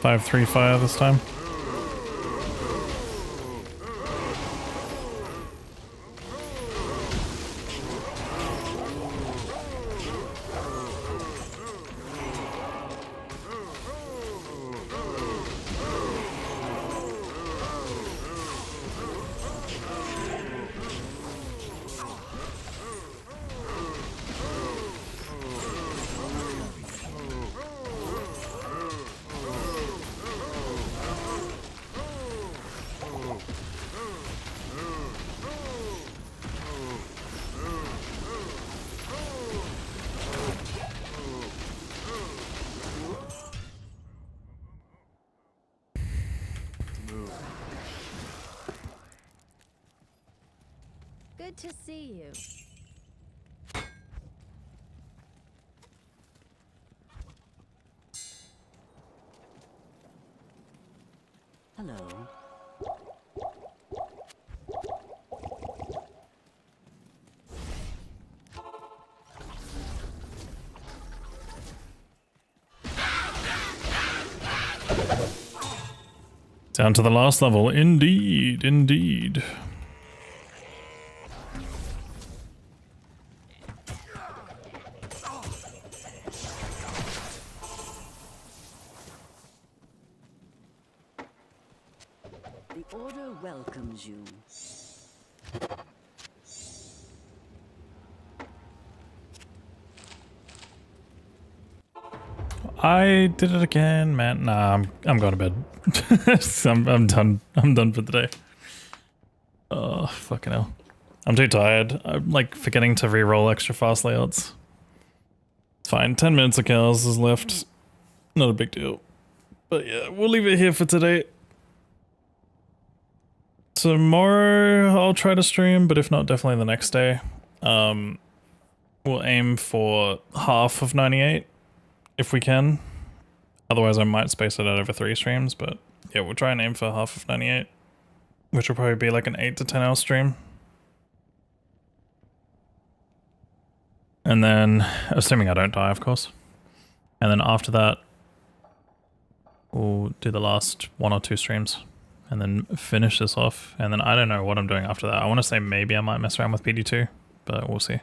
Speaker 1: Five, 3 fire this time.
Speaker 6: Good to see you.
Speaker 5: Hello.
Speaker 1: Down to the last level. Indeed, indeed.
Speaker 5: The Order welcomes you.
Speaker 1: I did it again, man. Nah, I'm going to bed. I'm done. I'm done for the day. Oh, fucking hell. I'm too tired. I'm like forgetting to re-roll extra fast layouts. It's fine. 10 minutes of chaos is left. Not a big deal. But yeah, we'll leave it here for today. Tomorrow I'll try to stream, but if not, definitely the next day. We'll aim for half of 98 if we can. Otherwise I might space it out over 3 streams, but yeah, we'll try and aim for half of 98, which will probably be like an 8 to 10 hour stream. And then, assuming I don't die, of course. And then after that, we'll do the last 1 or 2 streams and then finish this off. And then I don't know what I'm doing after that. I want to say maybe I might mess around with PD2, but we'll see.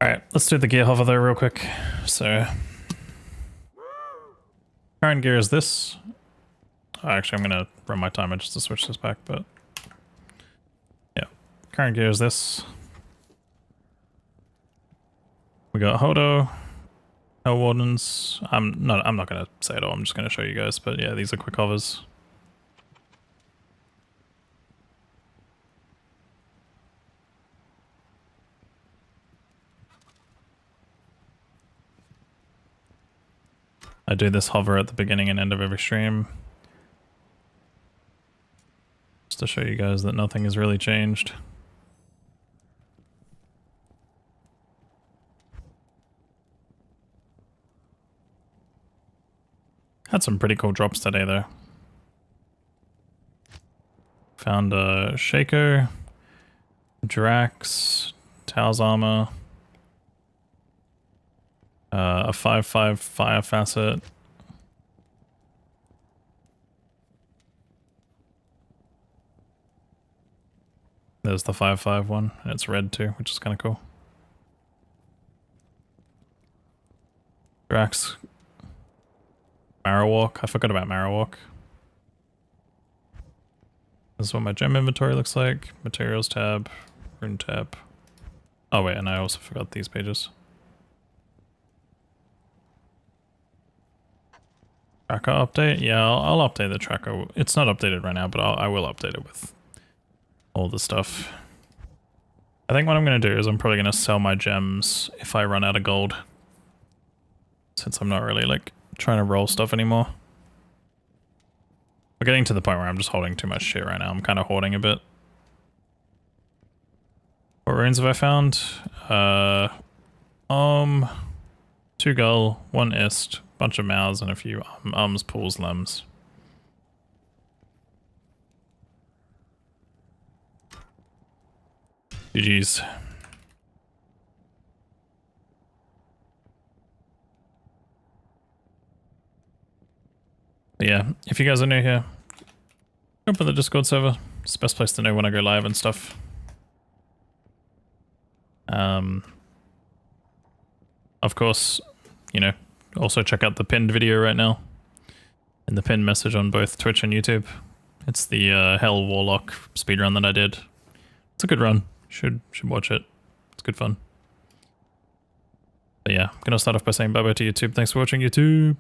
Speaker 1: Alright, let's do the gear hover though real quick. So, current gear is this. Actually, I'm going to run my timer just to switch this back, but yeah. Current gear is this. We got Hodo, Hell Wardens. I'm not going to say it all, I'm just going to show you guys, but yeah, these are quick hovers. I do this hover at the beginning and end of every stream. Just to show you guys that nothing has really changed. Had some pretty cool drops today though. Found a Shaco, Drax, Tao's Armor, a 5/5 Fire Facet, there's the 5/5 one, and it's red too, which is kind of cool. Drax, Marowak, I forgot about Marowak. This is what my gem inventory looks like. Materials tab, rune tab. Oh wait, and I also forgot these pages. Tracker update? Yeah, I'll update the tracker. It's not updated right now, but I will update it with all the stuff. I think what I'm going to do is I'm probably going to sell my gems if I run out of gold. Since I'm not really like trying to roll stuff anymore. We're getting to the point where I'm just holding too much shit right now. I'm kind of hoarding a bit. What runes have I found? 2 Gull, 1 Ist, bunch of mouths, and a few arms, pulls, limbs. GG's. But yeah, if you guys are new here, jump on the Discord server. It's the best place to know when I go live and stuff. Of course, you know, also check out the pinned video right now. And the pinned message on both Twitch and YouTube. It's the Hell Warlock speedrun that I did. It's a good run. Should watch it. It's good fun. But yeah, I'm gonna start off by saying bye bye to YouTube. Thanks for watching, YouTube.